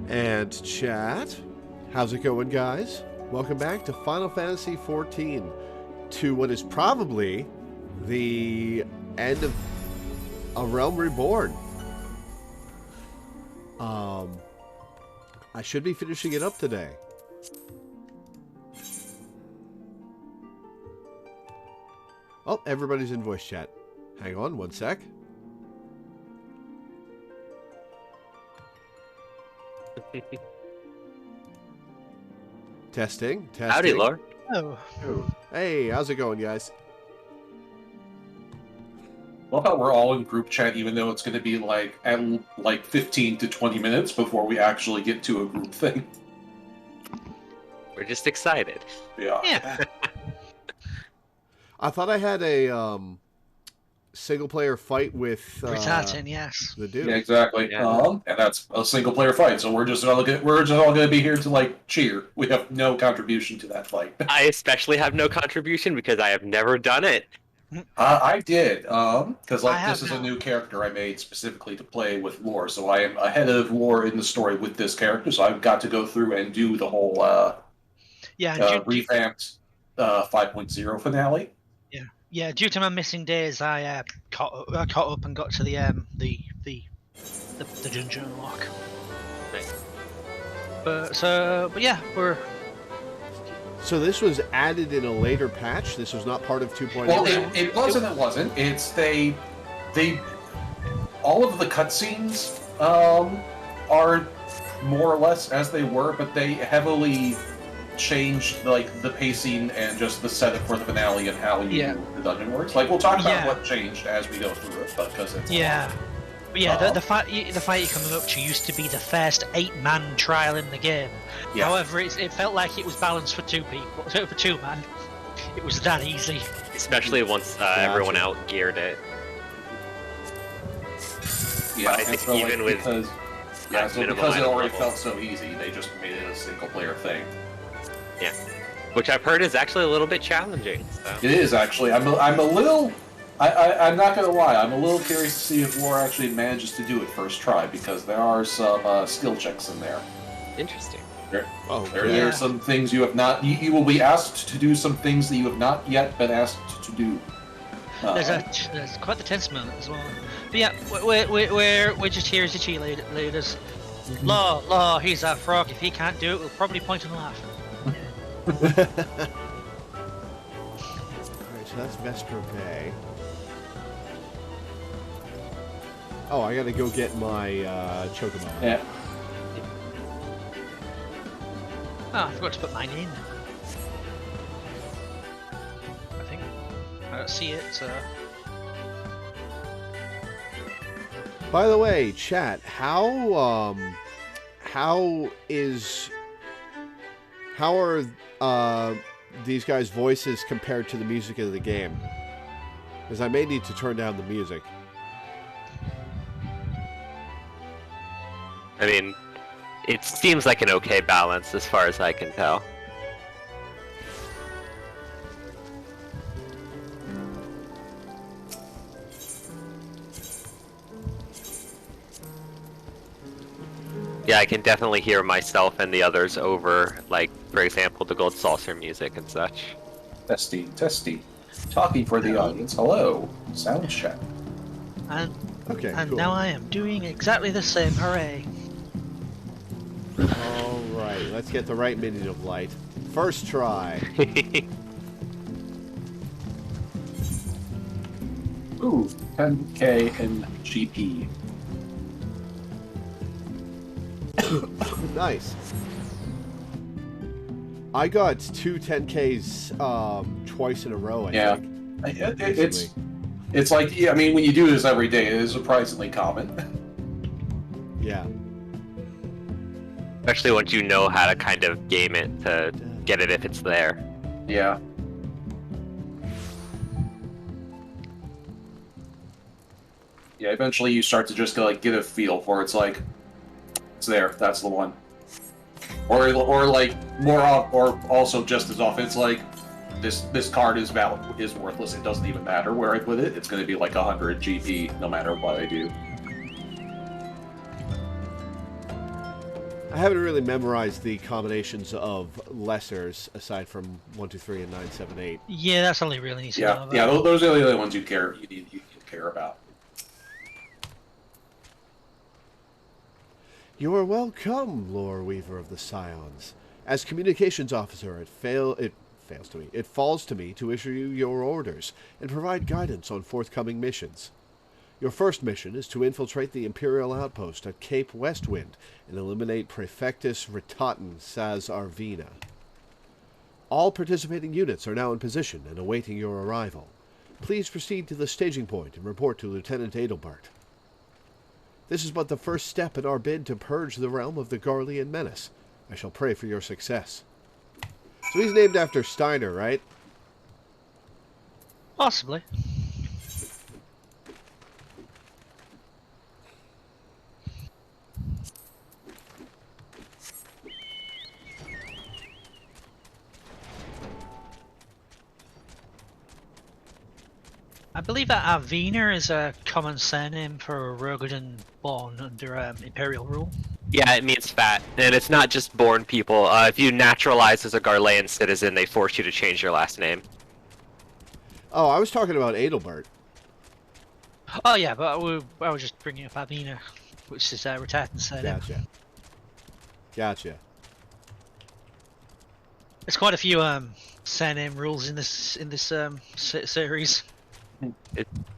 And chat, how's it going, guys? Welcome back to Final Fantasy XIV, to what is probably the end of A Realm Reborn. I should be finishing it up today. Oh, everybody's in voice chat. Hang on one sec. Testing. Howdy, Lore. Oh. Hey, how's it going, guys? Love how we're all in group chat, even though it's going to be like 15 to 20 minutes before we actually get to a group thing. We're just excited. Yeah. I thought I had a single-player fight with Retartin, yes. the dude. Yeah, exactly. Yeah. And that's a single-player fight, so we're just all going to be here to like cheer. We have no contribution to that fight. I especially have no contribution because I have never done it. I did, because this is now. a new character I made specifically to play with Lore, so I am ahead of Lore in the story with this character, so I've got to go through and do the whole revamped 5.0 finale. Yeah, due to my missing days, I caught up and got to the dungeon unlock. Nice. But yeah, we're. So this was added in a later patch? This was not part of 2.0? Well, it wasn't. It's they all of the cutscenes are more or less as they were, but they heavily changed like the pacing and just the setup for the finale and how the dungeon works. Like we'll talk about what changed as we go through it, but because it's But yeah, the fight you're coming up to used to be the first 8-man trial in the game. Yeah. However, it felt like it was balanced for 2 people, so for 2 man. It was that easy. Especially once everyone outgeared it. Yeah, I think so, even with because it minimal already level. felt so easy, they just made it a single player thing. Yeah. Which I've heard is actually a little bit challenging. So. It is actually. I'm a little. I'm not gonna lie. I'm a little curious to see if Lore actually manages to do it first try because there are some skill checks in there. Interesting. There Okay. are some things you have not. You will be asked to do some things that you have not yet been asked to do. There's quite the tense moment as well. But yeah, we're just here as the cheerleaders. Law, he's our frog. If he can't do it, we'll probably point and laugh. Alright, so that's Vesper Bay. Oh, I gotta go get my Chocobo. Yeah. Oh, I forgot to put mine in. I think. I don't see it, so... By the way, chat, how are these guys' voices compared to the music of the game? Because I may need to turn down the music. I mean, it seems like an okay balance as far as I can tell. Yeah, I can definitely hear myself and the others over, like, for example, the Gold Saucer music and such. Testy. Talking for the audience. Hello. Sound check. And Okay, and cool. now I am doing exactly the same. Hooray! Alright, let's get the right minute of light. First try. Ooh, 10k in GP. Nice. I got 2 10Ks twice in a row, I think. It's like, I mean, when you do this every day, it is surprisingly common. Yeah. Especially once you know how to kind of game it to get it if it's there. Yeah. Yeah, eventually you start to just get a feel for it. It's like, it's there, that's the one. Or like, or also just as often, it's like, this card is worthless. It doesn't even matter where I put it. It's going to be like 100 GP no matter what I do. I haven't really memorized the combinations of lessers aside from 1, 2, 3, and 9, 7, 8. Yeah, that's all you really need to know about. Yeah, those are the only ones you care about. You are welcome, Loreweaver of the Scions. As communications officer, it falls to me to issue you your orders and provide guidance on forthcoming missions. Your first mission is to infiltrate the Imperial outpost at Cape Westwind and eliminate Prefectus Ritaten Saz Arvina. All participating units are now in position and awaiting your arrival. Please proceed to the staging point and report to Lieutenant Adelbert. This is but the first step in our bid to purge the realm of the Garlean menace. I shall pray for your success. So he's named after Steiner, right? Possibly. I believe that Arvina is a common surname for a Rogadan born under Imperial rule. Yeah, it means fat, and it's not just born people. If you naturalize as a Garlean citizen, they force you to change your last name. Oh, I was talking about Adelbert. Oh yeah, but I was just bringing up Arvina, which is Ritaten surname. Gotcha. There's quite a few surname rules in this series.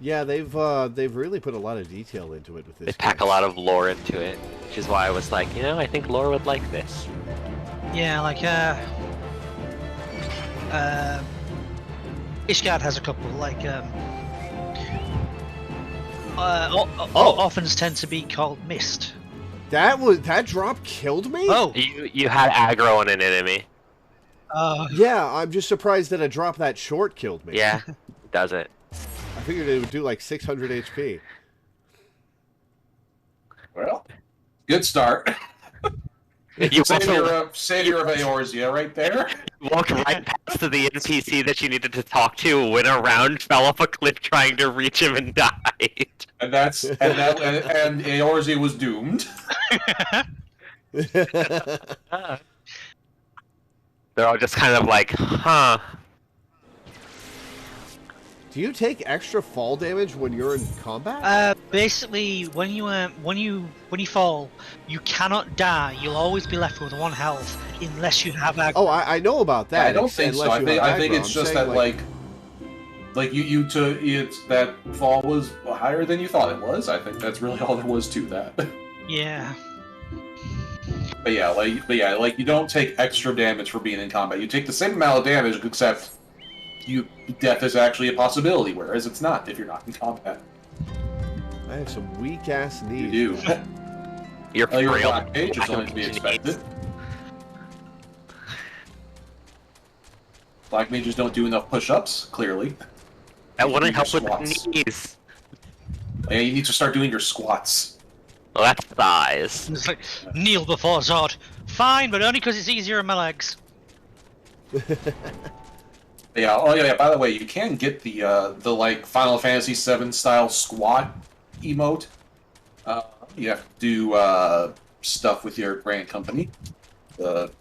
Yeah, they've really put a lot of detail into it with this. They pack a lot of lore into it, which is why I was like, you know, I think lore would like this. Yeah, like Ishgard has a couple, like orphans tend to be called Mist. That drop killed me? Oh, You had aggro on an enemy. Yeah, I'm just surprised that a drop that short killed me. Yeah, does it. I figured it would do like 600 HP. Well, good start. You Savior of Eorzea right there. walked right past to the NPC that you needed to talk to, went around, fell off a cliff trying to reach him, and died. And Eorzea was doomed. They're all just kind of like, huh. Do you take extra fall damage when you're in combat? Basically, when you fall, you cannot die. You'll always be left with 1 health unless you have aggro. Oh, I know about that. I don't think so. I think it's just that you took that fall was higher than you thought it was. I think that's really all there was to that. Yeah. But yeah, you don't take extra damage for being in combat. You take the same amount of damage, except death is actually a possibility, whereas it's not if you're not in combat. I have some weak-ass knees. You do. Your Black Mage is only to be expected. Black Mages don't do enough push-ups, clearly. That wouldn't help with the knees. Yeah, you need to start doing your squats. Well, that's thighs. It's like, kneel before Zod. Fine, but only because it's easier on my legs. Yeah. Oh yeah. By the way, you can get the like Final Fantasy VII style squat emote. You have to do stuff with your brand company. Like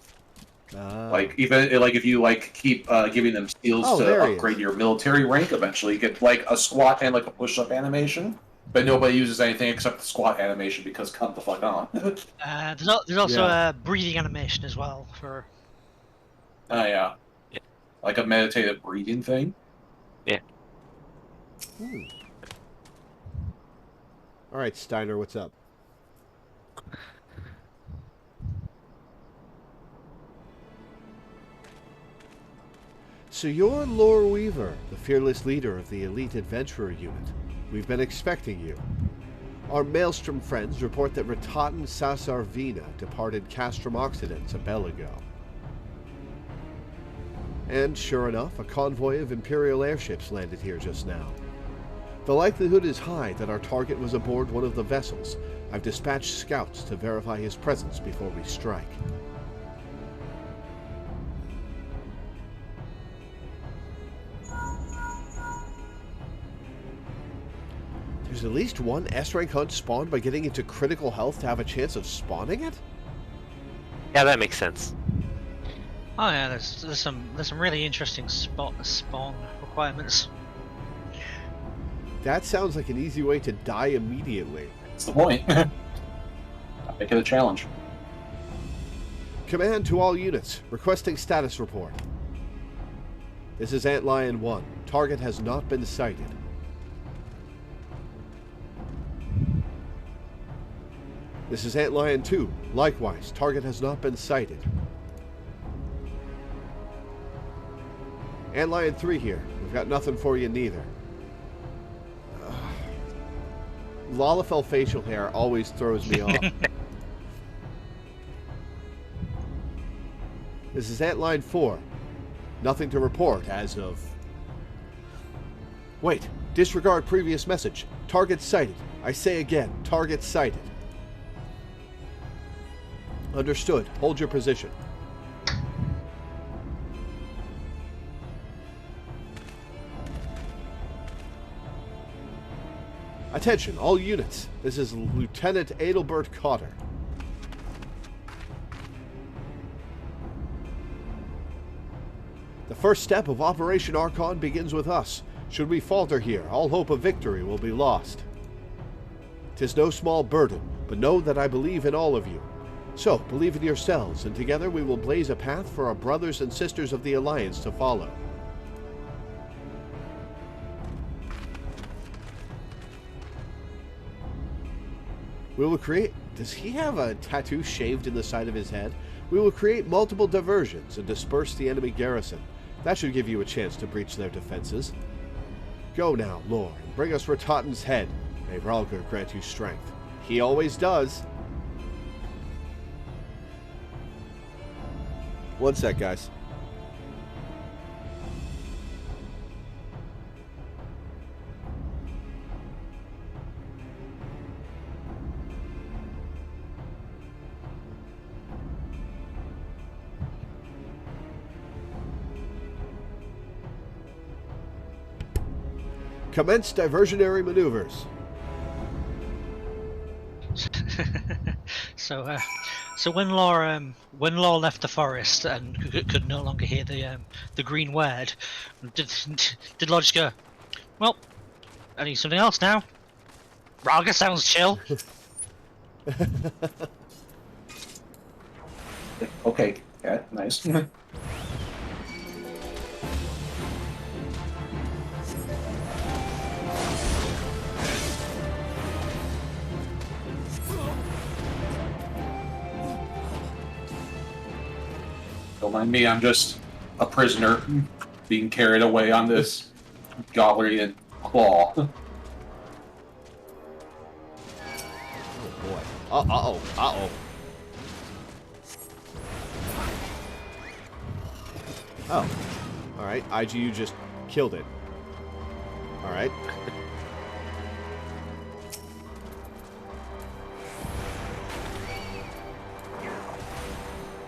if you keep giving them skills to upgrade your military rank, eventually you get like a squat and like a push-up animation. But nobody uses anything except the squat animation because come the fuck on. There's also a breathing animation as well for. Oh yeah. Like a meditative breathing thing? Yeah. Alright, Steiner, what's up? So you're Loreweaver, the fearless leader of the elite adventurer unit. We've been expecting you. Our Maelstrom friends report that Ritaten Sasarvina departed Castrum Occident a bell ago. And sure enough, a convoy of Imperial airships landed here just now. The likelihood is high that our target was aboard one of the vessels. I've dispatched scouts to verify his presence before we strike. There's at least one S-rank hunt spawned by getting into critical health to have a chance of spawning it? Yeah, that makes sense. Oh yeah, there's some really interesting spawn requirements. That sounds like an easy way to die immediately. That's the point. Make it a challenge. Command to all units. Requesting status report. This is Antlion 1. Target has not been sighted. This is Antlion 2. Likewise, target has not been sighted. Antlion 3 here. We've got nothing for you neither. Lalafell facial hair always throws me off. This is Antlion 4. Nothing to report as of... Wait. Disregard previous message. Target sighted. I say again, target sighted. Understood. Hold your position. Attention, all units. This is Lieutenant Adelbert Cotter. The first step of Operation Archon begins with us. Should we falter here, all hope of victory will be lost. 'Tis no small burden, but know that I believe in all of you. So, believe in yourselves, and together we will blaze a path for our brothers and sisters of the Alliance to follow. We will create... Does he have a tattoo shaved in the side of his head? We will create multiple diversions and disperse the enemy garrison. That should give you a chance to breach their defenses. Go now, Lore, and bring us Rattatan's head. May Vralgur grant you strength. He always does. One sec, guys. Commence diversionary maneuvers. So when Law left the forest and could no longer hear the green word, did Law just go, well, I need something else now. Raga sounds chill. Okay, yeah, nice. Don't mind me, I'm just a prisoner being carried away on this Galarian claw. Oh boy. Uh-oh. Uh-oh. Oh. Alright, IGU just killed it. Alright.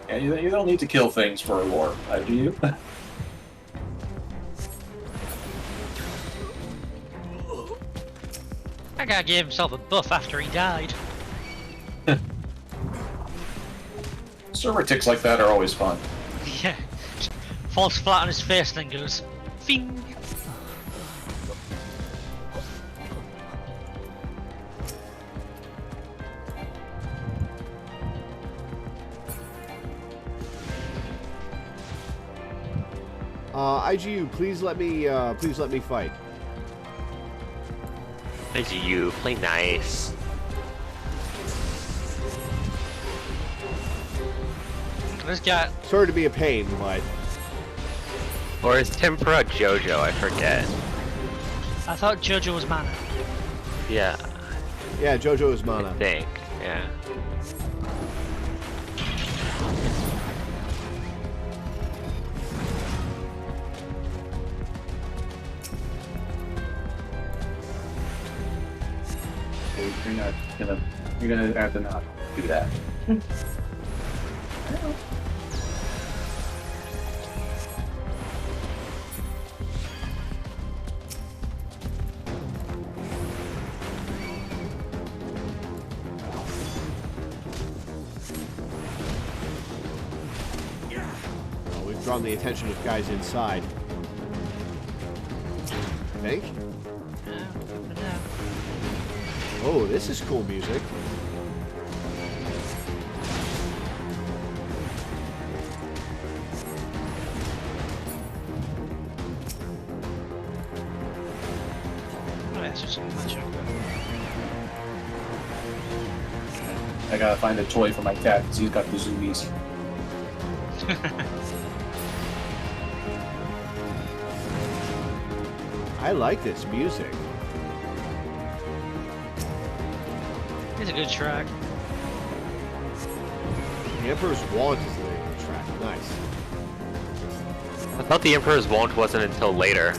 Yeah, you don't need to kill things for a lore, do you? That guy gave himself a buff after he died. Server like that are always fun. Yeah. Falls flat on his face and then goes, fing. IGU, please let me fight. IGU, play nice. This guy. Sorry to be a pain, but... Or is Tempura Jojo? I forget. I thought Jojo was mana. Yeah, Yeah, Jojo is I mana. think. Yeah. You're gonna have to not do that. drawn the attention of guys inside. I think. Oh, this is cool music. I gotta find a toy for my cat because he's got the zoomies. I like this music. It's a good track. The Emperor's Wand is the name of the track. Nice. I thought the Emperor's Wand wasn't until later.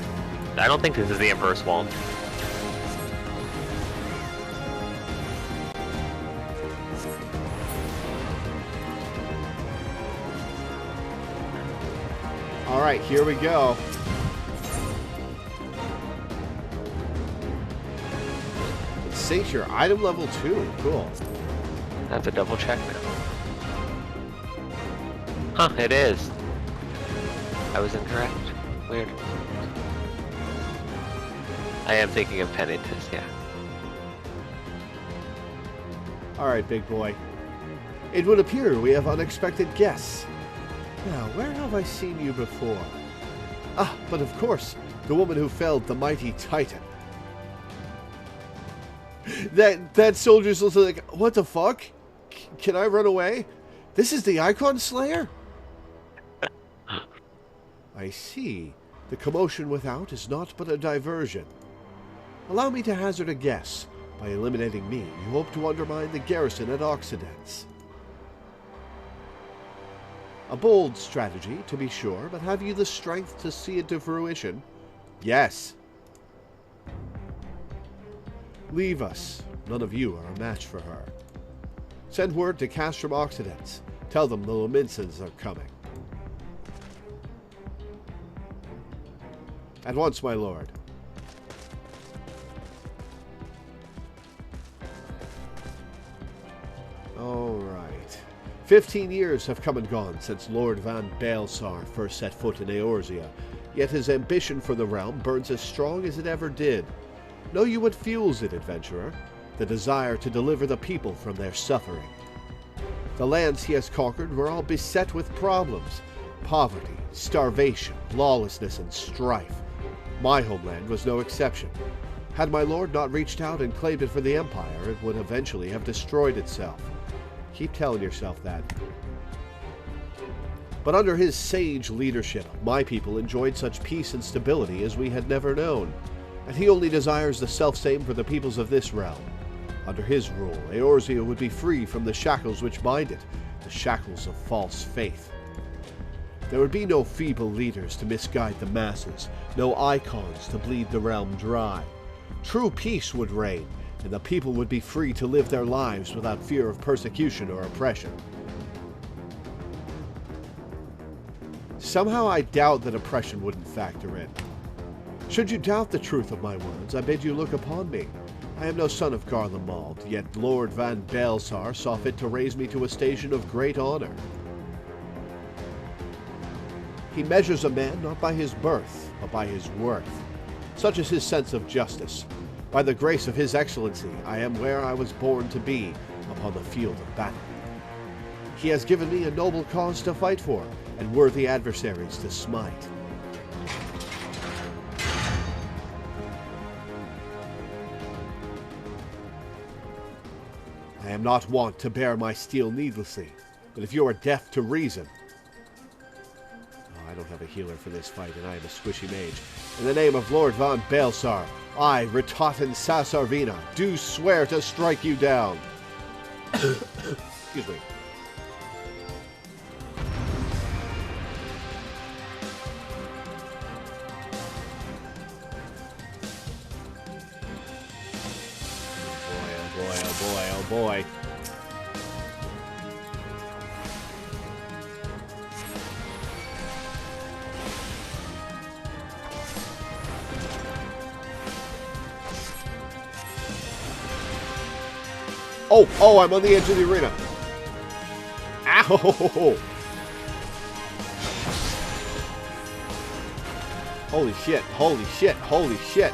I don't think this is the Emperor's Wand. Alright, here we go. It syncs your item level too. Cool. I have to double check now. Huh, it is. I was incorrect. Weird. I am thinking of Penitus, yeah. Alright, big boy. It would appear we have unexpected guests. Now, where have I seen you before? Ah, but of course, the woman who felled the mighty Titan. That soldier's also like, what the fuck? Can I run away? This is the Icon Slayer? I see. The commotion without is not but a diversion. Allow me to hazard a guess. By eliminating me, you hope to undermine the garrison at Occidents. A bold strategy, to be sure, but have you the strength to see it to fruition? Yes. Leave us. None of you are a match for her. Send word to Castrum Occidents. Tell them the Lominsons are coming. At once, my lord. All right. 15 years have come and gone since Lord Van Baelsar first set foot in Eorzea, yet his ambition for the realm burns as strong as it ever did. Know you what fuels it, adventurer? The desire to deliver the people from their suffering. The lands he has conquered were all beset with problems. Poverty, starvation, lawlessness, and strife. My homeland was no exception. Had my lord not reached out and claimed it for the Empire, it would eventually have destroyed itself. Keep telling yourself that. But under his sage leadership, my people enjoyed such peace and stability as we had never known, and he only desires the selfsame for the peoples of this realm. Under his rule, Eorzea would be free from the shackles which bind it, the shackles of false faith. There would be no feeble leaders to misguide the masses, no icons to bleed the realm dry. True peace would reign, and the people would be free to live their lives without fear of persecution or oppression. Somehow I doubt that oppression wouldn't factor in. Should you doubt the truth of my words, I bid you look upon me. I am no son of Garlemald, yet Lord Van Baelsar saw fit to raise me to a station of great honor. He measures a man not by his birth, but by his worth. Such is his sense of justice. By the grace of his excellency, I am where I was born to be, upon the field of battle. He has given me a noble cause to fight for, and worthy adversaries to smite. I am not wont to bear my steel needlessly, but if you are deaf to reason... I don't have a healer for this fight, and I am a squishy mage. In the name of Lord Van Baelsar, I, Ritotten Sassarvina, do swear to strike you down. Excuse me. Oh boy, oh boy, oh boy, oh boy. Oh, I'm on the edge of the arena. Ow! Holy shit, holy shit, holy shit.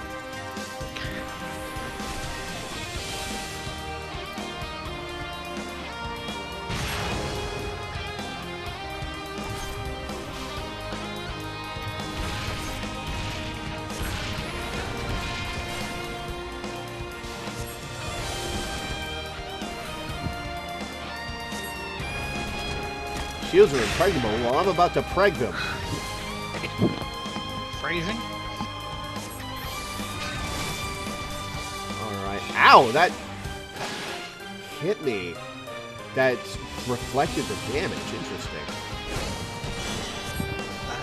Shields are impregnable. Well, I'm about to preg them. Phrasing? Alright. Ow! That hit me. That reflected the damage. Interesting.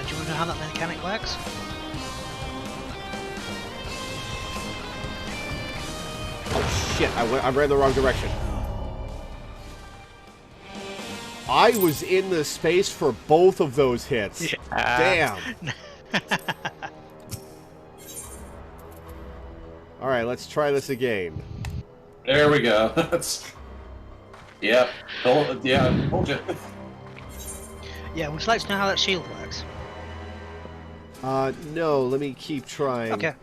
Do you want to know how that mechanic works? Oh shit, I ran the wrong direction. I was in the space for both of those hits. Yeah. Damn. Alright, let's try this again. There we go. Yep. Yeah, told you. Yeah, would you like to know how that shield works? No, let me keep trying. Okay.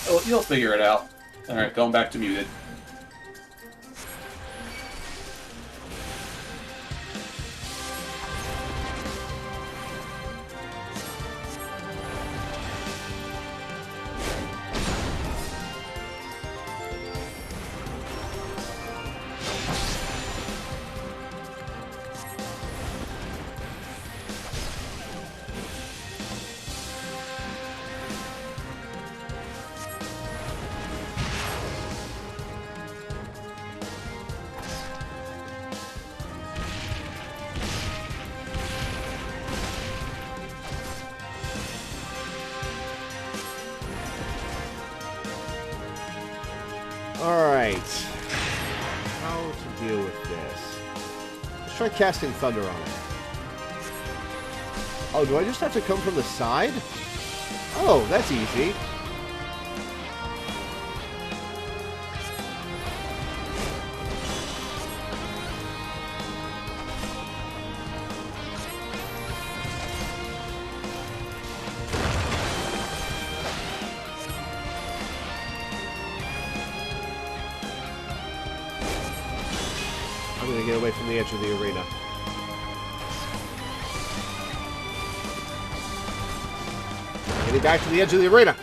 Oh, you'll figure it out. Alright, going back to muted. Alright. How to deal with this? Let's try casting Thunder on it. Oh, do I just have to come from the side? Oh, that's easy. I'm gonna get away from the edge of the arena. Getting back to the edge of the arena.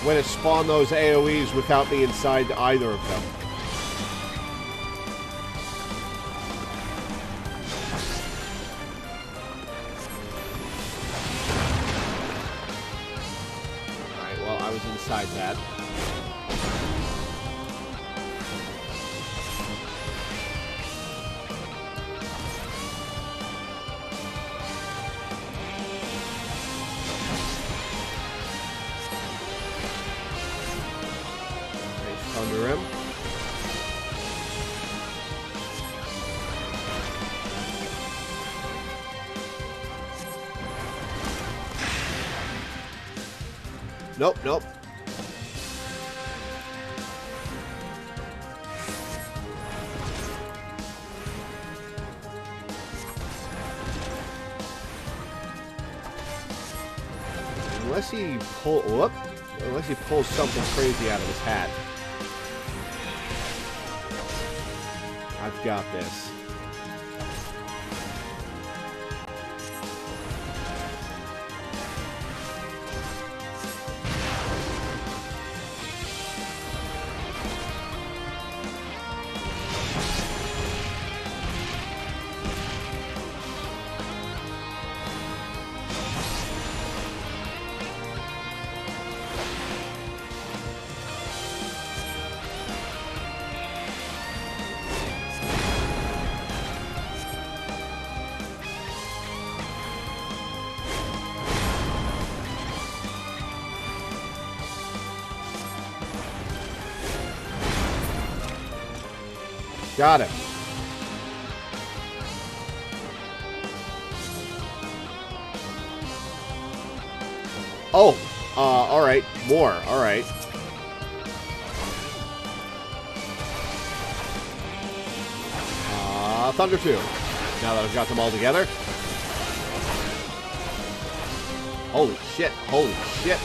Way to spawn those AoEs without me inside either of them. Alright, well, I was inside that. Thunder him. Nope, nope. Unless he pulls something crazy out of his hat. I've got this. Got him. Oh, all right. More. All right. Thunder 2. Now that I've got them all together. Holy shit. Holy shit.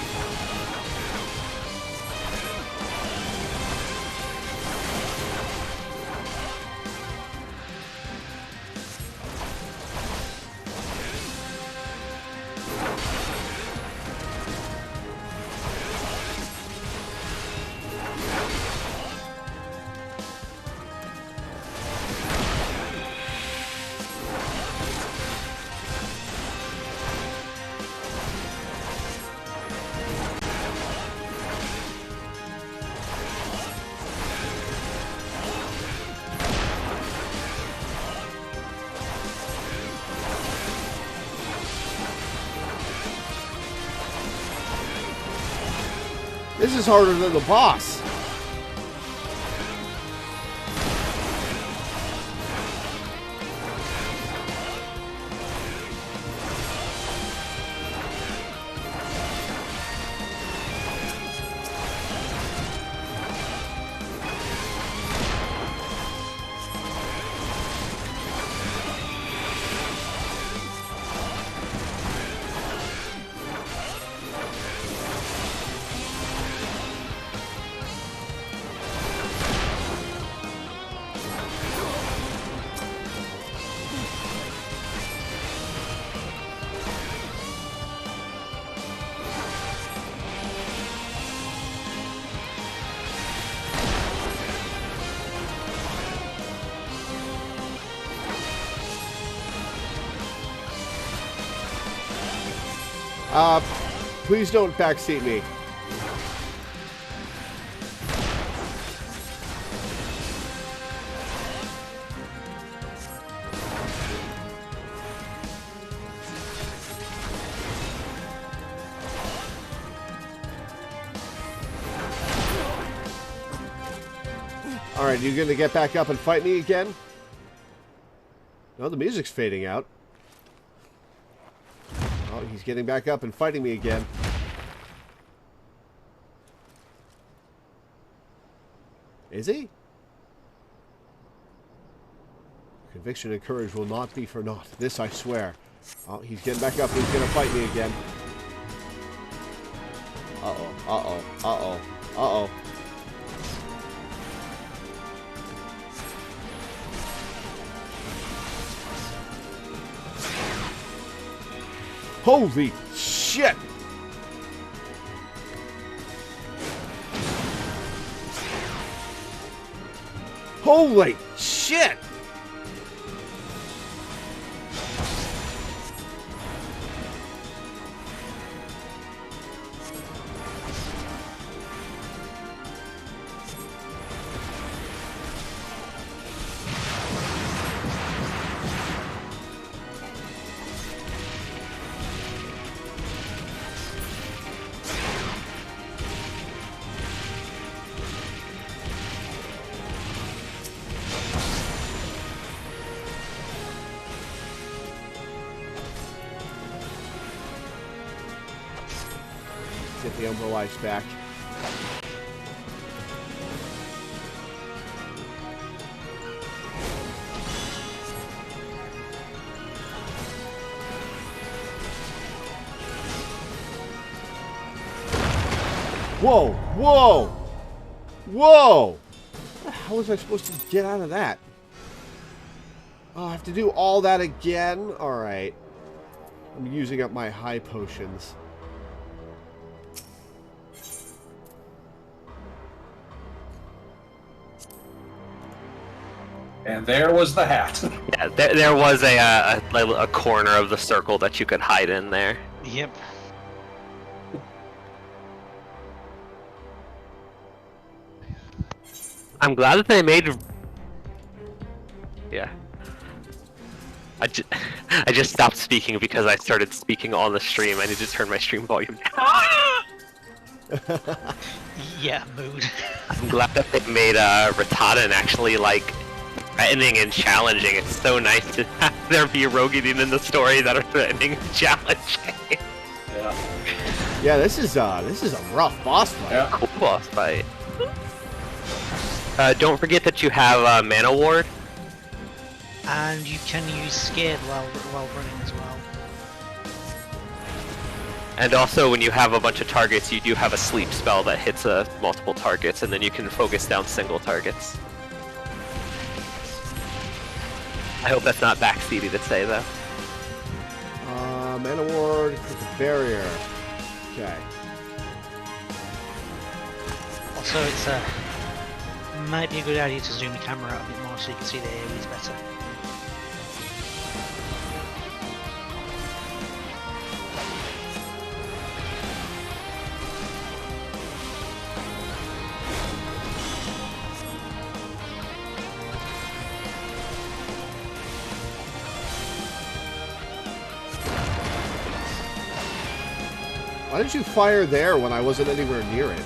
This is harder than the boss. Please don't backseat me. Alright, you gonna get back up and fight me again? No, the music's fading out. Oh, he's getting back up and fighting me again. Is he? Conviction and courage will not be for naught. This I swear. Oh, he's getting back up and he's gonna fight me again. Uh-oh, uh-oh, uh-oh, uh-oh. Holy shit! Holy shit! get the Umbral Ice back. Whoa! Whoa! Whoa! How was I supposed to get out of that? Oh, I have to do all that again? Alright. I'm using up my high potions. And there was the hat. Yeah, there was a corner of the circle that you could hide in there. Yep. I'm glad that they made... Yeah. I just stopped speaking because I started speaking on the stream. I need to turn my stream volume down. Yeah, mood. I'm glad that they made Ratatan actually, like, threatening and challenging. It's so nice to have there be Rogadin in the story that are threatening and challenging. Yeah. Yeah, this is a rough boss fight. Yeah. Cool boss fight. Don't forget that you have Mana Ward. And you can use Scared while running as well. And also, when you have a bunch of targets, you do have a sleep spell that hits multiple targets, and then you can focus down single targets. I hope that's not backseaty to say, though. Mana Ward, click the barrier. Okay. Also, it's might be a good idea to zoom the camera out a bit more so you can see the AoEs better. Why did you fire there when I wasn't anywhere near it?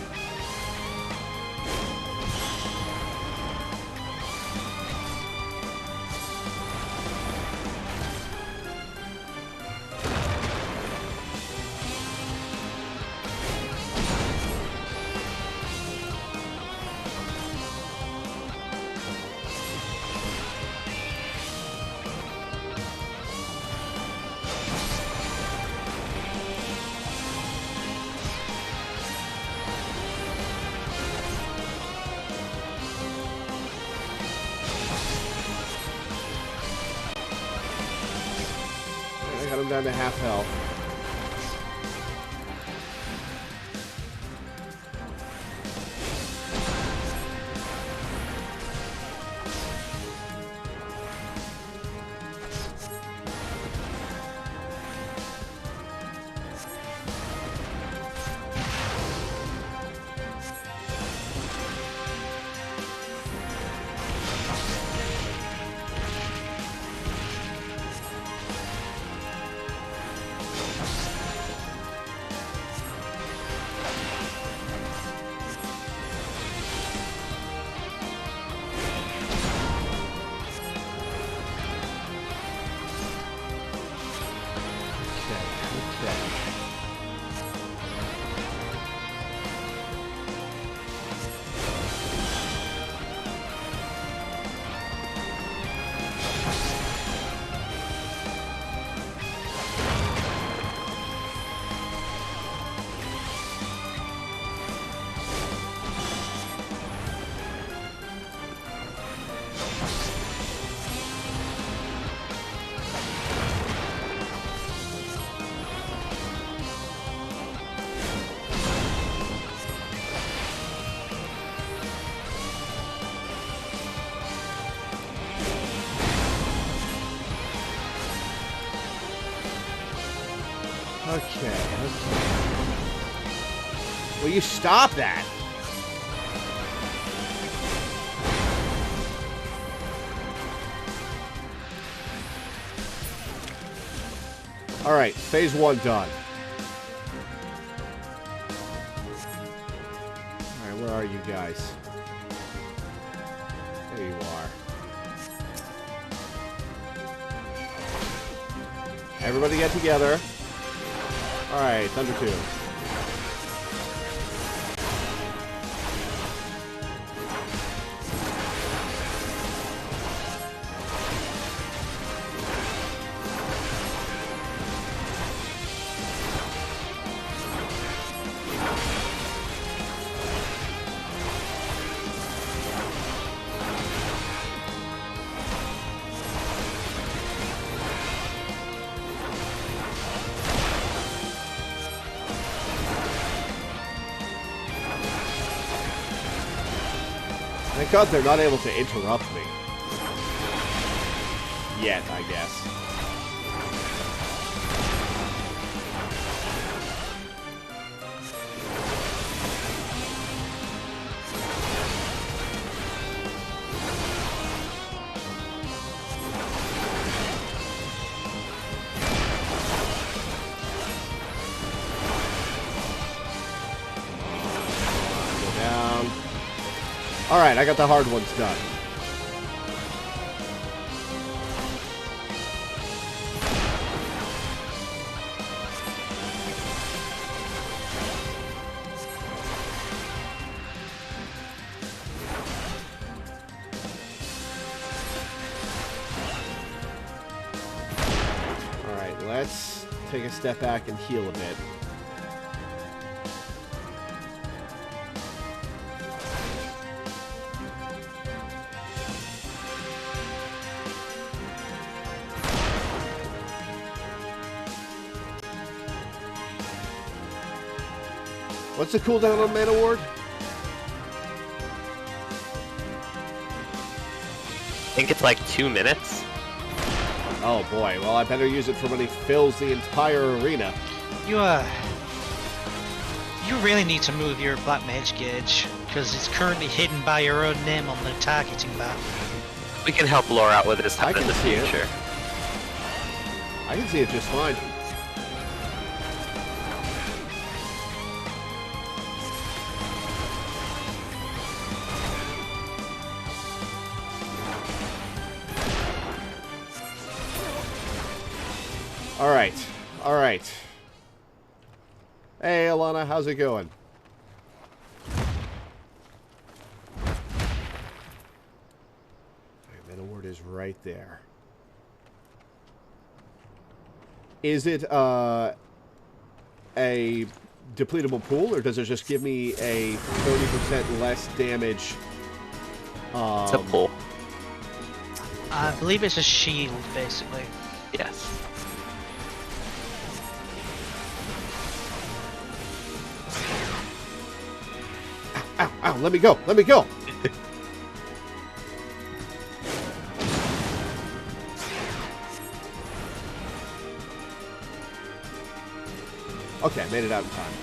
I got him down to half health. Okay. Will you stop that? Alright, phase 1 done. Alright, where are you guys? There you are. Everybody get together. Alright, Thunder 2. Thank God they're not able to interrupt me. Yet, I guess. Alright, I got the hard ones done. Alright, let's take a step back and heal a bit. What's the cooldown on Mana Ward? I think it's like 2 minutes. Oh boy, well I better use it for when he fills the entire arena. You really need to move your Black Mage gauge, because it's currently hidden by your own name on the targeting bar. We can help Lore out with this I stuff in can the see it. future. I can see it just fine. Alright. Hey, Alana, how's it going? Mana Ward is right there. Is it a depletable pool, or does it just give me a 30% less damage? It's a pull. I believe it's a shield, basically. Yes. Ow, ow, let me go, let me go! Okay, I made it out in time.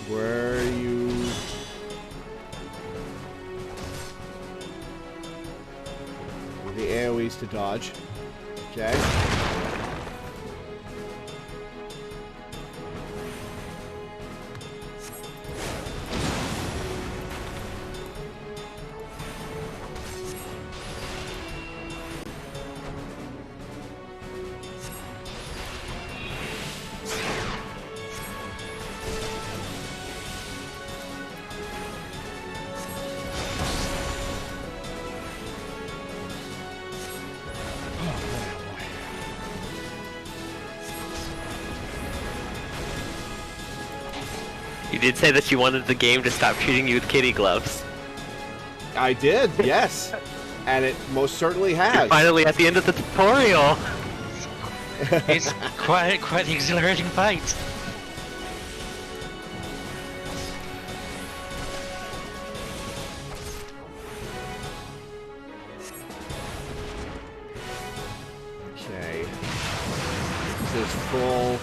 Where are you? The AoEs to dodge. Okay. You did say that you wanted the game to stop treating you with kitty gloves. I did, yes. And it most certainly You're has. finally at the end of the tutorial. It's quite the exhilarating fight. Okay. This is full.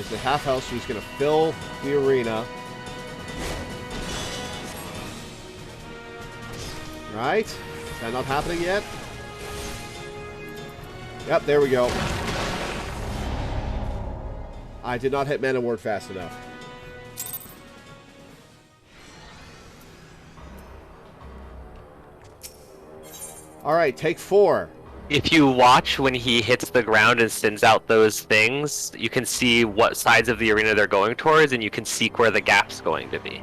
He's the half health, so he's going to fill the arena. Right? Is that not happening yet? Yep, there we go. I did not hit Mana Ward fast enough. Alright, take 4. If you watch when he hits the ground and sends out those things, you can see what sides of the arena they're going towards, and you can seek where the gap's going to be.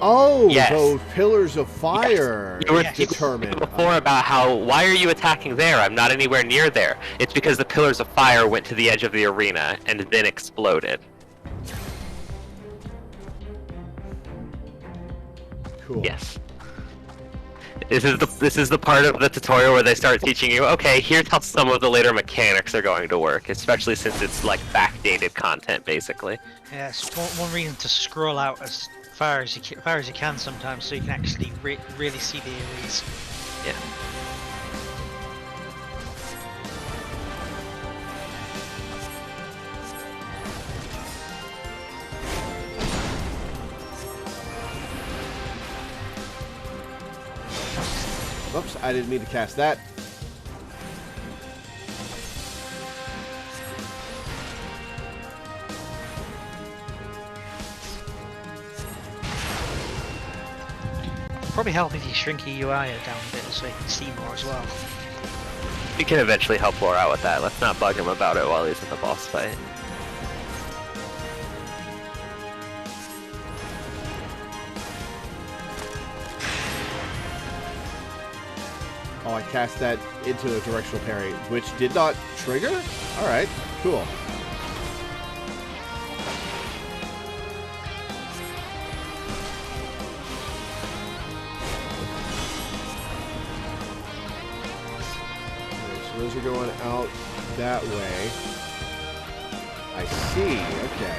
Oh, Yes. those pillars of fire You were determined. before about how, why are you attacking there? I'm not anywhere near there. It's because the pillars of fire went to the edge of the arena and then exploded. Cool. Yes. This is the part of the tutorial where they start teaching you, okay, here's how some of the later mechanics are going to work, especially since it's like backdated content, basically. Yeah, it's one reason to scroll out as far as you can sometimes, so you can actually really see the areas. Yeah. Oops, I didn't mean to cast that. Probably help if you shrink your UI down a bit so you can see more as well. We can eventually help Lore out with that. Let's not bug him about it while he's in the boss fight. Oh, I cast that into a directional parry, which did not trigger? Alright, cool. Okay, so those are going out that way. I see, okay.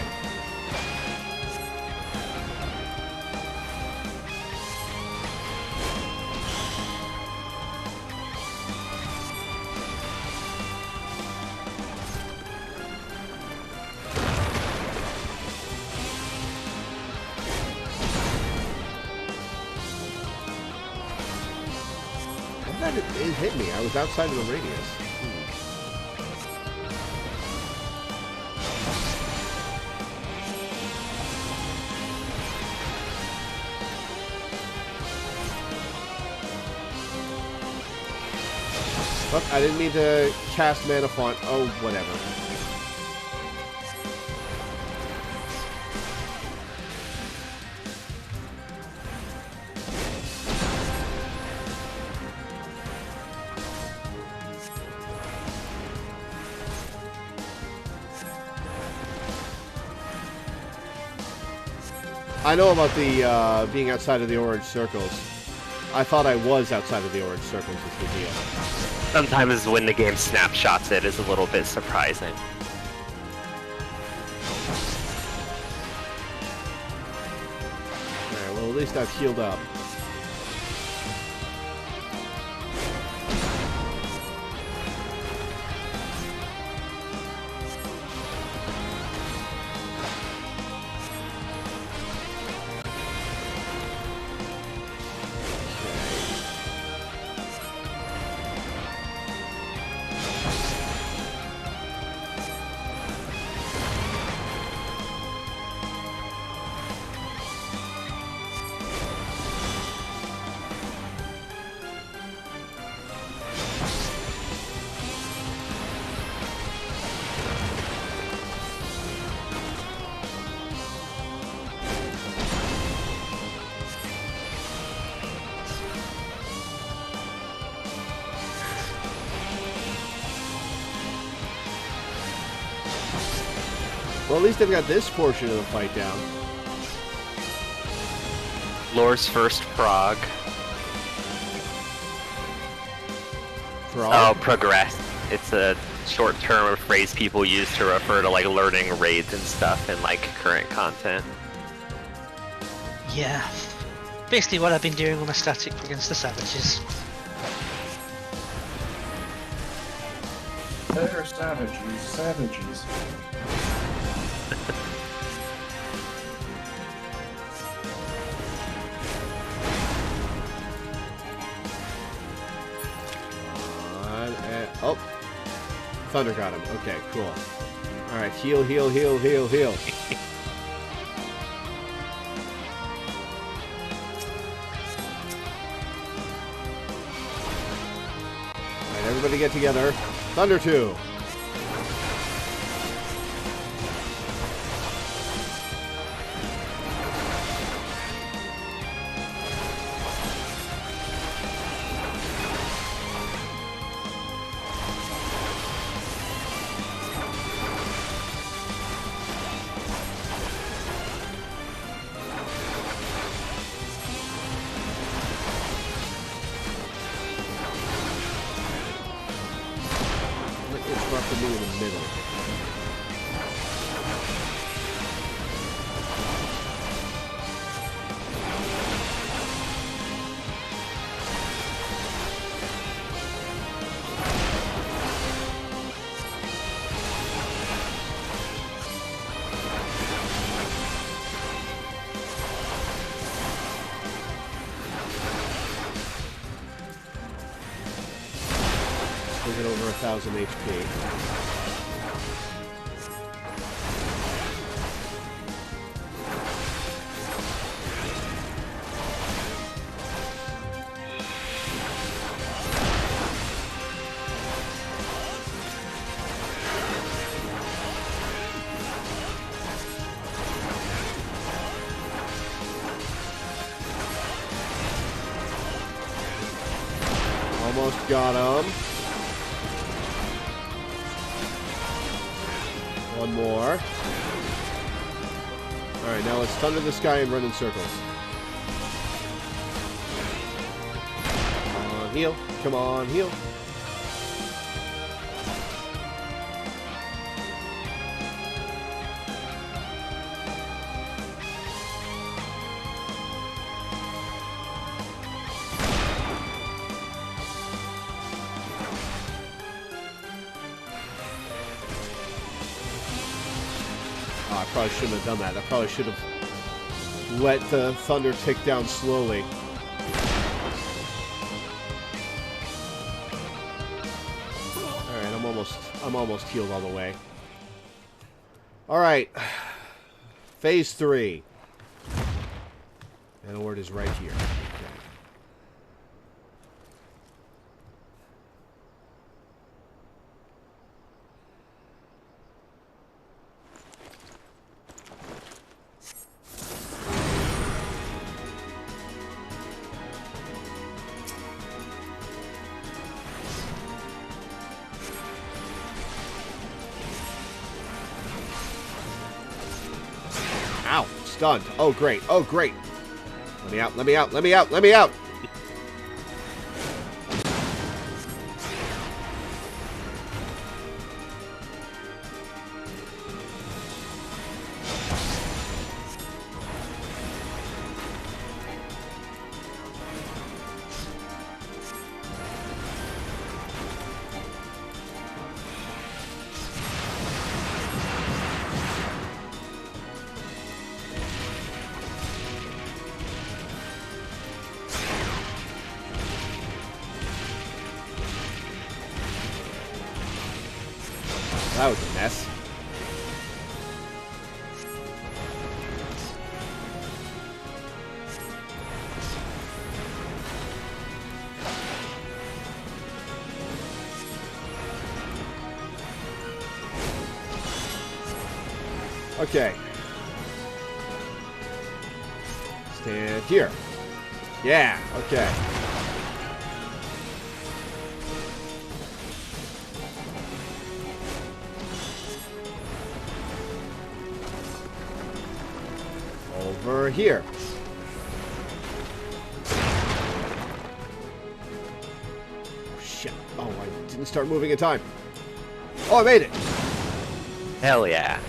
It hit me. I was outside of the radius. Look, I didn't mean to cast Mana Font. Oh, whatever. I know about the being outside of the orange circles. I thought I was outside of the orange circles is the deal. Sometimes when the game snapshots it is a little bit surprising. Alright, well at least I've healed up. Well, at least I've got this portion of the fight down. Lore's first prog. Frog? Oh, progress. It's a short term of phrase people use to refer to like learning raids and stuff in like current content. Yeah. Basically what I've been doing on the static against the savages. They're savages, savages. Oh, Thunder got him. Okay, cool. All right, heal, heal, heal, heal, heal. All right, everybody get together. Thunder 2. In the middle. Still get over 1,000 HP. Almost got him. One more. Alright, now let's thunder the sky and run in circles. Come on, heal. Come on, heal. Oh, I probably shouldn't have done that. I probably should have let the thunder tick down slowly. Alright, I'm almost healed all the way. Alright. Phase 3. And the word is right here. Okay. Ow, stunned. Oh, great. Oh, great. Let me out, let me out, let me out, let me out. That was a mess. Okay. Stand here. Yeah, okay. Over here. Oh, shit. Oh, I didn't start moving in time. Oh, I made it. Hell yeah.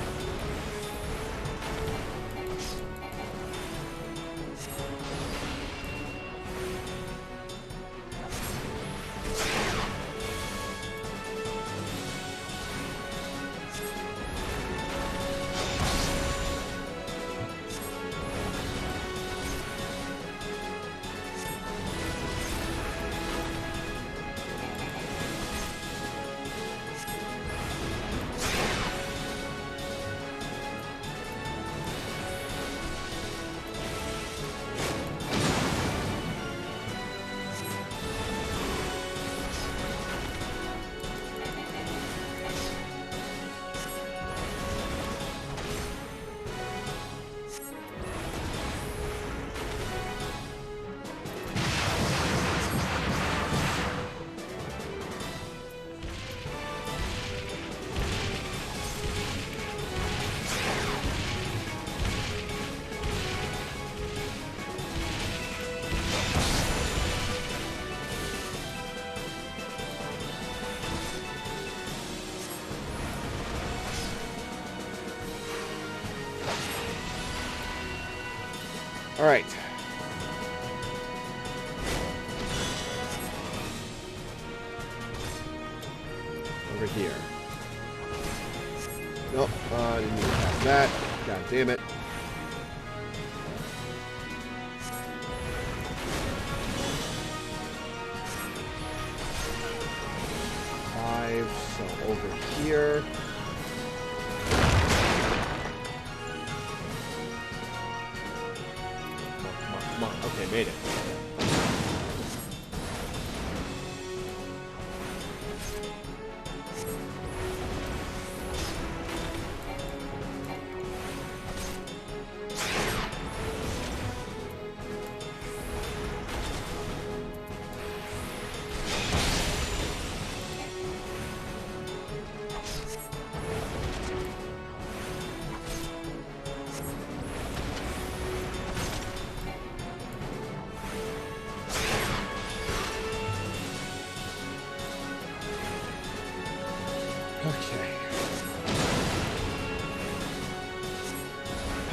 Alright. Over here. Nope, I didn't even have that. God damn it. So over here. Come on. Okay, made it.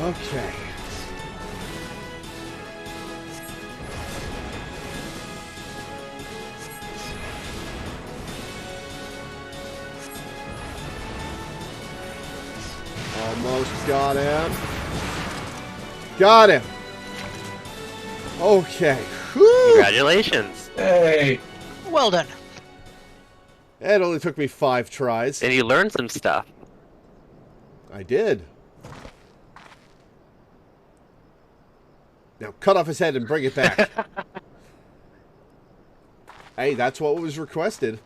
Okay. Almost got him. Got him. Okay. Whew. Congratulations. Hey. Well done. It only took me 5 tries. And you learned some stuff. I did. Now cut off his head and bring it back. Hey, that's what was requested.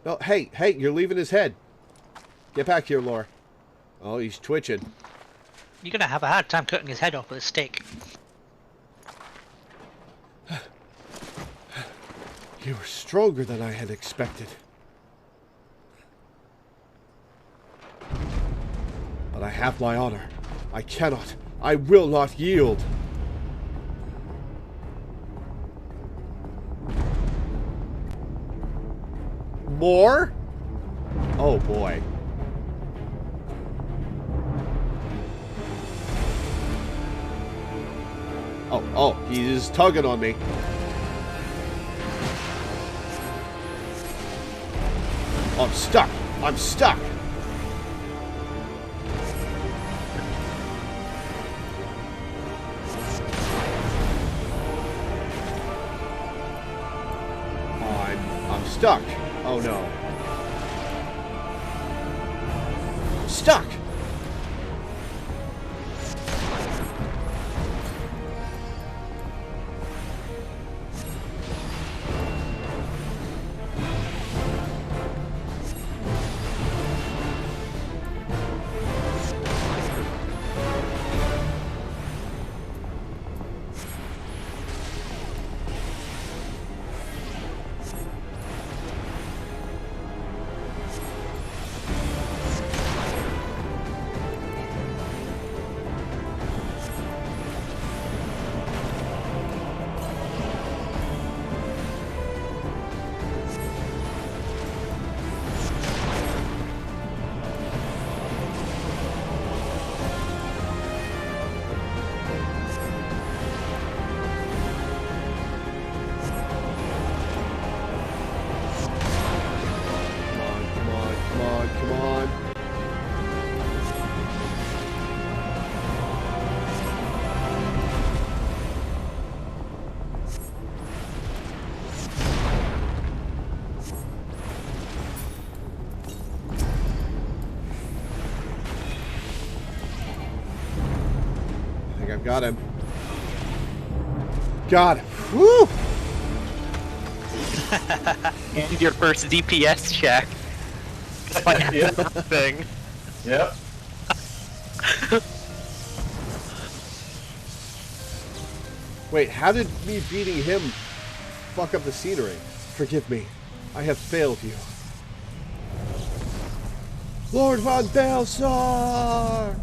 No, hey, you're leaving his head. Get back here, Lore. Oh, he's twitching. You're gonna have a hard time cutting his head off with a stick. You were stronger than I had expected. But I have my honor. I will not yield. More? Oh boy. Oh, he's tugging on me. Oh, I'm stuck. I'm stuck. Oh, I'm stuck. Oh no. I'm stuck. Come on. I think I've got him. Got him. Woo! And your first DPS check. Thing. Yep. Wait, how did me beating him fuck up the scenery? Forgive me. I have failed you. Lord Von Balsar!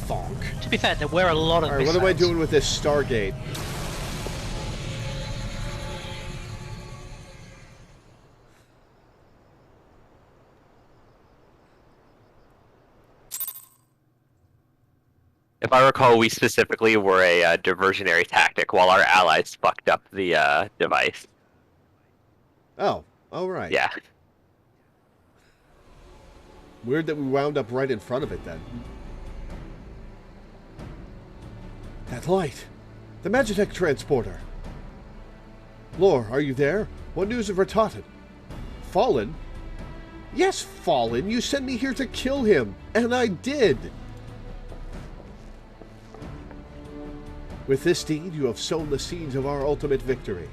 Fonk. To be fair, there were a lot of Alright, what am I doing with this Stargate? If I recall, we specifically were a diversionary tactic while our allies fucked up the device. Oh, right. Yeah. Weird that we wound up right in front of it then. That light! The Magitech transporter! Lore, are you there? What news of Ratatan? Fallen? Yes, Fallen! You sent me here to kill him! And I did! With this deed, you have sown the seeds of our ultimate victory.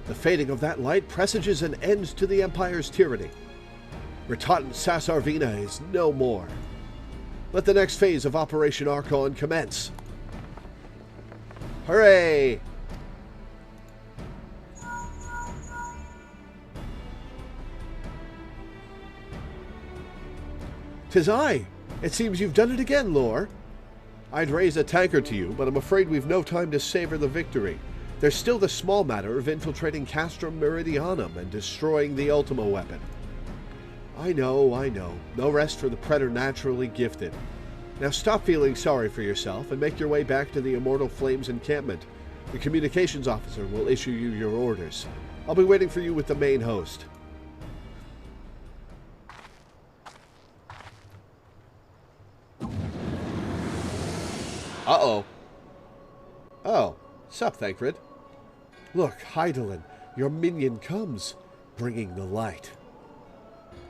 The fading of that light presages an end to the Empire's tyranny. Ratatan Sasarvina is no more. Let the next phase of Operation Archon commence. Hooray! 'Tis I! It seems you've done it again, Lore. I'd raise a tankard to you, but I'm afraid we've no time to savor the victory. There's still the small matter of infiltrating Castrum Meridianum and destroying the Ultima weapon. I know. No rest for the preternaturally gifted. Now stop feeling sorry for yourself and make your way back to the Immortal Flames encampment. The communications officer will issue you your orders. I'll be waiting for you with the main host. Uh-oh. Oh, sup, Thancred. Look, Hydaelyn, your minion comes, bringing the light.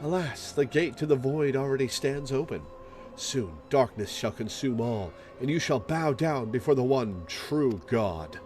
Alas, the gate to the void already stands open. Soon darkness shall consume all, and you shall bow down before the one true God.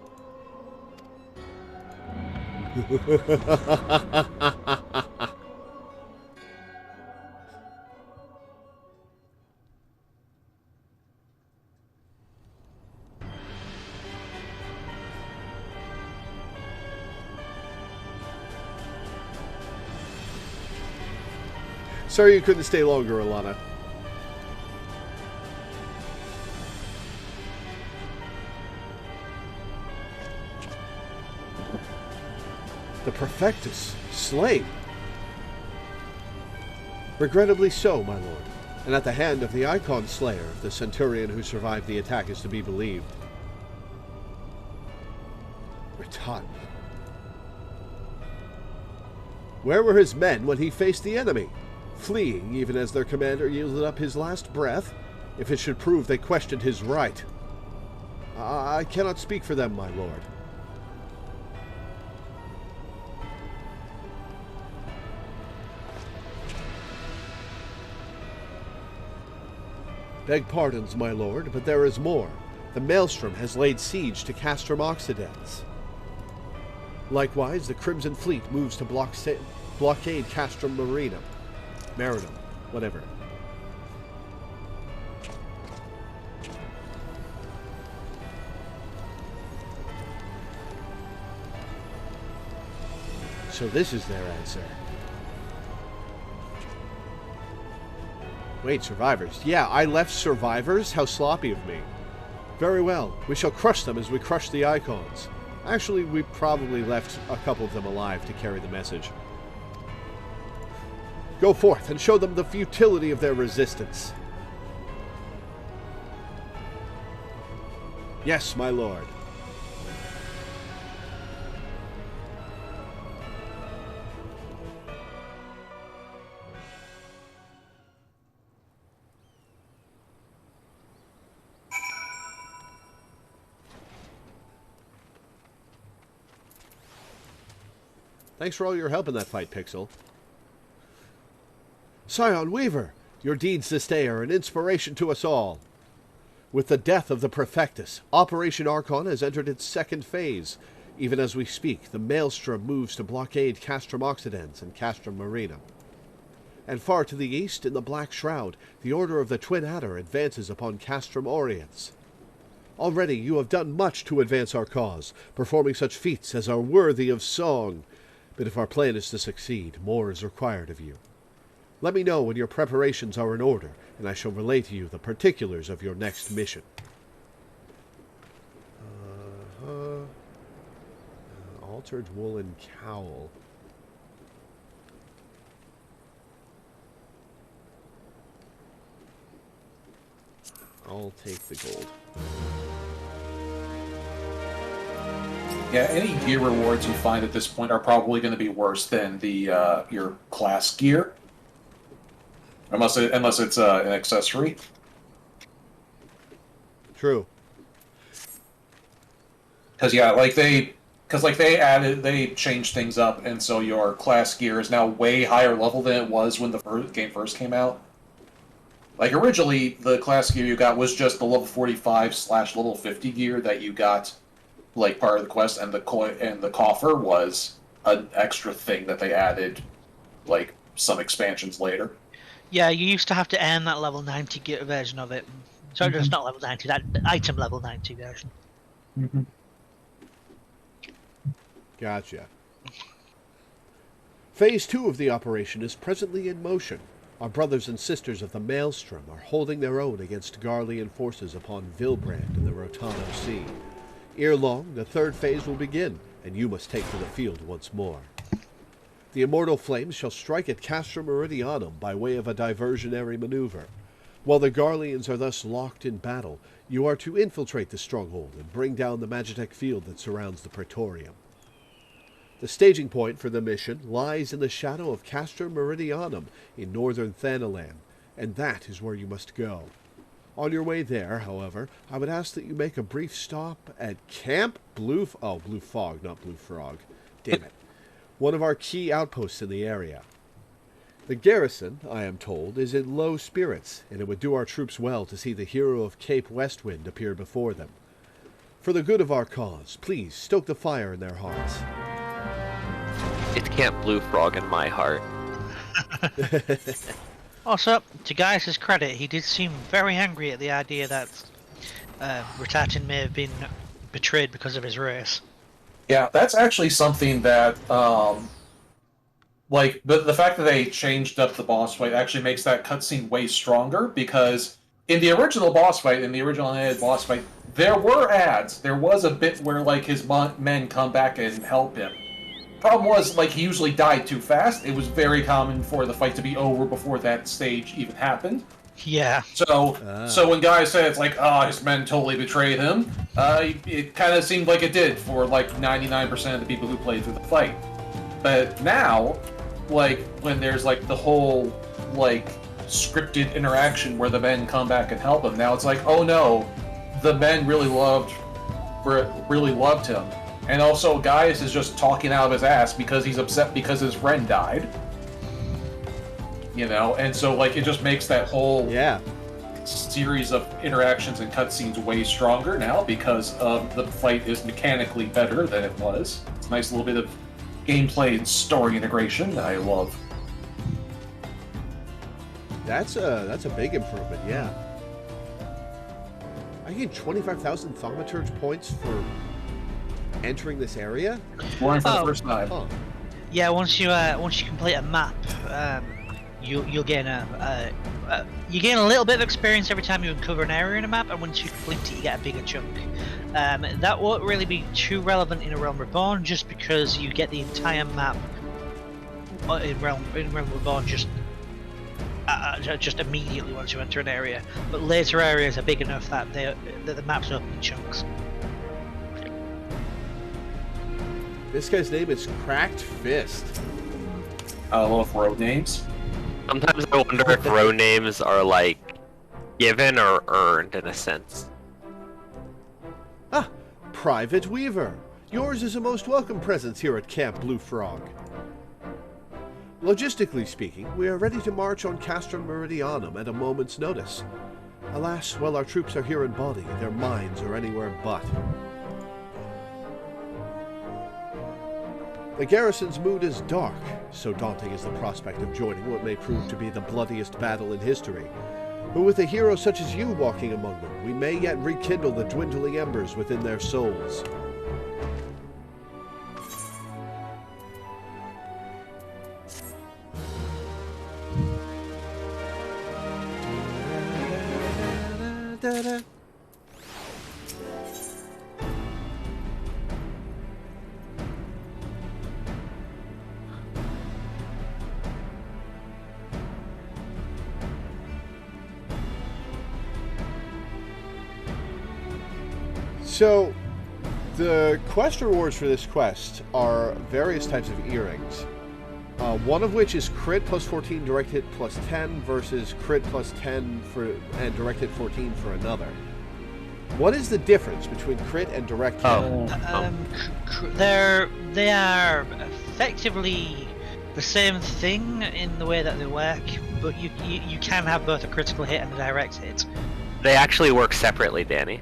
Sorry you couldn't stay longer, Alana. The Perfectus, slain. Regrettably so, my lord, and at the hand of the Icon Slayer, the Centurion who survived the attack is to be believed. Ratatan. Where were his men when he faced the enemy? Fleeing even as their commander yielded up his last breath, if it should prove they questioned his right. I cannot speak for them, my lord. Beg pardons, my lord, but there is more. The Maelstrom has laid siege to Castrum Occidens. Likewise, the Crimson Fleet moves to blockade Castrum Marinum, whatever. So this is their answer. Wait, survivors. Yeah, I left survivors? How sloppy of me. Very well. We shall crush them as we crush the icons. Actually, we probably left a couple of them alive to carry the message. Go forth and show them the futility of their resistance. Yes, my lord. Thanks for all your help in that fight, Pixel. Scion Weaver, your deeds this day are an inspiration to us all. With the death of the Perfectus, Operation Archon has entered its second phase. Even as we speak, the Maelstrom moves to blockade Castrum Occidens and Castrum Marinum. And far to the east, in the Black Shroud, the Order of the Twin Adder advances upon Castrum Oriens. Already you have done much to advance our cause, performing such feats as are worthy of song. But if our plan is to succeed, more is required of you. Let me know when your preparations are in order, and I shall relay to you the particulars of your next mission. Altered woolen cowl. I'll take the gold. Yeah, any gear rewards you find at this point are probably going to be worse than the your class gear, unless it's an accessory. True. Because they changed things up, and so your class gear is now way higher level than it was when the game first came out. Like originally, the class gear you got was just the level 45/level 50 gear that you got, like part of the quest, and the coffer was an extra thing that they added, like some expansions later. Yeah, you used to have to earn that level 90 version of it. Sorry, it's not level 90, that item level 90 version. Mm-hmm. Gotcha. Phase 2 of the operation is presently in motion. Our brothers and sisters of the Maelstrom are holding their own against Garlean forces upon Vilbrand in the Rotano Sea. Ere long, the third phase will begin, and you must take to the field once more. The immortal flames shall strike at Castra Meridianum by way of a diversionary maneuver. While the Garleans are thus locked in battle, you are to infiltrate the stronghold and bring down the Magitech field that surrounds the Praetorium. The staging point for the mission lies in the shadow of Castra Meridianum in northern Thanalan, and that is where you must go. On your way there, however, I would ask that you make a brief stop at Camp Blue Fog, not Blue Frog. Damn it. One of our key outposts in the area. The garrison, I am told, is in low spirits, and it would do our troops well to see the hero of Cape Westwind appear before them. For the good of our cause, please stoke the fire in their hearts. It's Camp Blue Frog in my heart. Also, to Gaius' credit, he did seem very angry at the idea that Rattatan may have been betrayed because of his race. Yeah, that's actually something that, the fact that they changed up the boss fight actually makes that cutscene way stronger, because in the original boss fight, there were ads. There was a bit where, like, his men come back and help him. Problem was, like, he usually died too fast. It was very common for the fight to be over before that stage even happened. Yeah. So when guys say it's like, his men totally betrayed him, it kind of seemed like it did for, like, 99% of the people who played through the fight. But now, like, when there's, like, the whole, like, scripted interaction where the men come back and help him, now it's like, oh no, the men really loved him. And also, Gaius is just talking out of his ass because he's upset because his friend died. You know, and so, like, it just makes that whole series of interactions and cutscenes way stronger now because the fight is mechanically better than it was. It's a nice little bit of gameplay and story integration that I love. That's a big improvement, yeah. I gained 25,000 Thaumaturge points for entering this area? One for the first time. Huh. Yeah, once you complete a map, you'll gain you gain a little bit of experience every time you uncover an area in a map, and once you complete it, you get a bigger chunk. That won't really be too relevant in a Realm Reborn, just because you get the entire map in Realm Reborn just immediately once you enter an area. But later areas are big enough that the maps open in chunks. This guy's name is Cracked Fist. I love road names. Sometimes I wonder if road names are, like, given or earned in a sense. Ah, Private Weaver. Yours is a most welcome presence here at Camp Blue Frog. Logistically speaking, we are ready to march on Castra Meridianum at a moment's notice. Alas, while our troops are here in body, their minds are anywhere but. The garrison's mood is dark, so daunting is the prospect of joining what may prove to be the bloodiest battle in history. But with a hero such as you walking among them, we may yet rekindle the dwindling embers within their souls. So, the quest rewards for this quest are various types of earrings. One of which is crit plus 14, direct hit plus 10 versus crit plus 10 and direct hit 14 for another. What is the difference between crit and direct hit? They are effectively the same thing in the way that they work, but you can have both a critical hit and a direct hit. They actually work separately, Danny.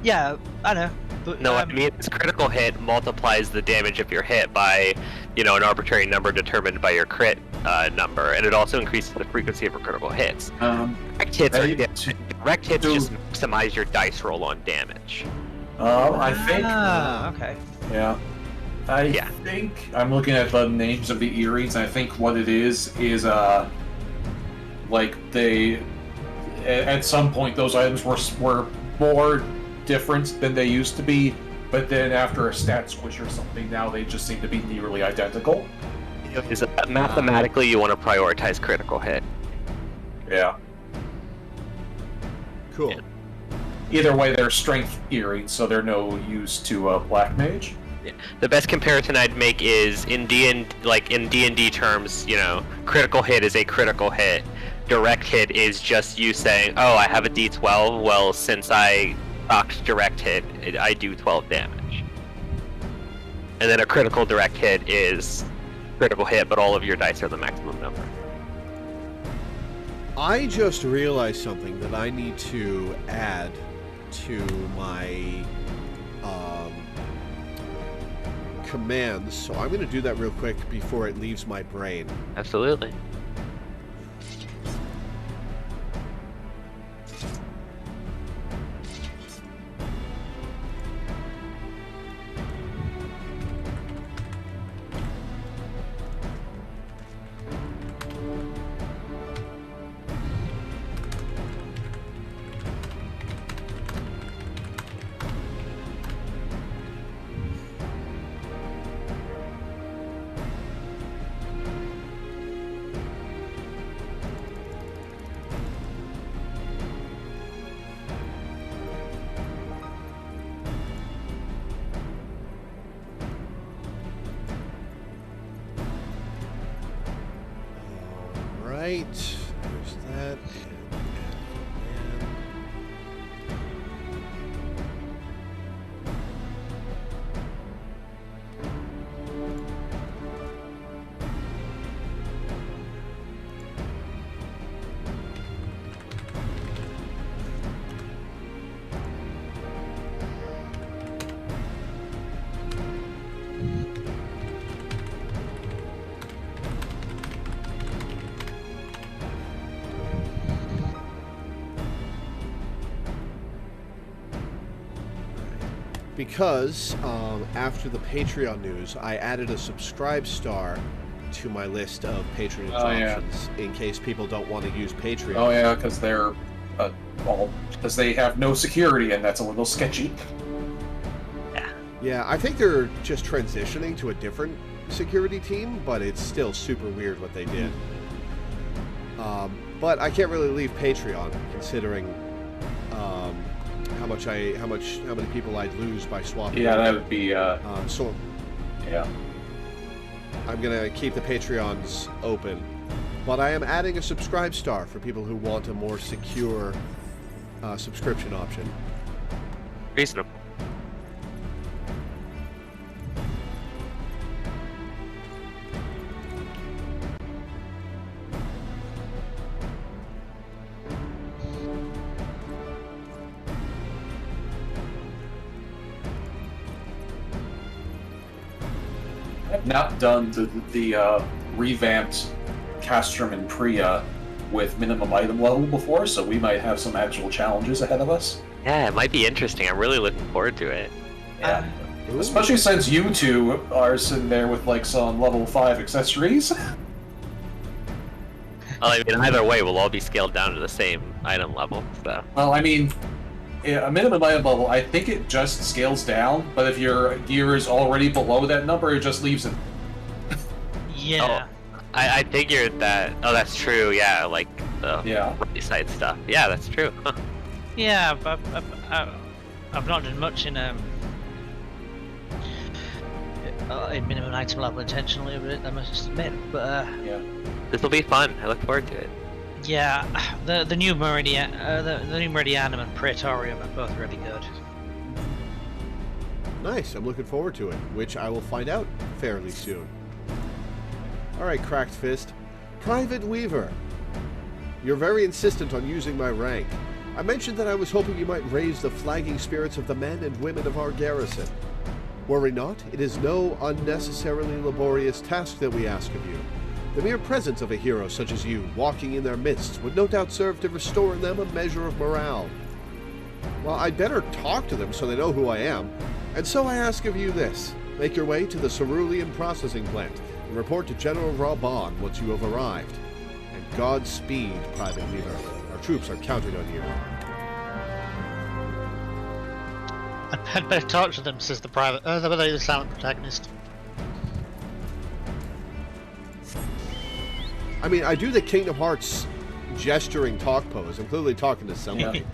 Yeah, I know. But, No, I mean, this critical hit multiplies the damage of your hit by, an arbitrary number determined by your crit number, and it also increases the frequency of your critical hits. Direct hits direct hits just maximize your dice roll on damage. I think. Okay. Yeah. I think I'm looking at the names of the earrings. And I think what it is like they at some point those items were more different than they used to be, but then after a stat squish or something, now they just seem to be nearly identical. Mathematically, you want to prioritize critical hit. Yeah. Cool. Yeah. Either way, they're strength earrings, so they're no use to Black Mage. Yeah. The best comparison I'd make is in D&D terms, critical hit is a critical hit. Direct hit is just you saying, "Oh, I have a D12. Well, since I procced direct hit, I do 12 damage." And then a critical direct hit is critical hit, but all of your dice are the maximum number. I just realized something that I need to add to my commands, so I'm going to do that real quick before it leaves my brain. Absolutely. Right, there's that, and because after the Patreon news, I added a subscribe star to my list of patronage options in case people don't want to use Patreon. Oh yeah, because they're because they have no security, and that's a little sketchy. Yeah, I think they're just transitioning to a different security team, but it's still super weird what they did. But I can't really leave Patreon considering how many people I'd lose by swapping. Yeah, that would be. So Yeah. I'm gonna keep the Patreons open, but I am adding a subscribe star for people who want a more secure subscription option. Reasonable. I've not done the revamped Castrum and Priya with minimum item level before, so we might have some actual challenges ahead of us. Yeah, it might be interesting. I'm really looking forward to it. Yeah. Especially since you two are sitting there with like some level 5 accessories. Well, I mean, either way, we'll all be scaled down to the same item level, so. Well, I mean, a minimum item level, I think it just scales down, but if your gear is already below that number, it just leaves it. Yeah. Oh, I figured that. Oh, that's true. Yeah, like the Yeah. right side stuff. Yeah, that's true. Huh. Yeah, but I've not done much in minimum item level intentionally, but I must admit. But Yeah. This will be fun. I look forward to it. yeah, the new Meridian, the new Meridianum and Praetorium are both really good. Nice, I'm looking forward to it, which I will find out fairly soon. Alright, Cracked Fist. Private Weaver. You're very insistent on using my rank. I mentioned that I was hoping you might raise the flagging spirits of the men and women of our garrison. Worry not, it is no unnecessarily laborious task that we ask of you. The mere presence of a hero such as you walking in their midst would no doubt serve to restore in them a measure of morale. Well, I'd better talk to them so they know who I am. And so I ask of you this. Make your way to the cerulean processing plant and report to General Reborn once you have arrived. And Godspeed, Private Weaver. Our troops are counting on you. I'd better talk to them, says the silent protagonist. I mean, I do the Kingdom Hearts gesturing talk pose. I'm clearly talking to somebody. Yeah.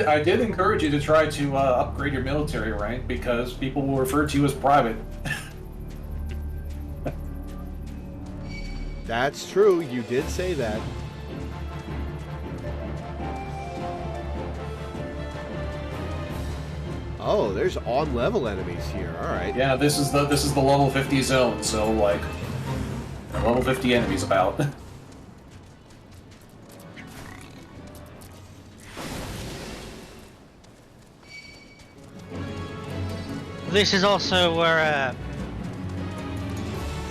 I did encourage you to try to upgrade your military rank because people will refer to you as private. That's true. You did say that. Oh, there's on-level enemies here. All right. Yeah, this is the level 50 zone, so like level 50 enemies about. This is also where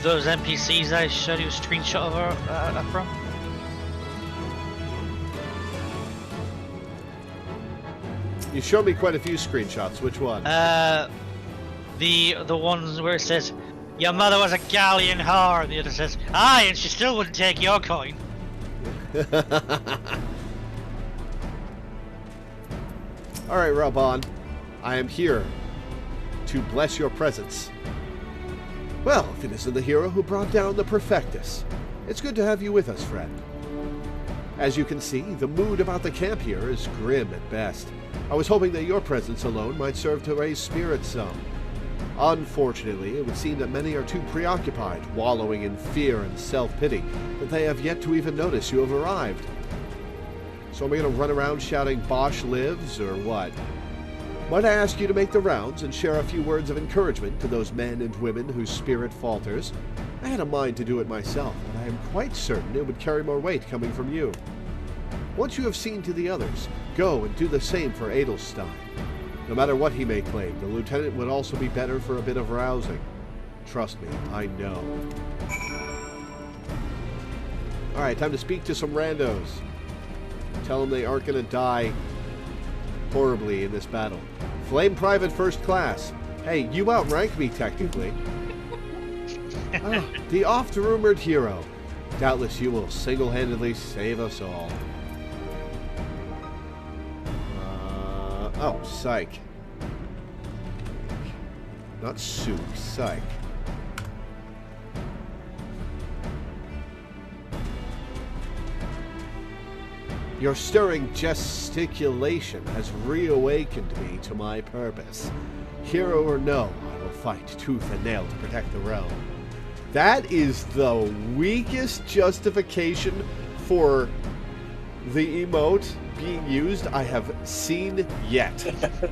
those NPCs I showed you a screenshot of are from. You showed me quite a few screenshots. Which one? The ones where it says, "Your mother was a galleon whore," and the other says, "Aye, and she still wouldn't take your coin." All right, Raban. I am here to bless your presence. Well, if it isn't the hero who brought down the Perfectus, it's good to have you with us, friend. As you can see, the mood about the camp here is grim at best. I was hoping that your presence alone might serve to raise spirits some. Unfortunately, it would seem that many are too preoccupied, wallowing in fear and self-pity, that they have yet to even notice you have arrived. So am I going to run around shouting, "Bosch lives," or what? Might I ask you to make the rounds and share a few words of encouragement to those men and women whose spirit falters? I had a mind to do it myself, but I am quite certain it would carry more weight coming from you. Once you have seen to the others, go and do the same for Edelstein. No matter what he may claim, the lieutenant would also be better for a bit of rousing. Trust me, I know. Alright, time to speak to some randos. Tell them they aren't going to die horribly in this battle. Flame Private First Class. Hey, you outrank me technically. The oft-rumored hero. Doubtless you will single-handedly save us all. Oh, psych. Not Sook, psych. Your stirring gesticulation has reawakened me to my purpose. Hero or no, I will fight tooth and nail to protect the realm. That is the weakest justification for the emote being used I have seen yet. The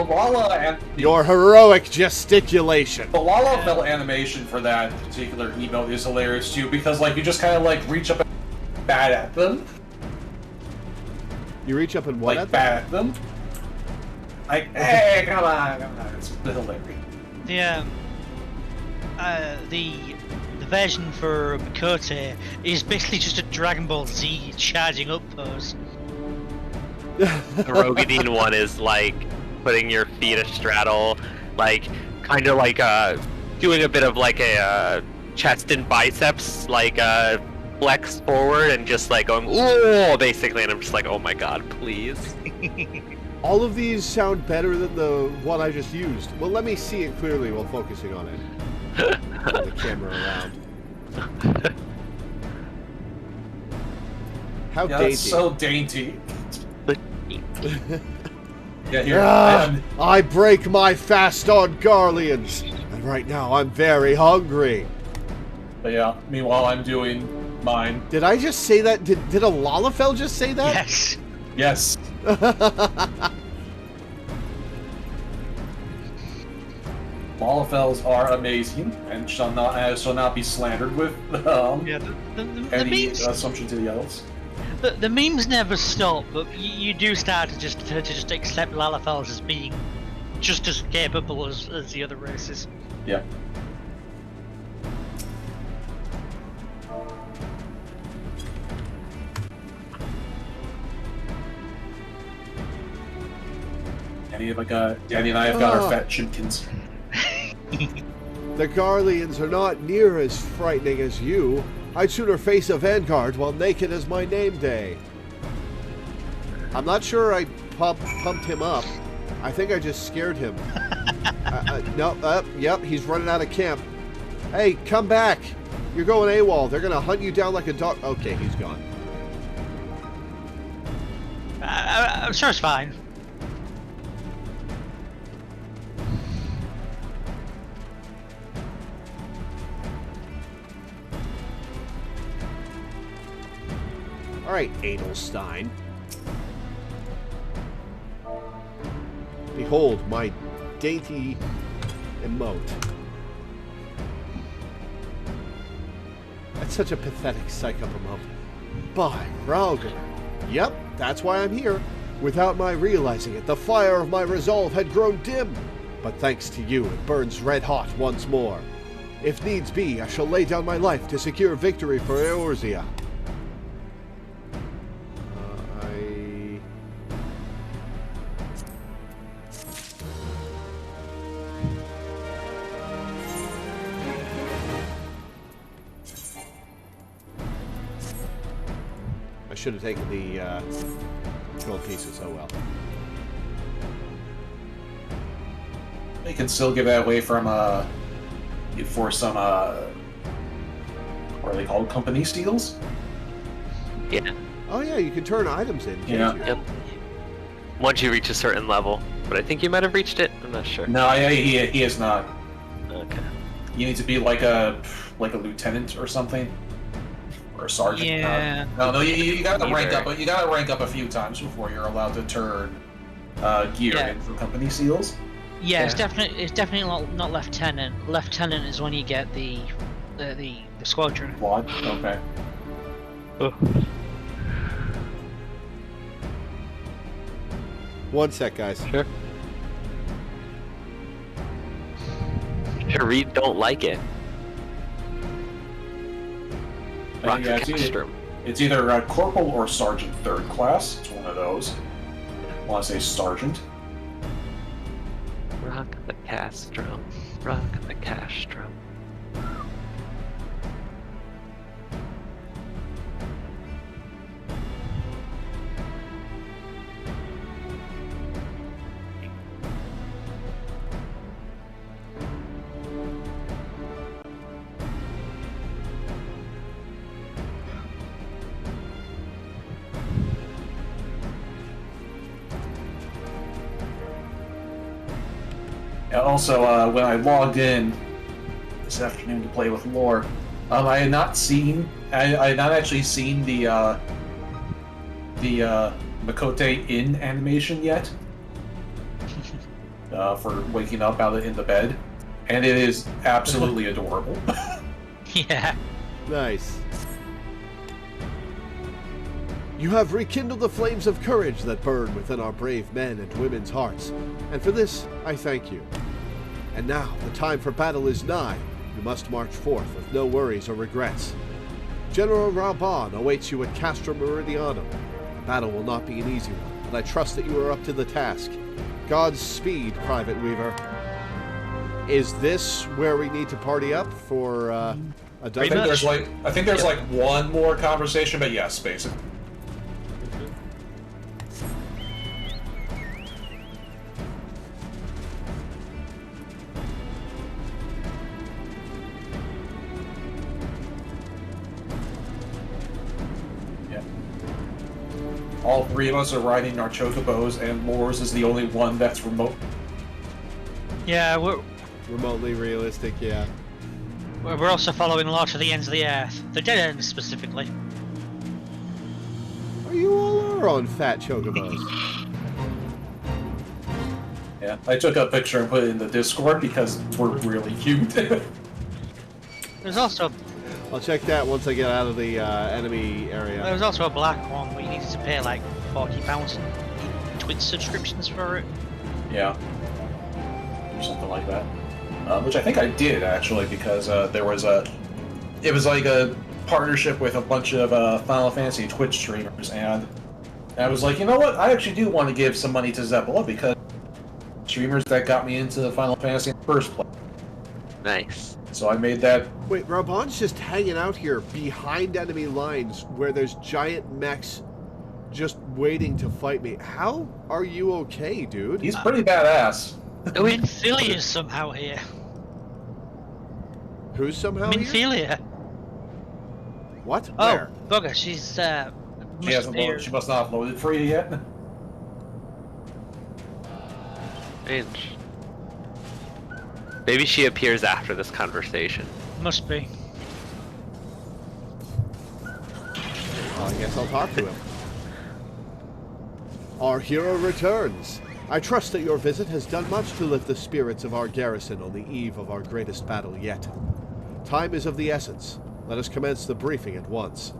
Lala Your heroic gesticulation. The Loreweaver animation for that particular emote is hilarious too, because like you just kind of like reach up and bat at them. You reach up and what like at bat at them. Like, hey, come on. It's hilarious. The version for Makote is basically just a Dragon Ball Z charging up pose. The Rogadine one is like putting your feet astraddle, like kind of like doing a bit of like a chest and biceps, like flex forward and just like going ooh, basically, and I'm just like, oh my god, please. All of these sound better than the one I just used. Well, let me see it clearly while focusing on it. Turn the camera around. How Yeah, dainty. that's so dainty. But Yeah, here. I break my fast on Garleans, and right now I'm very hungry. But yeah, meanwhile I'm doing mine. Did I just say that? Did a Lalafell just say that? Yes. Yes. Molofells are amazing and shall not be slandered with Yeah. The any memes. assumption to the elves. The memes never stop, but you do start to just accept Lalafells as being just as capable as the other races. Yeah. Danny and I have got our fat chimkins. The Garleans are not near as frightening as you. I'd sooner face a vanguard while naked as my name day. I'm not sure I pumped him up. I think I just scared him. Yep, he's running out of camp. Hey, come back. You're going AWOL. They're going to hunt you down like a dog. Okay, he's gone. I'm sure it's fine. All right, Adelstein. Behold my dainty emote. That's such a pathetic psych-up emote. By Rauger. Yep, that's why I'm here. Without my realizing it, the fire of my resolve had grown dim. But thanks to you, it burns red hot once more. If needs be, I shall lay down my life to secure victory for Eorzea. I should have taken the gold pieces. Oh well. You can still give that away from for some what are they called? Company steals? yeah. Oh yeah, you can turn items in. Can't Yeah. you? Yep. Once you reach a certain level, but I think you might have reached it. I'm not sure. No, he is not. Okay. You need to be like a lieutenant or something, or a sergeant. Yeah. No, you got to rank Either. up. But you got to rank up a few times before you're allowed to turn gear Yeah. in for company seals. Yeah, it's Yeah. definitely not lieutenant. Lieutenant is when you get the squadron. Quad. Okay. One sec, guys. Sure. Reed don't like it. Rock Yeah, the castrum. it's either corporal or sergeant third class. It's one of those. I want to say sergeant. Rock the castrum. Rock the castrum. Yeah, also, when I logged in this afternoon to play with Lore, I had not actually seen the Makote in animation yet for waking up out in the bed, and it is absolutely adorable. Yeah. Nice. You have rekindled the flames of courage that burn within our brave men and women's hearts, and for this I thank you. And now the time for battle is nigh. You must march forth with no worries or regrets. General Raban awaits you at Castra Meridianum. The battle will not be an easy one, but I trust that you are up to the task. Godspeed, Private Weaver. Is this where we need to party up for a I dungeon? think there's like one more conversation, but yes, basically. all three of us are riding our chocobos, and Lore's is the only one that's remote. Yeah, Remotely realistic, yeah. we're also following Lore to the ends of the earth. The dead ends, specifically. Are you all on fat chocobos? Yeah, I took a picture and put it in the Discord because we're really cute. There's also I'll check that once I get out of the enemy there area. was also a black one, but you needed to pay like £40 Twitch subscriptions for it. Yeah, or something like that. Which I think I did actually, because it was like a partnership with a bunch of Final Fantasy Twitch streamers, and I was like, you know what? I actually do want to give some money to Zeppola because streamers that got me into Final Fantasy in the first place. Nice. So I made that. Wait, Rabon's just hanging out here behind enemy lines where there's giant mechs just waiting to fight me. How are you okay, dude? He's pretty badass. Minfilia's somehow here. Who's somehow here? Minfilia. What? Oh, Where? bugger, she's She must not have loaded for you yet. Strange. Maybe she appears after this conversation. Must be. Well, I guess I'll talk to him. Our hero returns. I trust that your visit has done much to lift the spirits of our garrison on the eve of our greatest battle yet. Time is of the essence. Let us commence the briefing at once.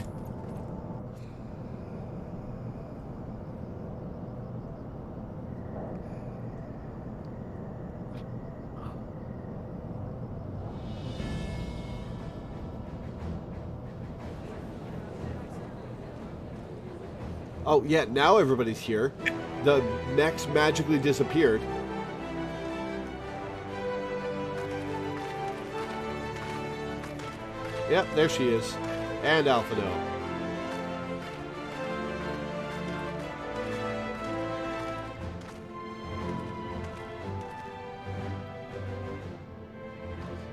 Oh, yeah, now everybody's here. The mechs magically disappeared. Yep, there she is. And Alphado.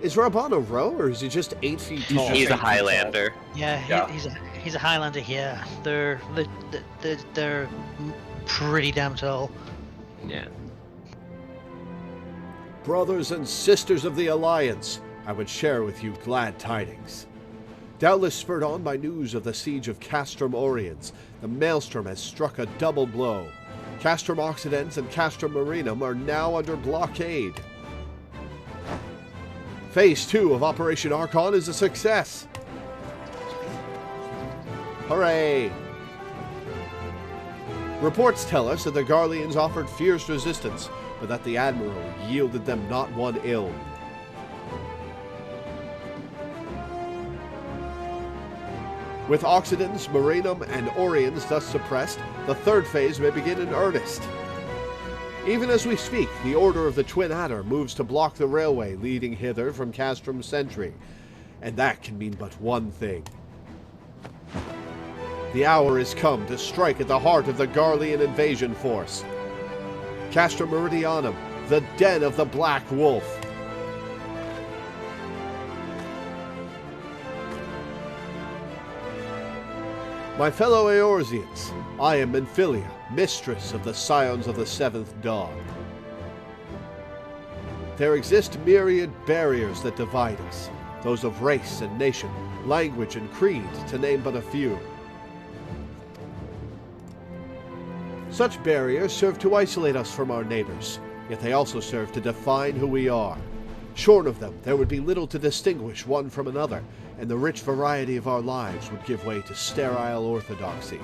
Is Rabon a row, or is he just 8 feet tall? He's a Highlander. Yeah, he's a Highlander here. They're pretty damn tall. Yeah. Brothers and sisters of the Alliance, I would share with you glad tidings. Doubtless spurred on by news of the siege of Castrum Oriens, the Maelstrom has struck a double blow. Castrum Occidens and Castrum Marinum are now under blockade. Phase 2 of Operation Archon is a success. Hooray! Reports tell us that the Garleans offered fierce resistance, but that the Admiral yielded them not one ill. With Occidens, Marinum, and Oriens thus suppressed, the third phase may begin in earnest. Even as we speak, the Order of the Twin Adder moves to block the railway leading hither from Castrum Sentry, and that can mean but one thing. The hour is come to strike at the heart of the Garlean invasion force. Castrum Meridianum, the den of the Black Wolf. My fellow Eorzeans, I am Minfilia, mistress of the Scions of the Seventh Dawn. There exist myriad barriers that divide us, those of race and nation, language and creed, to name but a few. Such barriers serve to isolate us from our neighbors, yet they also serve to define who we are. Short of them, there would be little to distinguish one from another, and the rich variety of our lives would give way to sterile orthodoxy.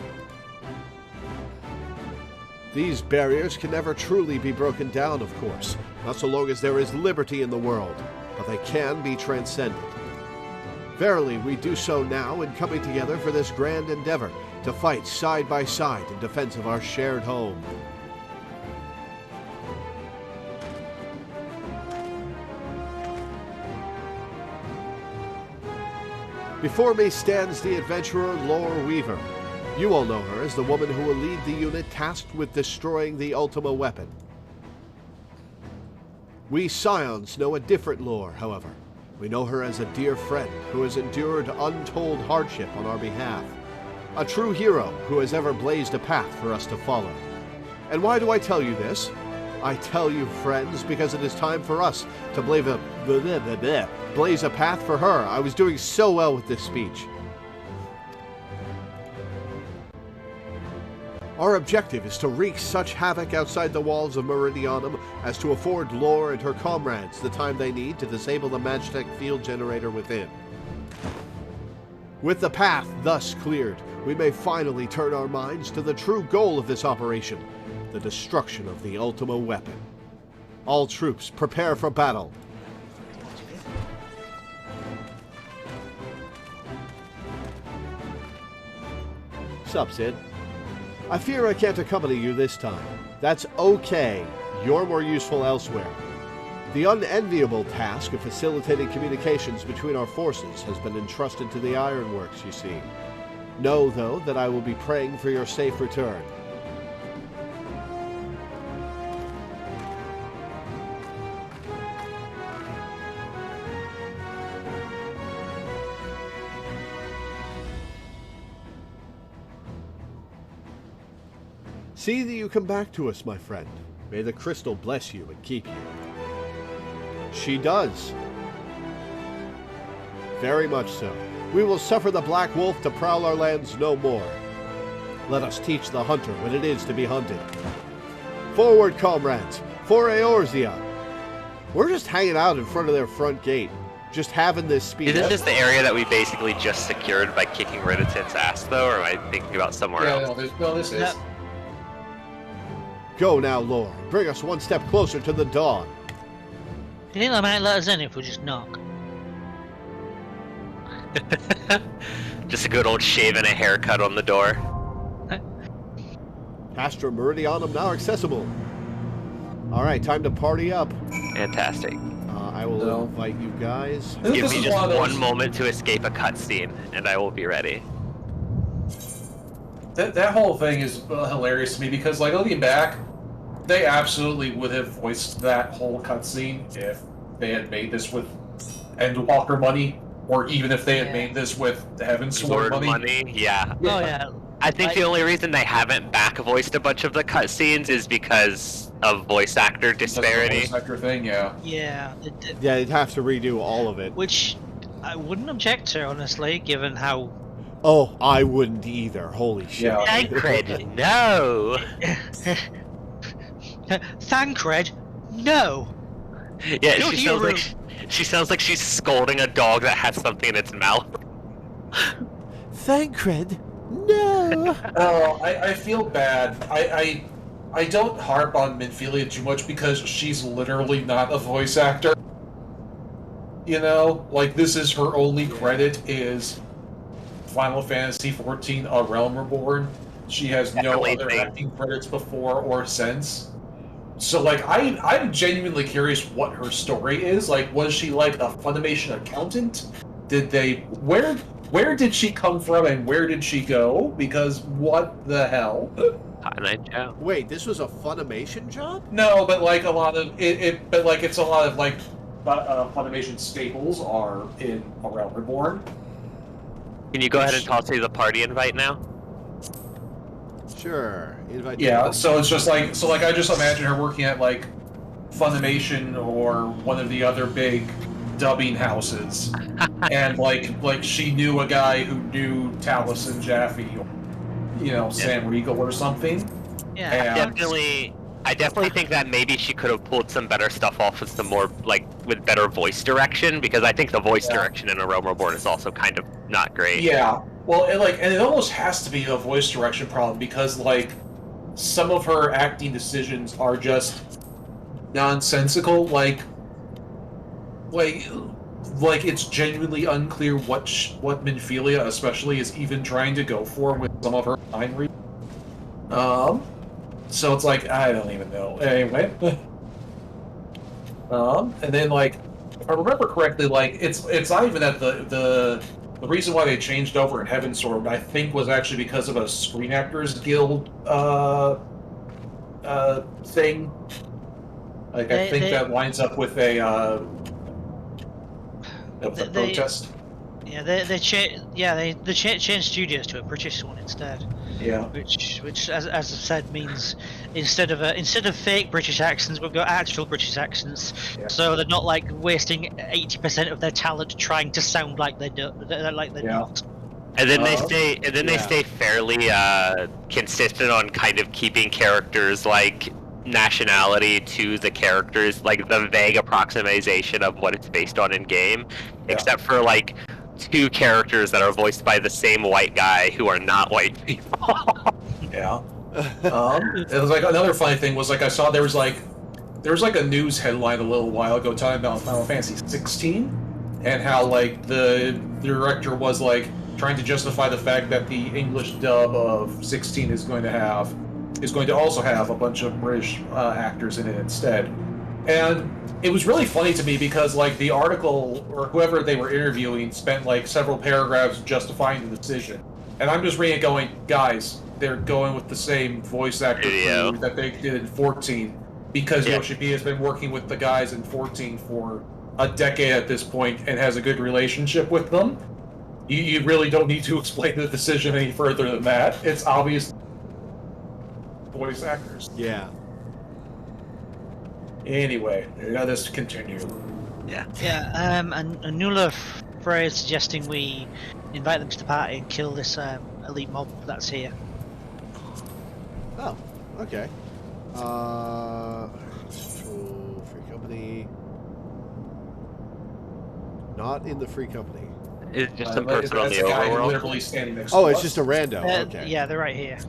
These barriers can never truly be broken down, of course, not so long as there is liberty in the world, but they can be transcended. Verily, we do so now in coming together for this grand endeavor, to fight side by side in defense of our shared home. Before me stands the adventurer Loreweaver. You all know her as the woman who will lead the unit tasked with destroying the Ultima weapon. We Scions know a different Lore, however. We know her as a dear friend who has endured untold hardship on our behalf. A true hero who has ever blazed a path for us to follow. And why do I tell you this? I tell you, friends, because it is time for us to blaze a path for her. I was doing so well with this speech. Our objective is to wreak such havoc outside the walls of Meridianum as to afford Lore and her comrades the time they need to disable the Magitech field generator within. With the path thus cleared, we may finally turn our minds to the true goal of this operation, the destruction of the Ultima weapon. All troops, prepare for battle. Sup, Sid? I fear I can't accompany you this time. That's okay. You're more useful elsewhere. The unenviable task of facilitating communications between our forces has been entrusted to the Ironworks, you see. Know, though, that I will be praying for your safe return. See that you come back to us, my friend. May the crystal bless you and keep you. She does. Very much so. We will suffer the Black Wolf to prowl our lands no more. Let us teach the hunter what it is to be hunted. Forward, comrades, for Eorzea. We're just hanging out in front of their front gate, just having this speech. Isn't this the area that we basically just secured by kicking Ridditon's ass, though, or am I thinking about somewhere else? No, this is. No. Go now, Lore. Bring us one step closer to the dawn. Do you think they might let us in if we just knock? Just a good old shave and a haircut on the door. Astra Meridianum now accessible. Alright, time to party up. Fantastic. I will invite you guys. Give This me is just one of those- one moment to escape a cutscene, and I will be ready. That whole thing is hilarious to me because, like, looking back, they absolutely would have voiced that whole cutscene if they had made this with Endwalker money, or even if they had made this with Heaven's Sword money. Yeah. Oh yeah. I think the only reason they haven't back voiced a bunch of the cutscenes is because of voice actor disparity. That's the voice actor thing, yeah. Yeah. Yeah, you'd have to redo all of it. Which I wouldn't object to, honestly, given how. Oh, I wouldn't either. Holy shit. Yeah. Thancred, no! Thancred, no. Yeah, Go to she your sounds like she sounds like she's scolding a dog that has something in its mouth. Thancred, no! Oh, I feel bad. I don't harp on Minfilia too much because she's literally not a voice actor. You know, like, this is her only credit is Final Fantasy XIV: A Realm Reborn. She has no other acting credits before or since. So, like, I'm genuinely curious what her story is. Like, was she like a Funimation accountant? Did they where did she come from and where did she go? Because what the hell? Wait, this was a Funimation job? No, but like a lot of but like it's a lot of like Funimation staples are in A Realm Reborn. Can you go ahead and toss me the party invite now? Sure. Invite Yeah, you. so it's just like I just imagine her working at like Funimation or one of the other big dubbing houses, and like she knew a guy who knew Talus and Jaffe, or, you know, Sam Riegel or something. Yeah. And I definitely think that maybe she could have pulled some better stuff off with some more, like, with better voice direction, because I think the voice direction in A Realm Reborn is also kind of not great. Yeah, well, it almost has to be a voice direction problem because, like, some of her acting decisions are just nonsensical. Like it's genuinely unclear what Minfilia, especially, is even trying to go for with some of her line reading. So it's like, I don't even know. Anyway. And then, like, if I remember correctly, like, it's not even that the reason why they changed over in Heaven's Sword, I think, was actually because of a Screen Actors Guild thing. Like, I think that lines up with a protest. Yeah, they changed studios to a British one instead. Yeah. Which as I said, means instead of fake British accents, we've got actual British accents. Yeah. So they're not like wasting 80% of their talent trying to sound like they're not. And then they yeah. stay fairly consistent on kind of keeping characters like nationality to the characters, like the vague approximation of what it's based on in game, except for like 2 characters that are voiced by the same white guy who are not white people. Yeah. It was like another funny thing was like I saw there was like a news headline a little while ago talking about Final Fantasy XIV and how like the director was like trying to justify the fact that the English dub of 16 is going to also have a bunch of British actors in it instead. And it was really funny to me because like the article or whoever they were interviewing spent like several paragraphs justifying the decision. And I'm just reading it going, guys, they're going with the same voice actor crew that they did in 14 because Yoshi-P has been working with the guys in 14 for a decade at this point and has a good relationship with them. You really don't need to explain the decision any further than that. It's obvious voice actors. Yeah. Anyway, let us continue. Yeah. And Nula Frey is suggesting we invite them to the party and kill this elite mob that's here. Oh, okay. Free company. Not in the free company. It's just some person on that's the a guy overworld. literally standing next Oh, to it's us. just a rando. Okay. Yeah, they're right here.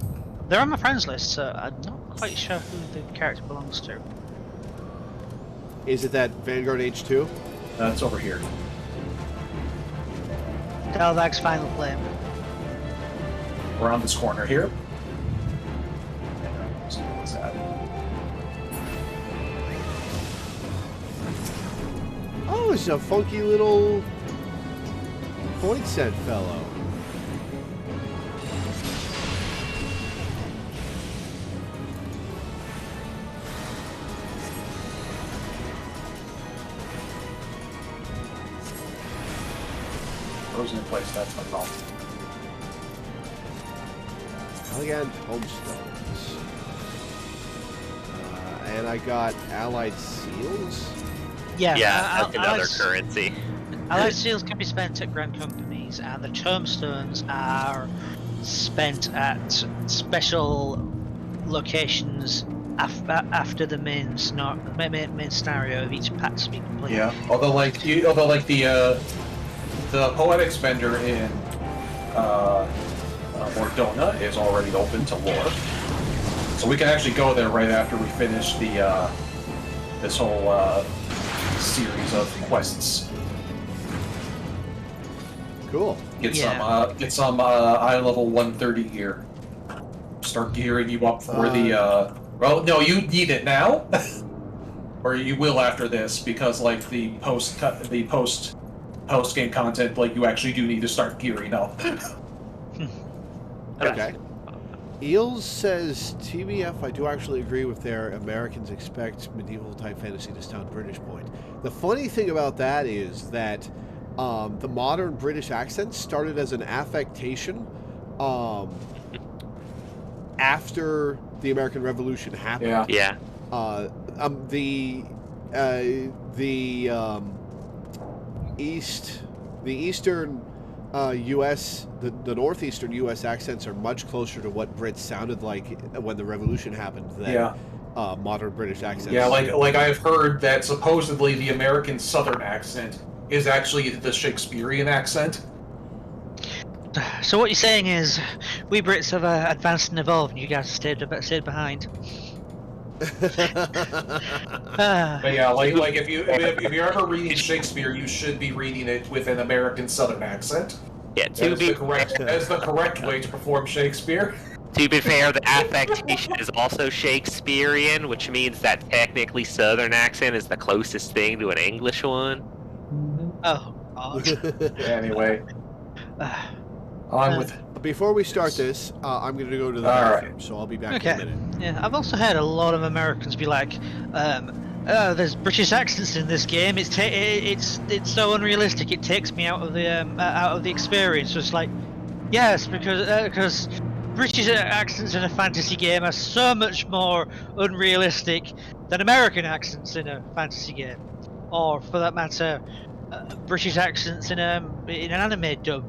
They're on my friends list, so I'm not quite sure who the character belongs to. Is it that Vanguard H2? It's over here. Dalvag's final flame. Around this corner here. What's that? Oh, it's a funky little point set fellow. Frozen in place, that's my problem. Elegant Homestones. And I got Allied Seals. Yeah, That's another currency. Allied seals can be spent at grand companies, and the tombstones are spent at special locations after the main scenario of each pack to be completed. Yeah, although the poetics vendor in Mordona is already open to lore, so we can actually go there right after we finish the this whole series of quests. Cool. Get some eye level 130 gear. Start gearing you up for the well, no, you need it now, or you will after this because like the post game content, like you actually do need to start gearing up. Okay. Eels says, TBF, I do actually agree with their Americans expect medieval type fantasy to sound British point. The funny thing about that is that the modern British accent started as an affectation after the American Revolution happened. Yeah. The eastern U.S., the northeastern U.S. accents are much closer to what Brits sounded like when the Revolution happened than modern British accents. Yeah, like I've heard that supposedly the American Southern accent is actually the Shakespearean accent. So what you're saying is, we Brits have advanced and evolved, and you guys stayed behind. But yeah, like if you're ever reading Shakespeare, you should be reading it with an American Southern accent. Yeah, That's the correct way to perform Shakespeare. To be fair, the affectation is also Shakespearean, which means that technically Southern accent is the closest thing to an English one. Oh, God. Anyway, on with. Before we start this, I'm going to go to the bathroom, so I'll be back in a minute. Yeah, I've also heard a lot of Americans be like, There's British accents in this game. It's so unrealistic. It takes me out of the experience. It's like, yes, because British accents in a fantasy game are so much more unrealistic than American accents in a fantasy game, or for that matter, British accents in an anime dub.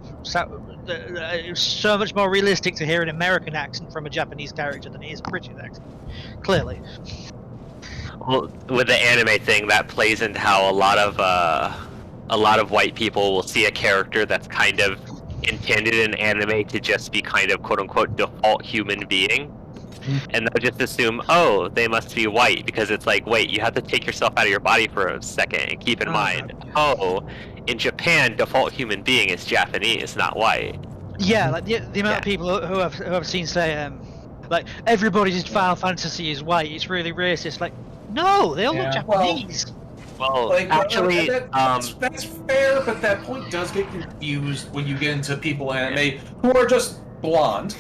It's so much more realistic to hear an American accent from a Japanese character than it is a British accent. Clearly. Well, with the anime thing, that plays into how a lot of white people will see a character that's kind of intended in anime to just be kind of quote unquote default human being, and they'll just assume, oh, they must be white, because it's like, wait, you have to take yourself out of your body for a second and keep in mind, oh, in Japan, default human being is Japanese, not white. Yeah, like the amount of people who I've seen say, like, everybody's Final Fantasy is white. It's really racist. Like, no, they all look Japanese. Well, like, actually, that's fair, but that point does get confused when you get into people in anime who are just blonde.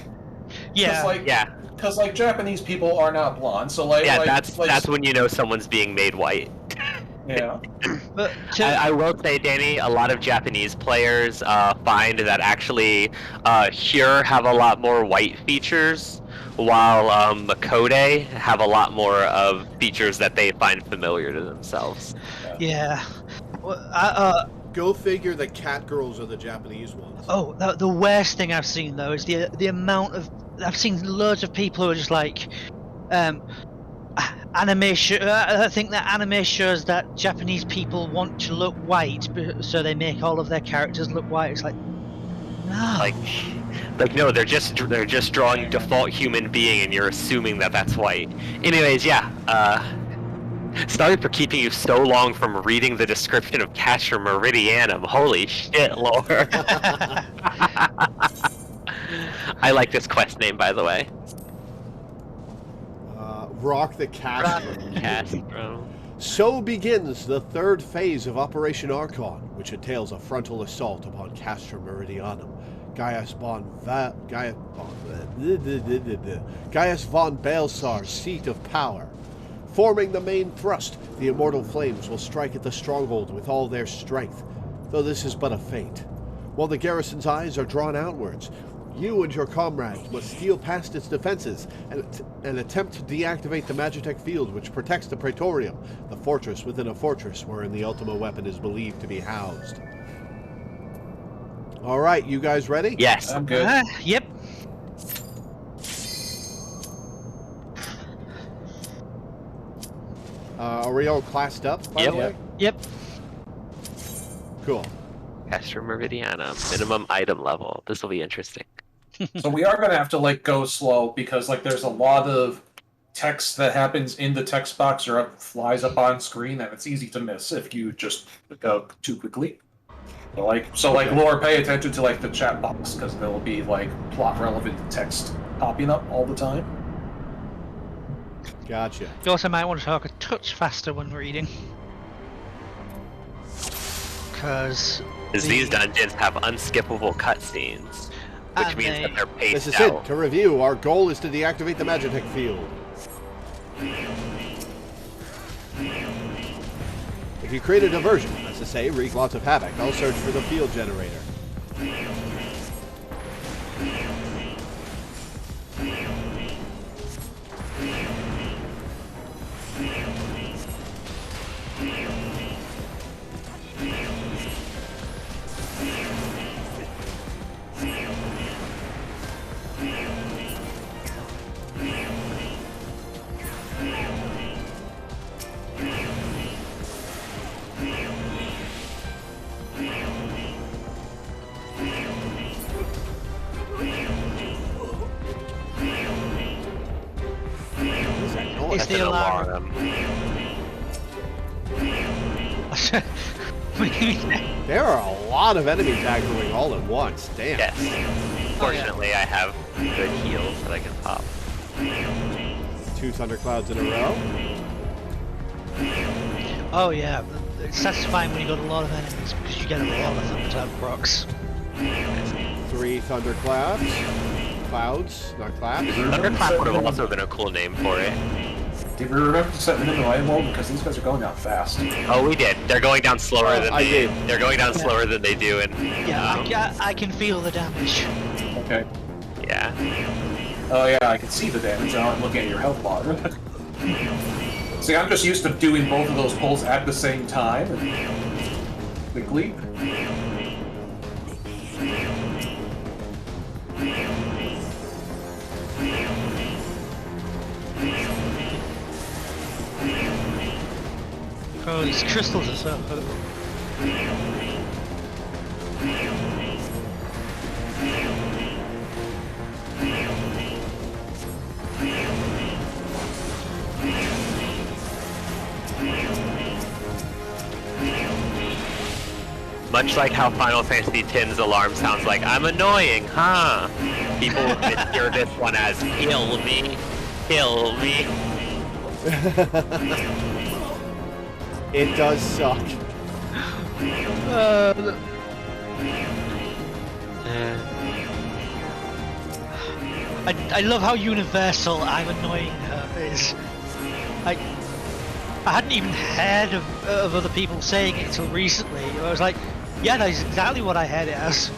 Yeah. Because like Japanese people are not blonde, so like that's when you know someone's being made white. Yeah. But I will say, Danny, a lot of Japanese players find that actually here have a lot more white features, while Makode have a lot more of features that they find familiar to themselves. Yeah. Well, Go figure the cat girls are the Japanese ones. oh, the worst thing I've seen though is the amount of I've seen loads of people who are just like, animation. I think that anime shows that Japanese people want to look white, so they make all of their characters look white. It's like, no. Like no, they're just drawing default human being, and you're assuming that that's white. Anyways, yeah. Sorry for keeping you so long from reading the description of Castra Meridianum. Holy shit, Lord. I like this quest name, by the way. Rock the Castro. Castro. So begins the third phase of Operation Archon, which entails a frontal assault upon Castra Meridianum. Gaius von Baelsar's seat of power. Forming the main thrust, the immortal flames will strike at the stronghold with all their strength, though this is but a feint. While the garrison's eyes are drawn outwards, you and your comrades must steal past its defenses and attempt to deactivate the Magitech field which protects the Praetorium, the fortress within a fortress wherein the Ultima weapon is believed to be housed. Alright, you guys ready? Yes. I'm good. Yep. Are we all classed up, by Yep. the way? Yep. Cool. Castra Meridianum. Minimum item level. This will be interesting. So we are gonna have to like go slow because like there's a lot of text that happens in the text box or flies up on screen, and it's easy to miss if you just go too quickly. So Laura, pay attention to like the chat box because there will be like plot relevant text popping up all the time. Gotcha. You also might want to talk a touch faster when reading, because These dungeons have unskippable cutscenes, which means that they're paced This is out. it. To review, our goal is to deactivate the Magitech field. If you create a diversion, that's to say, wreak lots of havoc, I'll search for the field generator. it's That's the an alarm. There are a lot of enemies aggroing all at once. Damn. Yes. Fortunately, I have good heals that I can pop. 2 thunderclouds in a row. Oh yeah, it's satisfying when you got a lot of enemies because you get a lot of thundercloud procs. 3 thunderclouds. Clouds, not claps. Thunderclap would have also been a cool name for it. Did we remember to set minimum item level because these guys are going down fast? Oh, we did. They're going down slower than I they. did. They're going down slower than they do in. Yeah, I can feel the damage. Okay. Yeah. Oh yeah, I can see the damage now. I'm looking at your health bar. See, I'm just used to doing both of those pulls at the same time. Quickly. Oh, these crystals are so cool. Much like how Final Fantasy X's alarm sounds like, I'm annoying, huh? People mishear this one as, kill me, kill me. It does suck. I love how universal I'm annoying her is. I hadn't even heard of other people saying it until recently. I was like, yeah, that's exactly what I heard it as.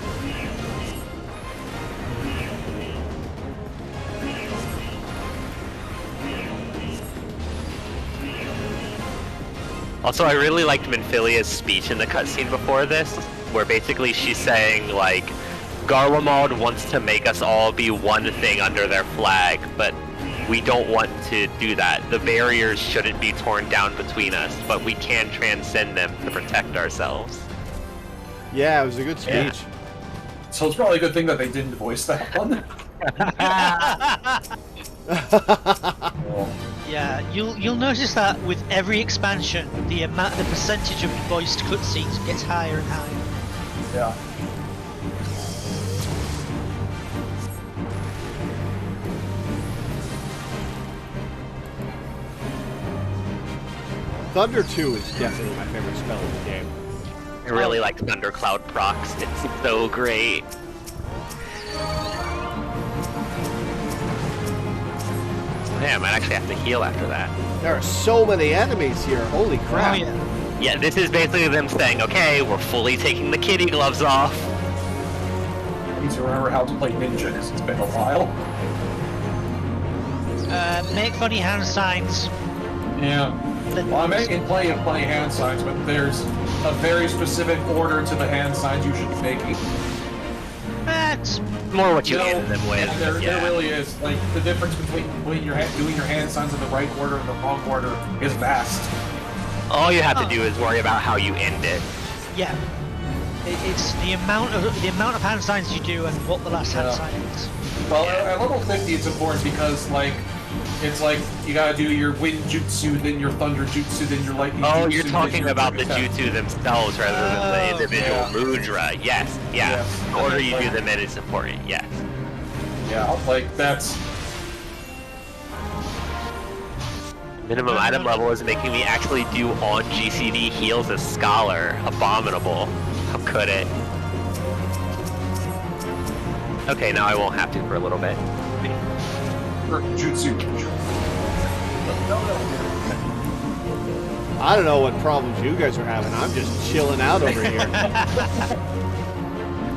Also, I really liked Minfilia's speech in the cutscene before this, where basically she's saying, like, Garlemald wants to make us all be one thing under their flag, but we don't want to do that. The barriers shouldn't be torn down between us, but we can transcend them to protect ourselves. Yeah, it was a good speech. Yeah. So it's probably a good thing that they didn't voice that one. Yeah, you'll notice that with every expansion, the percentage of voiced cutscenes gets higher and higher. Yeah. Thunder 2 is definitely my favorite spell in the game. I really like Thundercloud procs. It's so great. Yeah, I might actually have to heal after that. There are so many enemies here. Holy crap. Oh yeah. Yeah, this is basically them saying, okay, we're fully taking the kitty gloves off. I need to remember how to play ninja because it's been a while. Make funny hand signs. Yeah. Well, I'm making plenty of funny hand signs, but there's a very specific order to the hand signs you should be making. That's More what you No, end them with. There yeah. really is. Like, the difference between doing your hand signs in the right order and the wrong order is vast. All you have to do is worry about how you end it. yeah. It's the amount of hand signs you do and what the last hand Yeah. sign is. Well, at level 50 it's important because, like, it's like you gotta do your wind jutsu, then your thunder jutsu, then your lightning jutsu. Oh, you're then talking your about the attack. jutsu themselves rather than the individual yeah. mudra. Yes, yeah. Yeah. The order you do them in is important, yes. Yeah, like, that's... Minimum item level is making me actually do on GCD heals as Scholar. Abominable. How could it? Okay, now I won't have to for a little bit. Or jutsu. I don't know what problems you guys are having. I'm just chilling out over here.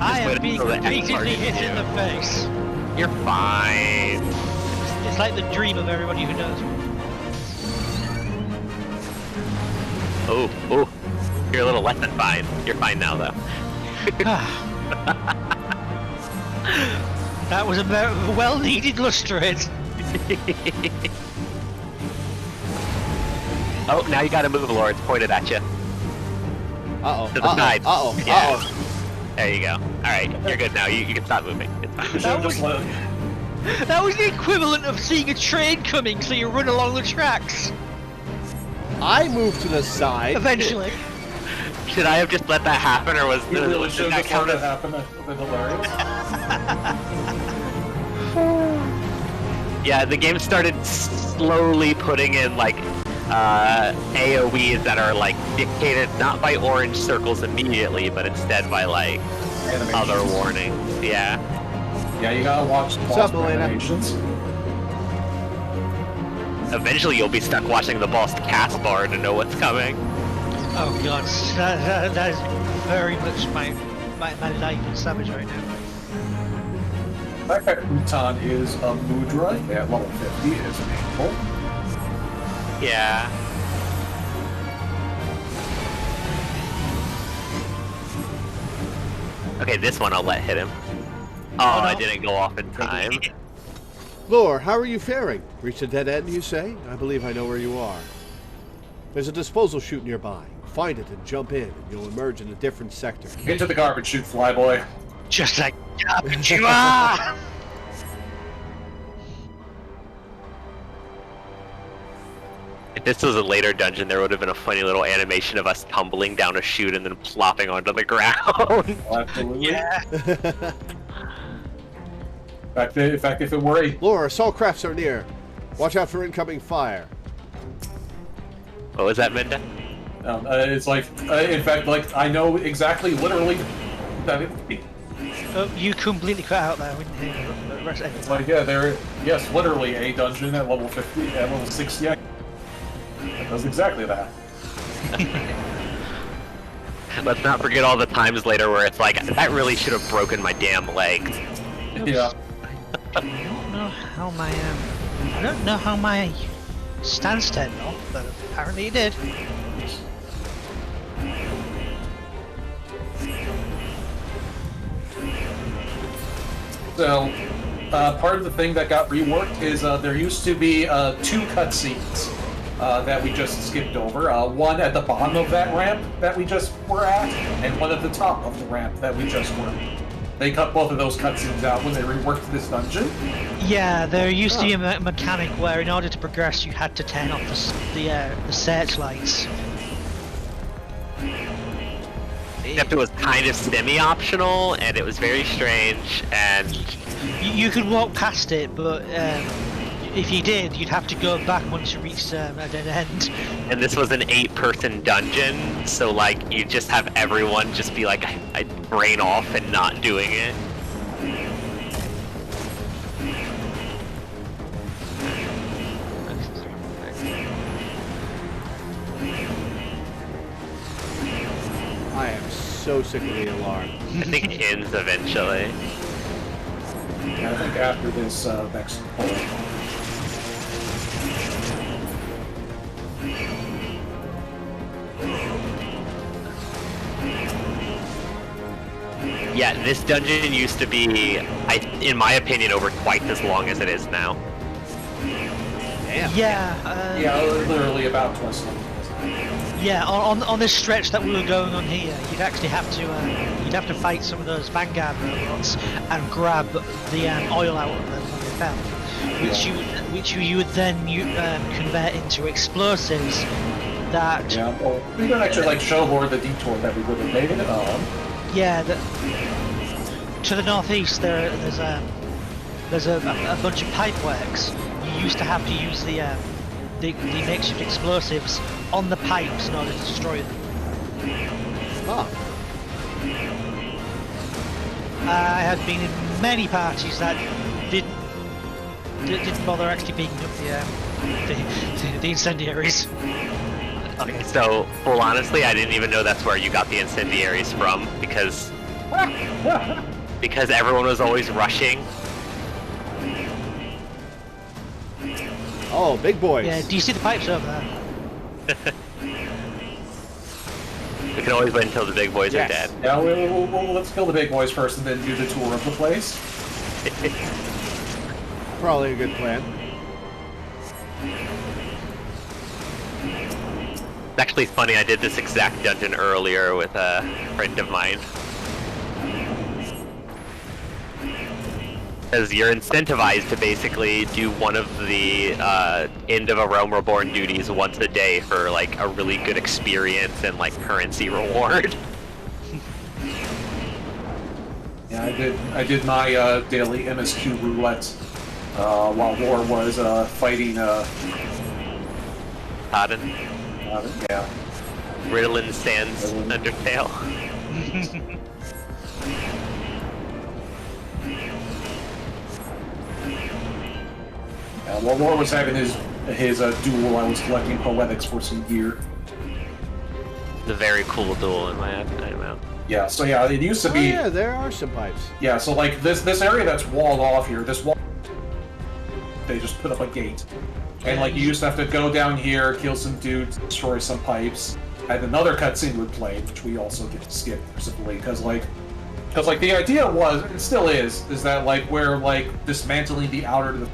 I am wait being until the X repeatedly mark hit in you. the face. You're fine. It's like the dream of everybody who does. Oh, oh. You're a little less than fine. You're fine now, though. That was a well-needed lustrade. Oh, now you gotta move, Lord. It's pointed at you. Uh-oh. To the side. Uh-oh. Yeah. Uh-oh. There you go. Alright, you're good now. You can stop moving. It's fine. That was, that was the equivalent of seeing a train coming, so you run along the tracks. I moved to the side. Eventually. Should I have just let that happen, or was You really did should that have count that as... happen. That would have been hilarious. Yeah, the game started slowly putting in, like, AoEs that are, like, dictated not by orange circles immediately, but instead by, like, Animations. other warnings. Yeah. Yeah, you gotta watch the What's up, boss Elena? animations. eventually you'll be stuck watching the boss cast bar to know what's coming. Oh god, that is very much my life in Savage right now. Backpack Utan is a Mudra at level 50 is an animal. Yeah. Okay, this one I'll let hit him. Oh, no. I didn't go off in time. Lore, how are you faring? Reached a dead end, you say? I believe I know where you are. There's a disposal chute nearby. Find it and jump in, and you'll emerge in a different sector. Get to the garbage chute, Flyboy. Just like garbage you are! If this was a later dungeon, there would have been a funny little animation of us tumbling down a chute and then plopping onto the ground. Absolutely. Yeah. In fact, if it were a... Lore, assault crafts are near. Watch out for incoming fire. What was that, Minda? it's like, in fact, like, I know exactly, literally, that it... Oh, you completely cut out there, wouldn't you? It's like, yeah, yes, literally a dungeon at level 50, at level 60. That does exactly that. Let's not forget all the times later where it's like, that really should have broken my damn legs. Yeah. I don't know how my stance turned off, but apparently it did. So, part of the thing that got reworked is there used to be 2 cutscenes that we just skipped over. One at the bottom of that ramp that we just were at, and one at the top of the ramp that we just were. They cut both of those cutscenes out when they reworked this dungeon. Yeah, there used to be a mechanic where in order to progress you had to turn off the searchlights. Except it was kind of semi-optional, and it was very strange, and... You could walk past it, but if you did, you'd have to go back once you reached a dead end. And this was an 8-person dungeon, so like, you just have everyone just be like, I brain off and not doing it. I am so sick of the alarm. I think it ends eventually. Yeah, I think after this next poll. Yeah, this dungeon used to be, in my opinion, over twice as long as it is now. Damn. Yeah. Yeah, literally about twice. Yeah, on this stretch that we were going on here, you'd actually have to fight some of those Vanguard robots and grab the oil out of them when they fell, which you would then convert into explosives. That Yeah, well, we don't actually like show more the detour that we would have made it on. yeah, to the northeast there's a bunch of pipeworks. You used to have to use the makeshift explosives on the pipes in order to destroy them. Ah, I had been in many parties that didn't bother actually beating up the incendiaries. Okay, so, well, honestly, I didn't even know that's where you got the incendiaries from, because everyone was always rushing. oh, big boys. Yeah, do you see the pipes over there? We can always wait until the big boys Yes. are dead. Yeah, well, let's kill the big boys first and then do the tour of the place. Probably a good plan. It's actually funny, I did this exact dungeon earlier with a friend of mine. Because you're incentivized to basically do one of the end of a Realm Reborn duties once a day for like a really good experience and like currency reward. Yeah, I did my daily MSQ roulette while Lore was fighting. Pardon? Yeah. Ritalin Sans Undertale. While Lore was having his his duel, I was collecting poetics for some gear. The very cool duel in my timeout. Yeah, so yeah, it used to be... Oh yeah, there are some pipes. Yeah, so like this area that's walled off here, this wall... They just put up a gate. And like you used to have to go down here, kill some dudes, destroy some pipes, and another cutscene would play, which we also get to skip simply because like the idea was, it still is that like we're like dismantling the outer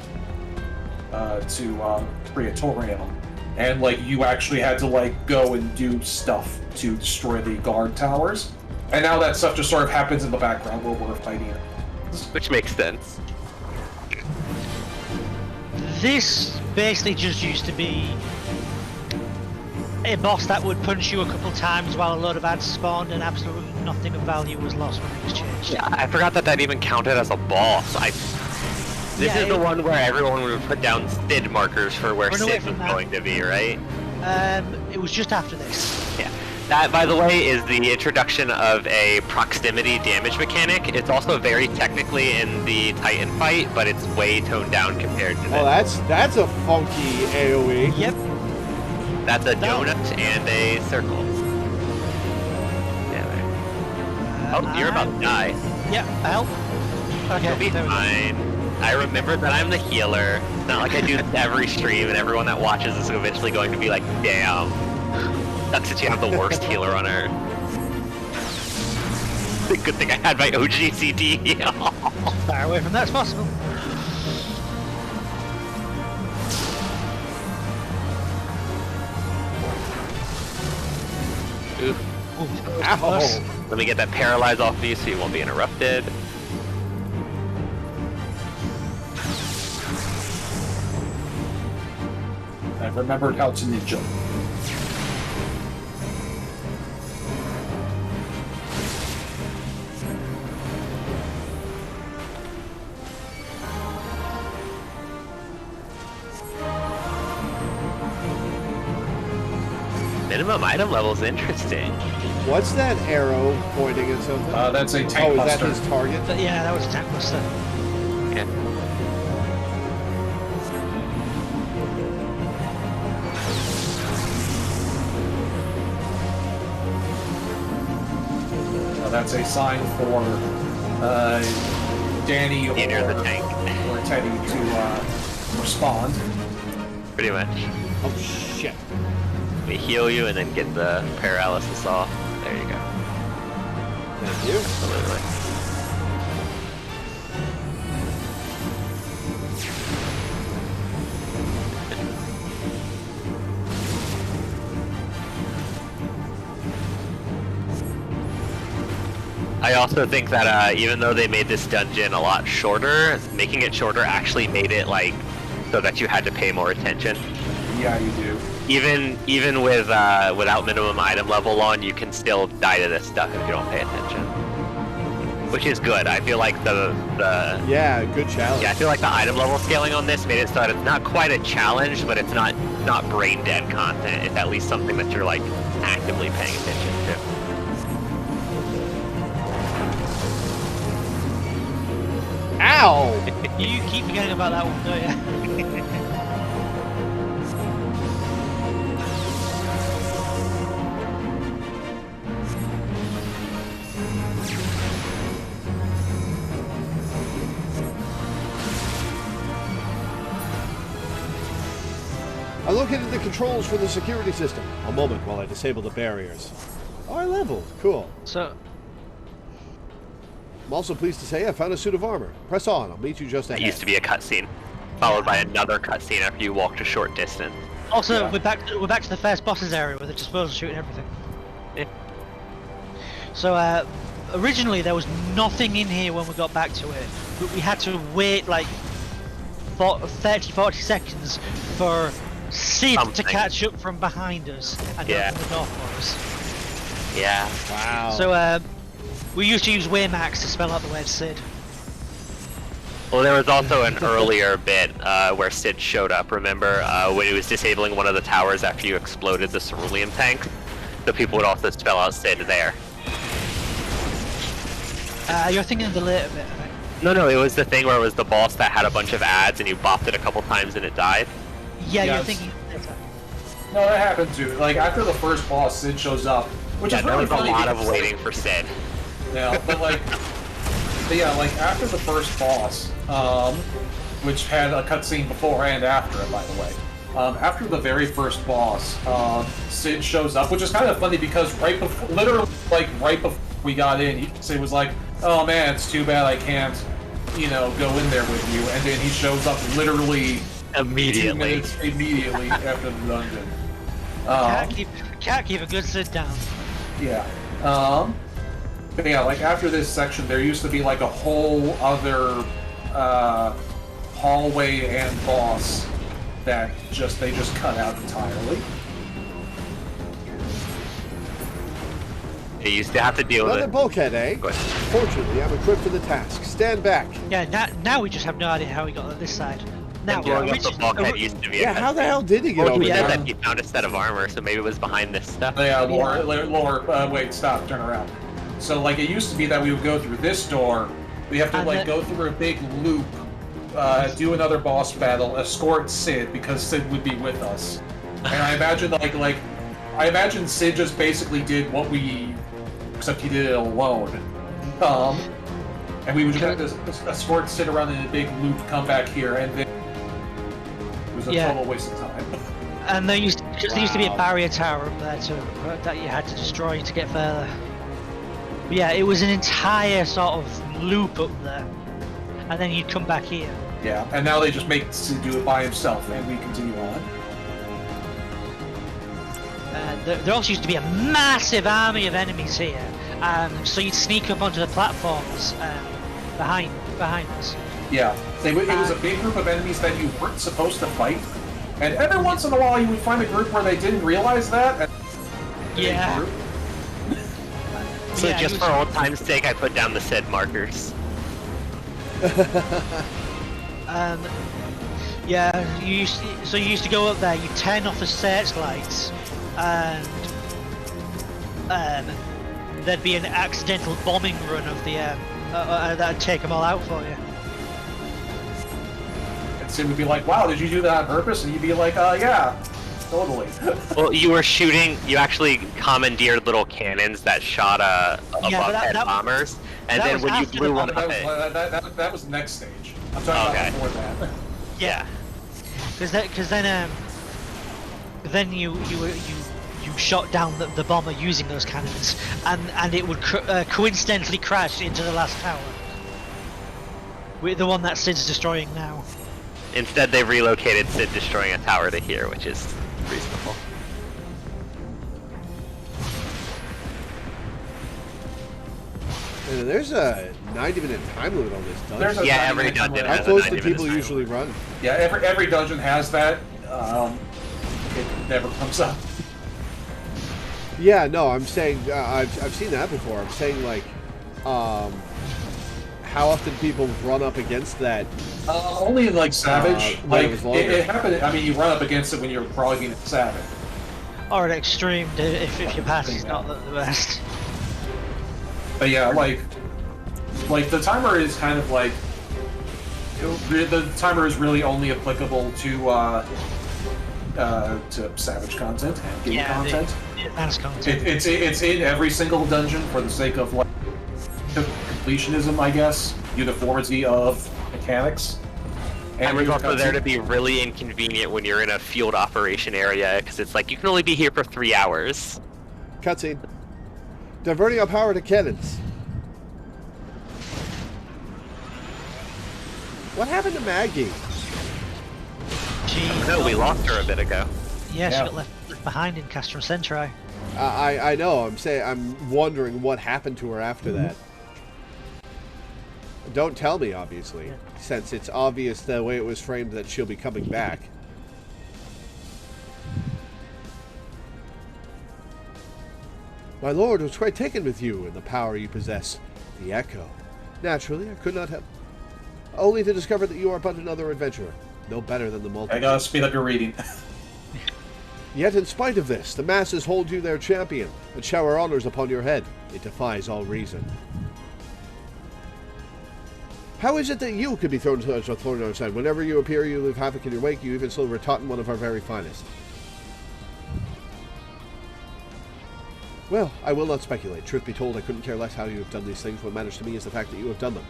to Praetorium, and like you actually had to like go and do stuff to destroy the guard towers, and now that stuff just sort of happens in the background where we're fighting it. Which makes sense. This basically just used to be a boss that would punch you a couple times while a load of ads spawned and absolutely nothing of value was lost when it was changed. Yeah, I forgot that even counted as a boss. This is the one where everyone would put down SID markers for where SID was going to be, right? It was just after this. Yeah. That, by the way, is the introduction of a proximity damage mechanic. It's also very technically in the Titan fight, but it's way toned down compared to this. Oh, that's a funky AoE. Yep. That's a donut and a circle. Yeah, there. Oh, you're about to die. Yep, help. Okay, You'll be fine. I remember that I'm the healer. It's not like I do this every stream, and everyone that watches is eventually going to be like, damn. Sucks that you have the worst healer on Earth. Good thing I had my OGCD. Far away from that as possible. Oof. Ow. Let me get that paralyze off of you so you won't be interrupted. I've remembered how to ninja. Minimum item level is interesting. What's that arrow pointing at something? That's a tank is that buster. his target? But yeah, that was a tank buster. Okay. That's a sign for Danny Near the tank. or Teddy to respond. Pretty much. Oh shit. We heal you and then get the paralysis off. There you go. Thank you. Absolutely. I also think that even though they made this dungeon a lot shorter, making it shorter actually made it like so that you had to pay more attention. Yeah, you do. Even with without minimum item level on, you can still die to this stuff if you don't pay attention. Which is good. I feel like the Yeah, good challenge. I feel like the item level scaling on this made it so that it's not quite a challenge, but it's not brain dead content. It's at least something that you're like actively paying attention to. Ow! You keep forgetting about that one, don't you? I located the controls for the security system. A moment while I disable the barriers. Oh, I leveled. Cool. So, I'm also pleased to say I found a suit of armor. Press on. I'll meet you just That ahead. used to be a cutscene, followed by another cutscene after you walked a short distance. also, Yeah. we're back to the first boss's area with the disposal chute and everything. Yeah. So, originally there was nothing in here when we got back to it, but we had to wait like 30-40 seconds for Sid Something. to catch up from behind us and Yeah. open the door for us. Yeah. Wow. So, we used to use Waymax to spell out the word Sid. Well, there was also an earlier bit where Sid showed up, remember? When he was disabling one of the towers after you exploded the cerulean tank. So people would also spell out Sid there. You're thinking of the later bit, right? No, it was the thing where it was the boss that had a bunch of ads and you bopped it a couple times and it died. Yeah, you're Yes. thinking. No, that happened too. Like after the first boss, Sid shows up, which Yeah, is there really was a funny. lot of because, waiting for Sid. Yeah, but yeah, like after the first boss, which had a cutscene before and after it, by the way. After the very first boss, Sid shows up, which is kind of funny because literally right before we got in, Sid was like, "Oh man, it's too bad I can't, go in there with you." And then he shows up literally Immediately. 2 minutes immediately after the dungeon. Can't keep a good sit down. Yeah. But yeah, like after this section, there used to be like a whole other hallway and boss that they just cut out entirely. They used to have to deal with Another it. bulkhead, eh? Go ahead. Fortunately, I'm equipped for the task. Stand back. Yeah, now we just have no idea how he got on this side. Now, Blowing up the bulkhead used to be. Yeah, how the hell did he get Well, over he said there? that he found a set of armor, so maybe it was behind this stuff. Yeah, Lore, wait, stop, turn around. So, like, it used to be that we would go through this door, we have to, And go through a big loop, do another boss battle, escort Sid, because Sid would be with us. And I imagine, I imagine Sid just basically did what we, except he did it alone. And we would just have to escort Sid around in a big loop, come back here, and then it was a total waste of time. And there used to be a barrier tower up there that you had to destroy to get further. But yeah, it was an entire sort of loop up there, and then you'd come back here. Yeah, and now they just make Sid do it by himself, and we continue on. There also used to be a massive army of enemies here, so you'd sneak up onto the platforms behind us. Yeah, it was a big group of enemies that you weren't supposed to fight, and every once in a while you would find a group where they didn't realize that. And Yeah. So Yeah, just it for was- old time's sake, I put down the Sid markers. Yeah, you used to go up there, you turn off the searchlights, and there'd be an accidental bombing run of the that'd take them all out for you. And Sid would be like, "Wow, did you do that on purpose?" And you'd be like, "Yeah, totally." Well, you actually commandeered little cannons that shot above head bombers, and that then was when you after blew the one bomb. up, That was the next stage. I'm talking Okay. about before that. Yeah, because then you shot down the bomber using those cannons, and it would coincidentally crash into the last tower, with the one that Sid's destroying now. instead they relocated Sid destroying a tower to here, which is reasonable. And there's a 90-minute time limit on this dungeon. There's a Yeah, 90 every minute dungeon timer. How has a close do 90-minute people time usually run? Yeah, every dungeon has that. It never comes up. Yeah, no, I'm saying I've seen that before. I'm saying like, how often people run up against that? Only in like Savage. when it was longer. It happened. I mean, you run up against it when you're probably in Savage. Or an extreme, if your pass is not the best. But yeah, like the timer is kind of like the timer is really only applicable to Savage content and game content. The advanced content. It's in every single dungeon for the sake of like completionism, I guess, uniformity of mechanics. And it's also there to cutscene. be really inconvenient when you're in a field operation area, because it's like you can only be here for 3 hours. Cutscene. Diverting our power to cannons. What happened to Maggie? No, we lost her a bit ago. Yeah, she Yeah. got left behind in Castrum Centri. I know. I'm wondering what happened to her after that. Don't tell me, obviously, since it's obvious the way it was framed that she'll be coming back. My lord was quite taken with you and the power you possess, the Echo. Naturally, I could not help. Only to discover that you are but another adventurer, no better than the I multitude. gotta speed up your reading. Yet in spite of this, the masses hold you their champion and shower honors upon your head. It defies all reason. How is it that you could be thrown to the other side? Whenever you appear, you leave havoc in your wake. You even slay Rattatan, one of our very finest. Well, I will not speculate. Truth be told, I couldn't care less how you have done these things. What matters to me is the fact that you have done them.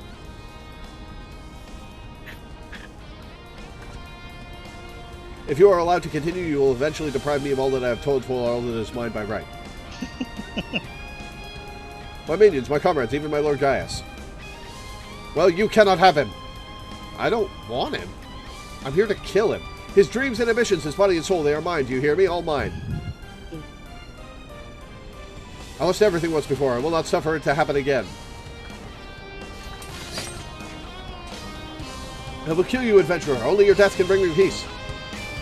If you are allowed to continue, you will eventually deprive me of all that I have told for all that is mine by right. My minions, my comrades, even my Lord Gaius. Well, you cannot have him. I don't want him. I'm here to kill him. His dreams and ambitions, his body and soul, they are mine. Do you hear me? All mine. I lost everything once before. I will not suffer it to happen again. I will kill you, adventurer. Only your death can bring me peace.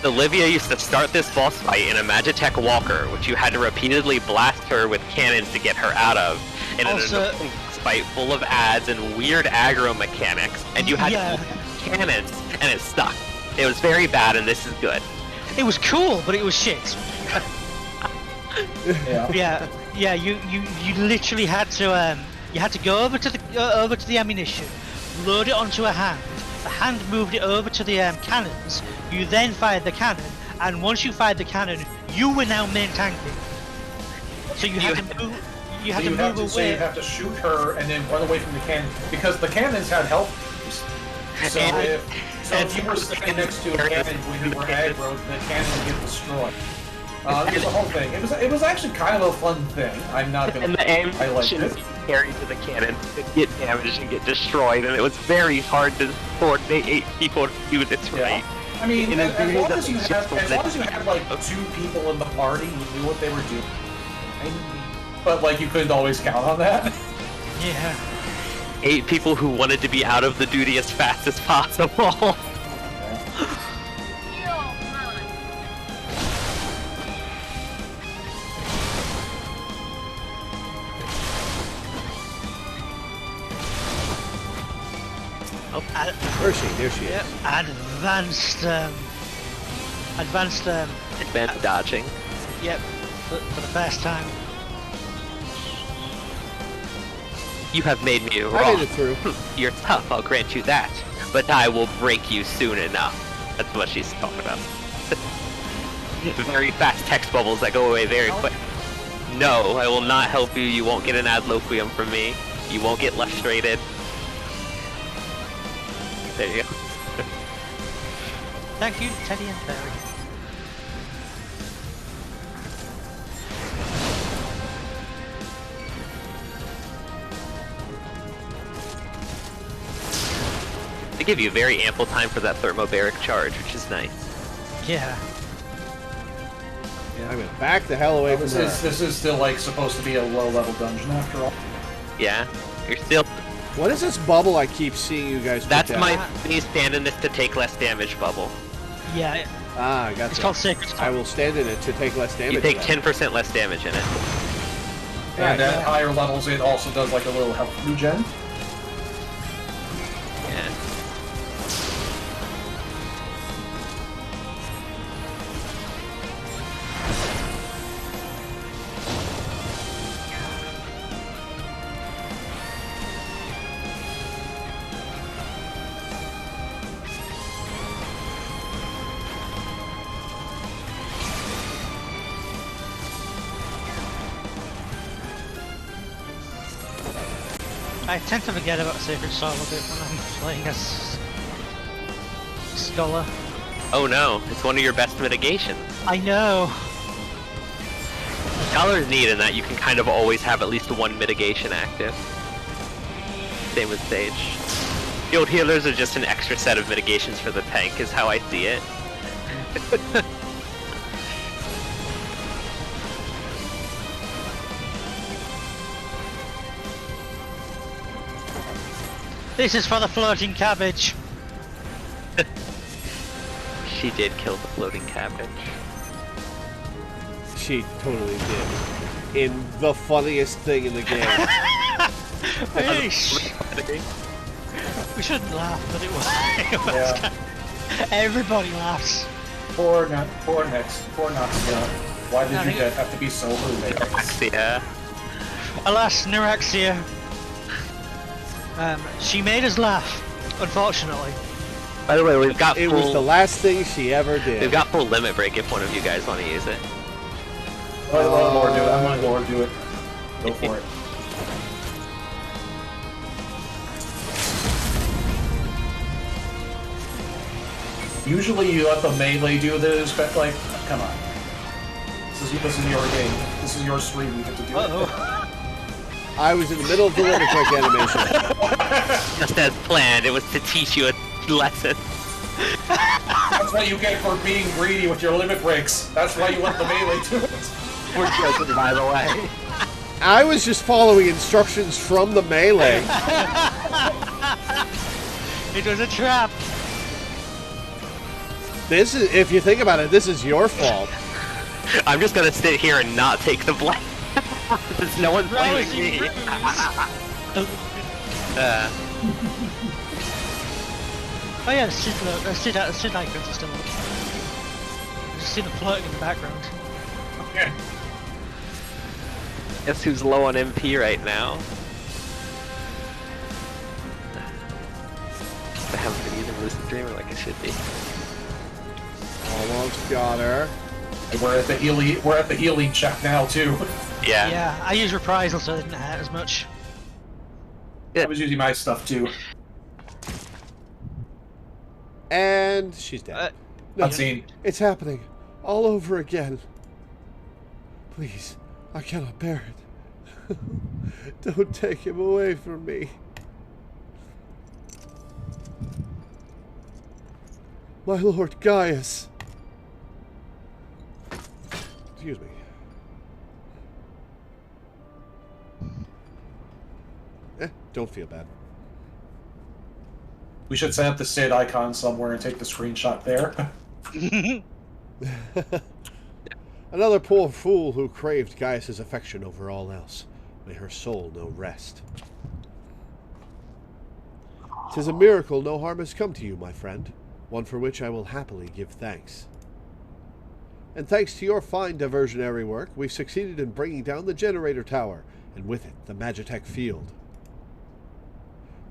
Olivia used to start this boss fight in a Magitech Walker, which you had to repeatedly blast her with cannons to get her out of. And Also, in a fight full of ads and weird aggro mechanics, and you had to use cannons, and it stuck. It was very bad, and this is good. it was cool, but it was shit. Yeah. You literally had to go over to the ammunition, load it onto a hand. The hand moved it over to the cannons. You then fired the cannon, and once you fired the cannon, you were now main tanking. So you had to move. You had to move away. So you have to shoot her and then run away from the cannon because the cannons had health boost. So if you were standing next to a cannon when you were aggro, the cannon would get destroyed. It was the whole thing. It was actually kind of a fun thing. I'm not gonna. And the aim I liked it. Carried to the cannon to get damaged and get destroyed, and it was very hard to coordinate 8 people to do this right. I mean, And as long as you just had like 2 people in the party who knew what they were doing, but like you couldn't always count on that. Yeah. 8 people who wanted to be out of the duty as fast as possible. Where is she? There she is. Yep. Advanced. Advanced dodging. Yep. For the first time. You have made me I wrong. made it through. You're tough, I'll grant you that. But I will break you soon enough. That's what she's talking about. Very fast text bubbles that go away very quick. No, I will not help you. You won't get an adloquium from me. You won't get lustrated. There you go. Thank you, Teddy and Barry. They give you very ample time for that thermobaric charge, which is nice. Yeah. Yeah, I'm gonna back the hell away from This her. is still like supposed to be a low-level dungeon after all. Yeah, you're still. What is this bubble I keep seeing you guys put That's down? my me stand in this to take less damage bubble. Yeah. Ah, I got It's that. called Sacred I Stone. will stand in it to take less damage. You take then. 10% less damage in it. And at higher levels, it also does like a little health regen. Yeah. I tend to forget about Sacred Soul a bit when I'm playing as Scholar. Oh no, it's one of your best mitigations. I know. Scholar is neat in that you can kind of always have at least one mitigation active. Same with Sage. Field healers are just an extra set of mitigations for the tank, is how I see it. This is for the floating cabbage. She did kill the floating cabbage. She totally did. In the funniest thing in the game. Fish. We shouldn't laugh, but it was. Yeah. Everybody laughs. Poor Naxia. Why did your death have to be so hilarious? Yeah. Alas, Neuraxia. She made us laugh, Unfortunately. By the way, we've got It full. was the last thing she ever did. We've got full limit break if one of you guys want to use it. Let Lord do it. I'm gonna Lord do it. Go for it. Usually you let the melee do this, but like, come on. This is your game. This is your stream. You get to do it. I was in the middle of the limit break animation. Just as planned, it was to teach you a lesson. That's what you get for being greedy with your limit breaks. That's why you let the melee do it. We're joking, by the way. I was just following instructions from the melee. It was a trap. This is, if you think about it, this is your fault. I'm just gonna sit here and not take the blame. Since no one's blaming me. Oh yeah, Sid icons are still up. You just see the flirting in the background. Yeah. Guess who's low on MP right now? I haven't been using Lucid Dreamer like I should be. Almost got her. And we're at the healing check now too. Yeah. Yeah, I use reprisal so it didn't hurt as much. I was using my stuff too. And she's dead. No, Unseen. it's happening. All over again. Please, I cannot bear it. Don't take him away from me. My Lord Gaius. Excuse me. Don't feel bad. We should set up the Sid icon somewhere and take the screenshot there. Another poor fool who craved Gaius's affection over all else. May her soul know rest. 'Tis a miracle no harm has come to you, my friend, one for which I will happily give thanks. And thanks to your fine diversionary work, we've succeeded in bringing down the generator tower, and with it, the Magitech field.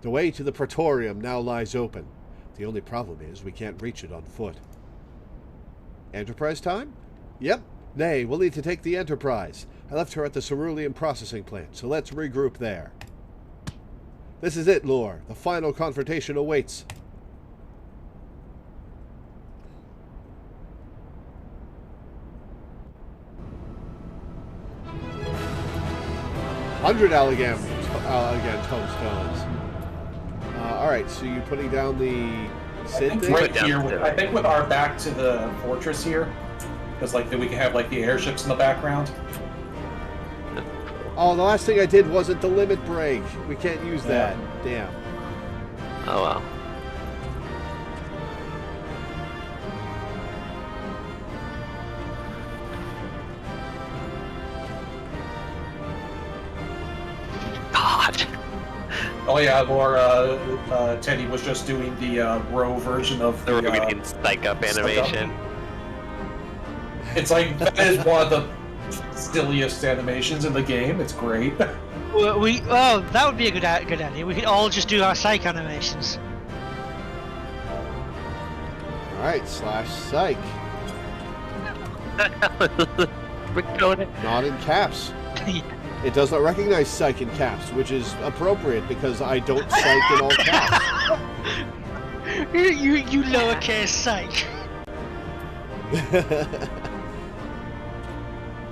The way to the Praetorium now lies open. The only problem is we can't reach it on foot. Enterprise time? Yep. Nay, we'll need to take the Enterprise. I left her at the cerulean processing plant, so let's regroup there. This is it, Lore. The final confrontation awaits. $100 Alligator tombstones. Alright, so you putting down the Sid thing? Right here, I think with our back to the fortress here, because like we can have like the airships in the background. Oh, the last thing I did wasn't the limit break. We can't use that. Damn. Oh well. God. Oh yeah, or Teddy was just doing the Row version of The Rubidian Psych Up animation. It's like, that is one of the silliest animations in the game. It's great. Oh, that would be a good idea. We could all just do our psych animations. Alright, /psych. Recoded. Not in caps. It does not recognize psych in caps, which is appropriate because I don't psych in all caps. you lowercase psych.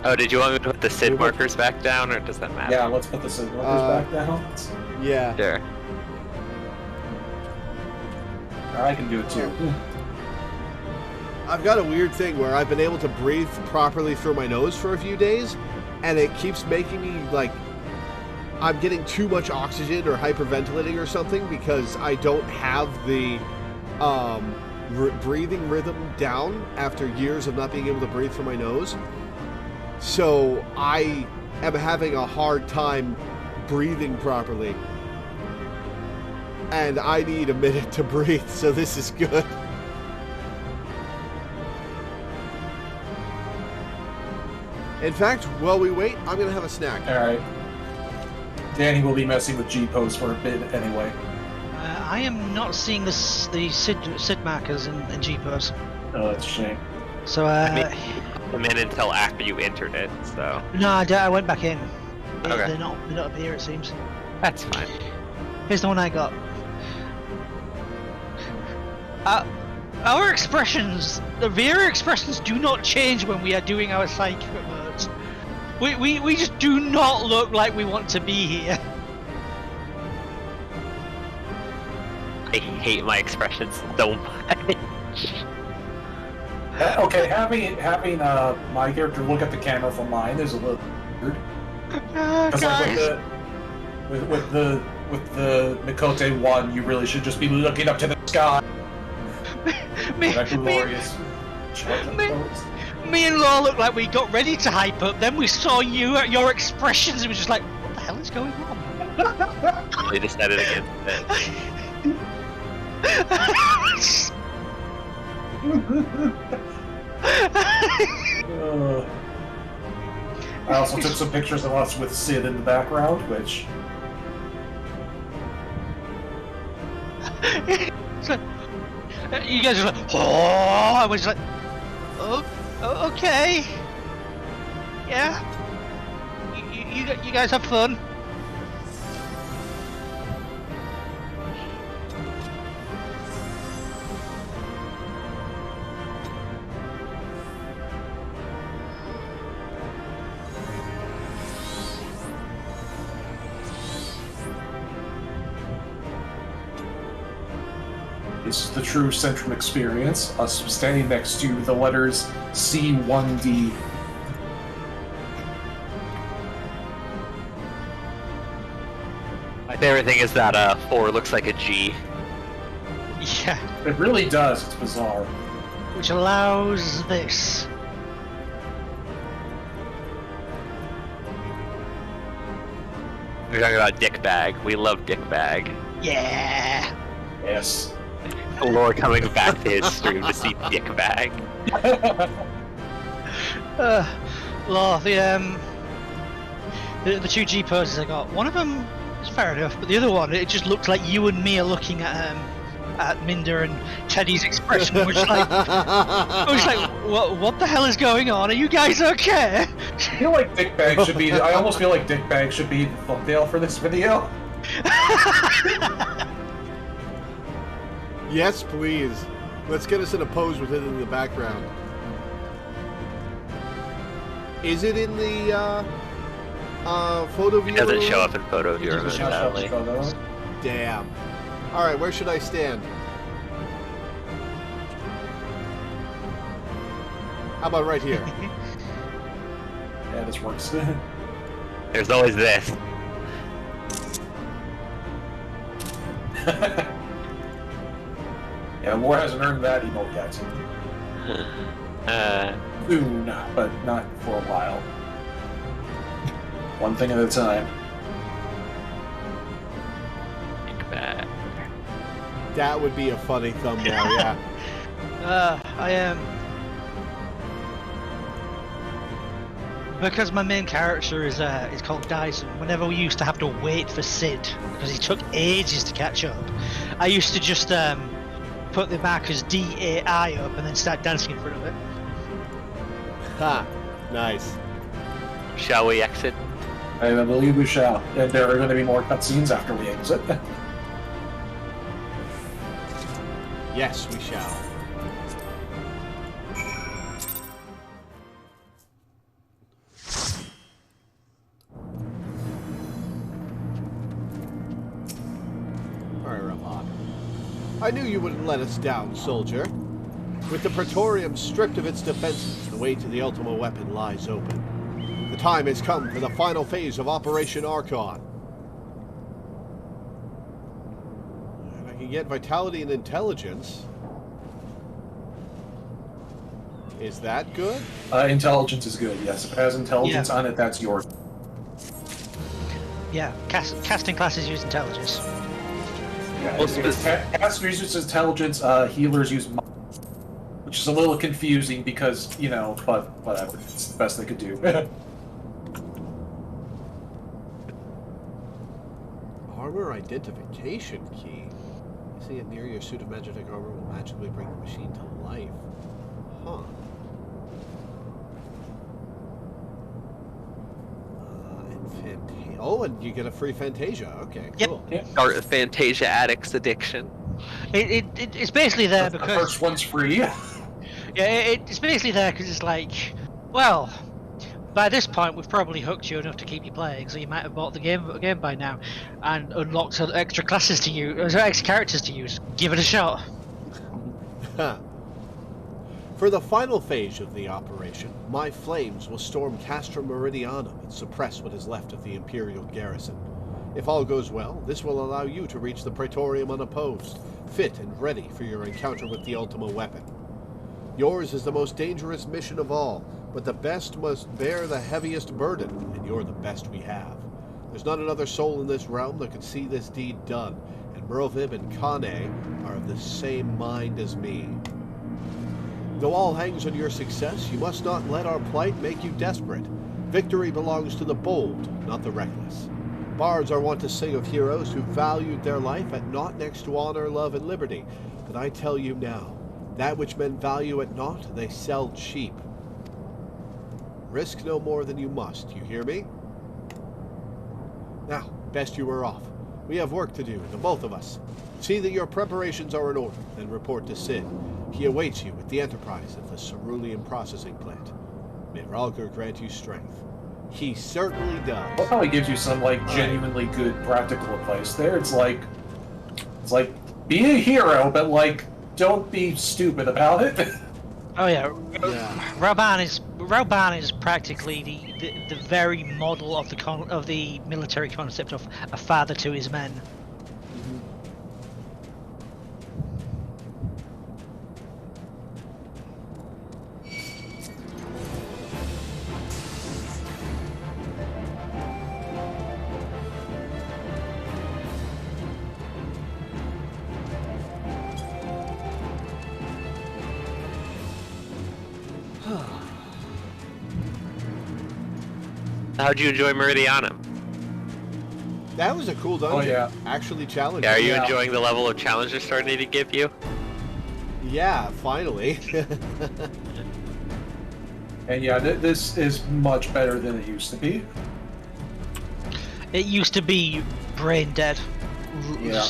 Oh, did you want me to put the Sid markers back down, or does that matter? Yeah, let's put the Sid markers back down. Yeah. Sure. I can do it too. I've got a weird thing where I've been able to breathe properly through my nose for a few days, and it keeps making me, like, I'm getting too much oxygen or hyperventilating or something because I don't have the breathing rhythm down after years of not being able to breathe through my nose. So I am having a hard time breathing properly. And I need a minute to breathe, so this is good. In fact, while we wait, I'm going to have a snack. Alright. Danny will be messing with G-Post for a bit anyway. I am not seeing the SID markers in G-Pose. Oh, that's a shame. So, I mean, you didn't come in until after you entered it, so no, I went back in. Okay. They're not up here, it seems. that's fine. Here's the one I got. Our expressions, the Vera expressions, do not change when we are doing our psychic modes. We just do not look like we want to be here. I hate my expressions so much. Okay, having my character look at the camera from mine is a little weird. Because Guys. like with the Mikote one, you really should just be looking up to the sky. That glorious. Me and Law looked like we got ready to hype up, then we saw your expressions and we were just like, what the hell is going on? They decided against it. I also took some pictures of us with Sid in the background, which... So, you guys are like, oh, I was like, oh, okay, yeah, you guys have fun. This is the true Centrum experience, us standing next to the letters C1D. My favorite thing is that 4 looks like a G. Yeah, It really does, it's bizarre. which allows this. We're talking about Dick Bag. We love Dick Bag. Yeah. Yes. Lore coming back to his stream to see Dick Bag. Law, the two G poses I got, one of them is fair enough, but the other one, it just looked like you and me are looking at Minder and Teddy's expression, which like, I was like, what the hell is going on? Are you guys okay? I feel like Dick Bag should be. I almost feel like Dick Bag should be the thumbnail for this video. Yes, please. Let's get us in a pose with it in the background. Is it in the photo viewer? It doesn't show up in photo viewer, Just shout out sadly. to photos. Damn. All right, where should I stand? How about right here? Yeah, this works. There's always this. Yeah, Lore hasn't earned that emote yet. Soon, but not for a while. One thing at a time. Dick Bag. That would be a funny thumbnail, yeah. I am. Because my main character is called Dyson. Whenever we used to have to wait for Sid, because he took ages to catch up, I used to just put the markers DAI up and then start dancing in front of it. Ha! Nice. Shall we exit? I believe we shall. And there are going to be more cutscenes after we exit. Yes, we shall. Alright, Ramon. I knew you wouldn't let us down, soldier. With the Praetorium stripped of its defenses, the way to the Ultima weapon lies open. The time has come for the final phase of Operation Archon. And I can get vitality and intelligence. Is that good? Intelligence is good, yes. If it has intelligence on it, that's yours. Yeah, casting classes use intelligence. Yeah, Well, casters use intelligence, healers use mind, which is a little confusing because, you know, but whatever. It's the best they could do. Armor identification key. Placing it near your suit of magic armor will magically bring the machine to life. Huh. Oh, and you get a free Fantasia. Okay, cool. Yep. Start with Fantasia Addict's addiction. It's basically there The because first one's free. yeah, it's basically there because it's like, well, by this point we've probably hooked you enough to keep you playing, so you might have bought the game by now, and unlocked extra classes to use, extra characters to use. Give it a shot. For the final phase of the operation, my flames will storm Castra Meridianum and suppress what is left of the Imperial garrison. If all goes well, this will allow you to reach the Praetorium unopposed, fit and ready for your encounter with the Ultima weapon. Yours is the most dangerous mission of all, but the best must bear the heaviest burden, and you're the best we have. There's not another soul in this realm that could see this deed done, and Merlvib and Kane are of the same mind as me. Though all hangs on your success, you must not let our plight make you desperate. Victory belongs to the bold, not the reckless. Bards are wont to sing of heroes who valued their life at naught next to honor, love, and liberty. But I tell you now, that which men value at naught, they sell cheap. Risk no more than you must, you hear me? Now, best you were off. We have work to do, the both of us. See that your preparations are in order, then report to Sid. He awaits you with the Enterprise at the Cerulean processing plant. May Ralger grant you strength. He certainly does. Well, probably gives you some like genuinely good practical advice there. It's like be a hero, but like don't be stupid about it. Oh yeah, Yeah. Rauban is practically the very model of the military concept of a father to his men. How'd you enjoy Meridianum? That was a cool dungeon. Oh, yeah. Actually challenging. Yeah, are you Yeah. enjoying the level of challenge they're starting to give you? Yeah, finally. And yeah, this is much better than it used to be. It used to be brain dead. Yeah.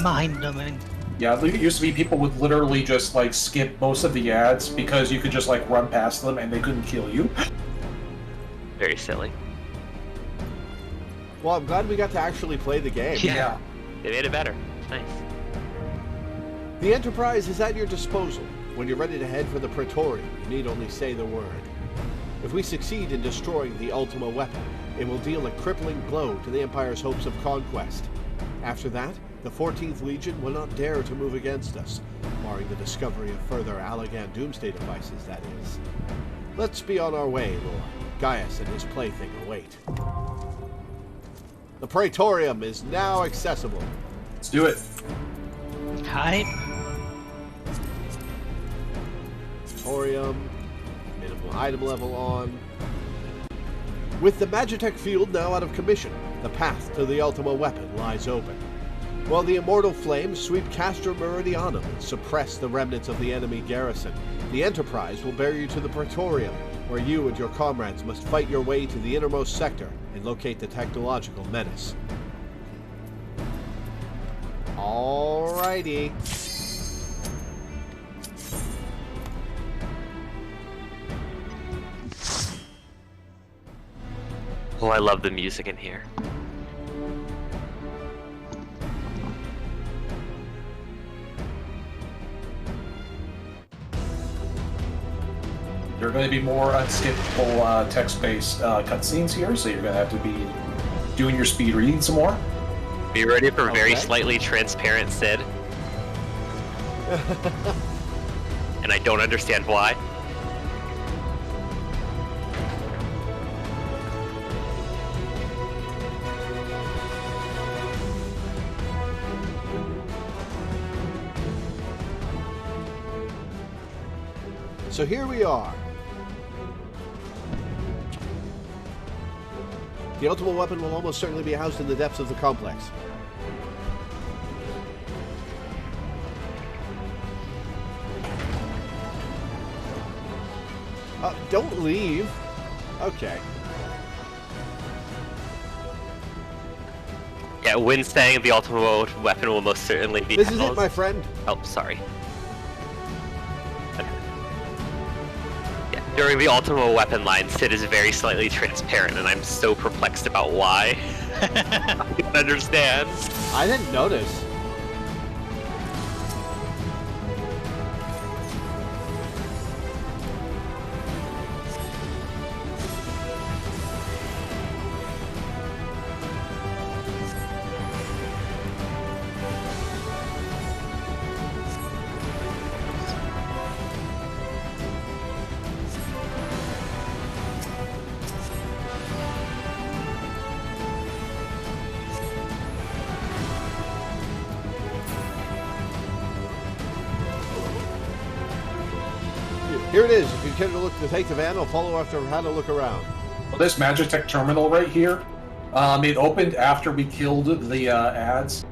Mind numbing. Yeah, it used to be people would literally just like skip most of the ads because you could just like run past them and they couldn't kill you. Very silly. Well, I'm glad we got to actually play the game. Yeah. They made it better. Nice. The Enterprise is at your disposal. When you're ready to head for the Praetorium, you need only say the word. If we succeed in destroying the Ultima weapon, it will deal a crippling blow to the Empire's hopes of conquest. After that, the 14th Legion will not dare to move against us, barring the discovery of further Allagan Doomsday devices, that is. Let's be on our way, Lord. Gaius and his plaything await. The Praetorium is now accessible. Let's do it. Hype. Praetorium, minimum item level on. With the Magitech field now out of commission, the path to the Ultima weapon lies open. While the immortal flames sweep Castra Meridianum and suppress the remnants of the enemy garrison, the Enterprise will bear you to the Praetorium, where you and your comrades must fight your way to the innermost sector and locate the technological menace. Alrighty. Oh, I love the music in here. There are going to be more unskippable text-based cutscenes here, so you're going to have to be doing your speed reading some more. Be ready for very Okay. slightly transparent Sid. And I don't understand why. So here we are. The Ultima weapon will almost certainly be housed in the depths of the complex. Don't leave. Okay. Yeah, when staying, the ultimate weapon will most certainly be. This is it, my friend. Oh, sorry. Yeah, during the ultimate weapon line, Sid is very slightly transparent, and I'm so perplexed about why. I don't understand. I didn't notice. Here it is. If you care to look to take the van, I'll follow after how to look around. Well, this Magitech terminal right here, it opened after we killed the ads.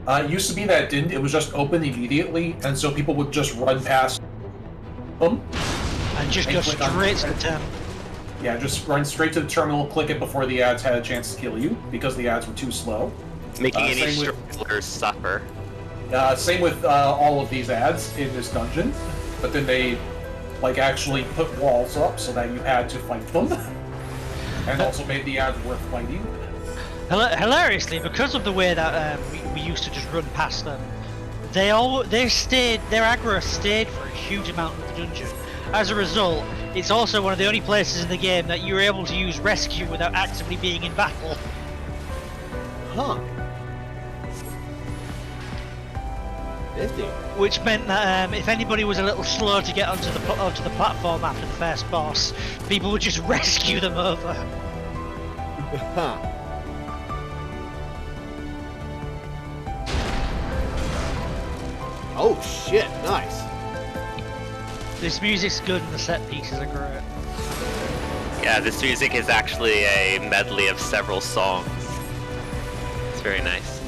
It used to be that it didn't. It was just open immediately, and so people would just run past them. And just go straight to the terminal. Yeah, just run straight to the terminal, click it before the ads had a chance to kill you, because the ads were too slow. Making any same stragglers suffer. Same with all of these ads in this dungeon, but then they actually put walls up so that you had to fight them, and also made the ads worth fighting. Hilariously, because of the way that we used to just run past them, their aggro stayed for a huge amount of the dungeon. As a result, it's also one of the only places in the game that you're able to use rescue without actively being in battle. Huh. Nifty. Which meant that if anybody was a little slow to get onto the platform after the first boss, people would just rescue them over. Huh. Oh shit! Nice. This music's good and the set pieces are great. Yeah, this music is actually a medley of several songs. It's very nice.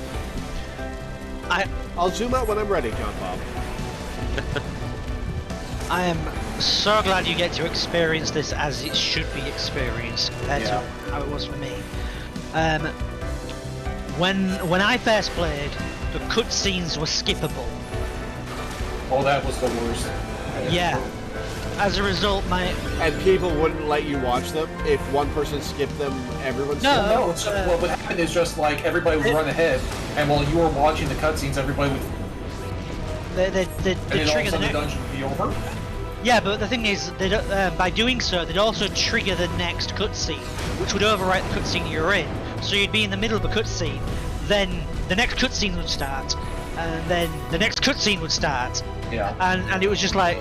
I'll zoom out when I'm ready, John Bob. I am so glad you get to experience this as it should be experienced compared to how it was for me. When I first played, the cutscenes were skippable. Oh, that was the worst. Yeah. As a result, And people wouldn't let you watch them? If one person skipped them, everyone skipped them? No, what would happen is just everybody would run ahead, and while you were watching the cutscenes, everybody would. They and trigger the the dungeon would be over. Yeah, but the thing is, they don't, by doing so, they'd also trigger the next cutscene, which would overwrite the cutscene you're in. So you'd be in the middle of a cutscene, then the next cutscene would start, and then the next cutscene would start. Yeah. And it was just like,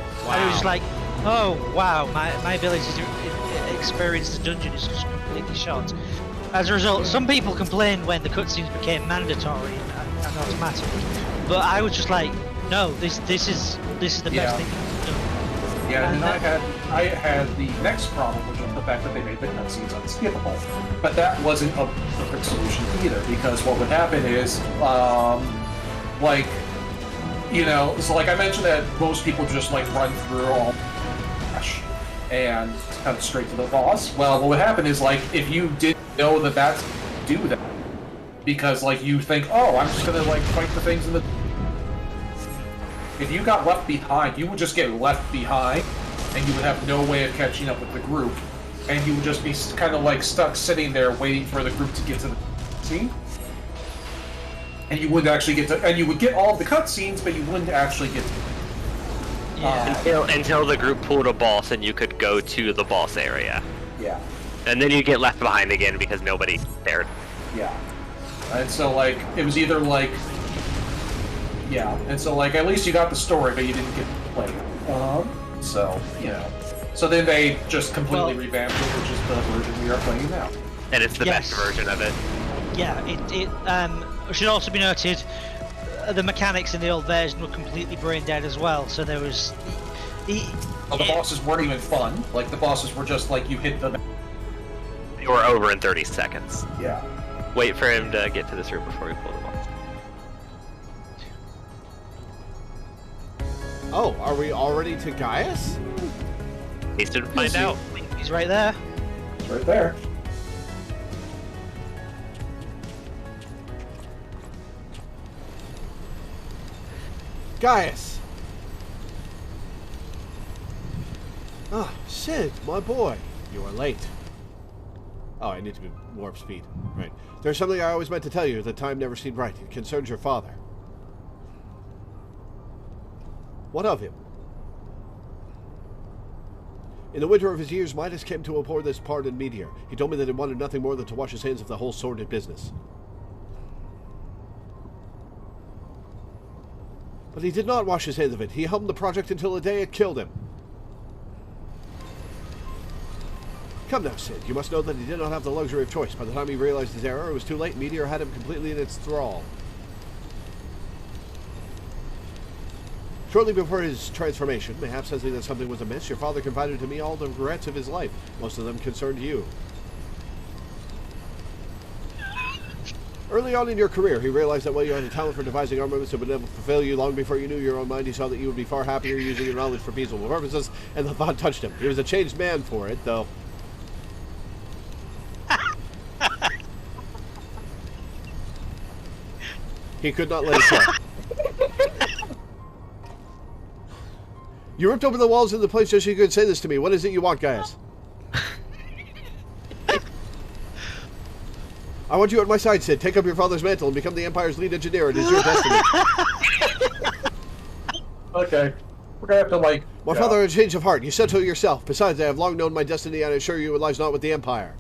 oh wow, my ability to experience the dungeon is just completely shot. As a result, some people complained when the cutscenes became mandatory and automatic, but I was just like, no, this is the best thing you can do. Yeah, and then I had the next problem, which was the fact that they made the cutscenes unskippable. But that wasn't a perfect solution either, because what would happen is, so I mentioned that most people just run through all and cut straight to the boss. Well, what would happen is if you didn't know that do that, because you think, oh, I'm just gonna fight the things in the. If you got left behind, you would just get left behind, and you would have no way of catching up with the group, and you would just be kind of stuck sitting there waiting for the group to get to the scene. And you wouldn't actually get to, and you would get all of the cutscenes, but you wouldn't actually get to. Until the group pulled a boss and you could go to the boss area. Yeah. And then you get left behind again because nobody cared. Yeah. And so it was either yeah, and so at least you got the story, but you didn't get to play it. So so then they just completely revamped it, which is the version we are playing now. And it's the best version of it. Yeah, it should also be noted, the mechanics in the old version were completely brain dead as well. So there was. The bosses weren't even fun. The bosses were just you hit them. They were over in 30 seconds. Yeah. Wait for him to get to this room before we pull the boss. Oh, are we already to Gaius? Taste it and find see. out. He's right there. It's right there. Gaius! Ah, Sid, my boy. You are late. Oh, I need to be warp speed. Right. There's something I always meant to tell you. The time never seemed right. It concerns your father. What of him? In the winter of his years, Midas came to abhor this pardoned meteor. He told me that he wanted nothing more than to wash his hands of the whole sordid business. But he did not wash his hands of it. He helmed the project until the day it killed him. Come now, Sid. You must know that he did not have the luxury of choice. By the time he realized his error, it was too late. Meteor had him completely in its thrall. Shortly before his transformation, mayhap sensing that something was amiss, your father confided to me all the regrets of his life. Most of them concerned you. Early on in your career, he realized that while you had a talent for devising armaments that would never fulfill you, long before you knew your own mind, he saw that you would be far happier using your knowledge for peaceful purposes, and the thought touched him. He was a changed man for it, though. He could not let it go. You ripped open the walls of the place just so you could say this to me. What is it you want, Gaius? I want you at my side, Sid. Take up your father's mantle and become the Empire's lead engineer. It is your destiny. Okay. We're gonna have to, like... My father had a change of heart. You said so yourself. Besides, I have long known my destiny, and I assure you it lies not with the Empire.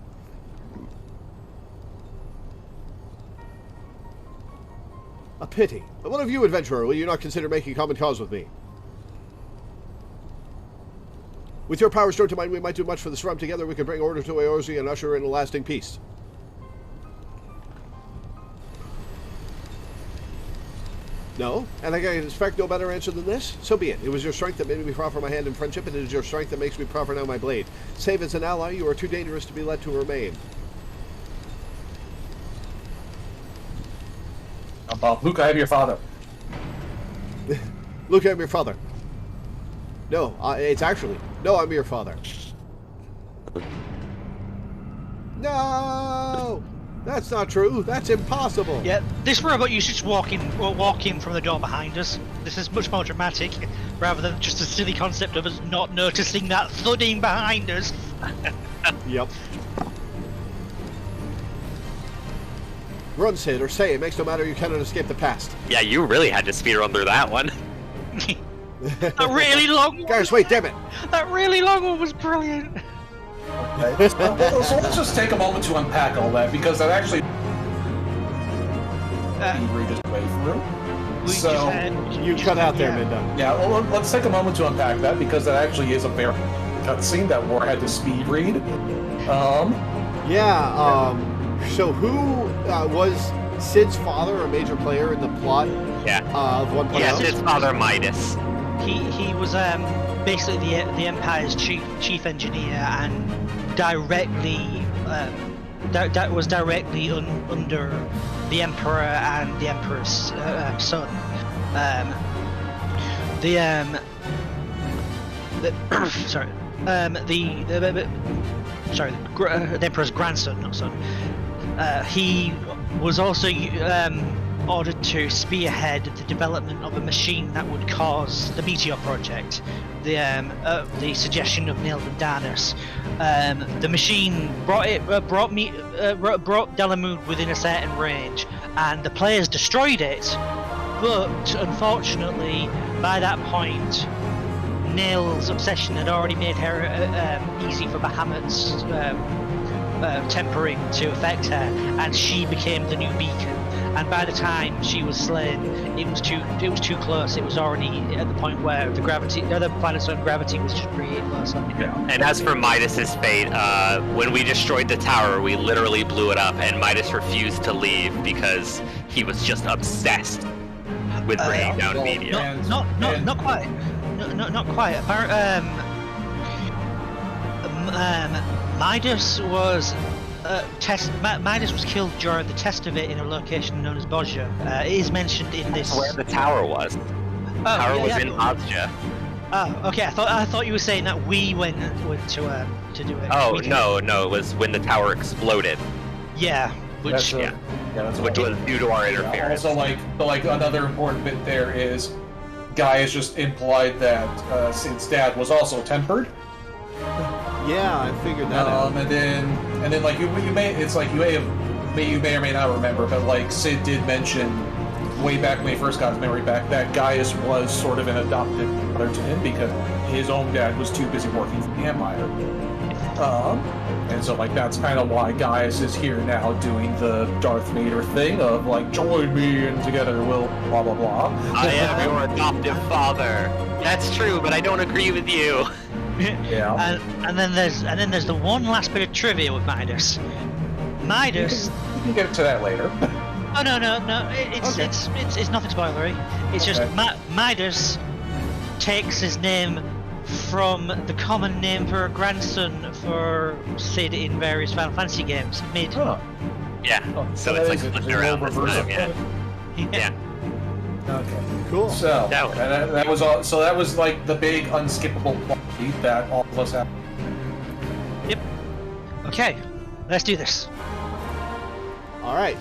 A pity. But what of you, adventurer? Will you not consider making common cause with me? With your powers joined to mine, we might do much for this realm. Together we could bring order to Eorzea and usher in a lasting peace. No? And I can expect no better answer than this? So be it. It was your strength that made me proffer my hand in friendship, and it is your strength that makes me proffer now my blade. Save as an ally, you are too dangerous to be let to remain. Luke, I am your father. Luke, I'm your father. No, it's actually... No, I'm your father. No! That's not true. That's impossible. Yeah, this robot used to just walk in from the door behind us. This is much more dramatic, rather than just a silly concept of us not noticing that thudding behind us. Yep. Run, Sid, or say it makes no matter. You cannot escape the past. Yeah, you really had to speed run through that one. That really long one. Guys, wait, damn it! That really long one was brilliant. Okay. So let's just take a moment to unpack all that, because that actually... read his way through. So... You cut out there, Minda. Yeah, well, let's take a moment to unpack that, because that actually is a very cutscene that War had to speed read. So who was Sid's father a major player in the plot of 1.0? Yeah, Sid's father, Midas. He was basically the Empire's chief engineer, and directly was directly under the Emperor and the Emperor's son. The Emperor's grandson, not son. He was also ordered to spearhead the development of a machine that would cause the Meteor Project, the suggestion of Nil and Darnus. The machine brought Delamood within a certain range, and the players destroyed it. But unfortunately, by that point, Nil's obsession had already made her easy for Bahamut's tempering to affect her, and she became the new beacon. And by the time she was slain, it was too close. It was already at the point where the planet's own gravity was just pretty close. And as for Midas's fate, when we destroyed the tower, we literally blew it up, and Midas refused to leave because he was just obsessed with bringing down media. Not quite. Not quite. Midas was Midas was killed during the test of it in a location known as Bozja. It is mentioned in this. Where the tower was. The tower was in Bozja. Oh, okay. I thought you were saying that we went to do it. Oh We did. no, it was when the tower exploded, Yeah, which That's which was due to our interference. Also, like another important bit there is, Guy has just implied that Sid's dad was also tempered. Yeah, I figured that out. And then like you may or may not remember, but like Sid did mention way back when he first got his memory back that Gaius was sort of an adopted brother to him because his own dad was too busy working for the Empire. And so like that's kind of why Gaius is here now doing the Darth Vader thing of like join me and together we'll blah blah blah. I am your adoptive father. That's true, but I don't agree with you. Yeah. and then there's the one last bit of trivia with Midas. Midas. We can get to that later. Oh no! It's nothing spoilery. It's just Midas takes his name from the common name for a grandson for Sid in various Final Fantasy games. Mid. Huh. Yeah. Oh, so that it's like is flipped around this time. Yeah. Okay. Cool. So That one. that was all. So that was like the big unskippable quality that all of us have. Yep. Okay, let's do this. All right.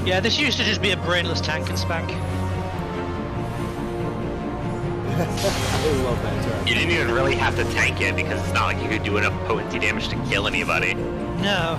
Yeah, this used to just be a brainless tank and spank. I love that term. You didn't even really have to tank it because it's not like you could do enough potency damage to kill anybody. No.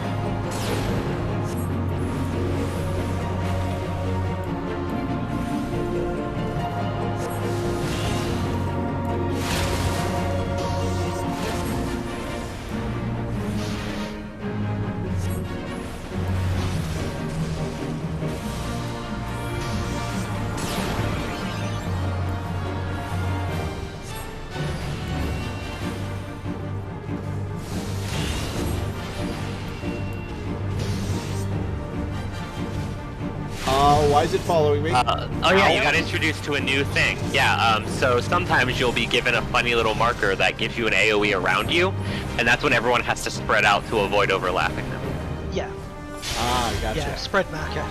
Why is it following me? Oh yeah, you got introduced to a new thing. Yeah, so sometimes you'll be given a funny little marker that gives you an AoE around you, and that's when everyone has to spread out to avoid overlapping them. Yeah. Ah, gotcha. Yeah. Spread marker.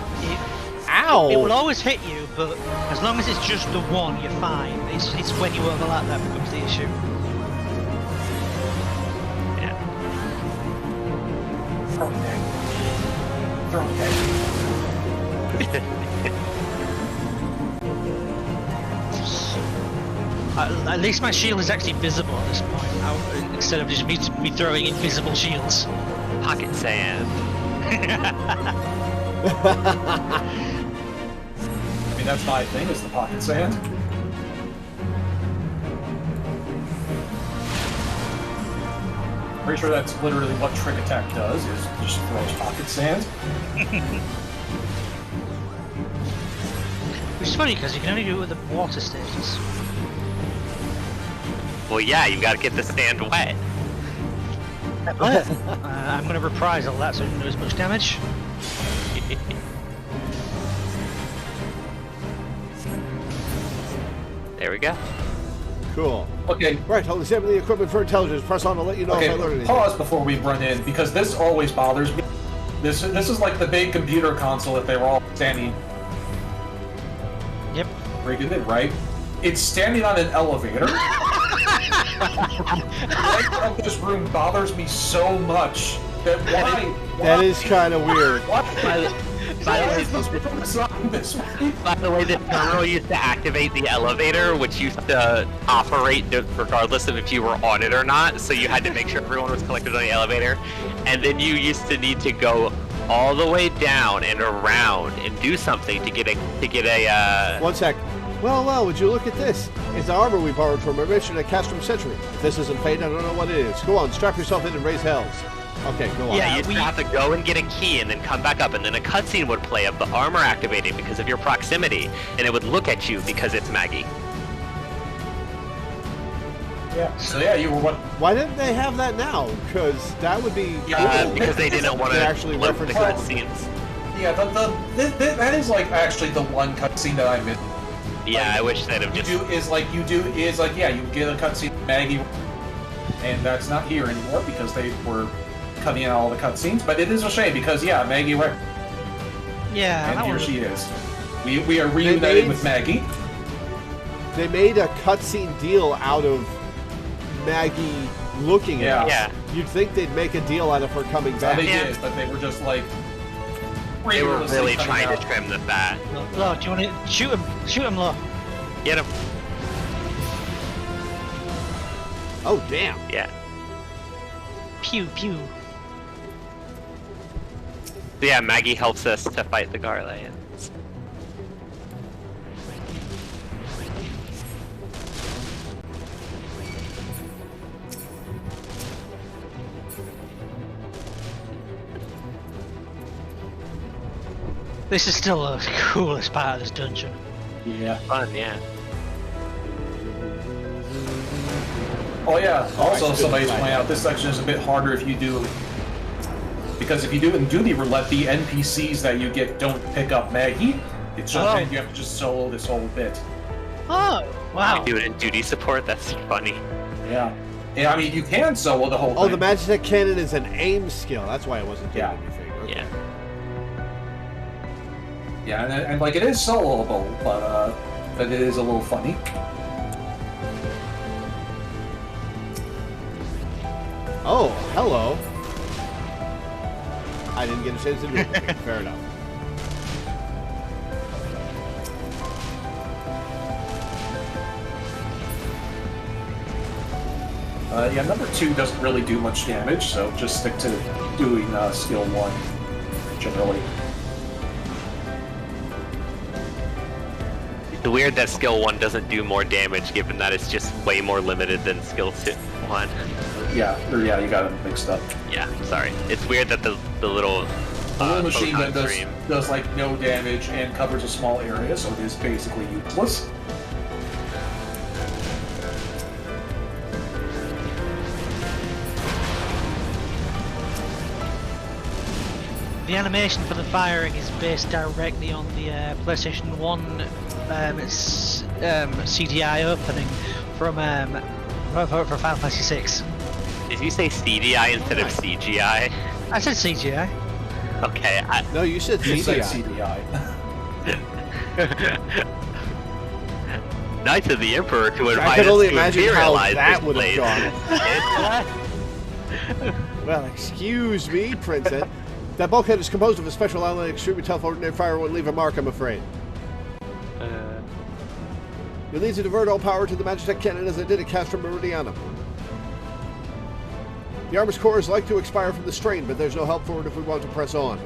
Ow! It will always hit you, but as long as it's just the one, you're fine. It's when you overlap that becomes the issue. Yeah. Throw At least my shield is actually visible at this point, instead of just me throwing invisible shields. Pocket sand. I mean, that's my thing, is the pocket sand. Pretty sure that's literally what Trick Attack does, is just throws pocket sand. Which is funny, because you can only do it with the water stages. Well, yeah, you gotta get the sand wet. I'm going to reprisal that so it doesn't do as much damage. There we go. Cool. Okay, Right, I'll examine the equipment for intelligence. Press on to let you know if I learn okay, anything. pause before we run in, because this always bothers me. This is like the big computer console that they were all standing Yep. rigged in, right? It's standing on an elevator. The layout of this room bothers me so much that That is kind of weird. By why is this room designed this way? By the way, this terminal used to activate the elevator, which used to operate regardless of if you were on it or not, so you had to make sure everyone was collected on the elevator. And then you used to need to go all the way down and around and do something to get a 1 sec. Well, would you look at this? It's the armor we borrowed from our mission at Castrum Century. If this isn't fate, I don't know what it is. Go on, strap yourself in and raise hells. Okay, go on. Yeah, you'd have to go and get a key and then come back up, and then a cutscene would play of the armor activating because of your proximity, and it would look at you because it's Maggie. Yeah. So yeah, you were what? Why didn't they have that now? Because that would be cool. Because they didn't want They to actually flip the reference cutscenes. Yeah, that is like actually the one cutscene that I missed. Yeah, I wish they'd have You just... do is like you get a cutscene with Maggie, and that's not here anymore because they were cutting out all the cutscenes. But it is a shame because yeah, Maggie, Yeah, and that here one, she is. We are reunited with Maggie. They made a cutscene deal out of Maggie looking at us. Yeah. You'd think they'd make a deal out of her coming back. They did, but they were just like... They were really trying to trim the fat. Law, do you want to shoot him? Shoot him, Law. Get him. Oh, damn. Yeah. Pew pew. So yeah, Maggie helps us to fight the Garleans. This is still the coolest part of this dungeon. Yeah. Fun, yeah. Oh yeah, also somebody's pointing out this section is a bit harder if you do... Because if you do it in Duty Roulette, the NPCs that you get don't pick up Maggie. It's just you have to just solo this whole bit. Oh, wow. Do it in duty support, that's funny. Yeah. Yeah, I mean, you can solo the whole thing. Oh, the Magitech Cannon is an aim skill. That's why I wasn't doing anything. Okay. Yeah. Yeah, and like, it is soloable, but it is a little funny. Oh, hello. I didn't get a chance to do anything. Fair enough. Yeah, number 2 doesn't really do much damage, so just stick to doing skill 1, generally. It's weird that skill 1 doesn't do more damage, given that it's just way more limited than skill 1. Yeah, or yeah, you got it mixed up. Yeah, sorry. It's weird that the little The little machine gun photon does like no damage and covers a small area, so it is basically useless. The animation for the firing is based directly on the PlayStation 1 CDI opening from for Final Fantasy VI. Did you say CDI instead of CGI? I said CGI. Okay, No, you said You said CDI. CDI. Knights of the Emperor to I invite could us only to imagine how imperialize that this would place. have gone. Well, excuse me, Princess. That bulkhead is composed of a special element extremely tough. Ordinary fire won't leave a mark, I'm afraid. You'll need to divert all power to the Magitech Cannon as I did at Castra Meridiana. The armor's core is like to expire from the strain, but there's no help for it if we want to press on.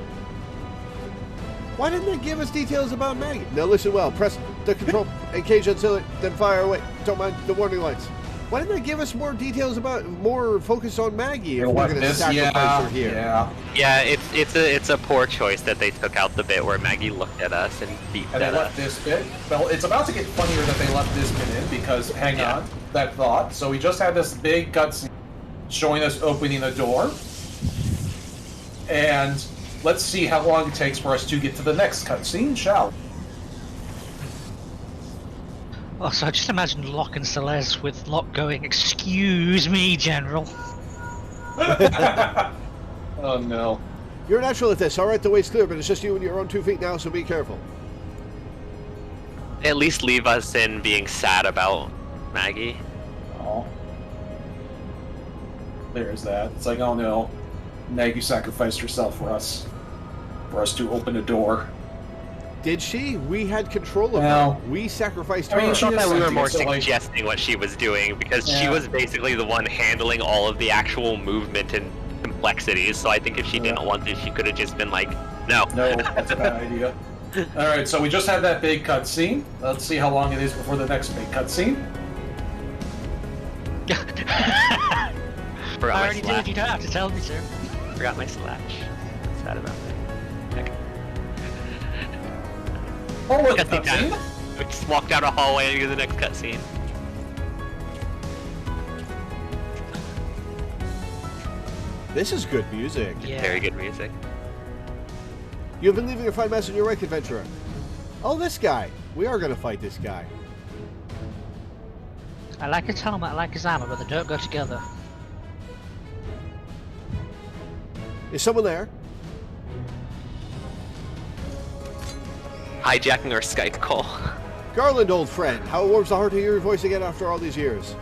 Why didn't they give us details about Maggie? Now listen well. Press the control and cage auxiliary, then fire away. Don't mind the warning lights. Why didn't they give us more details about, more focus on Maggie if we're going to sacrifice her here? Yeah, it's a poor choice that they took out the bit where Maggie looked at us and beat And they left this bit. Well, it's about to get funnier that they left this bit in, because, hang on, that thought. So we just had this big cutscene showing us opening the door. And let's see how long it takes for us to get to the next cutscene, shall we? Oh, so I just imagine Locke and Celeste with Locke going, "Excuse me, General." Oh no. You're a natural at this. All right, the way's clear, but it's just you and your own 2 feet now, so be careful. At least leave us in being sad about Maggie. Oh. There's that. It's like, oh no. Maggie sacrificed herself for us to open a door. Did she? We had control of Well, her. We sacrificed I mean, her. she I thought we were sentient, more so, like- suggesting what she was doing, because she Yeah. was basically the one handling all of the actual movement and complexities, so I think if she didn't want to, she could have just been like, no. No, that's a bad idea. Alright, so we just had that big cutscene. Let's see how long it is before the next big cutscene. Forgot I my already slash. did. You don't have to tell me to. Forgot my slash. Sad about that. Okay. Oh, look at Cutscene time. cutscene. We just walked down a hallway to the next cutscene. This is good music. Yeah. Very good music. You've been leaving your fine mess in your wake, adventurer. Oh, this guy. We are going to fight this guy. I like his helmet, I like his armor, but they don't go together. Is someone there? hijacking our Skype call. Garland, old friend, how it warms the heart to hear your voice again after all these years.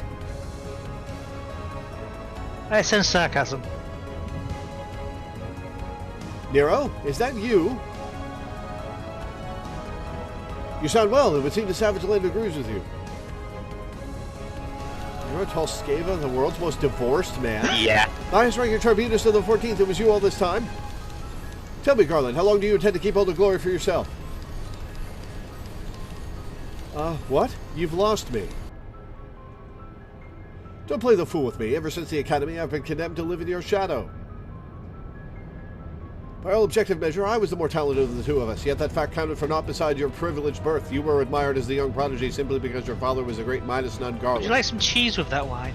I sense sarcasm. Nero, is that you? You sound well. It would seem the Savage Land agrees with you. Nero Tolskeva, the world's most divorced man? Yeah. Highest ranking tribunus of the 14th. It was you all this time? Tell me, Garland, how long do you intend to keep all the glory for yourself? What? You've lost me. Don't play the fool with me. Ever since the Academy, I've been condemned to live in your shadow. By all objective measure, I was the more talented of the two of us, yet that fact counted for naught beside your privileged birth. You were admired as the young prodigy simply because your father was a great Midas nun Garland. Would you like some cheese with that wine?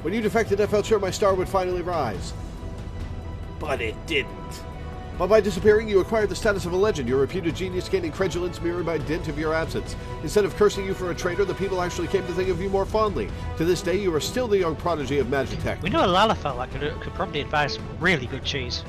When you defected, I felt sure my star would finally rise. But it didn't. But by disappearing, you acquired the status of a legend, your reputed genius gaining credulence mirrored by dint of your absence. Instead of cursing you for a traitor, the people actually came to think of you more fondly. To this day, you are still the young prodigy of Magitech. We know a Lalafell that could probably advise some really good cheese.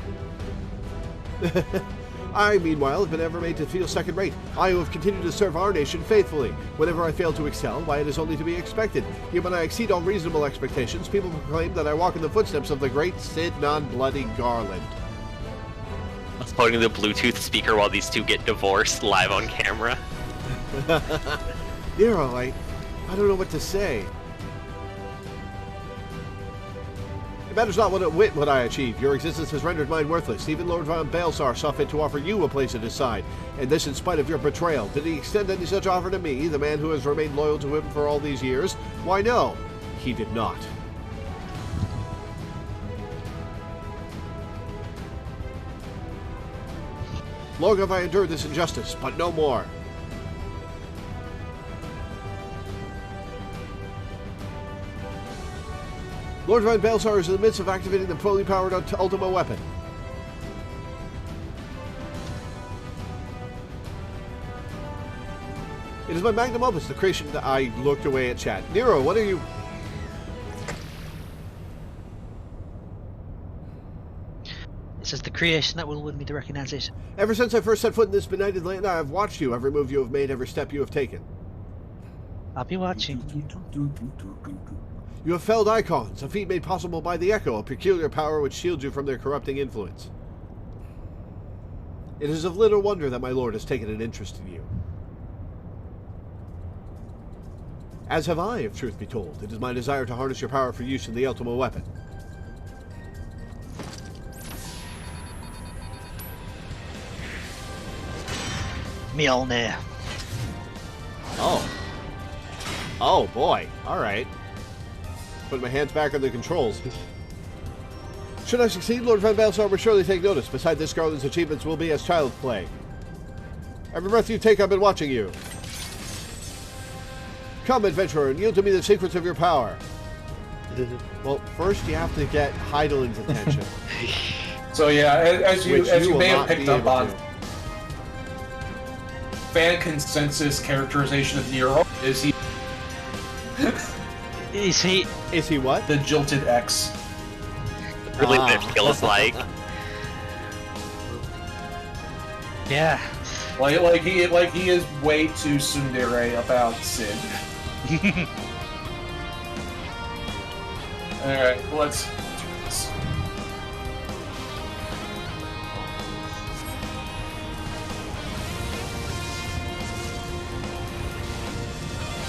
I, meanwhile, have been ever made to feel second-rate. I who have continued to serve our nation faithfully. Whenever I fail to excel, why, it is only to be expected. Yet when I exceed all reasonable expectations, people proclaim that I walk in the footsteps of the great Sid Non-Bloody Garland. I was holding the Bluetooth speaker while these two get divorced live on camera. Nero, I don't know what to say. It matters not what a whit what I achieve. Your existence has rendered mine worthless. Even Lord Von Balsar saw fit to offer you a place at his side, and this in spite of your betrayal. Did he extend any such offer to me, the man who has remained loyal to him for all these years? Why, no, he did not. Long have I endured this injustice, but no more. Lord Von Balsar is in the midst of activating the fully powered Ultima weapon. It is my magnum opus, the creation that I looked away at chat. Nero, what are you... It says the creation that will win me the recognition. Ever since I first set foot in this benighted land, I have watched you, every move you have made, every step you have taken. I'll be watching. You have felled icons, a feat made possible by the Echo, a peculiar power which shields you from their corrupting influence. It is of little wonder that my lord has taken an interest in you. As have I, if truth be told. It is my desire to harness your power for use in the Ultima weapon. Mjolnir. Oh. Oh, boy. Alright. Put my hands back on the controls. Should I succeed, Lord Van Balsar will surely take notice. Beside this, Garland's achievements will be as child's play. Every breath you take, I've been watching you. Come, adventurer, and yield to me the secrets of your power. Well, first you have to get Heidelin's attention. So yeah, as you may have picked up on, fan consensus characterization of Nero is he Is he what? the jilted X. Really what it feels like. Yeah. Like he is way too tsundere about Sid. Alright, let's do this.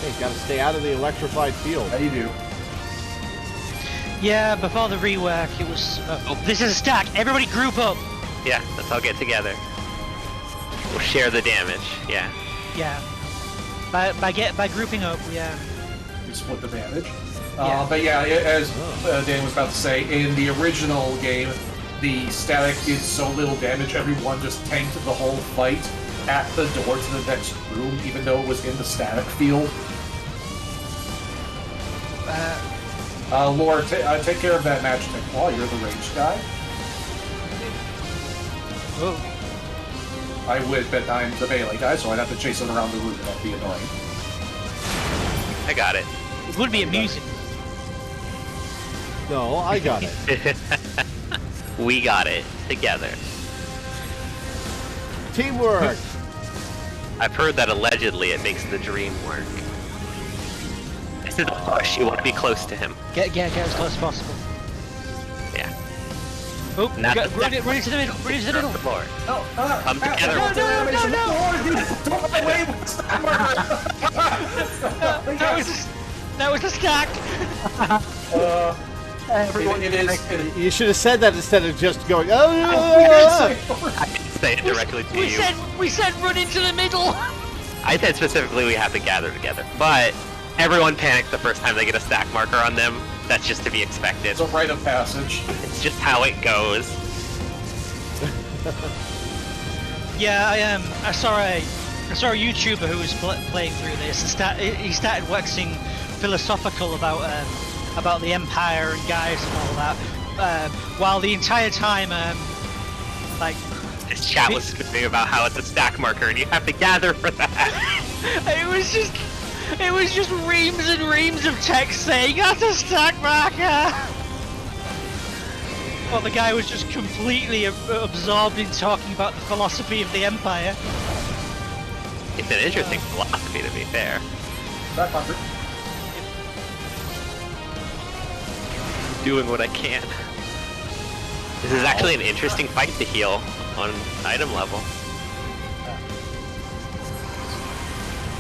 Hey, you gotta stay out of the electrified field. How you do? Yeah, before the rework, it was... oh, this is a stack! Everybody group up! Yeah, let's all get together. We'll share the damage, yeah. Yeah. By grouping up, yeah. We split the damage. Yeah. But yeah, as Dan was about to say, in the original game, the static did so little damage, everyone just tanked the whole fight at the door to the next room, even though it was in the static field. Lore, take care of that match tech while you're the ranged guy. Oh. I would, but I'm the melee guy, so I'd have to chase him around the room, and that'd be annoying. I got it. It would be amusing. No, I got it. We got it together. Teamwork! I've heard that allegedly it makes the dream work. This is a push. You want to be close to him. Get as close as possible. Yeah. Oh, Not run into the middle. Run into the middle. Lord. No, Come together. That was a stack. You should have said that instead of just going, oh, I didn't say it directly to you. We said run into the middle. I said specifically we have to gather together, but everyone panics the first time they get a stack marker on them. That's just to be expected. It's a rite of passage. It's just how it goes. Yeah, I saw a YouTuber who was playing through this. He started waxing philosophical about the Empire and Gaius and all that, while the entire time, like, this chat was screaming about how it's a stack marker and you have to gather for that. It was just reams and reams of text saying that's a stack marker. Well, the guy was just completely absorbed in talking about the philosophy of the Empire. It's an interesting philosophy, to be fair. Stack marker. Doing what I can. This is actually an interesting fight to heal on item level.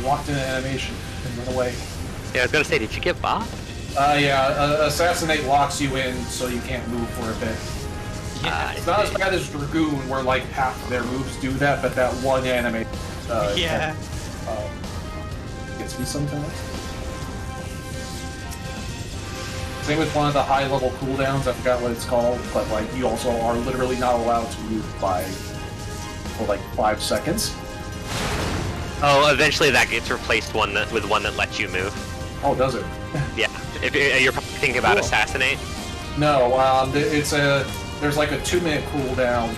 Walked in an animation and went away. Yeah, I was gonna say, did you get bopped? Yeah, Assassinate locks you in so you can't move for a bit. Yeah, It's not as bad as Dragoon, where like half of their moves do that, but that one anime gets me sometimes. Same with one of the high-level cooldowns, I forgot what it's called, but like you also are literally not allowed to move for like 5 seconds. Oh, eventually that gets replaced with one that lets you move. Oh, does it? Yeah. If you're probably thinking about Cool. Assassinate. No, there's like a 2-minute cooldown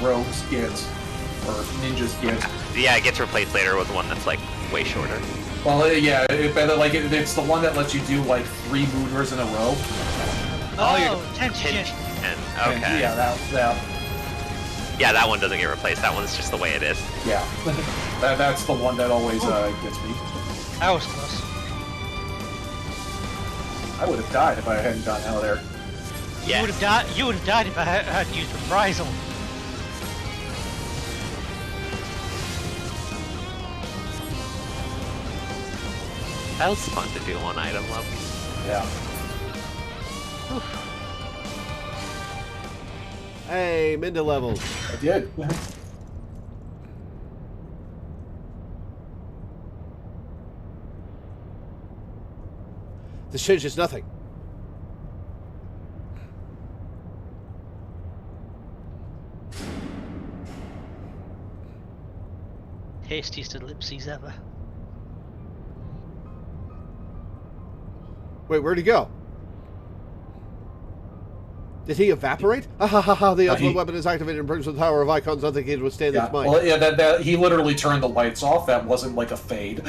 rogues get, or ninjas get. Yeah, it gets replaced later with one that's like way shorter. Well, yeah, it's the one that lets you do like 3 mooners in a row. Oh, tension. And, And, okay. yeah, that. Yeah, that one doesn't get replaced. That one's just the way it is. Yeah, that's the one that always gets me. That was close. I would have died if I hadn't gotten out of there. Yeah. You would have died if I had used reprisal. That was fun to do on item level. Yeah. hey, Minda levels. I did. This changes nothing. Tastiest ellipses ever. Wait, where'd he go? Did he evaporate? Ha ha ha ha, the ultimate weapon is activated and brings the tower of icons nothing can withstand its might. Well, yeah, that he literally turned the lights off. That wasn't like a fade.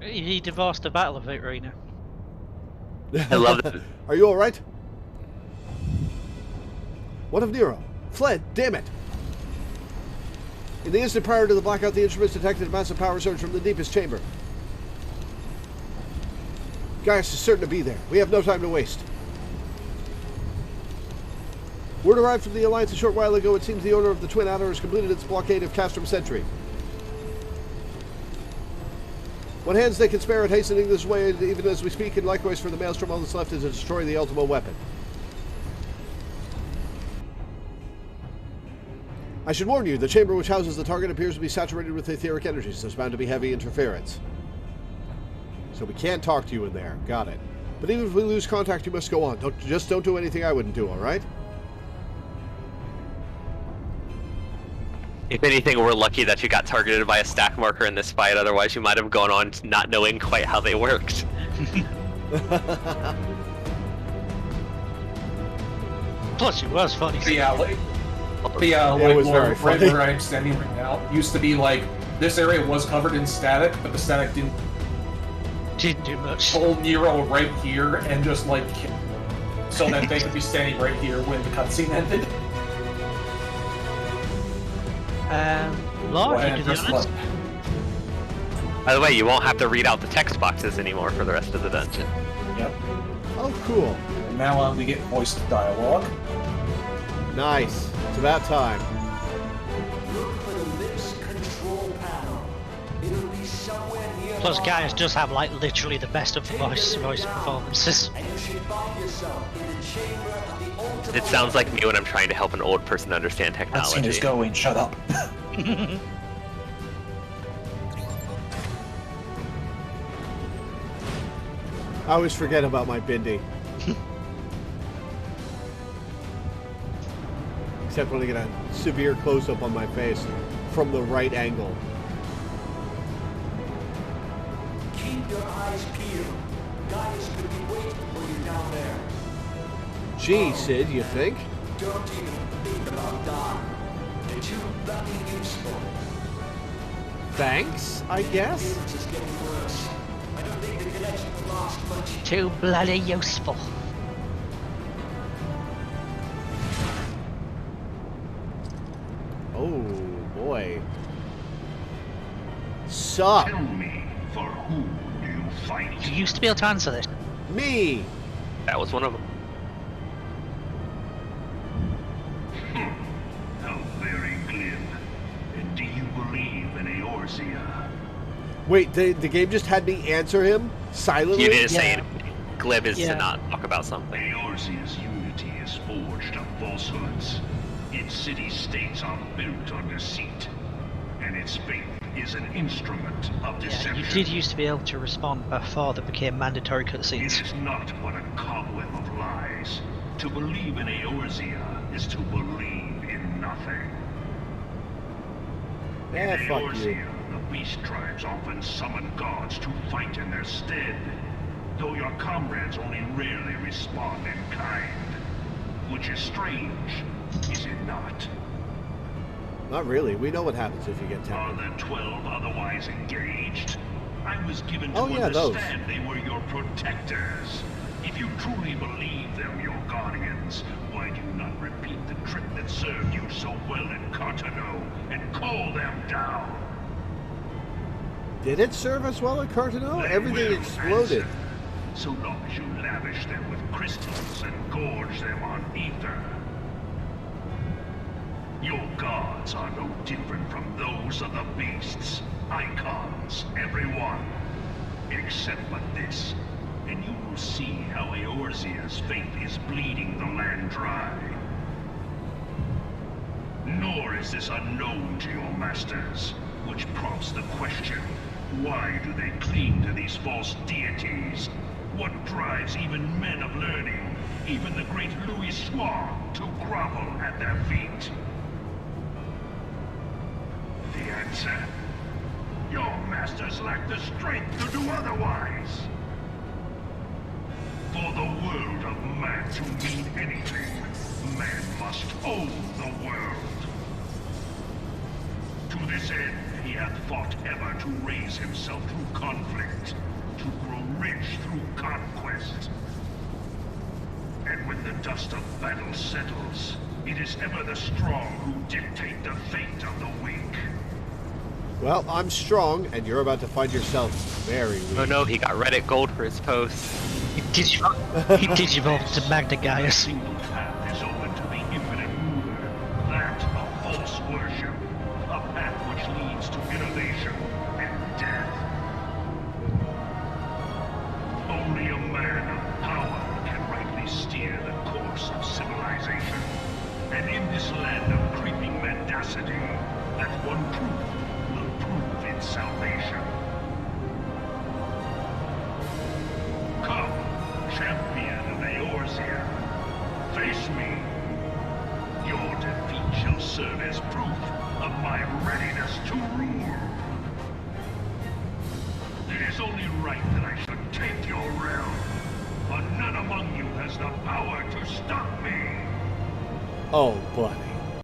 He divorced the battle of arena. I love it. Are you alright? What of Nero? Fled, damn it! In the instant prior to the blackout, the instruments detected a massive power surge from the deepest chamber. Gaius is certain to be there. We have no time to waste. Word arrived from the Alliance a short while ago. It seems the owner of the Twin Adder has completed its blockade of Castrum Sentry. What hands they can spare at hastening this way even as we speak, and likewise for the Maelstrom, all that's left is to destroy the ultimate weapon. I should warn you, the chamber which houses the target appears to be saturated with etheric energies. There's bound to be heavy interference. So we can't talk to you in there. Got it. But even if we lose contact, you must go on. Just don't do anything I wouldn't do, alright? If anything, we're lucky that you got targeted by a stack marker in this fight, otherwise you might have gone on not knowing quite how they worked. Plus, it was funny. Like where I'm standing right now, used to be like, this area was covered in static, but the static didn't do much. pull Nero right here and just like, so that they could be standing right here when the cutscene ended. Lord, Go you ahead, do press the the honors. button. By the way, you won't have to read out the text boxes anymore for the rest of the dungeon. Yep. Oh, cool. And now on we get voice dialogue. Nice. It's about time. Look for the lift's control panel. It'll be somewhere nearby. Plus, Gaius does have like literally the best of the voice performances. And you should find yourself in the chamber of the ultimate. It sounds like me when I'm trying to help an old person understand That technology. scene is going. Shut up. I always forget about my bindi. Except when I get a severe close-up on my face from the right angle. Keep your eyes peeled. Gaius could be waiting for you down there. Gee, Sid, you think? Don't even think about dying. They're too bloody useful. Thanks, I guess? It's just getting worse. I don't think the connection lost much. Too bloody useful. Oh, boy. Sup? Tell me, for who do you fight? You used to be able to answer this. Me! That was one of them. How very glib. And do you believe in Eorzea? Wait, the game just had me answer him? Silently? You didn't say Yeah. it. Glib is Yeah. to not talk about something. Eorzea's unity is forged of falsehoods. Its city-states are built on deceit. And its faith is an instrument of Yeah, deception. you did used to be able to respond before there became mandatory It cutscenes. is not but a cobweb of lies. To believe in Eorzea is to believe in nothing. Yeah, In fuck you. Eorzea, the beast tribes often summon gods to fight in their stead, though your comrades only rarely respond in kind. Which is strange, is it not? Not really. We know what happens if you get Are tempted. the 12 otherwise engaged? I was given to Oh, yeah, those. understand they were your protectors. If you truly believe them your guardians, why do you not repeat the trick that served you so well in Cartano and call them down? Did it serve us well at Cartano? They Everything will exploded. answer, so long as you lavish them with crystals and gorge them on ether. Your gods are no different from those of the beasts. Icons, every one. Except for this. And you will see how Eorzea's faith is bleeding the land dry. Nor is this unknown to your masters, which prompts the question, why do they cling to these false deities? What drives even men of learning, even the great Louis Swan, to grovel at their feet? The answer? Your masters lack the strength to do otherwise. For the world of man to mean anything, man must own the world. To this end, he hath fought ever to raise himself through conflict, to grow rich through conquest. And when the dust of battle settles, it is ever the strong who dictate the fate of the weak. Well, I'm strong, and you're about to find yourself very weak. Oh no, he got Reddit gold for his post. He digivolved to Magna Gaius. Single path is open to the infinite ruler, that of false worship, a path which leads to innovation and death. Only a man of power can rightly steer the course of civilization. And in this land of creeping mendacity, that one truth will prove its salvation. Come, champion of Eorzea, face me. Your defeat shall serve as proof of my readiness to rule. It is only right that I should take your realm, but none among you has the power to stop me. Oh, buddy.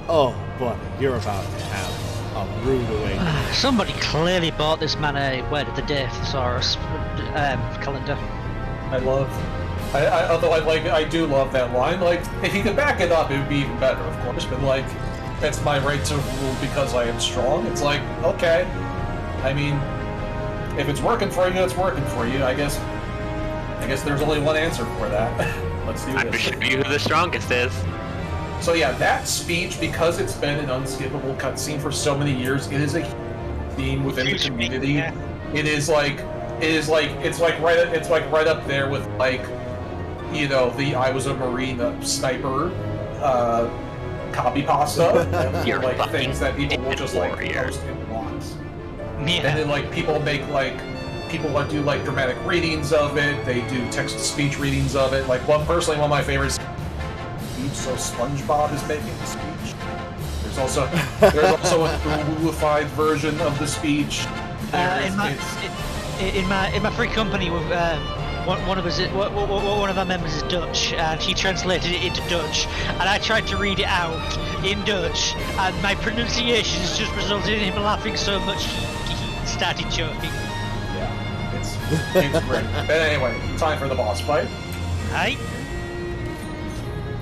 Oh, buddy. You're about to have a rude awakening. Somebody clearly bought this man a Word of the Day Thesaurus calendar. Although I do love that line. Like, if he could back it up, it would be even better, of course. But like, it's my right to rule because I am strong. It's like, okay. I mean, if it's working for you, it's working for you. I guess there's only one answer for that. Let's do I'm this. sure you who the strongest is. So yeah, that speech, because it's been an unskippable cutscene for so many years, it is a theme within the community. Yeah. It's like right up there with like, you know, the I was a Marine sniper copy pasta. You're like fucking things that people will just like warrior. post in blocks. Yeah. And then like people make like people do like dramatic readings of it. They do text-to-speech readings of it. Like one of my favorites. So SpongeBob is making the speech. There's also a Huluified version of the speech. In my free company, with one of our members is Dutch, and he translated it into Dutch, and I tried to read it out in Dutch, and my pronunciations just resulted in him laughing so much he started choking. Yeah, it's great. But anyway, time for the boss fight. Hey.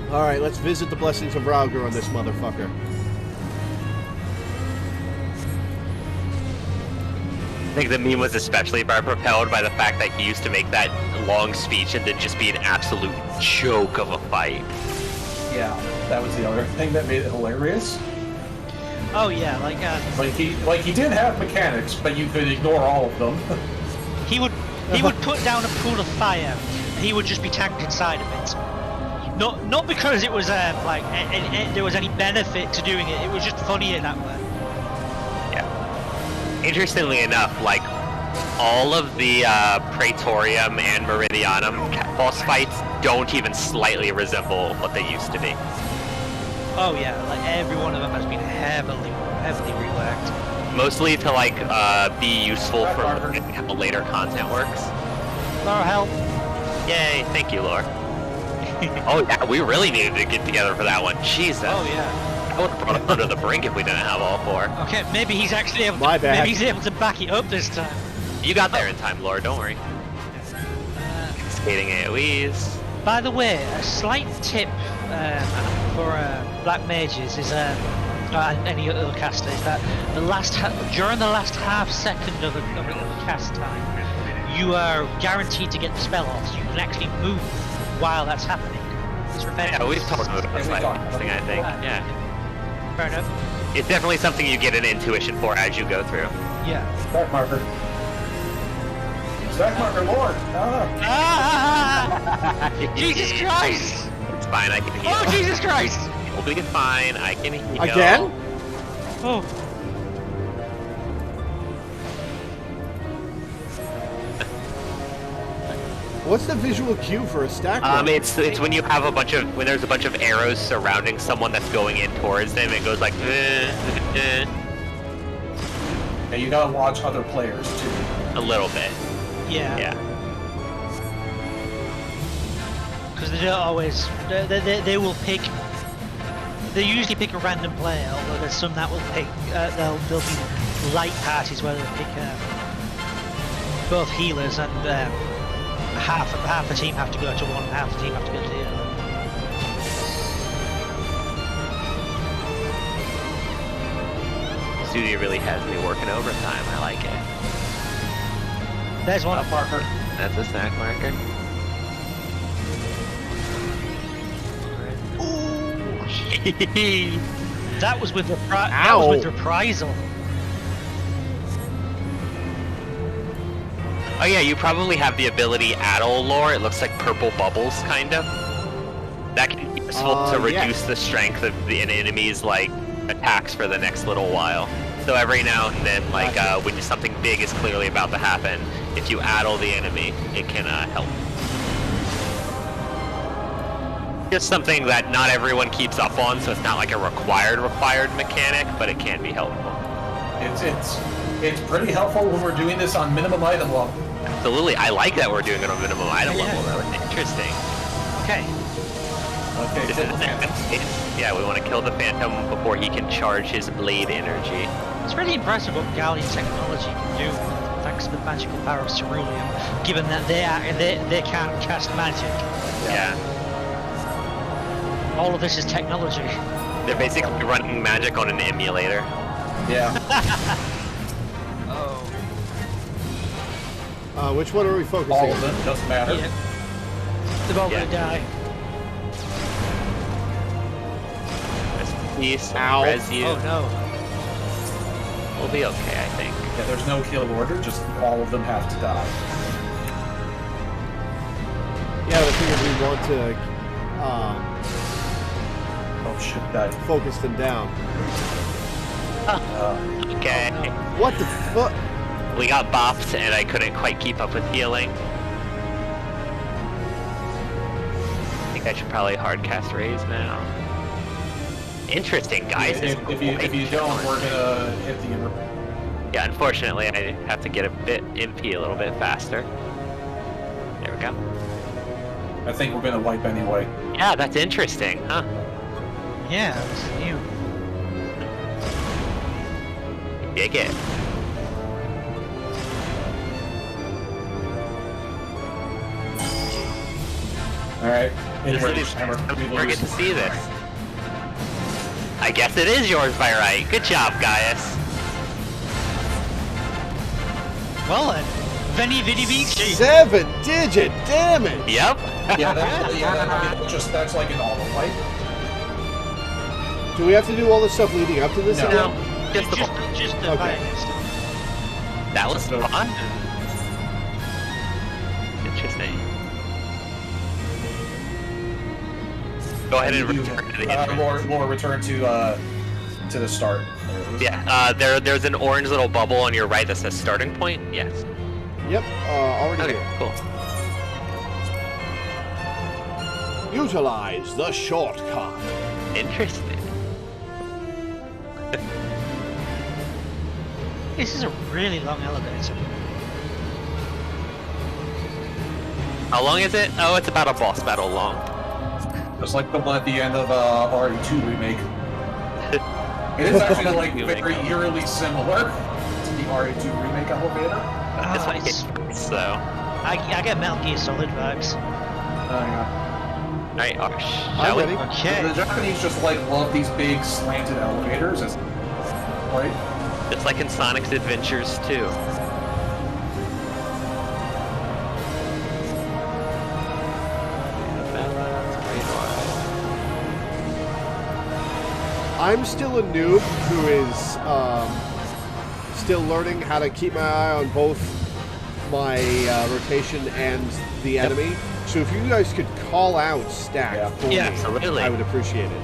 Alright, let's visit the blessings of Rauger on this motherfucker. I think the meme was especially propelled by the fact that he used to make that long speech and then just be an absolute joke of a fight. Yeah, that was the other thing that made it hilarious. Oh yeah, Like he did have mechanics, but you could ignore all of them. he would put down a pool of fire. He would just be tanked inside of it. Not because it was there was any benefit to doing it. It was just funnier that way. Yeah. Interestingly enough, like all of the Praetorium and Meridianum boss fights don't even slightly resemble what they used to be. Oh yeah, like every one of them has been heavily reworked. Mostly to like be useful for how later content works. Laura, help! Yay! Thank you, Laura. Oh yeah, we really needed to get together for that one. Jesus. Oh yeah. I would have brought him under the brink if we didn't have all four. Okay, maybe he's actually able. My bad. Maybe he's able to back it up this time. You got there in time, Laura. Don't worry. Skating AOE's. By the way, a slight tip for black mages is any other caster is that during the last half second of a cast time, you are guaranteed to get the spell off. So you can actually move while that's happening. It's Yeah, we've talked about this thing, I think. Yeah. Fair enough. It's definitely something you get an intuition for as you go through. Yeah. Stack marker. Stack marker, Lord. Jesus Christ! It's fine, I can heal. Oh, Jesus Christ! We'll be fine, I can heal. Again? Oh. What's the visual cue for a stack? It's when you have when there's a bunch of arrows surrounding someone that's going in towards them, it goes like And you gotta watch other players too. a little bit. Yeah. Yeah. Because they don't always. They will pick. They usually pick a random player, although there's some that will pick. There'll be light parties where they'll pick both healers and half the team have to go to one, half the team have to go to the other. Studio really has me working overtime. I like it. There's one. Marker. That's a snack marker. That was with reprisal. Oh yeah, you probably have the ability Addle Lore. It looks like purple bubbles, kind of. That can be useful to reduce the strength of the enemy's like attacks for the next little while. So every now and then, like when something big is clearly about to happen, if you Addle the enemy, it can help. Just something that not everyone keeps up on, so it's not like a required mechanic, but it can be helpful. It's pretty helpful when we're doing this on minimum item level. Absolutely, I like that we're doing it on minimum item level. That was interesting. Okay. Okay. This is yeah, we want to kill the Phantom before he can charge his blade energy. It's really impressive what Guardian technology can do, thanks to the magical power of Cerulean, given that they can't cast magic. Yeah. All of this is technology. They're basically running magic on an emulator. Yeah. Oh. Which one are we focusing All on? of them, doesn't matter. Yeah. They're all Yeah. gonna die. Peace, Ow. res you. Oh no. We'll be okay, I think. Yeah, there's no kill order, just all of them have to die. Yeah, but I figured we want to Oh shit, died. focus them down. Okay. What the fuck? We got bopped and I couldn't quite keep up with healing. I think I should probably hard cast raise now. Interesting, guys. If you don't, we're gonna hit the inner. Yeah, unfortunately, I have to get a bit MP a little bit faster. There we go. I think we're gonna wipe anyway. Yeah, that's interesting, huh? Yeah, that's new. Dig it. Alright. This is- We're get to see this. I guess it is yours by right. Good job, Gaius. Well then, Veni Vidi Vici. 7-digit damage! Yep. Yeah, that's like an auto wipe. Do we have to do all this stuff leading up to this No. again? Just the Just the Okay. finest. That was So- fun. Interesting. Go ahead and return to the entrance. Laura, return to the start. Yeah, there's an orange little bubble on your right that says starting point. Yes. Yep, already Okay, here. cool. Utilize the shortcut. Interesting. This is a really long elevator. How long is it? Oh, it's about a boss battle long. Just like the one at the end of RE2 remake. It is actually like very eerily similar to the RE2 remake elevator. This Ah, one it's- hits, so. I get Metal Gear Solid vibes. Alright, I'm shall we? ready. Okay. The Japanese just like love these big slanted elevators, right? Just like in Sonic's Adventures too. I'm still a noob who is still learning how to keep my eye on both my rotation and the enemy. So if you guys could call out Stack Yeah. for Yeah, me, absolutely. I would appreciate it.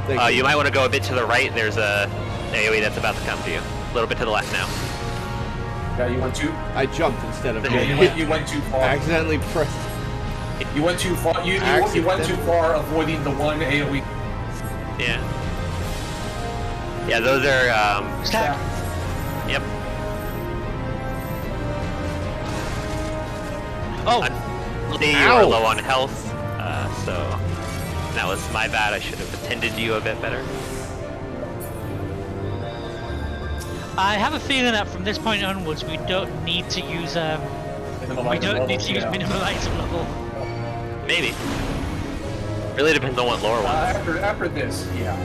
Thank you. You might want to go a bit to the right. There's a AoE that's about to come to you. A little bit to the left now. Yeah, you went too. I jumped instead of Yeah, you went too far. accidentally pressed. You went too far. You went too far, avoiding the one AOE. Yeah. Yeah, those are, Stack. yep. Oh, Unfortunately, you Ow. were low on health, so that was my bad. I should have attended you a bit better. I have a feeling that from this point onwards we don't need to use Minimum we item don't need level, to use yeah. minimum item level. Maybe. Really depends on what lore wants. After this, yeah.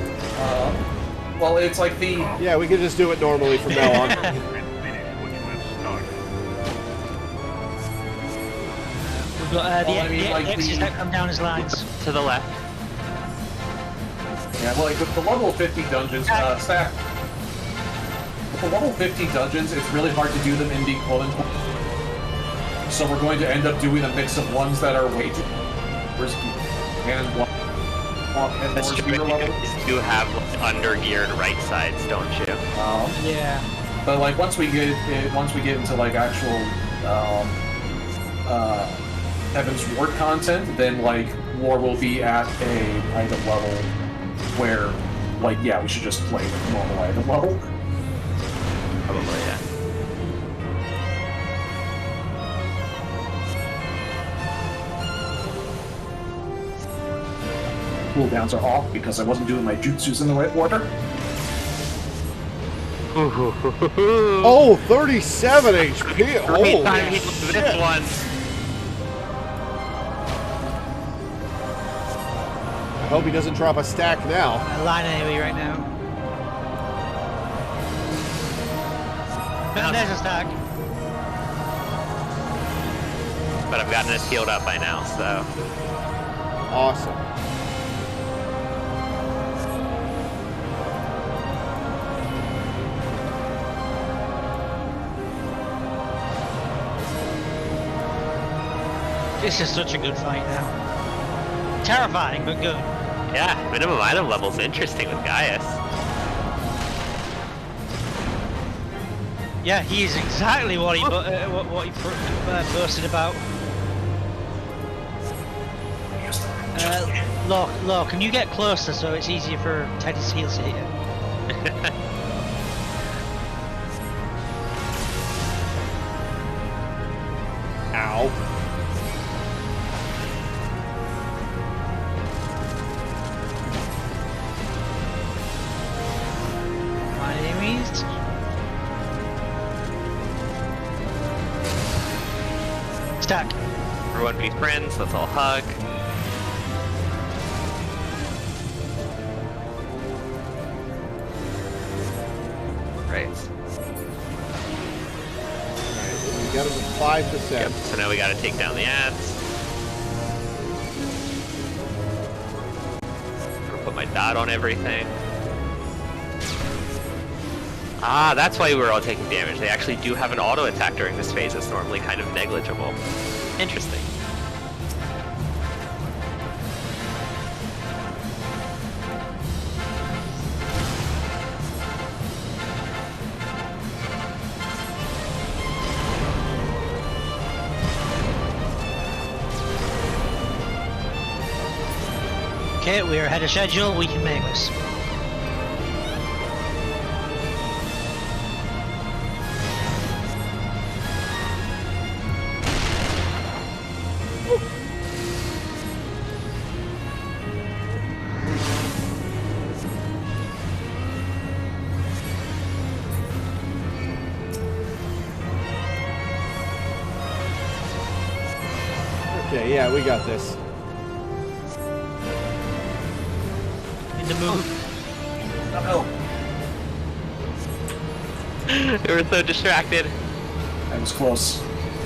Well, it's like the Yeah, we could just do it normally from now on. And finish what you have started. We've got Well, the I mean, like X's the- that come down as lines. To the left. yeah, well, like with the level 50 dungeons, Stack. With the level 50 dungeons, it's really hard to do them in the quote-unquote. So we're going to end up doing a mix of ones that are way too risky and one and That's more true. speeder level. You do have like, under-geared right sides, don't you? Yeah. But like once we get into like actual Heaven's Ward content, then like war will be at a item level where like yeah, we should just play with normal item level. Probably, yeah. Cooldowns are off because I wasn't doing my jutsus in the right order. Oh, 37 HP. Great Holy time he shit. this one. hope he doesn't drop a stack now. A line AoE right now. And there's a stack. But I've gotten us healed up by now, so. Awesome. This is such a good fight now. Terrifying, but good. Yeah, minimum item level's interesting with Gaius. Yeah, he is exactly what he boasted about. Law, can you get closer so it's easier for Teddy's heels to hit you? Ow. My enemies. Stack. Everyone be friends, let's all hug. Right. Alright, we got him at 5%. Yep, so now we gotta take down the ads. Gonna put my dot on everything. Ah, that's why we were all taking damage. They actually do have an auto attack during this phase that's normally kind of negligible. Interesting. Okay, we are ahead of schedule, we can make this. Okay, yeah, we got this. In the move. No. We were so distracted. That was close.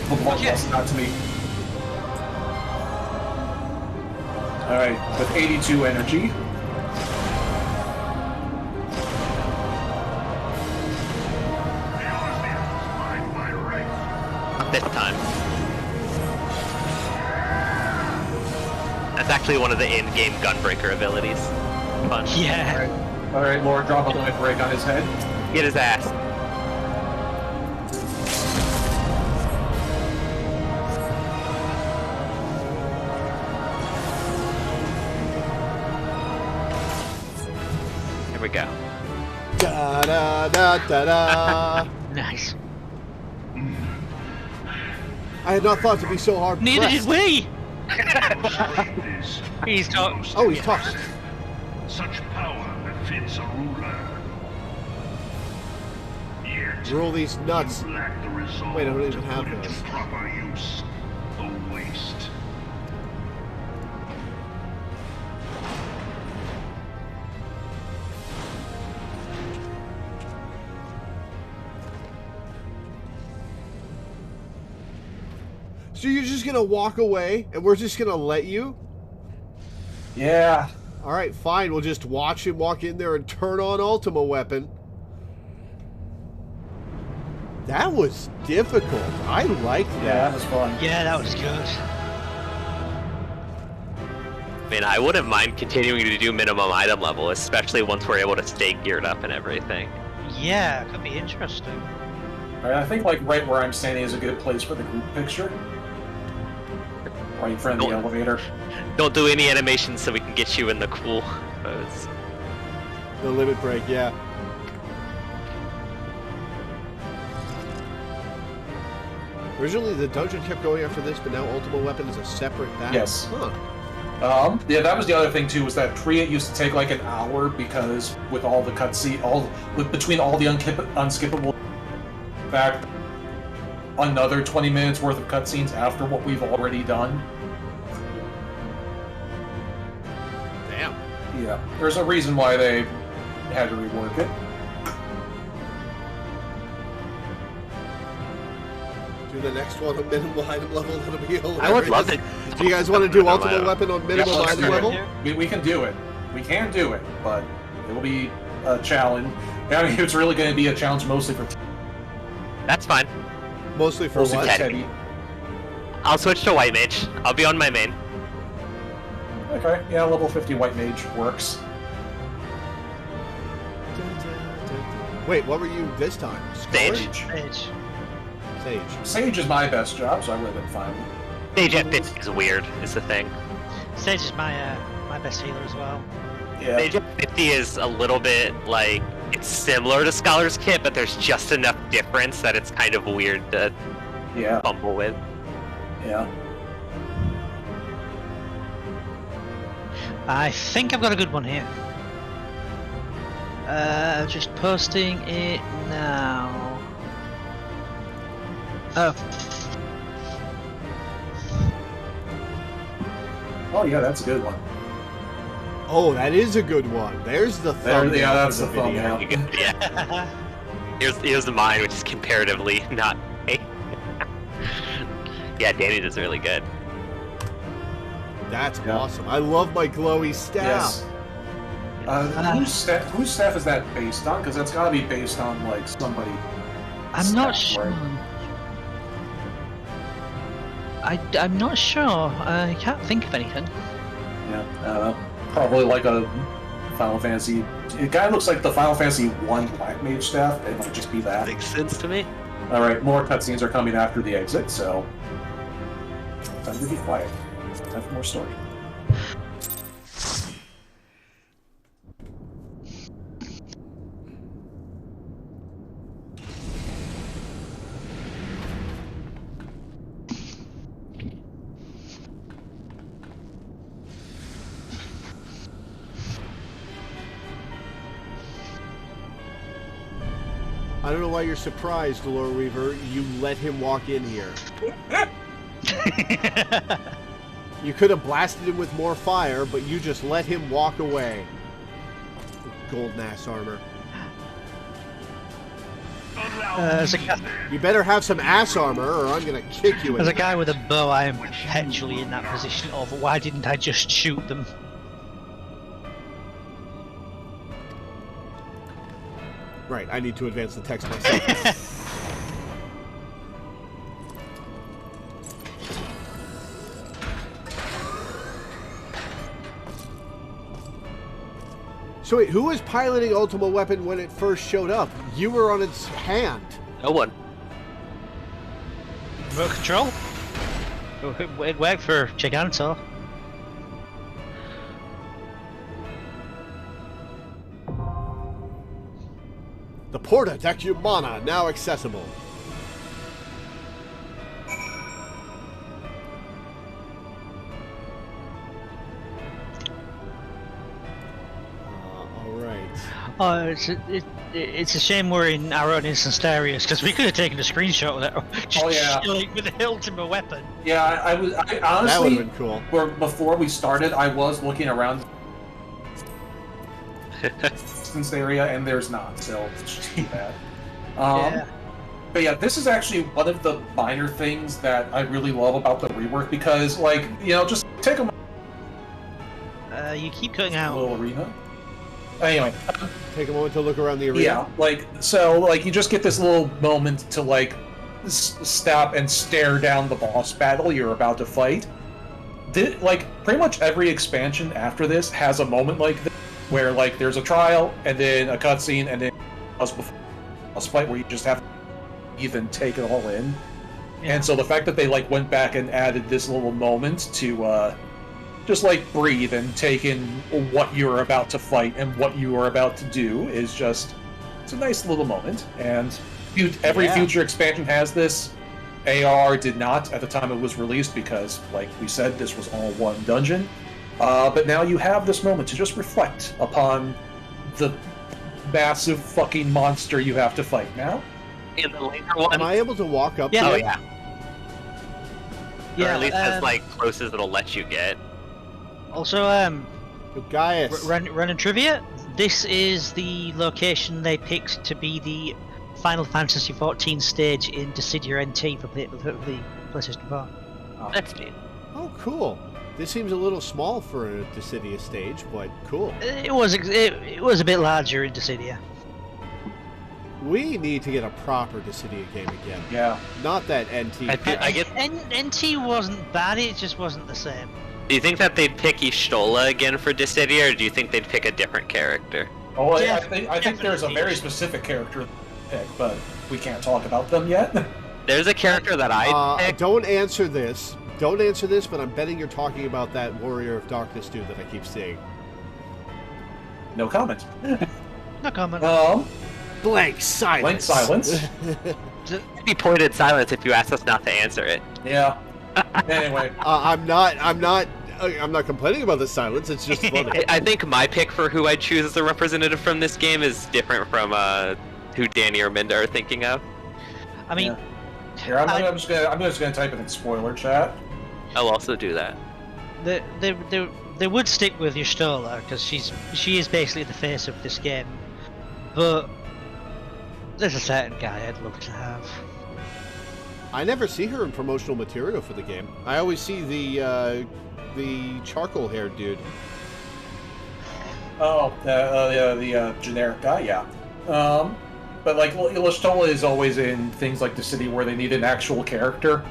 The ball was not to me. Alright, with 82 energy. Not this time. That's actually one of the in-game Gunbreaker abilities. Fun. Yeah. Alright, Lord, drop a life break on his head. Get his ass. Here we go. Da da da da da. Nice. I had not thought to be so hard. Neither pressed. did we! This He's talking. Oh, he's talking. Such power befits a ruler. Yet Rule these nuts. you lack the resolve Wait, I don't to even have put it those. to proper use. A waste. So you're just gonna walk away, and we're just gonna let you? Yeah. All right, fine. We'll just watch him walk in there and turn on Ultima Weapon. That was difficult. I liked Yeah, that. that was fun. Yeah, that was good. I mean, I wouldn't mind continuing to do minimum item level, especially once we're able to stay geared up and everything. Yeah, could be interesting. Alright, I think like right where I'm standing is a good place for the group picture. Right in front of the elevator. Don't do any animations so we can get you in the cool pose. The limit break, yeah. Originally, the dungeon kept going after this, but now Ultima Weapon is a separate battle. Yes. Huh. Yeah, that was the other thing too, was that pre-it used to take like an hour because with all the cutscene, between all the unskippable, in fact, another 20 minutes worth of cutscenes after what we've already done. Damn. Yeah, there's a reason why they had to rework it. Do the next one on minimal item level. That'll be hilarious. I would love it. Do you guys want to do ultimate weapon on minimal let's item do it. level? We can do it. We can do it, but it will be a challenge. I mean, it's really going to be a challenge mostly for That's fine. Mostly for mostly what? for Teddy. I'll switch to white mage. I'll be on my main. Okay, yeah, level 50 white mage works. Wait, what were you this time? Sage. Sage. Sage. Sage is my best job, so I would have been fine. Sage at 50 is weird, is the thing. Sage is my my best healer as well. Yeah. Sage at 50 is a little bit like, it's similar to Scholar's Kit, but there's just enough difference that it's kind of weird to Yeah. fumble with. Yeah. I think I've got a good one here. Just posting it now. Oh, Oh yeah, that's a good one. Oh, that is a good one. There's the There, thumbnail. yeah, that's for the video. thumbnail. Yeah. Here's mine, which is comparatively not. Yeah, Danny does really good. That's Yeah. awesome. I love my glowy staff. Yes. Whose staff is that based on? Because that's got to be based on like somebody. I'm not staff, sure. right? I'm not sure. I can't think of anything. Yeah, probably like a Final Fantasy. It kind of looks like the Final Fantasy 1 Black Mage staff. It might just be that. Makes sense to me. All right, more cutscenes are coming after the exit, so time to be quiet. Time for more story. I don't know why you're surprised, Loreweaver. You let him walk in here. You could have blasted him with more fire, but you just let him walk away. Golden ass armor. As a guy, You better have some ass armor, or I'm gonna kick you in as a the guy with a bow, I am perpetually in that position of why didn't I just shoot them? Right, I need to advance the text myself. So wait, who was piloting Ultima Weapon when it first showed up? You were on its hand. No one. Remote control? It worked for Gigantor. The Porta Decumana, now accessible. Alright. Oh, it's a shame we're in our own instance areas because we could have taken a screenshot of that. Just Oh, yeah. chilling with the ultimate weapon. Yeah, I honestly, That would have been cool. before we started, I was looking around distance area, and there's not, so it's just too bad. Yeah. But yeah, this is actually one of the minor things that I really love about the rework because, like, you know, just take a You keep cutting out. little arena. Anyway, Take a moment to look around the arena. yeah, like, so, like, you just get this little moment to, like, stop and stare down the boss battle you're about to fight. Like, pretty much every expansion after this has a moment like this, where, like, there's a trial, and then a cutscene, and then a boss fight where you just have to even take it all in. Yeah. And so the fact that they, like, went back and added this little moment to, just, like, breathe and take in what you're about to fight and what you are about to do is just... It's a nice little moment, and every Yeah. future expansion has this. AR did not at the time it was released because, like we said, this was all one dungeon. But now you have this moment to just reflect upon the massive fucking monster you have to fight now. In the later one, Am I able to walk up Yeah. to oh it? yeah. Yeah, or at least as like close as it'll let you get. Also, Gaius. Random trivia. This is the location they picked to be the Final Fantasy XIV stage in Dissidia NT for the PlayStation 4. That's neat. Oh, cool. This seems a little small for a Dissidia stage, but cool. It was a bit larger in Dissidia. We need to get a proper Dissidia game again. Yeah. Not that NT. I get. NT wasn't bad, it just wasn't the same. Do you think that they'd pick Y'shtola again for Dissidia, or do you think they'd pick a different character? Oh, Yeah, I think there's a very specific character to pick, but we can't talk about them yet. There's a character that I picked. Don't answer this. Don't answer this, but I'm betting you're talking about that Warrior of Darkness dude that I keep seeing. No comment. No comment. Blank silence. Blank silence. It'd be pointed silence if you asked us not to answer it. Yeah. Anyway. I'm not complaining about the silence. It's just funny. I think my pick for who I'd choose as a representative from this game is different from who Danny or Minda are thinking of. I mean, Here, I'm just gonna type it in spoiler chat. I'll also do that. they would stick with Y'shtola because she is basically the face of this game, but there's a certain guy I'd love to have. I never see her in promotional material for the game. I always see the charcoal-haired dude. Oh, the generic guy, yeah. But like Y'shtola is always in things like the city where they need an actual character.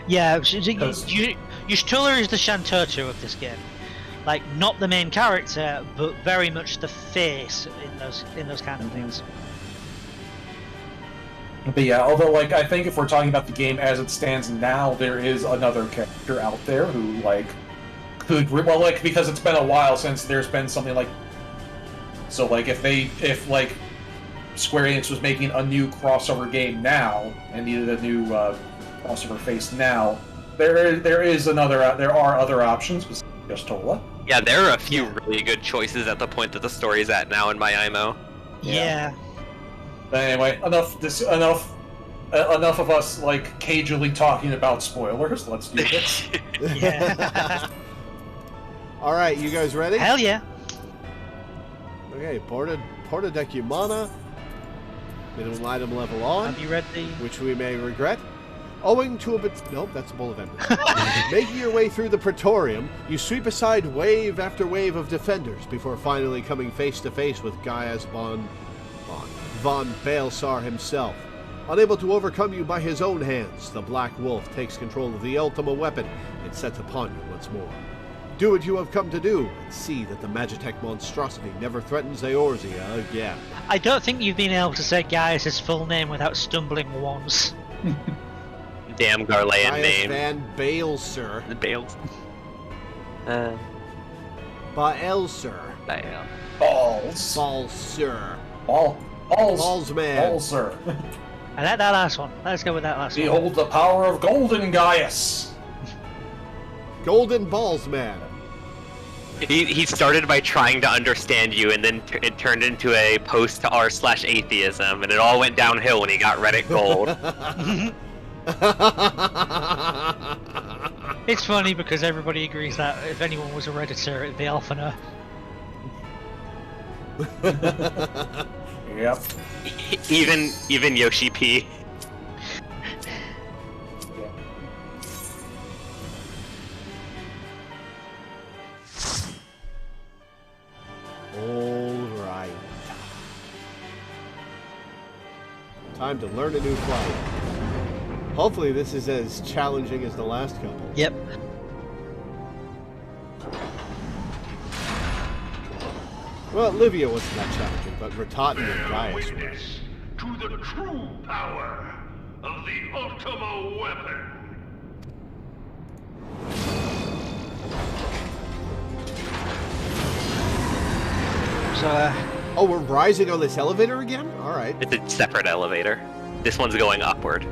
Yeah, Y'shtola is the Shantoto of this game. Like, not the main character, but very much the face in those kind of things. But yeah, although like I think if we're talking about the game as it stands now, there is another character out there who like could because it's been a while since there's been something like. So like if like Square Enix was making a new crossover game now and needed a new crossover face now, there are other options besides Y'shtola. Yeah, there are a few really good choices at the point that the story's at now in my IMO. Yeah. But anyway, enough of us like cagily talking about spoilers. Let's do this. Yeah. All right, you guys ready? Hell yeah. Okay, Porta Decumana. Minimum item level on. Have you read the... Which we may regret. Owing to a bit... Nope, that's a Bull of Embers. Making your way through the Praetorium, you sweep aside wave after wave of defenders before finally coming face to face with Gaius von Baelsar himself. Unable to overcome you by his own hands, the Black Wolf takes control of the Ultima weapon and sets upon you once more. Do what you have come to do, and see that the Magitech monstrosity never threatens Eorzea again. I don't think you've been able to say Gaius' full name without stumbling once. Damn Garlean Gaius name. van Baelsar. The Bales. Baelsar. Balls. Balsar. Ballsman. Balsar. I like that last one. Let's go with that last one. Behold the power of Golden Gaius. Golden Balls Man. He started by trying to understand you, and then it turned into a post to r/atheism, and it all went downhill when he got Reddit gold. It's funny because everybody agrees that if anyone was a Redditor, it'd be Alphana. Yep. Even Yoshi P. Alright. Time to learn a new fight. Hopefully this is as challenging as the last couple. Yep. Well, Livia wasn't that challenging, but Ratatan and Gaius were. Witness to the true power of the Ultima weapon. So, Oh, we're rising on this elevator again? Alright. It's a separate elevator. This one's going upward.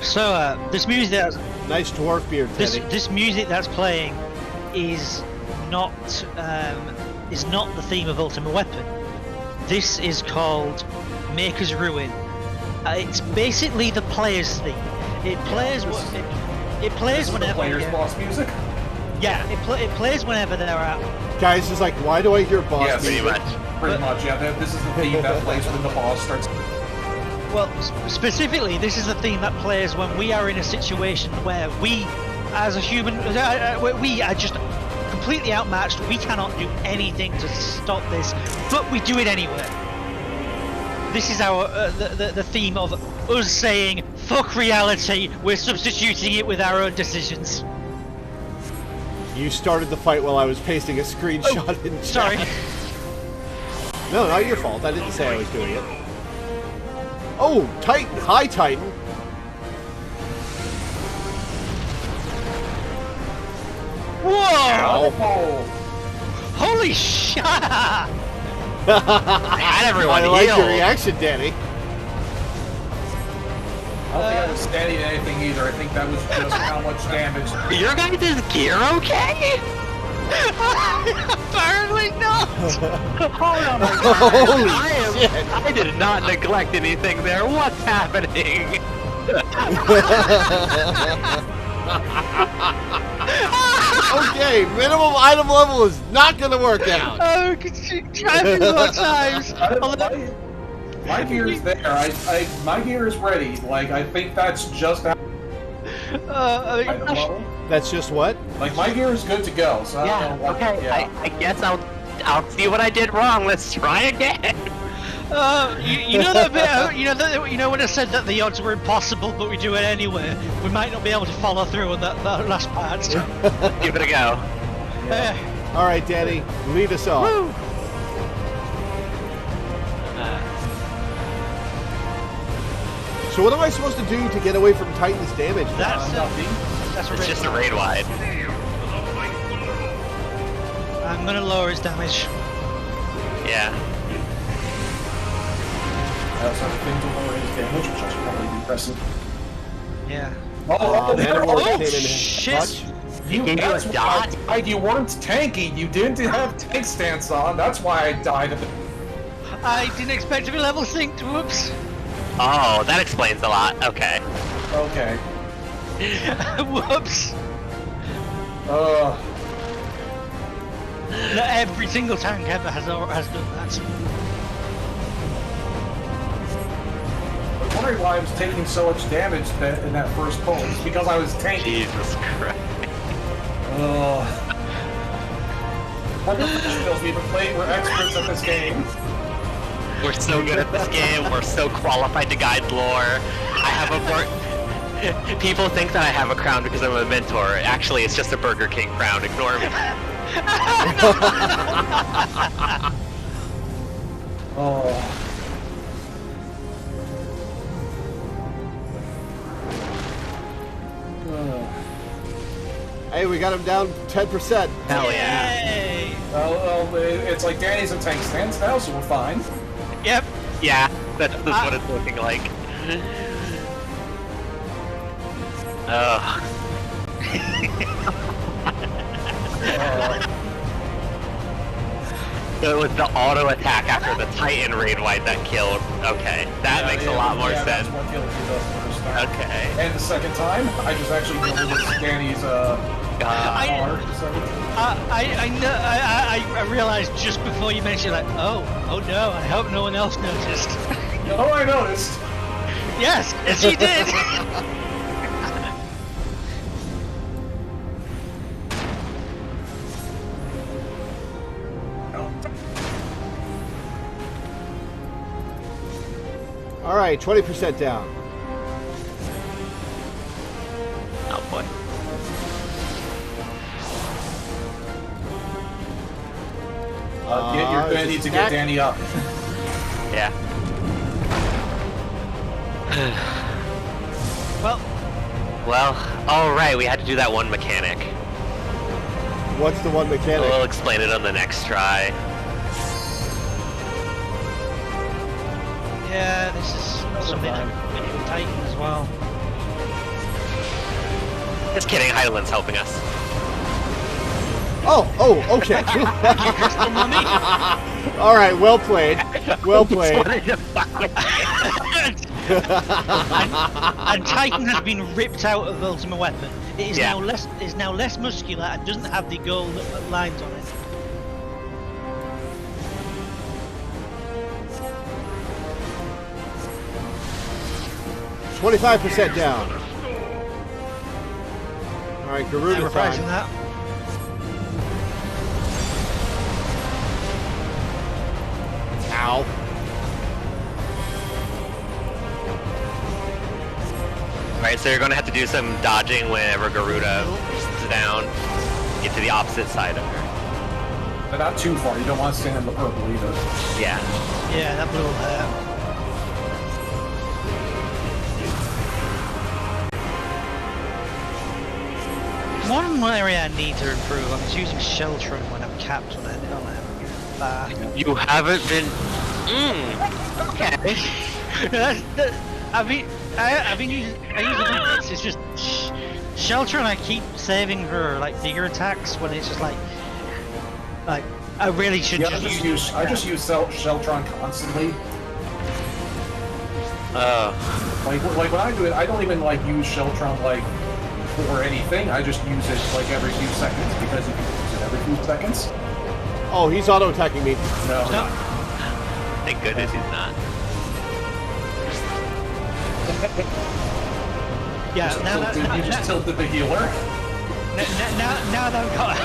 this music that's Nice dwarf beard, Teddy. this music that's playing is not the theme of Ultima Weapon. This is called Maker's Ruin. It's basically the player's theme. It plays This is whenever. the player's boss music. Yeah, it plays whenever they're out. Guys, it's like, why do I hear boss Yes. music? Pretty much. Pretty much, yeah. This is the theme that plays when the boss starts. Well, specifically, this is the theme that plays when we are in a situation where we, as a human, we are just completely outmatched. We cannot do anything to stop this, but we do it anyway. This is our the theme of us saying, fuck reality, we're substituting it with our own decisions. You started the fight while I was pasting a screenshot in chat. Sorry. No, not your fault. I didn't say I was doing it. Oh, Titan! Hi, Titan! Whoa! Oh, Holy shit! And everyone I like healed. your reaction, Danny. I don't think I was standing in anything either. I think that was just how much damage. Your guys' gear okay? Apparently not! Holy shit! I did not neglect anything there. What's happening? Okay, minimum item level is not gonna work out. Oh, try a few more times! My gear is there. My gear is ready. Like, I think that's just how item level. That's just what? Like, my gear is good to go. So I don't Yeah, know what, okay. yeah. I guess I'll see what I did wrong. Let's try again. You know that bit, you know when I said that the odds were impossible, but we do it anyway. We might not be able to follow through on that last part. Give it a go. All right, Danny, lead us off. Woo. So what am I supposed to do to get away from Titan's damage? That's It's just a raid wide. I'm gonna lower his damage. Yeah. I also have a thing to lower his damage, which I should probably be pressing. Yeah. Manowar came in shit! clutch. That's why you weren't tanky. You didn't have tank stance on. That's why I died. I didn't expect to be level synced. Whoops. Oh, that explains a lot. Okay. Okay. Whoops. Not every single tank ever has done that. I'm wondering why I was taking so much damage in that first pull. It's because I was tanky. Jesus Christ. We're professionals. We've been playing. We're experts at this game. We're so good at this game. We're so qualified to guide lore. I have a people think that I have a crown because I'm a mentor. Actually, it's just a Burger King crown. Ignore me. Hey, we got him down 10%. Hell yeah. Yay! Well, it's like Danny's in tank stance now, so we're fine. Yep. Yeah, that's what it's looking like. So it was the auto attack after the Titan raid wide that killed. Okay, that makes a lot more sense. That's what killed you the first time. Okay. And the second time, I just actually killed with Danny's R. I realized just before you mentioned, like, oh no, I hope no one else noticed. Oh, I noticed. Yes, you did. All right, 20% down. Oh boy. You're gonna need to get Danny up. Yeah. Well, alright, we had to do that one mechanic. What's the one mechanic? We'll explain it on the next try. Yeah, this is something I'm going to Titan as well. Just kidding, Hydalin's helping us. Oh, okay. Crystal mummy. All right, well played. Well played. And Titan has been ripped out of Ultimate Weapon. It is now less muscular and doesn't have the gold lines on it. $25% down. All right, Garuda Never pricing time. that. Ow. Alright, so you're gonna have to do some dodging whenever Garuda is down. Get to the opposite side of her. But not too far. You don't want to stand in the purple either. Yeah. Yeah, that blue will hurt. One area I need to improve on is using sheltering when I'm capped on it. You haven't been. Okay. I've been using it. It's just shelter, and I keep saving her like bigger attacks when it's just like I really should Yeah, just I just use Sheltron constantly. Like when I do it, I don't even like use Sheltron like for anything. I just use it like every few seconds because you can use it every few seconds. Oh, he's auto-attacking me. No. Thank goodness he's not. You just tilted the healer. Now that I've got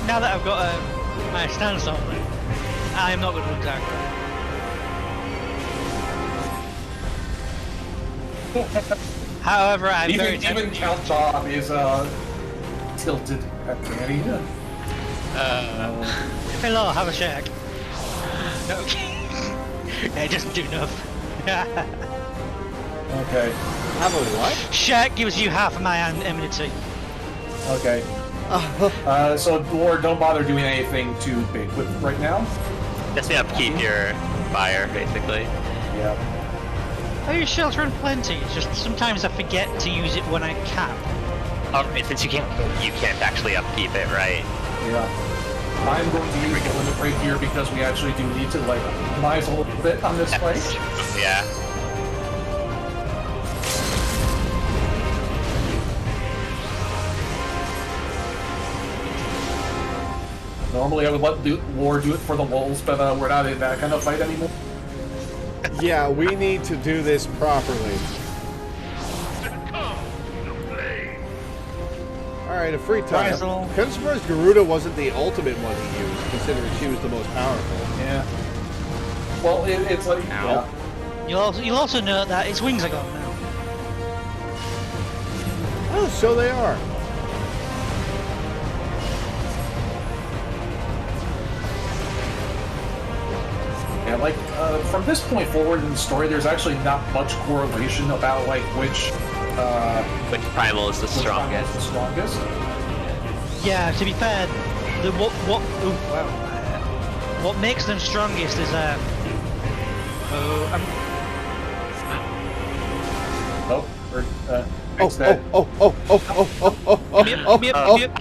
now that I've got my stance on it, I am not going to attack her. However, I'm very even Count Bob is tilted at Danny. Hello, have a shack. No, it doesn't do enough. Okay. Have a what? Shack gives you half of my enmity. Okay. So, Lord, don't bother doing anything too big with right now. Just upkeep your fire, basically. Yeah. I use sheltering plenty. It's just sometimes I forget to use it when I cap. Alright, since you can't actually upkeep it, right? Yeah. I'm going to use the limit right here because we actually do need to like optimize a little bit on this fight. Yeah. Normally I would let War do it for the lulz, but we're not in that kind of fight anymore. Yeah, we need to do this properly. Alright, a free time. I'm surprised Garuda wasn't the ultimate one he used, considering she was the most powerful. Yeah. Well, it's like... Ow. Yeah. You'll also note that its wings are gone now. Oh, so they are. Yeah, like, from this point forward in the story, there's actually not much correlation about, like, which primal is the strongest. Yeah, to be fair, what makes them strongest is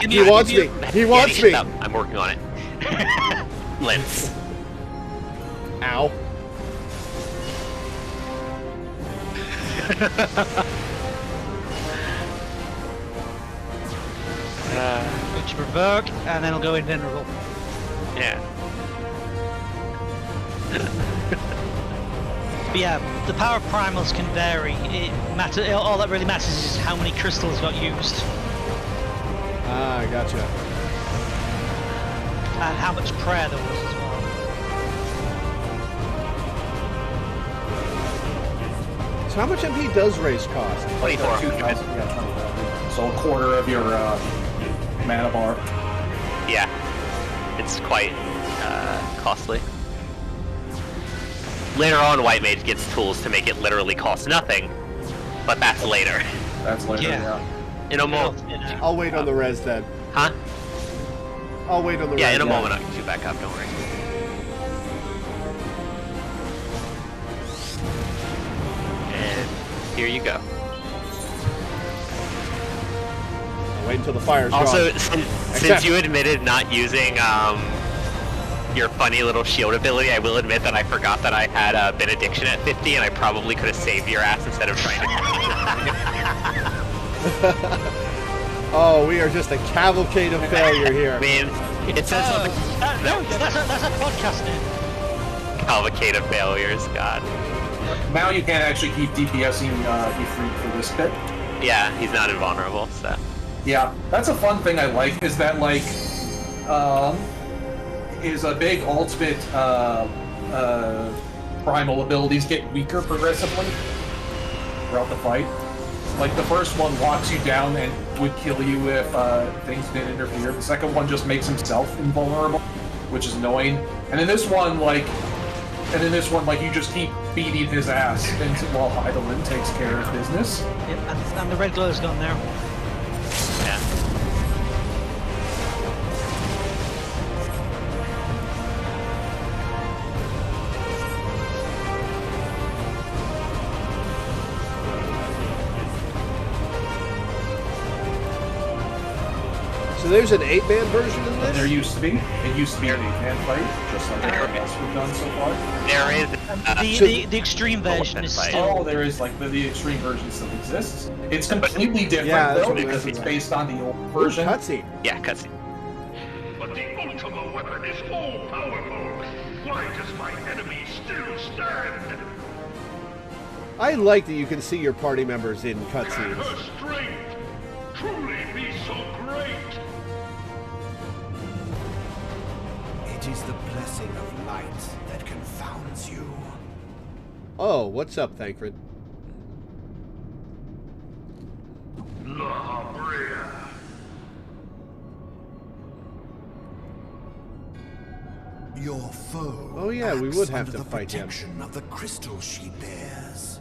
He wants me. He wants me. I'm working on it. Linz. Ow. Which provoke, and then it'll go invulnerable. Yeah. But yeah, the power of primals can vary. All that really matters is how many crystals got used. Ah, I gotcha. And how much prayer there was as well. So how much MP does race cost? 24. 2,000, yeah, 24. So a quarter of your mana bar. Yeah. It's quite costly. Later on, White Mage gets tools to make it literally cost nothing, but that's later. That's later, Yeah. yeah. In a moment. I'll wait on the res then. Huh? I'll wait on the res. Yeah, in a moment I'll get you back up, don't worry. And here you go. I'll wait until the fire's Also, gone. since you admitted not using your funny little shield ability, I will admit that I forgot that I had a benediction at 50, and I probably could have saved your ass instead of trying to. Oh, we are just a cavalcade of failure here. I mean, it says something. No, that's a podcast name. Cavalcade of failures, God. Now you can't actually keep DPSing E3 for this bit. Yeah, he's not invulnerable, so. Yeah, that's a fun thing I like, is that, like, is a big ultimate, primal abilities get weaker progressively throughout the fight. Like, the first one locks you down and would kill you if things didn't interfere. The second one just makes himself invulnerable, which is annoying. And in this one, like, you just keep beating his ass while Heidelin takes care of business. Yep, and the red glow's gone now. Yeah. So there's an 8-man version of this? There used to be. It used to be an 8-man fight, just like everything else we've done so far. There is. The extreme version is still. Oh, there is, like, the extreme version still exists. It's completely different, Yeah, that's though, what it because is. it's based on the old version. Cutscene. Yeah, cutscene. But the Ultima weapon is all powerful. Why does my enemy still stand? I like that you can see your party members in Can cutscenes. her strength truly be so great? It is the blessing of light that confounds you. Oh, what's up, Thancred? Loreweaver. Your foe. Oh, yeah, we acts would have under to the fight him. protection of the crystal she bears.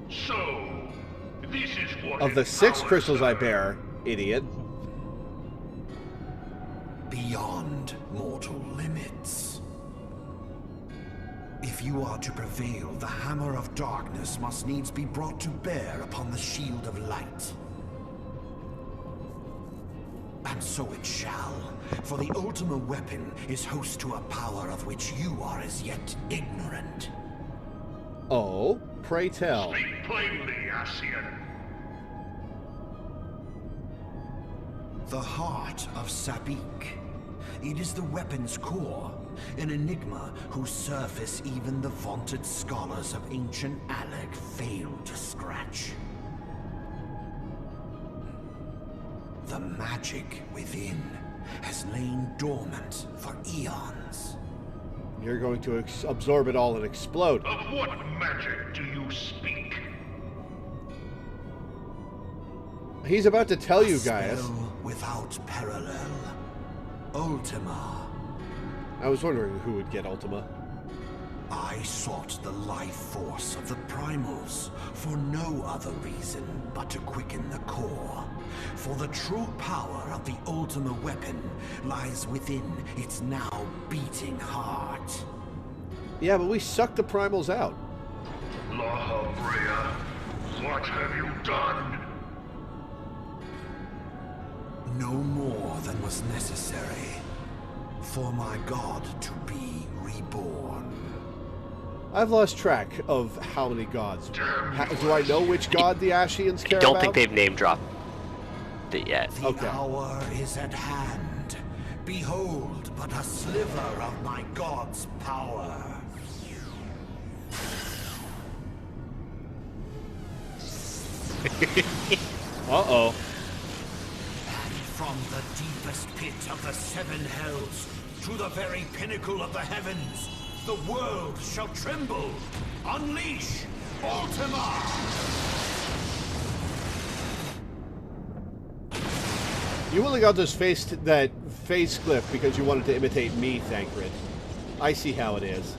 So, this is what Of the 6 empowers crystals I her. bear, idiot. Beyond mortal limits. If you are to prevail, the hammer of darkness must needs be brought to bear upon the shield of light. And so it shall, for the Ultima weapon is host to a power of which you are as yet ignorant. Oh, pray tell. Speak plainly, Ascian. The heart of Sabik. It is the weapon's core, an enigma whose surface even the vaunted scholars of ancient Alec failed to scratch. The magic within has lain dormant for eons. You're going to absorb it all and explode. Of what magic do you speak? He's about to tell you A guys. spell without parallel. Ultima. I was wondering who would get Ultima. I sought the life force of the primals for no other reason but to quicken the core. For the true power of the Ultima weapon lies within its now beating heart. Yeah, but we sucked the primals out. Loreweaver, what have you done? No more than was necessary for my god to be reborn. I've lost track of how many gods. Do I know which god the Ascians care I don't about? think they've name dropped it yet. The Okay. hour is at hand. Behold but a sliver of my god's power. Uh-oh. And from the deepest pit of the 7 hells to the very pinnacle of the heavens, the world shall tremble. Unleash Ultima! You only got those that face clip because you wanted to imitate me, Thancred. I see how it is.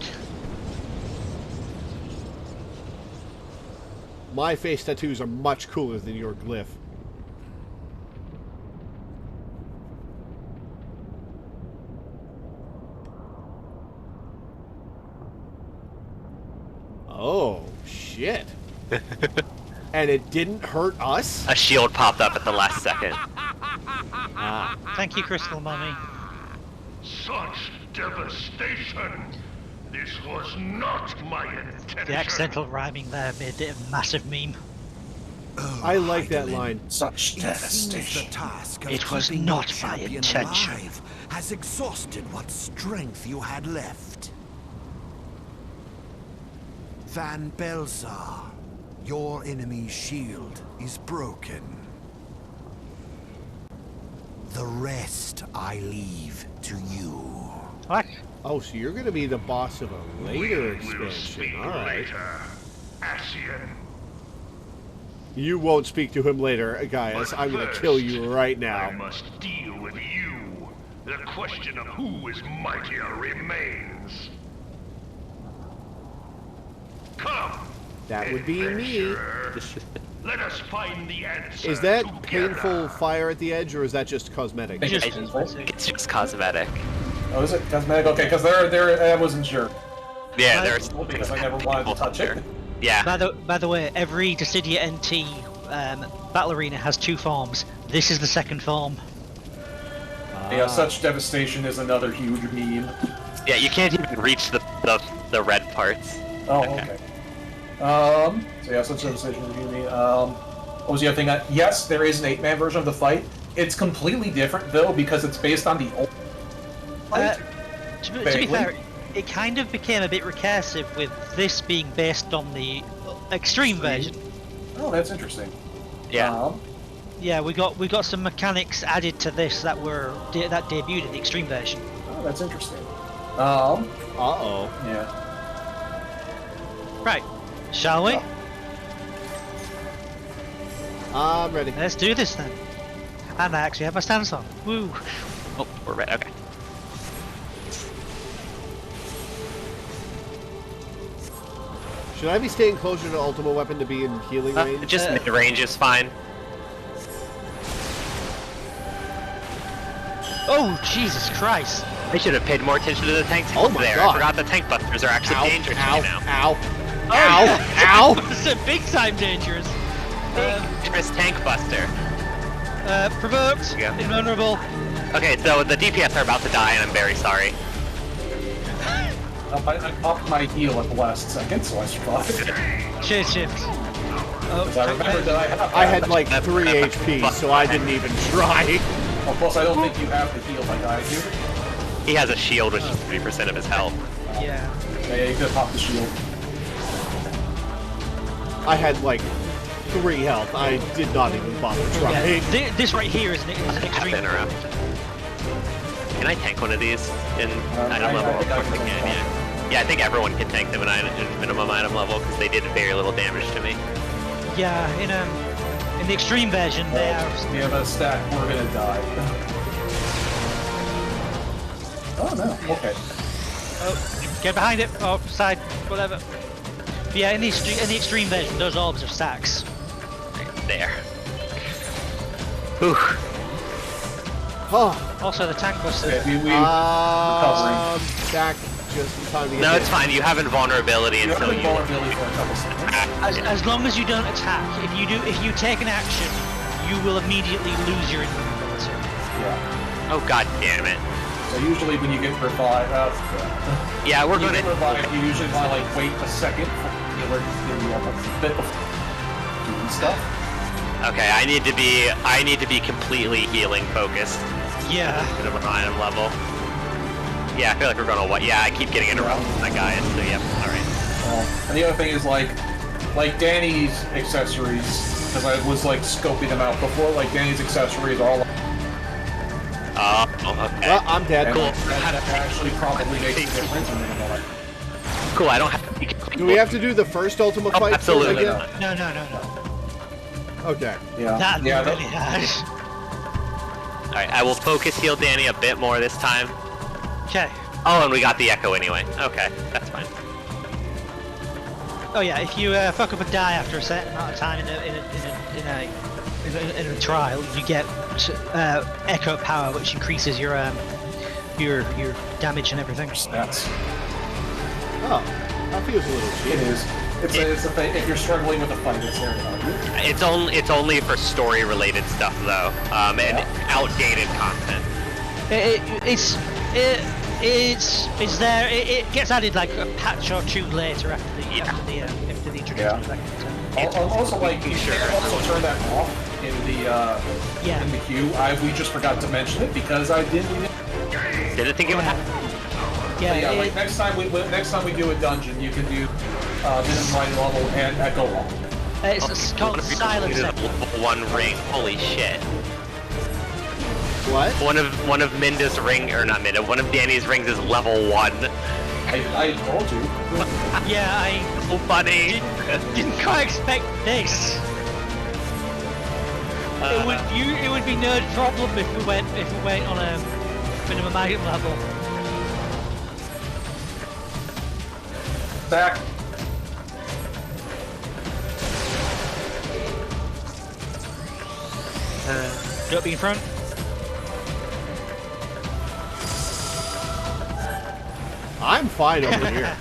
My face tattoos are much cooler than your glyph. Oh, shit. And it didn't hurt us? A shield popped up at the last second. Thank you, Crystal Mummy. Such devastation! This was not my intention. The accidental rhyming there made it a massive meme. I like that line. Such It seems the devastation. task of It was keeping not your my champion intention. alive has exhausted what strength you had left. Van Belzar, your enemy's shield is broken. The rest I leave to you. What? Oh, so you're going to be the boss of a later We'll expansion. speak All right. later, Ascian. You won't speak to him later, Gaius. But I'm going to first, kill you right I now. must deal with you. The question of who is mightier remains. Come. That would be me. adventurer. Let us find the answer. Is that together. painful fire at the edge, or is that just cosmetic? Think it's Just- painful. It's just cosmetic. Oh, is it cosmetic? Okay, because I wasn't sure. Yeah, there's Because I never wanted to touch it. Yeah. By the way, every Dissidia NT battle arena has 2 forms. This is the second form. Yeah, such devastation is another huge meme. Yeah, you can't even reach the red parts. Oh, okay. So yeah, such devastation is a huge meme. What was the other thing? Yes, there is an 8-man version of the fight. It's completely different though because it's based on the old fight. To be Vaguely. fair, it kind of became a bit recursive with this being based on the extreme version. Oh, that's interesting. Yeah. Yeah, we got some mechanics added to this that that debuted in the extreme version. Oh, that's interesting. Uh-oh. Yeah. Right, shall we? I'm ready. Let's do this then. And I actually have my stance on. Woo! Oh, we're red. Okay. Should I be staying closer to Ultima Weapon to be in healing range? Just mid-range is fine. Oh, Jesus Christ! I should have paid more attention to the tanks Oh my there. God. I forgot the tank busters are actually Ow, dangerous to ow, me now. ow, Oh, ow, yeah. ow! This is big time dangerous. Dangerous tank buster. Provoked, Yeah. invulnerable. Okay, so the DPS are about to die, and I'm very sorry. I popped my heal at the last second, so I survived. Cheers, chips. Because I remembered that I have. I had like 3 HP, so I didn't even try. Well, plus, I don't think you have the heal like I do. He has a shield, which is 3% of his health. Yeah. Yeah, you could have popped the shield. I had like 3 health. I did not even bother trying. Yeah. This right here is an Have to extreme. interrupt. Can I tank one of these in item I level? think I Of course I can can, tank yeah. Yeah, I think everyone can tank them in minimum item level because they did very little damage to me. Yeah, in the extreme version, they are. We have a stack, we're gonna die. Oh no, okay. Oh, get behind it. Oh, side, whatever. But yeah, in the extreme version, those orbs are stacks. There. Whew. Huh. Also, the tank buster. Okay, we recovering. Back just in time to get No, hit. it's fine. You have invulnerability You have until the you. vulnerability for a couple seconds. As long as you don't attack, if you take an action, you will immediately lose your invulnerability. Yeah. Oh god damn it. So usually when you get revived, Yeah, we're when you gonna. get revived, you usually want to like wait a second for the healer to give you a bit of doing stuff. Okay, I need to be completely healing focused. Yeah. Minimum item level. Yeah, I feel like we're gonna. Yeah, I keep getting interrupted from that guy. So yeah, all right. And the other thing is like Danny's accessories, because I was like scoping them out before. Like Danny's accessories are all. Like, Oh, okay. Well, I'm dead. Cool. That actually probably makes a difference. And then like, Cool. I don't have to be. Do we have to do the first Ultima Oh, fight absolutely again? not. No. Okay. yeah, That yeah, really hard. All right, I will focus heal Danny a bit more this time. Okay. Oh, and we got the echo anyway. Okay, that's fine. Oh yeah, if you fuck up and die after a certain amount of time in a trial, you get echo power, which increases your damage and everything. that's Oh, that feels a little it cheap. is. It's a thing. If you're struggling with a fight, it's there to help you. It's only for story related stuff though, and outdated content. It's there. It gets added like a patch or two later after the introduction. Yeah. Also, like, you can also turn that off in the queue. We just forgot to mention it because I didn't think it would happen. Yeah, like next time we do a dungeon, you can do minimum light level and echo wall. It's called silence. Level 1 ring. Holy shit. What? One of Minda's ring, or not Minda, one of Danny's rings is level 1. I told you. Yeah, So funny. didn't quite expect this. It would be nerd problem if we went on a minimum item level. Back. Don't be in front. I'm fine over here.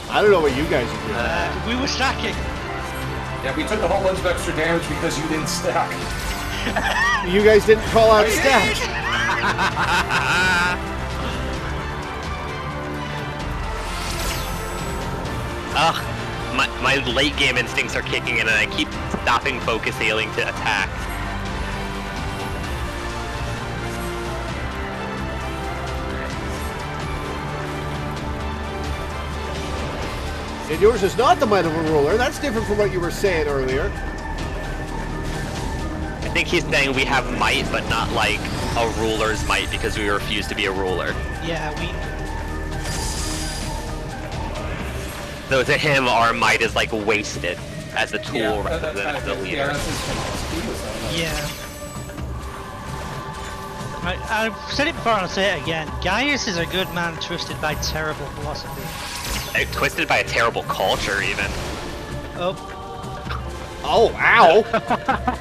I don't know what you guys are doing. We were stacking. Yeah, we took a whole bunch of extra damage because you didn't stack. You guys didn't call out stack. Ugh, my late game instincts are kicking in and I keep stopping focus healing to attack. And yours is not the might of a ruler. That's different from what you were saying earlier. I think he's saying we have might, but not like a ruler's might because we refuse to be a ruler. Yeah, So to him, our might is like wasted as a tool rather than as a leader. Yeah, that's his philosophy. yeah. I've said it before and I'll say it again. Gaius is a good man twisted by terrible philosophy. Twisted by a terrible culture, even. Oh. Oh, ow!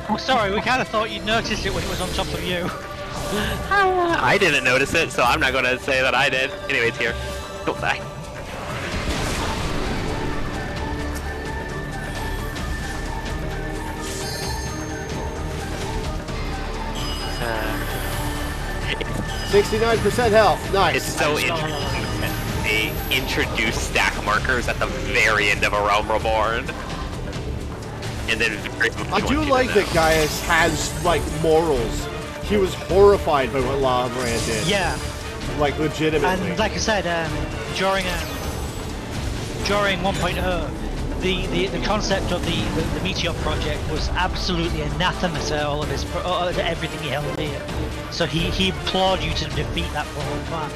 Oh, sorry, we kind of thought you'd noticed it when it was on top of you. I didn't notice it, so I'm not going to say that I did. Anyways, here. Go back. Uh, 69% health. Nice. It's so interesting that they introduce stack markers at the very end of a Realm Reborn. And then I do like that Gaius has, like, morals. He was horrified by what Loreweaver did. Yeah. Like, legitimately. And like I said, during 1.0, the concept of the Meteor project was absolutely anathema to all of his to everything he held dear. So he implored you to defeat that whole plan.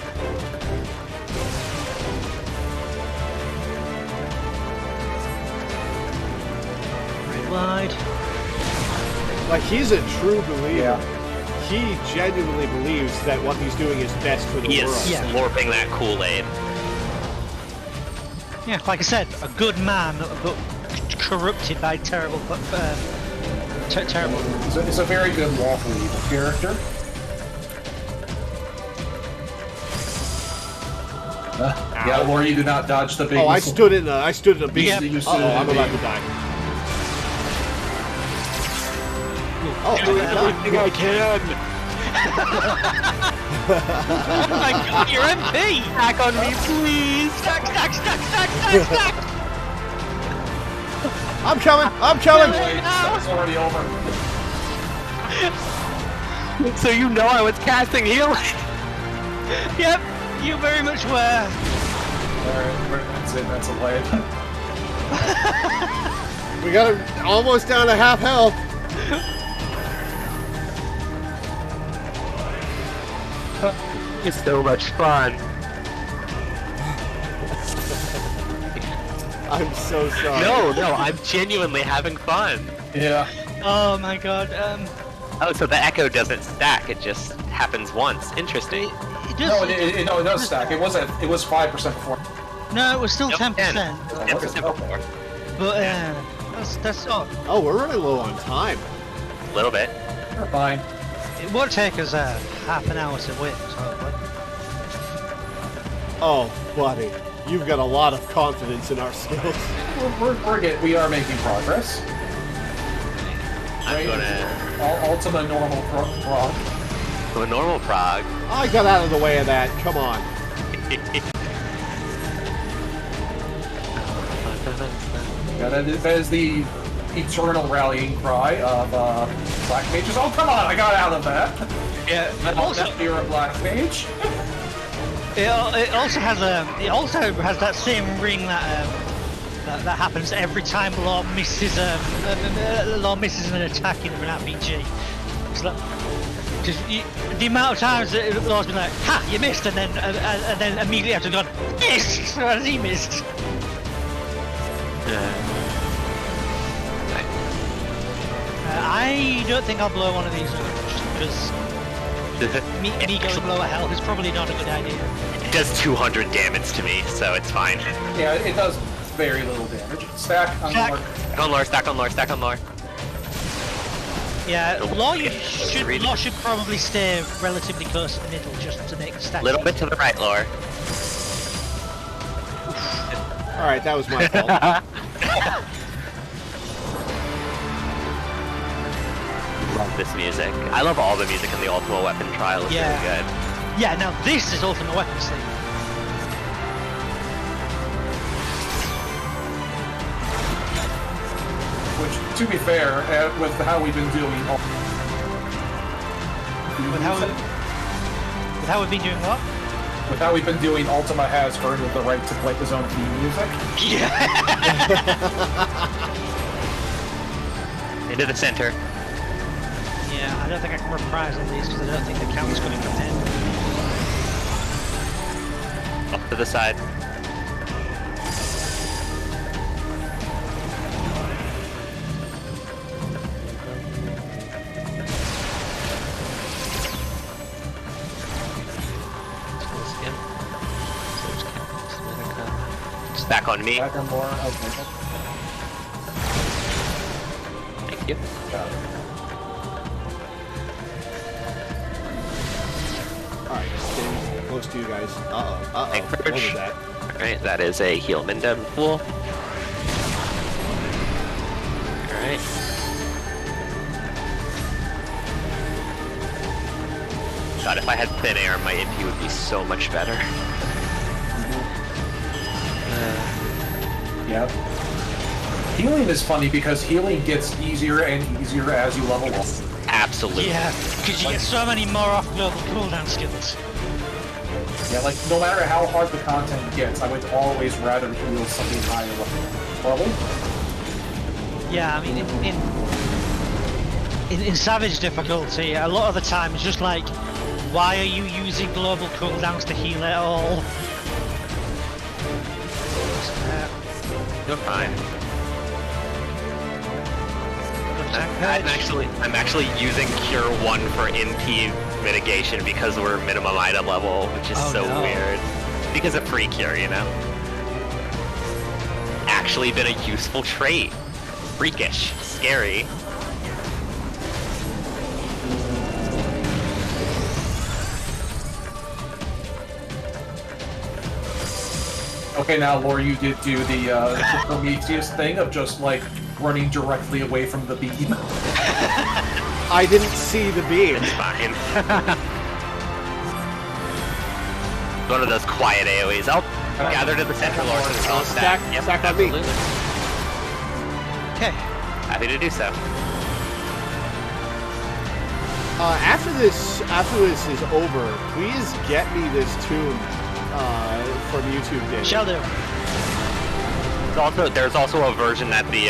Wide. Like, he's a true believer. Yeah. He genuinely believes that what he's doing is best for the He world. is slurping that Kool-Aid. Yeah, like I said, a good man, but corrupted by terrible, terrible. It's a very good lawful evil character. Yeah, or you do not dodge the big. Oh, I stood in a beast. Yeah. Uh-oh, I'm about to die. Oh, I think I can. Oh my god, you're MP! Back on me, please. Stack! I'm coming! I'm coming! It's already over. So you know I was casting healing. Yep, you very much were. Alright, that's it, that's a blade. We got him almost down to half health. It's so much fun. I'm so sorry. No, I'm genuinely having fun. Yeah. Oh my god, Oh, so the echo doesn't stack, it just happens once. Interesting. it does, No, it does stack. It was 5% before. no, it was still Nope, 10%. 10% before. But that's all. Oh, we're running low on time. A little bit. You're fine. It won't take us half an hour to win, probably. Oh, buddy. You've got a lot of confidence in our skills. We are making progress. I'm gonna Ultima normal prog. do a normal prog. I got out of the way of that. Come on. Yeah, that is the eternal rallying cry of Black Mages. Oh, come on, I got out of that. Yeah, And also you're a Black Mage. It also has that same ring that happens every time Law misses an attack in an RPG. It's like, because the amount of times that Law's been like, "Ha, you missed," and then immediately after gone, "Missed," as he missed. I don't think I'll blow one of these up, just because me going low at health is probably not a good idea. It does 200 damage to me, so it's fine. Yeah, it does very little damage. Stack on Lore. Stack on Lore, stack on Lore, stack on Lore. Yeah, Law should probably stay relatively close to the middle just to make the stack. A little bit to the right, Lore. Alright, that was my fault. Love this music. I love all the music in the Ultimate Weapon trial. It's really good. Yeah, now this is Ultimate Weapon theme. Which, to be fair, with how we've been doing... With how we've been doing what? With how we've been doing, Ultima has earned the right to play his own theme music. Yeah! Into the center. Yeah, I don't think I can reprise all these because I don't think the count's going to come in. Up to the side. Stack on me. Back on more. Okay. Thank you. Got it. Alright, getting close to you guys. Uh-oh. What was that? Alright, that is a Healman Pool. Alright. God, if I had thin air, my MP would be so much better. Yep. Healing is funny because healing gets easier and easier as you level up. Absolutely. Yeah, because you get so many more off global cooldown skills. Yeah, like, no matter how hard the content gets, I would always rather heal something higher level. Yeah, I mean, in Savage difficulty, a lot of the time it's just like, why are you using global cooldowns to heal at all? You're fine. I'm actually using Cure 1 for MP mitigation because we're minimum item level, which is weird. Because of free cure, you know? Actually been a useful trait. Freakish. Scary. Okay, now, Lore, you did do the Prometheus thing of just, like, running directly away from the beam. I didn't see the beam. It's fine. One of those quiet AoEs. I'll gather to the center, Lore, so it's all stack. Yep, stack on me. absolutely. Okay. Happy to do so. After this is over, please get me this tune from YouTube, Dave. Shall do. There's also a version that the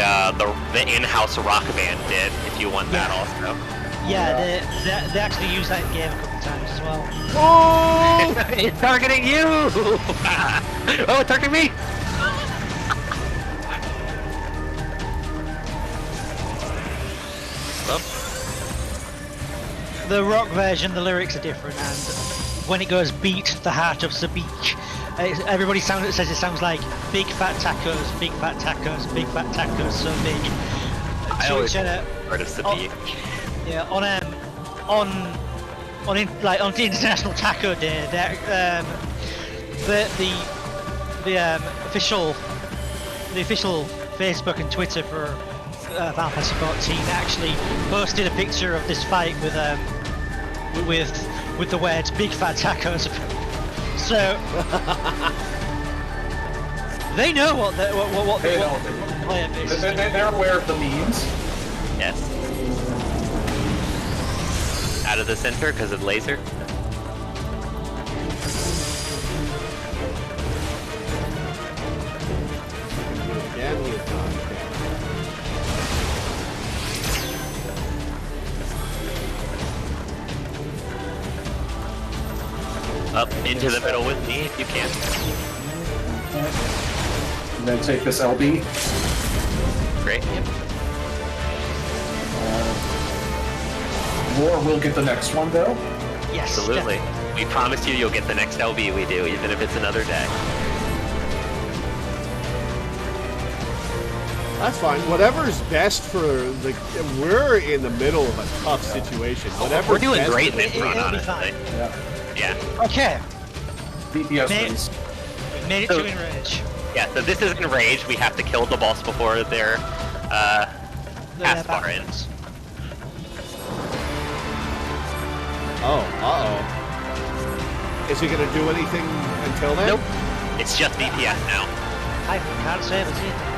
in-house rock band did, if you want that also. Yeah, they actually use that in game a couple times as well. Oh! It's targeting you! Oh, it's targeting me! The rock version, the lyrics are different, and when it goes beat the heart of the beach, everybody says it sounds like big fat tacos, big fat tacos, big fat tacos, so big. I always heard of Sabine. Yeah, on International Taco Day, the official Facebook and Twitter for Final Fantasy XIV actually posted a picture of this fight with the words "big fat tacos." So they know what player base. They're aware of the memes. Yes. Out of the center because of laser. Again, we have gone down. Up into the middle with me if you can. And then take this LB. Great. Lore will get the next one, though. Yes. Absolutely. definitely. We promise you you'll get the next LB we do, even if it's another day. That's fine. Whatever's best for the... We're in the middle of a tough situation. Whatever. We're doing great in this run, It'll be honestly. fine. Yeah. Yeah. Okay. DPS Made- wins. We made it So- to Enrage. Yeah, so this is Enrage. We have to kill the boss before they're past far in. Oh, uh-oh. Is he gonna do anything until then? Nope. It's just DPS now. I can't save us either.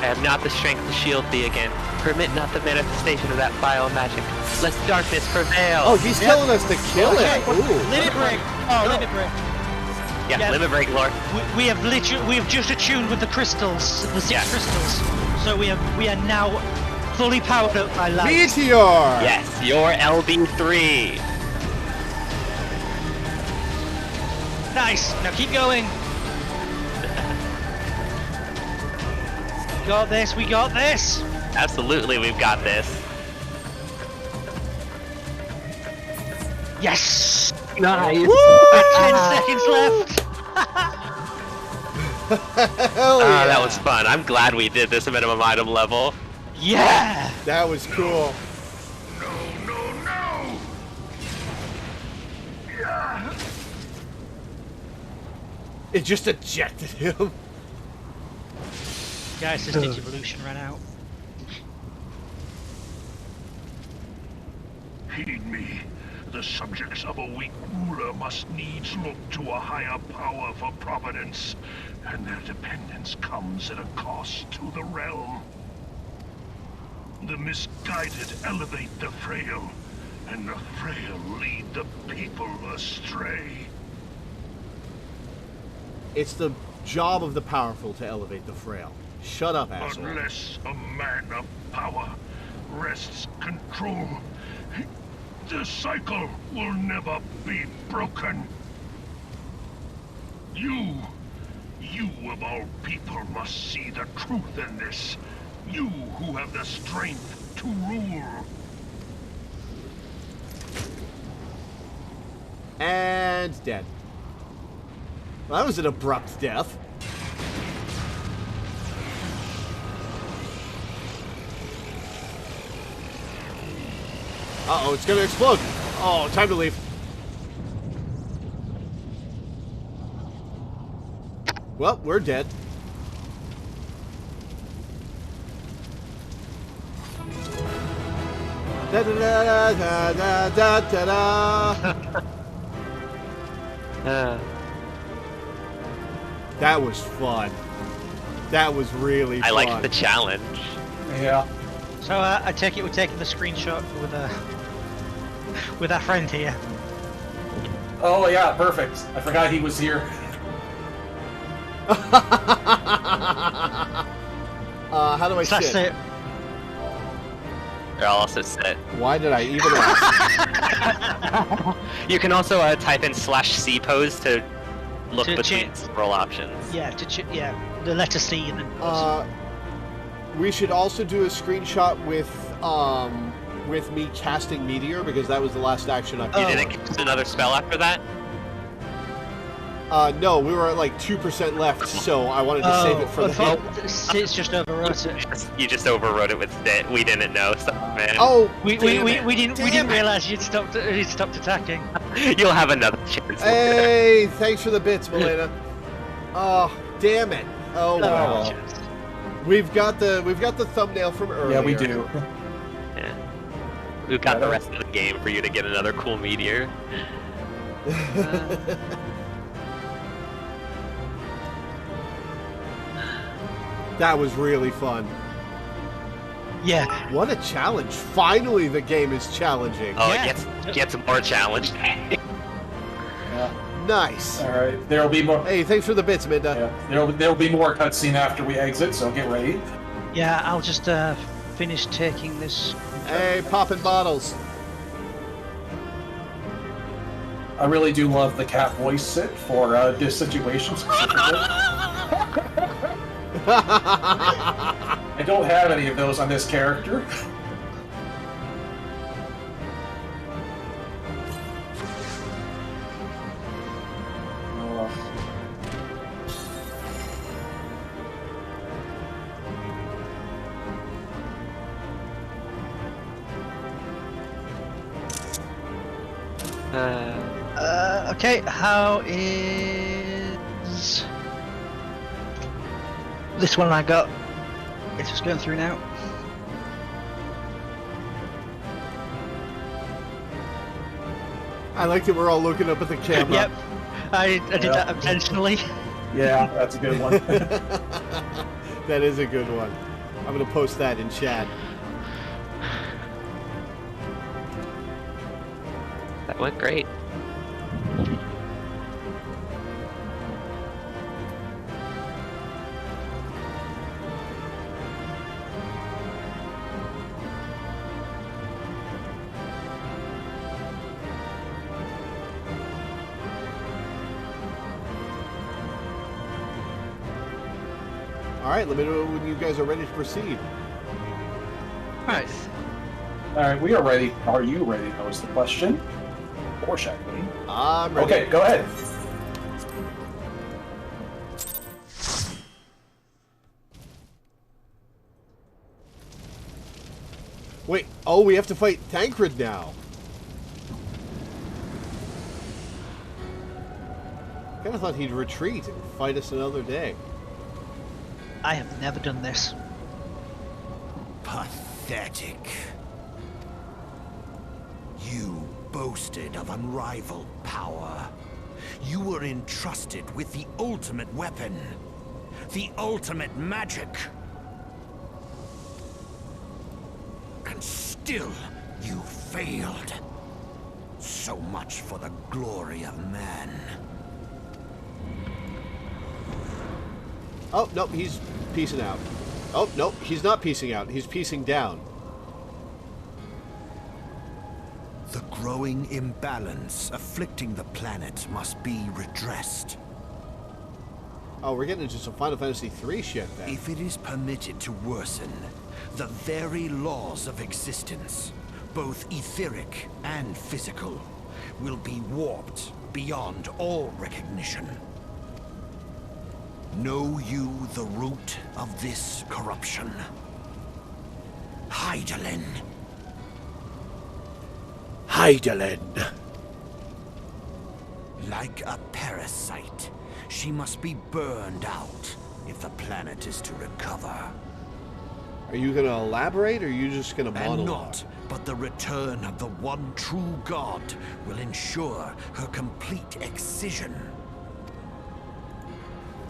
I have not the strength to shield thee again. Permit not the manifestation of that vile magic. Lest darkness prevail. Oh, he's telling us to kill Okay, it. Ooh. limit break. Oh, limit break. yeah, yeah. limit break, Lord. We have just attuned with the crystals, the 6 Yeah. crystals. So we are now fully powered up by light. Meteor! Yes, your LB3. Nice. Now keep going. Got this. We got this. Absolutely, we've got this. Yes. Nice. We have 10 seconds left. Hell yeah. That was fun. I'm glad we did this minimum item level. Yeah. That was cool. No! Yeah. It just ejected him. Guys, this Digivolution ran out. Heed me. The subjects of a weak ruler must needs look to a higher power for providence, and their dependence comes at a cost to the realm. The misguided elevate the frail, and the frail lead the people astray. It's the job of the powerful to elevate the frail. Shut up, asshole. Unless a man of power wrests control, the cycle will never be broken. You of all people must see the truth in this. You who have the strength to rule. And dead. Well, that was an abrupt death. Uh-oh, it's gonna explode. Oh, time to leave. Well, we're dead. Da da da da da da da da. That was fun. That was really fun. I liked the challenge. Yeah. So I take it we're taking the screenshot with our friend here. Oh yeah, perfect. I forgot he was here. How do I That's sit? it. I'll also sit. Why did I even ask? You can also type in /C pose to look To between change- scroll options. Yeah, the letter C and then. We should also do a screenshot with me casting Meteor, because that was the last action I You put. didn't cast another spell after that? No, we were at like 2% left, so I wanted to save it for the end. It's just overwrote it. You just overwrote it with sit. We didn't know, so man. Oh, We damn didn't it. realize you'd stopped attacking. You'll have another chance. Hey, thanks for the bits, Milena. Oh, damn it. Oh well. We've got the thumbnail from earlier. Yeah, we do. Yeah. We've got the rest of the game for you to get another cool meteor. That was really fun. Yeah. What a challenge. Finally the game is challenging. Oh, Yeah. it gets more challenged. Yeah. Nice. All right, there'll be more. Hey, thanks for the bits, Minda. Yeah, there'll be more cutscene after we exit, so get ready. Yeah, I'll just finish taking this. Hey, popping bottles. I really do love the cat voice sit for this situation specifically. I don't have any of those on this character. Okay, how is this one I got? It's just going through now. I like that we're all looking up at the camera. Yep, I did that intentionally. Yeah, that's a good one. That is a good one. I'm going to post that in chat. That went great. Alright, let me know when you guys are ready to proceed. Nice. Alright, we are ready. Are you ready to pose the question? Or shall we? I'm ready. Okay, go ahead. Wait, oh, we have to fight Tancred now. Kinda thought he'd retreat and fight us another day. I have never done this. Pathetic. You boasted of unrivaled power. You were entrusted with the ultimate weapon. The ultimate magic. And still, you failed. So much for the glory of man. Oh, nope, he's piecing out. Oh, nope, he's not piecing out. He's piecing down. The growing imbalance afflicting the planet must be redressed. Oh, we're getting into some Final Fantasy III shit then. If it is permitted to worsen, the very laws of existence, both etheric and physical, will be warped beyond all recognition. Know you the root of this corruption? Hydaelyn. Hydaelyn. Like a parasite, she must be burned out if the planet is to recover. Are you gonna elaborate, or are you just gonna monologue? And not, but the return of the one true God will ensure her complete excision.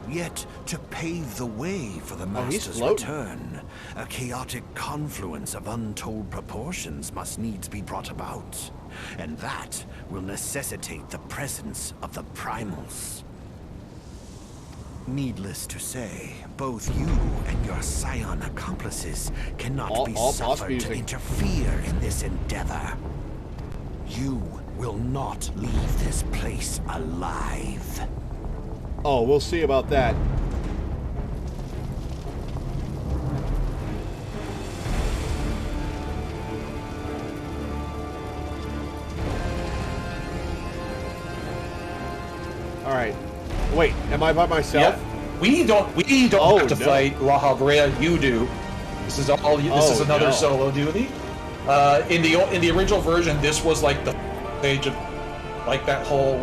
Yet, to pave the way for the Master's return, a chaotic confluence of untold proportions must needs be brought about. And that will necessitate the presence of the Primals. Needless to say, both you and your Scion accomplices cannot be suffered to interfere in this endeavor. You will not leave this place alive. Oh, we'll see about that. Alright. Wait, am I by myself? Yeah. We don't have to fight La Habrea, you do. This is all this is another solo duty. In the original version, this was like the stage of like that whole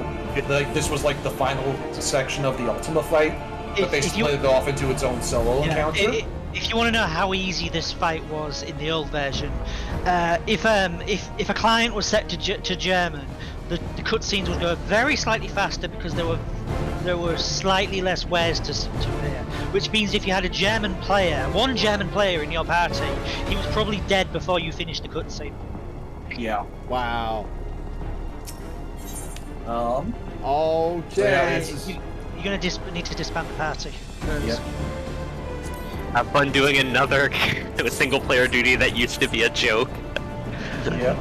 this was like the final section of the Ultima fight, but they split it off into its own solo encounter. If you want to know how easy this fight was in the old version, if a client was set to German, the cutscenes would go very slightly faster because there were slightly less wares to hear. which means if you had a German player, one German player in your party, he was probably dead before you finished the cutscene. Yeah. Wow. Yeah, Okay. You're gonna need to disband the party. Yeah. Have fun doing another single player duty that used to be a joke. Yeah.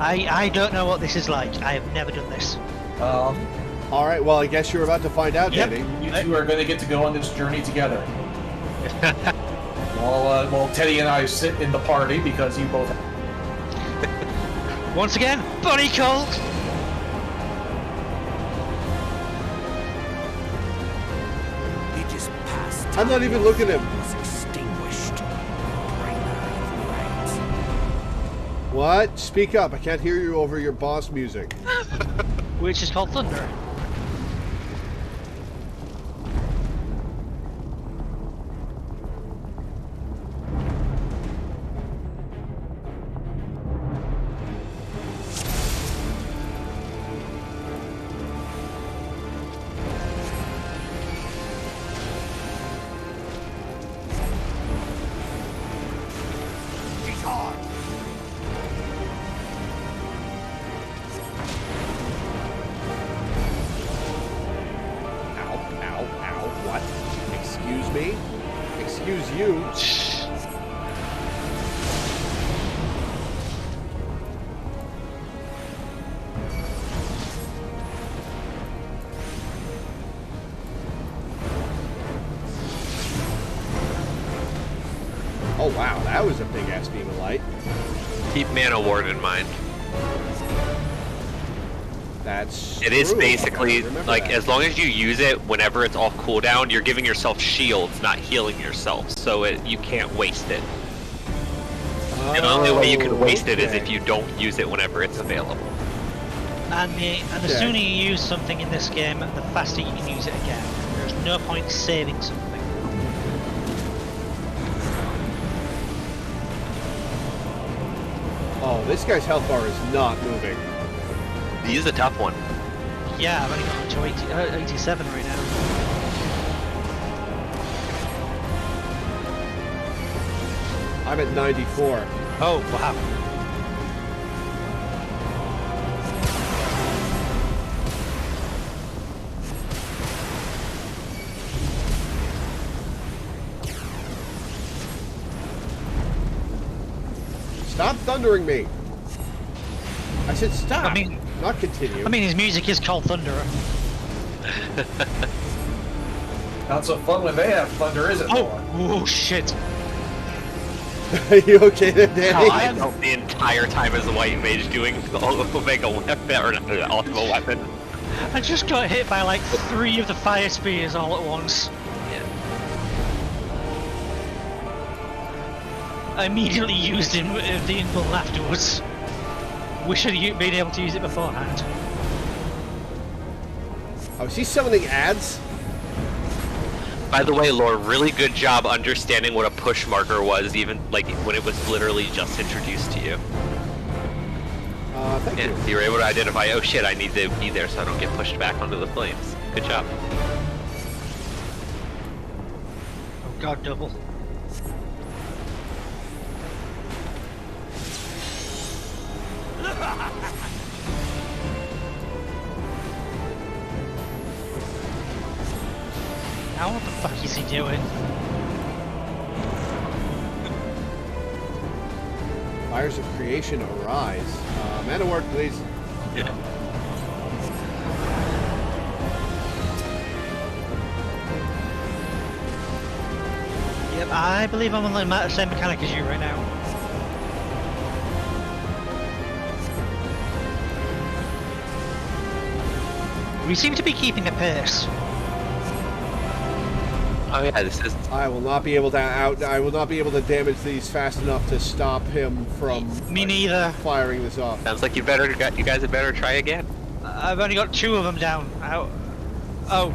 I don't know what this is like. I have never done this. All right. Well, I guess you're about to find out, Yep. Teddy. You two are going to get to go on this journey together. While Teddy and I sit in the party because you both. Once again, Bonnie Colt. It is past. I'm not even looking at him. Was extinguished. Bringer of light. What? Speak up. I can't hear you over your boss music. Which is called Thunder. Excuse you. Oh wow, that was a big ass beam of light. Keep Mana Ward in mind. It is true. basically Remember like that. as long as you use it whenever it's off cooldown, you're giving yourself shields, not healing yourself. So you can't waste it. The only way you can waste it is if you don't use it whenever it's available. And the sooner you use something in this game, the faster you can use it again. There's no point saving something. Oh, this guy's health bar is not moving. He's a tough one. Yeah, I've only got to 87 right now. I'm at 94. Oh, wow. Stop thundering me. I said stop. I mean, not continue. his music is called Thunderer. Not so fun when they have thunder, is it? Oh shit. Are you okay there, Danny? I felt the entire time as a white mage doing Omega weapon or not, Ultima weapon. I just got hit by like 3 of the fire spears all at once. I immediately used the invuln afterwards. Wish I'd been able to use it beforehand. Oh, is he summoning ads? By the way, Lore, really good job understanding what a push marker was, even like when it was literally just introduced to you. Thank you. You were able to identify, oh shit, I need to be there so I don't get pushed back onto the flames. Good job. Oh god, double. Now what the fuck is he doing? Fires of creation arise. Man of work, please. Yeah. Yep, I believe I'm on the same mechanic as you right now. We seem to be keeping a pace. Oh yeah, this is. I will not be able to I will not be able to damage these fast enough to stop him from. Me neither. Firing this off. Sounds like you guys had better try again. I've only got 2 of them down. Ow. Oh.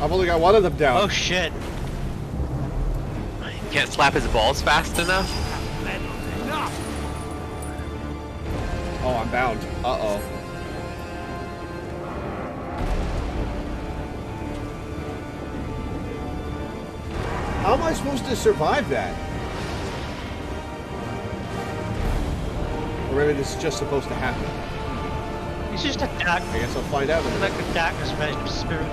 I've only got 1 of them down. Oh shit. Can't slap his balls fast enough. Oh, I'm bound. Uh-oh. How am I supposed to survive that? Or maybe this is just supposed to happen. It's just a dark. I guess I'll find out. Like a darkness version of spirit.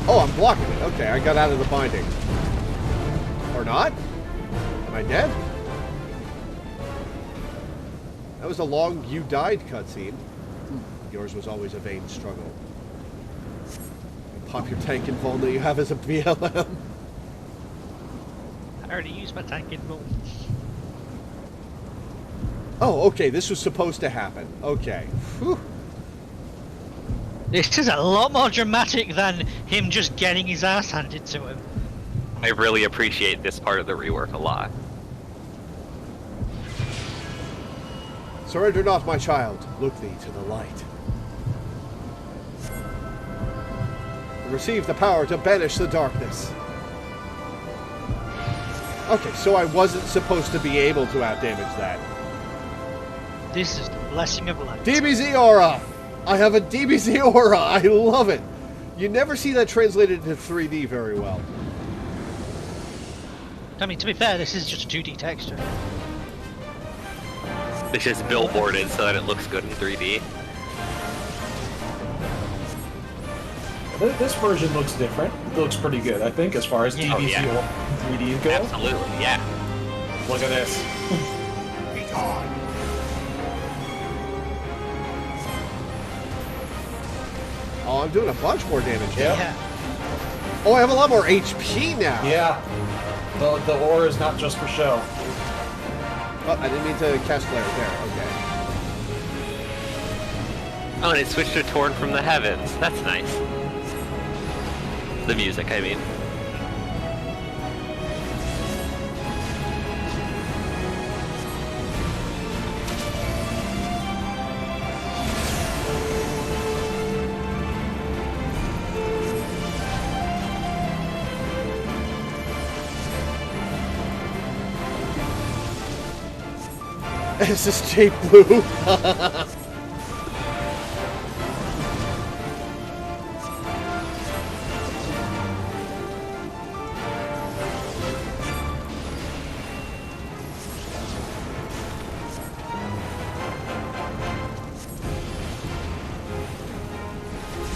Oh, I'm blocking it. Okay, I got out of the binding. Or not? Am I dead? That was a long "you died" cutscene. Yours was always a vain struggle. You pop your tank in Vuln that you have as a BLM. I already used my tank in Vuln. Oh, okay, this was supposed to happen. Okay. Whew. This is a lot more dramatic than him just getting his ass handed to him. I really appreciate this part of the rework a lot. Surrender not, my child. Look thee to the light. Receive the power to banish the darkness. Okay, so I wasn't supposed to be able to outdamage that. This is the blessing of light. DBZ aura! I have a DBZ aura! I love it! You never see that translated into 3D very well. I mean, to be fair, this is just a 2D texture. It's just billboarded so that it looks good in 3D. This version looks different. It looks pretty good, I think, as far as Yeah. DBZ Oh, yeah. 3D go. Absolutely, yeah. Look at this. Oh, I'm doing a bunch more damage now. Yeah. Oh, I have a lot more HP now! Yeah. The aura is not just for show. Oh, I didn't mean to cast flare there. Okay. Oh, and it switched to Torn from the Heavens. That's nice. The music, I mean. This is Jay Blue.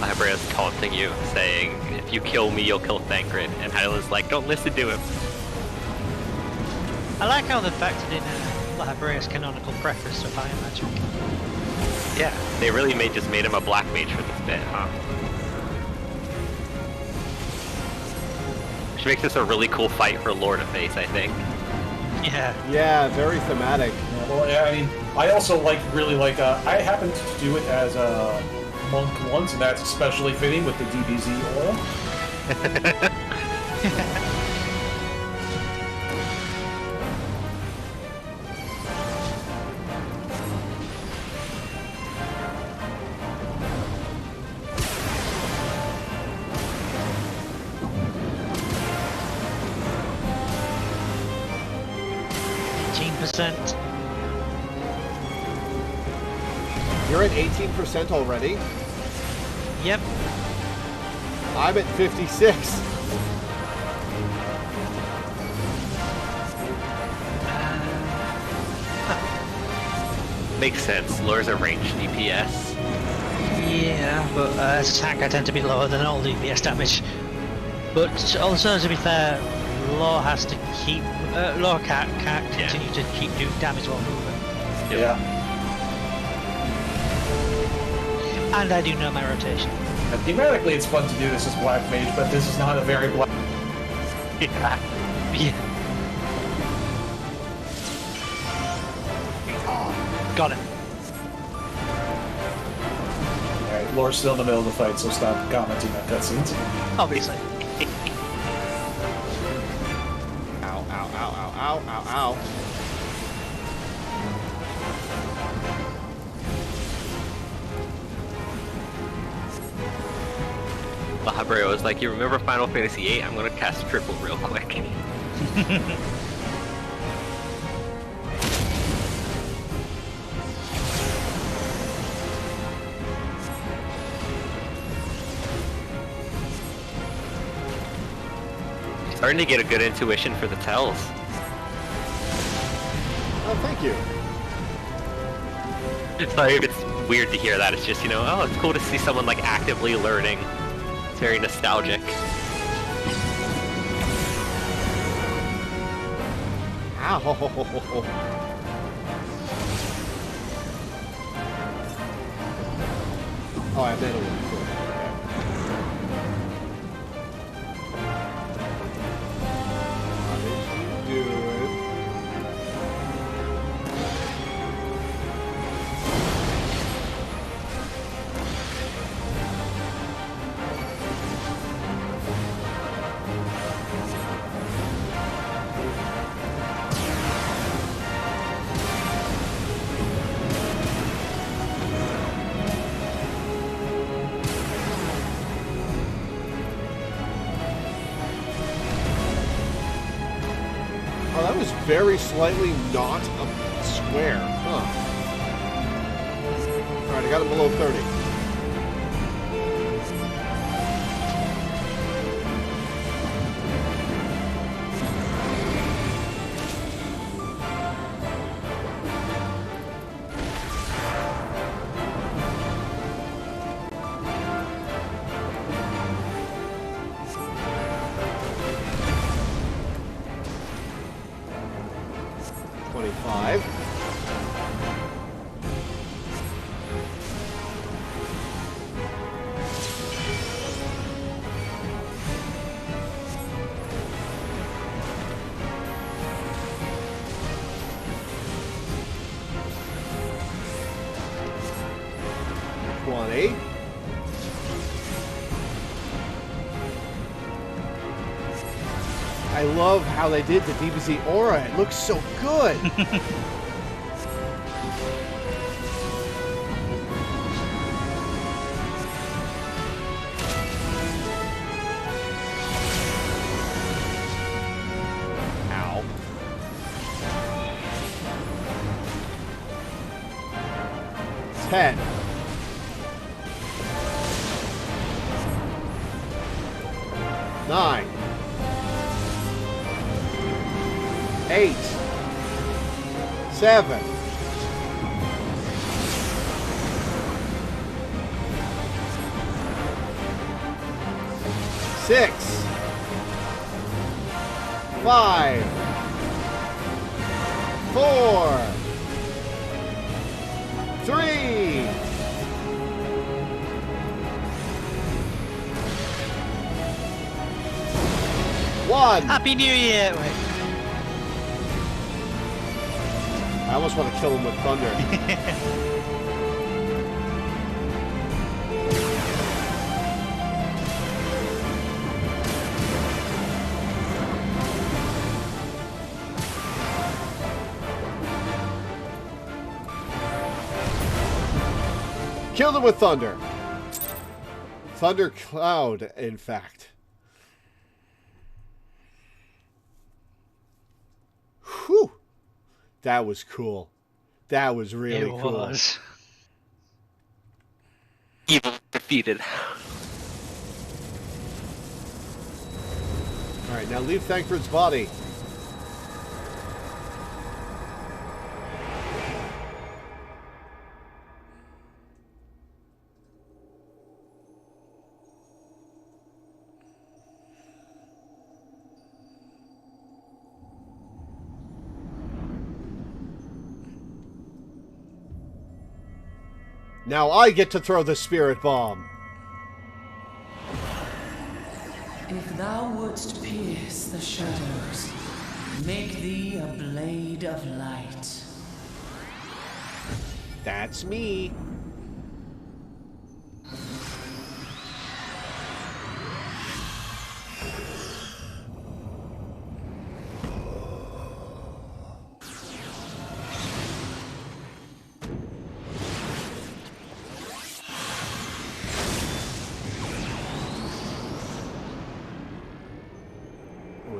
Libra's taunting you, saying, if you kill me, you'll kill Thangrid. And Hyla's like, don't listen to him. I like how they factored in Libraria's canonical preference for fire magic. Yeah, they really just made him a black mage for this bit, huh? Which makes this a really cool fight for Lore to face, I think. Yeah. Yeah, very thematic. Yeah, well, yeah, I mean, I also really like. I happened to do it as a monk once, and that's especially fitting with the DBZ aura. 18%. You're at 18% already? Yep. I'm at 56. Makes sense. Lore's a ranged DPS. Yeah, but as a tank I tend to be lower than all DPS damage. But also, to be fair, Lore has to keep... Lore can't continue to keep doing damage while moving. Yeah. And I do know my rotation. And thematically, it's fun to do this as Black Mage, but this is not a very black. Yeah. Yeah. Got it. Alright, Lore's still in the middle of the fight, so stop commenting on cutscenes. Obviously. Ow, ow, ow, ow, ow, ow, ow. Library was like, you remember Final Fantasy VIII? I'm gonna cast triple real quick. Starting to get a good intuition for the tells. Oh, thank you. Sorry if it's weird to hear that. It's just, you know, oh, it's cool to see someone like actively learning. It's very nostalgic. Ow. Oh, I meant a little. How did you do it? Oh, that was very slightly not a square. Huh. Alright, I got it below 30. I love how they did the DBZ aura. It looks so good. Ow. Ten. 9. 8. 7. 6. 5. 4. 3. 1. Happy New Year! Wait. I almost want to kill him with thunder. Killed him with thunder. Thunder cloud, in fact. Whew. That was cool. That was really cool. It was. Evil defeated. Alright, now leave Thancred's body. Now I get to throw the spirit bomb. If thou wouldst pierce the shadows, make thee a blade of light. That's me.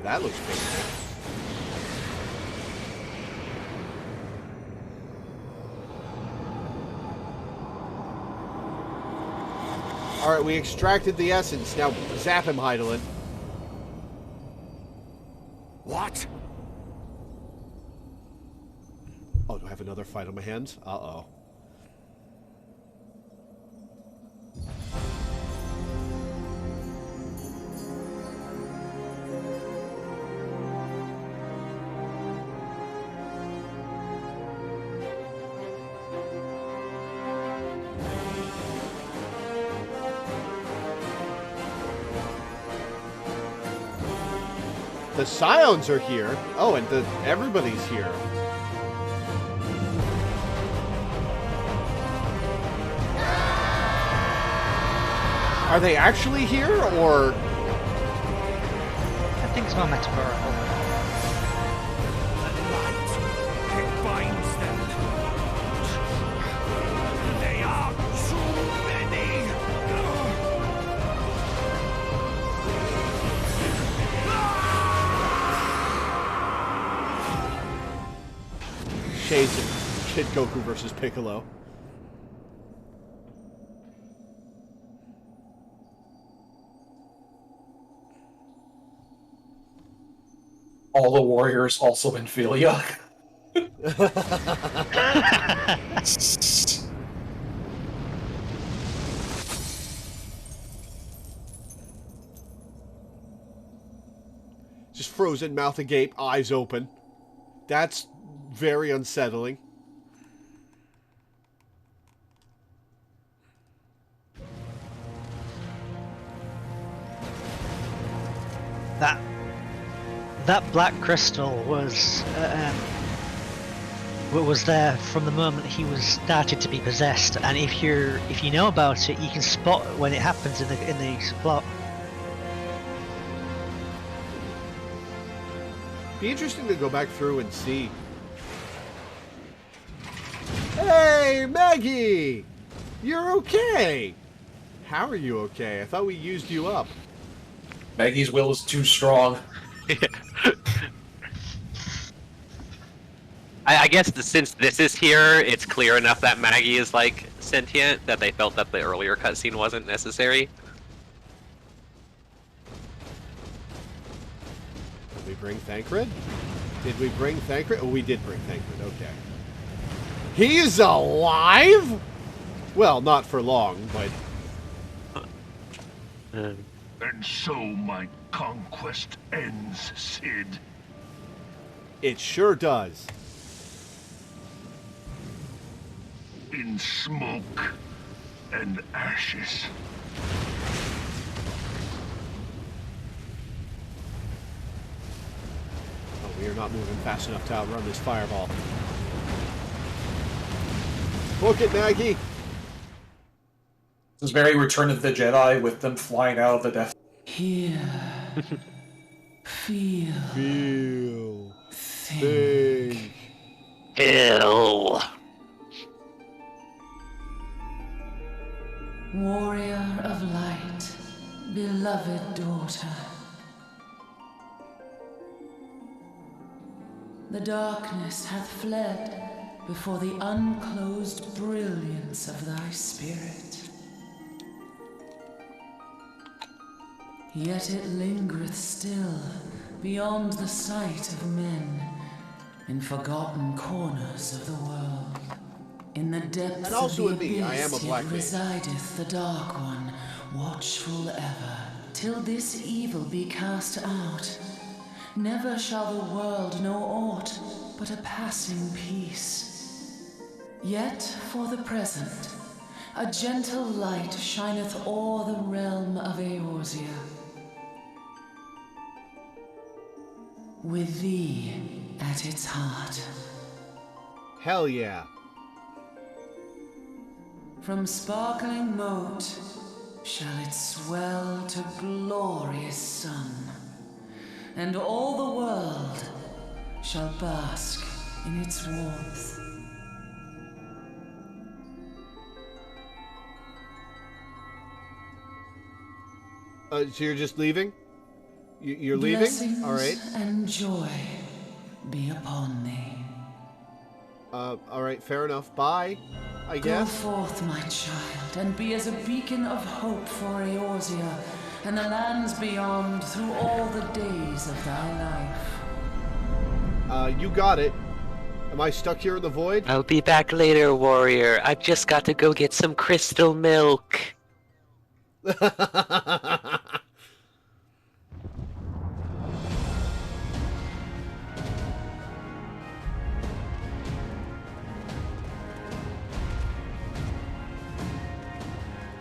That looks painful. Alright, we extracted the essence. Now zap him, Heidelin. What? Oh, do I have another fight on my hands? Uh-oh. The Scions are here. Oh, and everybody's here. Are they actually here, or? I think it's more metaphorical. The light, it binds them. They are too many. Shades of Kid Goku versus Piccolo. All the warriors, also Infilia. Just frozen, mouth agape, eyes open. That's very unsettling. That black crystal was there from the moment he was started to be possessed, and if you know about it, you can spot when it happens in the plot. Be interesting to go back through and see. Hey, Maggie! You're okay! How are you okay? I thought we used you up. Maggie's will is too strong. I guess since this is here, it's clear enough that Maggie is, like, sentient, that they felt that the earlier cutscene wasn't necessary. Did we bring Thancred? Did we bring Thancred? Oh, we did bring Thancred, okay. He's alive?! Well, not for long, but... And so my conquest ends, Cid. It sure does. In smoke and ashes. Oh, we are not moving fast enough to outrun this fireball. Book it, Maggie! This is very Return of the Jedi with them flying out of the Death. Hear, feel, Feel. think. Ew. Warrior of light, beloved daughter. The darkness hath fled before the unclosed brilliance of thy spirit. Yet it lingereth still beyond the sight of men, in forgotten corners of the world. In the depths And also of the in me, I am a abyss black yet mage. resideth the Dark One, watchful ever, till this evil be cast out. Never shall the world know aught but a passing peace. Yet for the present, a gentle light shineth o'er the realm of Eorzea. With thee at its heart. Hell yeah. From sparkling moat shall it swell to glorious sun, and all the world shall bask in its warmth. So you're just leaving? You're leaving? Blessings Alright. and joy be upon thee. Alright, fair enough. Bye, I guess. Go forth, my child, and be as a beacon of hope for Eorzea and the lands beyond through all the days of thy life. You got it. Am I stuck here in the void? I'll be back later, warrior. I've just got to go get some crystal milk.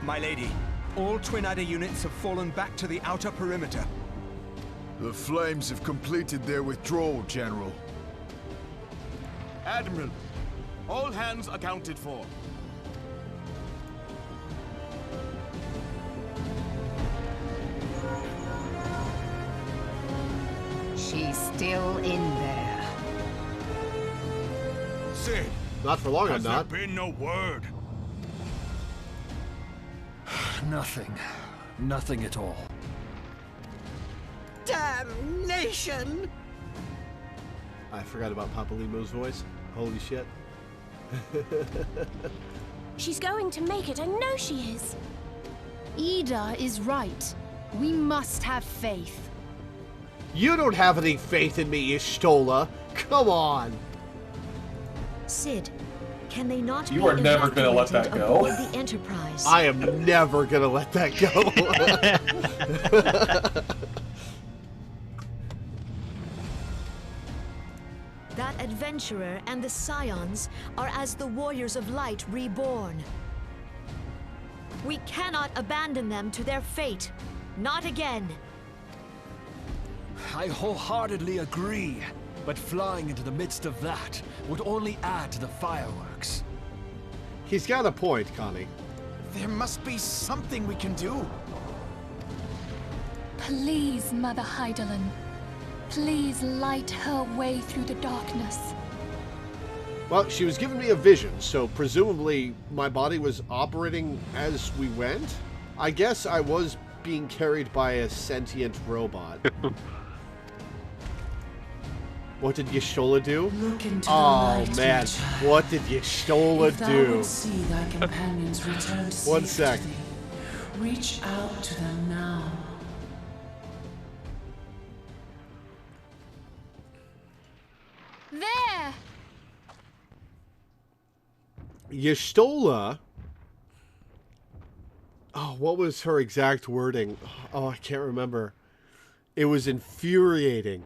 My lady, all Twin Adder units have fallen back to the outer perimeter. The Flames have completed their withdrawal, General. Admiral, all hands accounted for. She's still in there. Sid, not for long, I'm has not. there been no word? Nothing. Nothing at all. Damnation! I forgot about Papa Limo's voice. Holy shit. She's going to make it, I know she is. Ida is right. We must have faith. You don't have any faith in me, Ishtola. Come on. Sid, can they not You are never going to let that go. The Enterprise? I am never going to let that go. That adventurer and the Scions are as the Warriors of Light reborn. We cannot abandon them to their fate. Not again. I wholeheartedly agree, but flying into the midst of that would only add to the fireworks. He's got a point, Connie. There must be something we can do. Please, Mother Heidelin. Please light her way through the darkness. Well, she was giving me a vision, so presumably my body was operating as we went. I guess I was being carried by a sentient robot. What did Y'shtola do? Look into oh the light, man, my child. what did Y'shtola If thou do? would see thy companions return to One safety, sec. reach out to them now. There! Y'shtola. Oh, what was her exact wording? Oh, I can't remember. It was infuriating.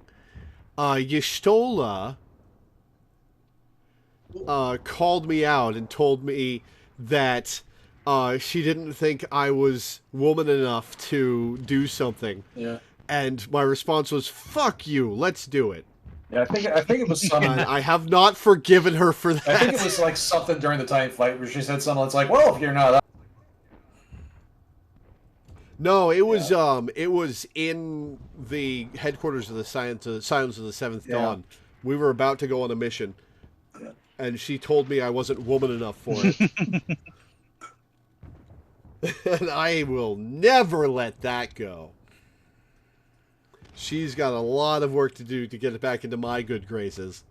Y'shtola called me out and told me that she didn't think I was woman enough to do something. Yeah. And my response was, "Fuck you, let's do it." Yeah, I think it was something. I have not forgiven her for that. I think it was like something during the time fight where she said something that's like, "Well, if you're not." No, it was in the headquarters of the Scions of the Seventh Dawn. We were about to go on a mission, and she told me I wasn't woman enough for it. And I will never let that go. She's got a lot of work to do to get it back into my good graces.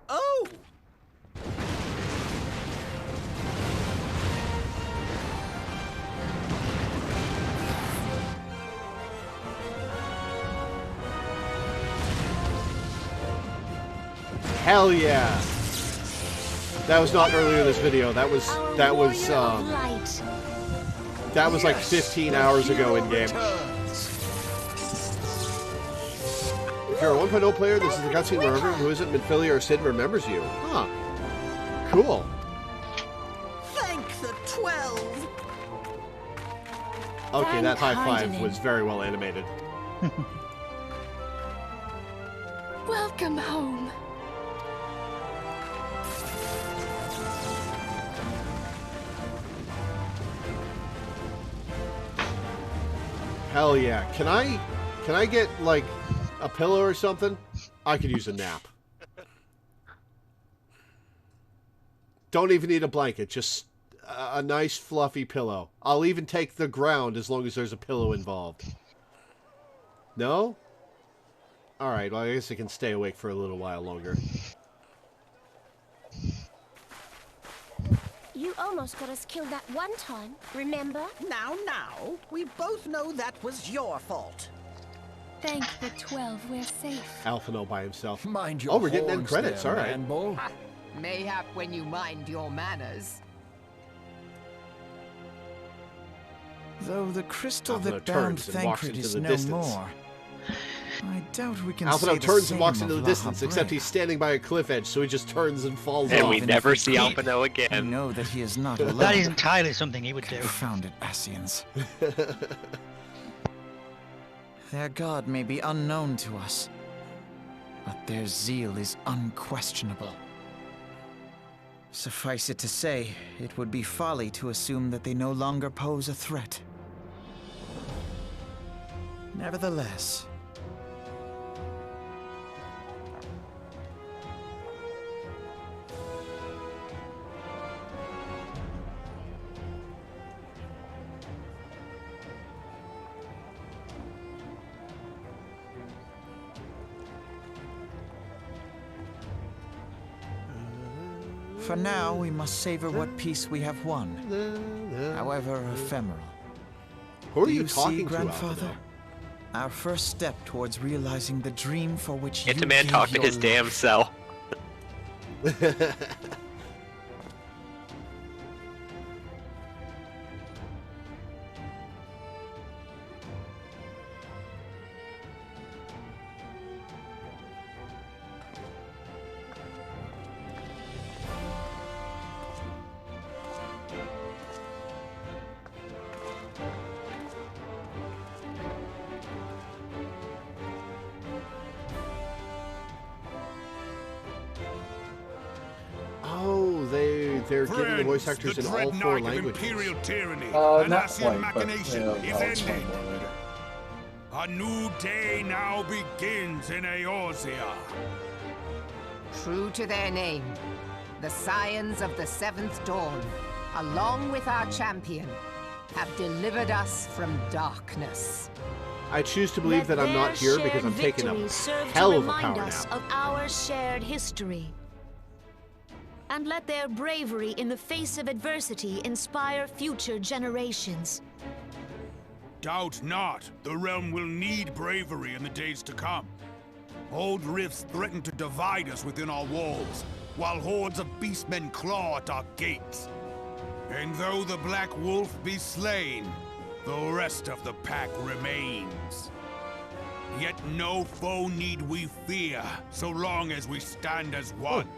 Oh! Hell yeah! That was not earlier in this video. That was like 15 hours ago in game. If you're a 1.0 player, this is the cutscene where everyone who isn't Minfilia or Sid remembers you. Huh. Cool. Thank the 12. Okay, that high five was very well animated. Welcome home. Hell yeah. Can I get, like, a pillow or something? I could use a nap. Don't even need a blanket, just a nice fluffy pillow. I'll even take the ground as long as there's a pillow involved. No? Alright, well I guess I can stay awake for a little while longer. You You almost got us killed that one time, remember? Now, we both know that was your fault. Thank the 12, we're safe. Alphino by himself. Mind your Oh, we're getting end horns credits, there, all right. Manbull. Mayhap when you mind your manners. Though the crystal Alphino that bound turns and walks Thancred into is the no distance. more. I doubt we can say Alphino the turns same and walks of into the La distance, except Habrea. he's standing by a cliff edge, so he just turns and falls And off. we Even never if see we Alphino We again. know that he is not alone. That is entirely something he would do. Confounded Ascians. Their god may be unknown to us, but their zeal is unquestionable. Suffice it to say, it would be folly to assume that they no longer pose a threat. Nevertheless, for now, we must savor what peace we have won, however ephemeral. Who are Do you see, talking to, grandfather? Alphino? Our first step towards realizing the dream for which Get you the man gave talk to your his damn life. self. Oh, they're giving the voice actors in all 4 languages. Imperial tyranny Not and Ascian quite, but machination I'll is explain ended. more later. A new day now begins in Eorzea. True to their name, the Scions of the Seventh Dawn, along with our champion, have delivered us from darkness. I choose to believe that I'm not here because I'm taking a hell of a power us nap. of our shared history. And let their bravery in the face of adversity inspire future generations. Doubt not, the realm will need bravery in the days to come. Old rifts threaten to divide us within our walls, while hordes of beastmen claw at our gates. And though the Black Wolf be slain, the rest of the pack remains. Yet no foe need we fear, so long as we stand as one.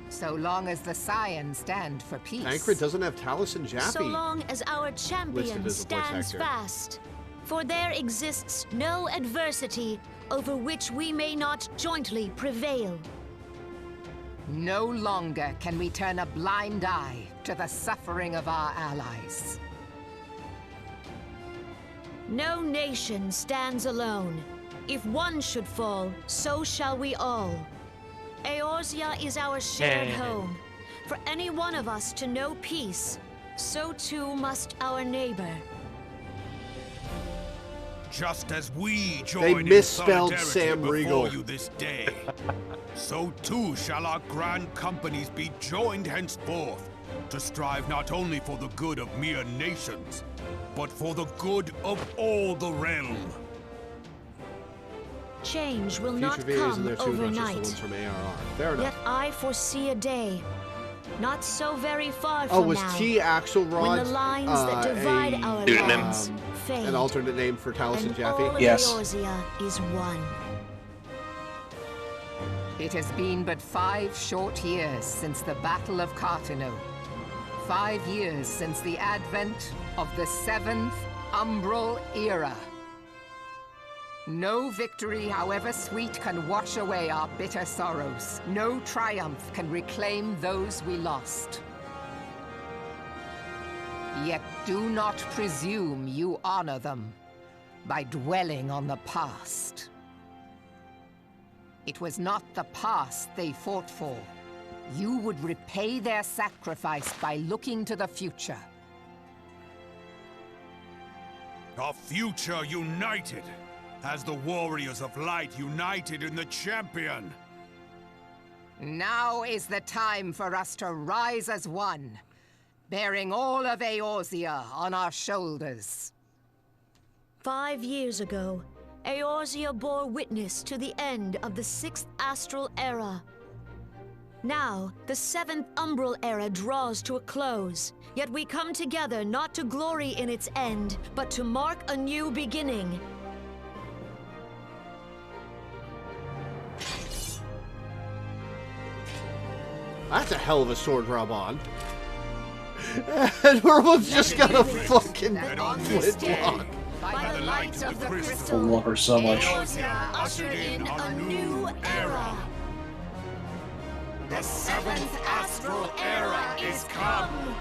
So long as the Scions stand for peace. Thancred doesn't have Taliesin Jaffe. So long as our Listed champion as a voice stands actor. fast. For there exists no adversity over which we may not jointly prevail. No longer can we turn a blind eye to the suffering of our allies. No nation stands alone. If one should fall, so shall we all. Eorzea is our shared home. For any one of us to know peace, so too must our neighbor. Just as we They join in misspelled solidarity Sam before Riegel. you this day, so too shall our grand companies be joined henceforth to strive not only for the good of mere nations, but for the good of all the realm. Change will Future not videos in come there too, not just the overnight. ones from ARR. Fair enough. Yet I foresee a day, not so very far Oh, from was now, T. Axelrod when the lines that divide our lands fade, an alternate name for Taliesin and Jaffe? all of Eorzea is one. It has been but 5 short years since the Battle of Cartino. 5 years since the advent of the 7th Umbral Era. No victory, however sweet, can wash away our bitter sorrows. No triumph can reclaim those we lost. Yet do not presume you honor them by dwelling on the past. It was not the past they fought for. You would repay their sacrifice by looking to the future. A future united, as the warriors of light united in the champion. Now is the time for us to rise as one, bearing all of Eorzea on our shoulders. 5 years ago, Eorzea bore witness to the end of the 6th Astral Era. Now, the 7th Umbral Era draws to a close, yet we come together not to glory in its end, but to mark a new beginning. That's a hell of a sword rub on. And Werewolf's just got a fucking flintlock. By the light of the crystal, I love her so much. Eorzea ushered in a new era. The 7th Astral Era is come.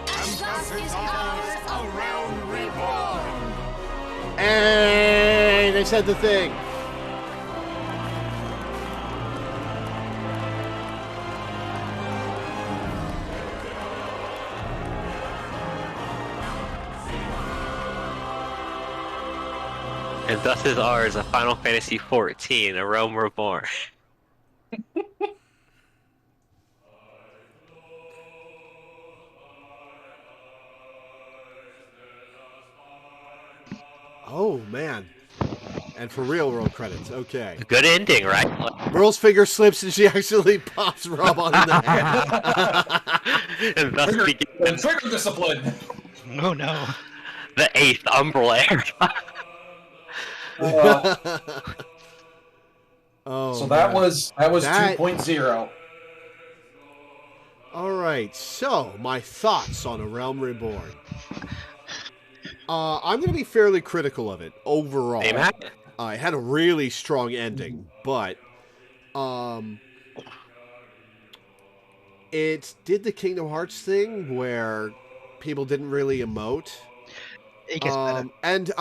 And thus is ours a realm reborn. Hey, they said the thing. And thus is ours a Final Fantasy XIV, a realm reborn. Oh, man. And for real world credits, okay. Good ending, right? Merle's finger slips and she actually pops Rob on in the head. And thus begins Trigger discipline! Oh no. the 8th Umbral Era. Oh, So that man. was 2.0. All right, so my thoughts on A Realm Reborn. I'm going to be fairly critical of it overall. Same hat. It had a really strong ending, but it did the Kingdom Hearts thing where people didn't really emote. It gets better. And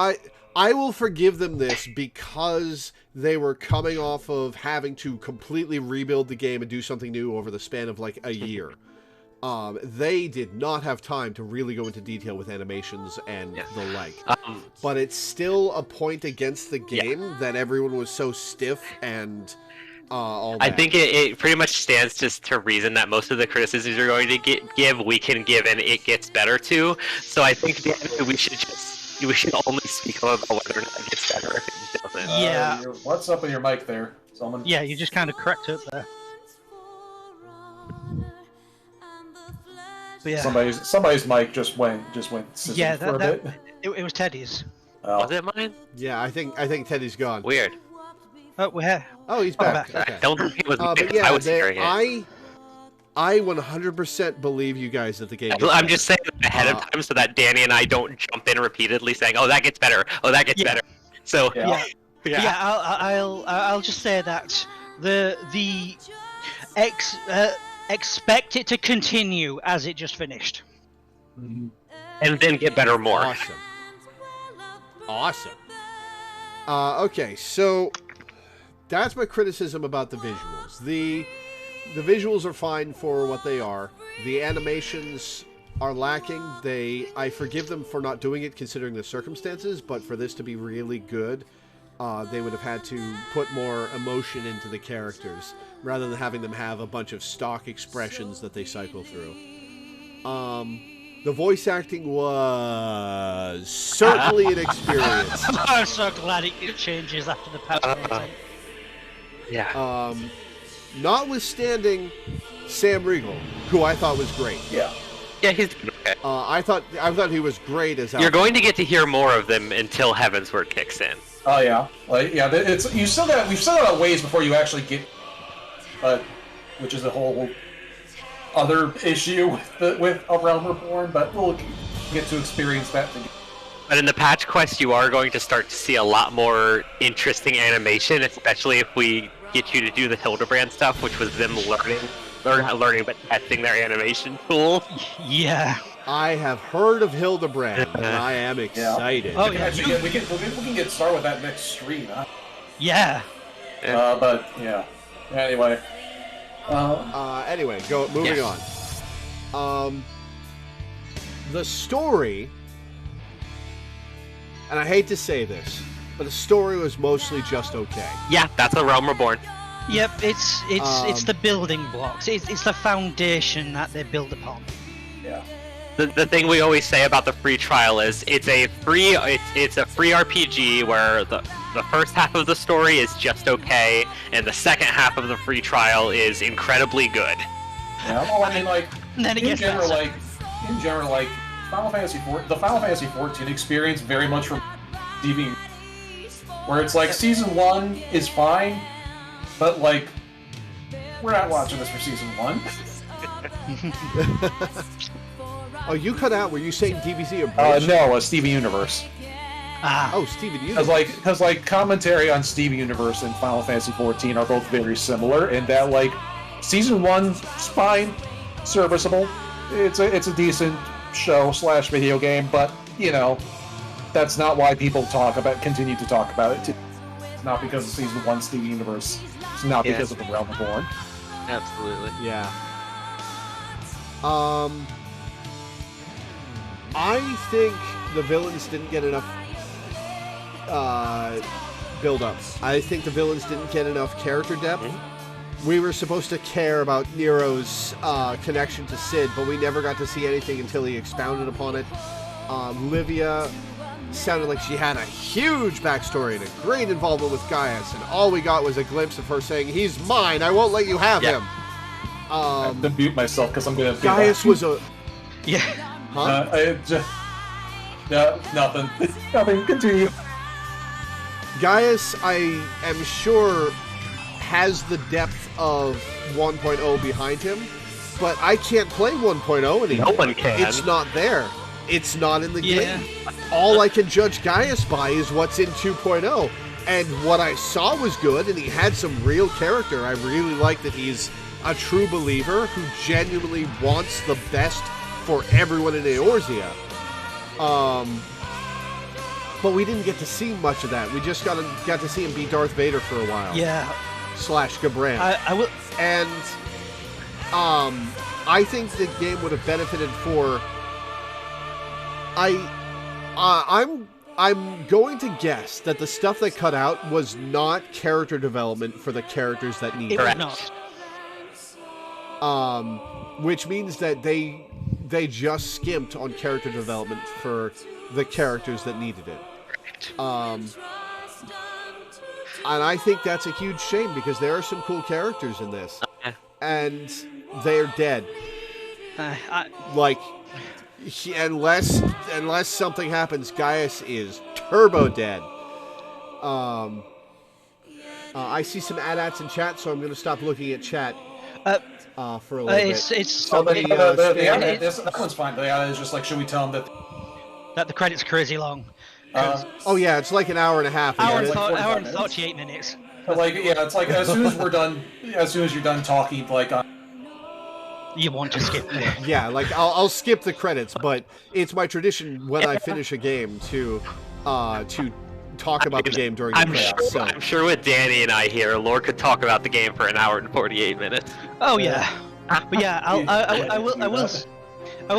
I will forgive them this because they were coming off of having to completely rebuild the game and do something new over the span of like a year. They did not have time to really go into detail with animations and the like. But it's still a point against the game that everyone was so stiff and all that. I think it pretty much stands just to reason that most of the criticisms you're going to give, we can give, and it gets better too. So I think we should only speak about whether or not it gets better if it doesn't. Yeah. What's up with your mic there, Selman? Yeah, you just kind of correct it there. But yeah. Somebody's mic just went sizzling Yeah, for a bit. It was Teddy's. Oh. Was it mine? Yeah, I think Teddy's gone. Weird. Oh, we're here. Oh, he's back. I Okay. don't think it was me. But yeah, I was hearing it. I 100% believe you guys that the game. I'm just saying ahead of time so that Danny and I don't jump in repeatedly saying, "Oh, that gets better. Oh, that gets better." So I'll just say that the expect it to continue as it just finished, and then get better more. Awesome. Okay, so that's my criticism about the visuals. The visuals are fine for what they are. The animations are lacking. I forgive them for not doing it considering the circumstances, but for this to be really good, they would have had to put more emotion into the characters rather than having them have a bunch of stock expressions that they cycle through. The voice acting was certainly an experience. I'm so glad it changes after the patch. Yeah. Notwithstanding Sam Riegel, who I thought was great. Yeah. Yeah, he's okay. I thought he was great as. You're going to get to hear more of them until Heavensward kicks in. Oh yeah, we've still got a ways before you actually get, which is a whole other issue with A Realm Reborn. But we'll get to experience that together. But in the patch quest, you are going to start to see a lot more interesting animation, especially if we get you to do the Hildebrand stuff, which was them testing their animation tool. Yeah. I have heard of Hildebrand, and I am excited. Oh yeah. We can get started with that next stream. Huh? Yeah. But yeah. Anyway. Anyway, moving on. The story, and I hate to say this, but the story was mostly just okay. Yeah, that's A Realm Reborn. Yep, it's the building blocks. It's the foundation that they build upon. Yeah. The thing we always say about the free trial is it's a free RPG where the first half of the story is just okay, and the second half of the free trial is incredibly good. Yeah, well, I mean, like, in general, like Final Fantasy the Final Fantasy XIV experience very much from DV, where it's like season 1 is fine, but like we're not watching this for season 1. Oh, you cut out. Were you saying DBZ or Bridge? No, Steven Universe. Oh, Steven Universe. Because commentary on Steven Universe and Final Fantasy XIV are both very similar in that like season 1's fine, serviceable. It's a decent show / video game, but you know that's not why people continue to talk about it. It's not because of season 1 Steven Universe. It's not because of the Realm Reborn. Absolutely. Yeah. I think the villains didn't get enough build-up. I think the villains didn't get enough character depth. We were supposed to care about Nero's connection to Cid, but we never got to see anything until he expounded upon it. Livia sounded like she had a huge backstory and a great involvement with Gaius, and all we got was a glimpse of her saying, "He's mine, I won't let you have him." I have to mute myself because I'm going to... Gaius was a... Yeah. Huh? Nothing. Nothing. Continue. Gaius, I am sure, has the depth of 1.0 behind him, but I can't play 1.0 anymore. No one can. It's not there. It's not in the game. All I can judge Gaius by is what's in 2.0. And what I saw was good, and he had some real character. I really like that he's a true believer who genuinely wants the best for everyone in Eorzea. But we didn't get to see much of that. We just got to see him be Darth Vader for a while. Yeah. / Gabran. I will. And I think the game would have benefited for. I'm going to guess that the stuff they cut out was not character development for the characters that need it. It was not. Which means that they just skimped on character development for the characters that needed it. And I think that's a huge shame because there are some cool characters in this, and they're dead. Unless something happens, Gaius is turbo dead. I see some AT-ATs in chat, so I'm going to stop looking at chat for a little bit. That one's fine. The AT-AT is just like, should we tell them that the credits are crazy long? Oh yeah, it's like an hour and a half. Hour and 48 minutes. But it's like as soon as we're done, as soon as you're done talking, you want to skip it. Yeah, I'll skip the credits, but it's my tradition when I finish a game to talk about the game during the credits. I'm sure with Danny and I here, Lord could talk about the game for an hour and 48 minutes. Oh yeah, but yeah, I will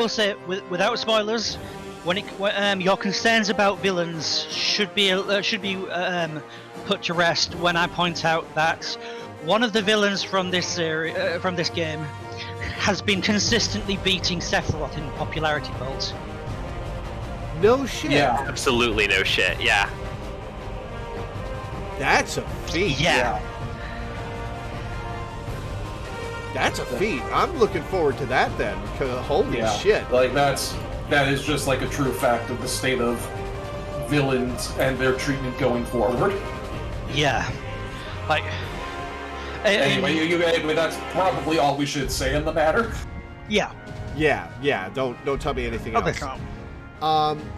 say without spoilers. When your concerns about villains should be put to rest when I point out that one of the villains from this game has been consistently beating Sephiroth in popularity polls. No shit. Yeah, absolutely no shit. Yeah, that's a feat. Yeah. That's a feat. I'm looking forward to that then. Because holy shit! That is just like a true fact of the state of villains and their treatment going forward. Yeah. Anyway, that's probably all we should say in the matter. Yeah. Yeah. Don't tell me anything else.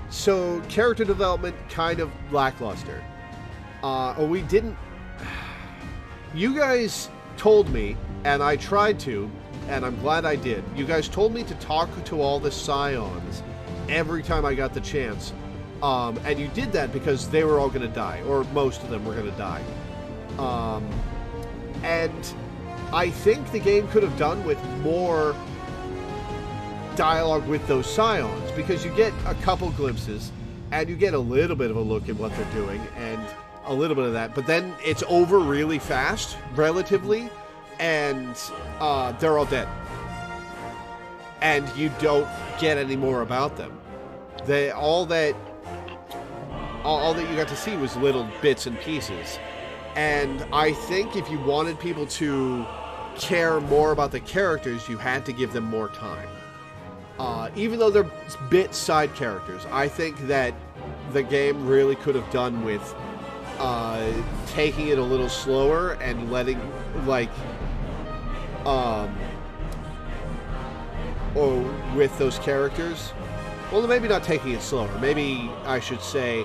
So character development kind of lackluster. We didn't. You guys told me, and I tried to. And I'm glad I did. You guys told me to talk to all the Scions every time I got the chance. And you did that because they were all going to die, or most of them were going to die. And I think the game could have done with more dialogue with those Scions, because you get a couple glimpses, and you get a little bit of a look at what they're doing, and a little bit of that, but then it's over really fast, relatively, and they're all dead. And you don't get any more about them. All that you got to see was little bits and pieces. And I think if you wanted people to care more about the characters, you had to give them more time. Even though they're bit side characters, I think that the game really could have done with taking it a little slower and letting, like, or with those characters. Well, maybe not taking it slower. Maybe I should say,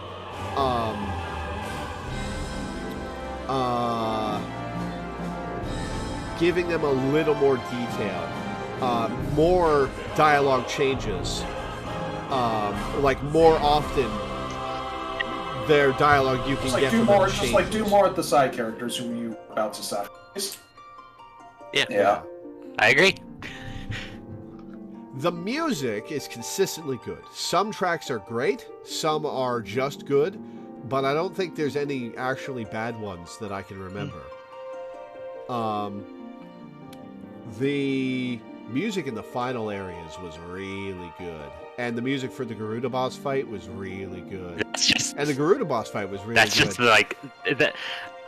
giving them a little more detail, more dialogue changes, like more often their dialogue you can just get do from more, them just changes. like do more with the side characters who you about to sacrifice. Yeah. I agree. The music is consistently good. Some tracks are great, some are just good, but I don't think there's any actually bad ones that I can remember. The music in the final areas was really good, and the music for the Garuda boss fight was really good. And the Garuda boss fight was really good. That's just like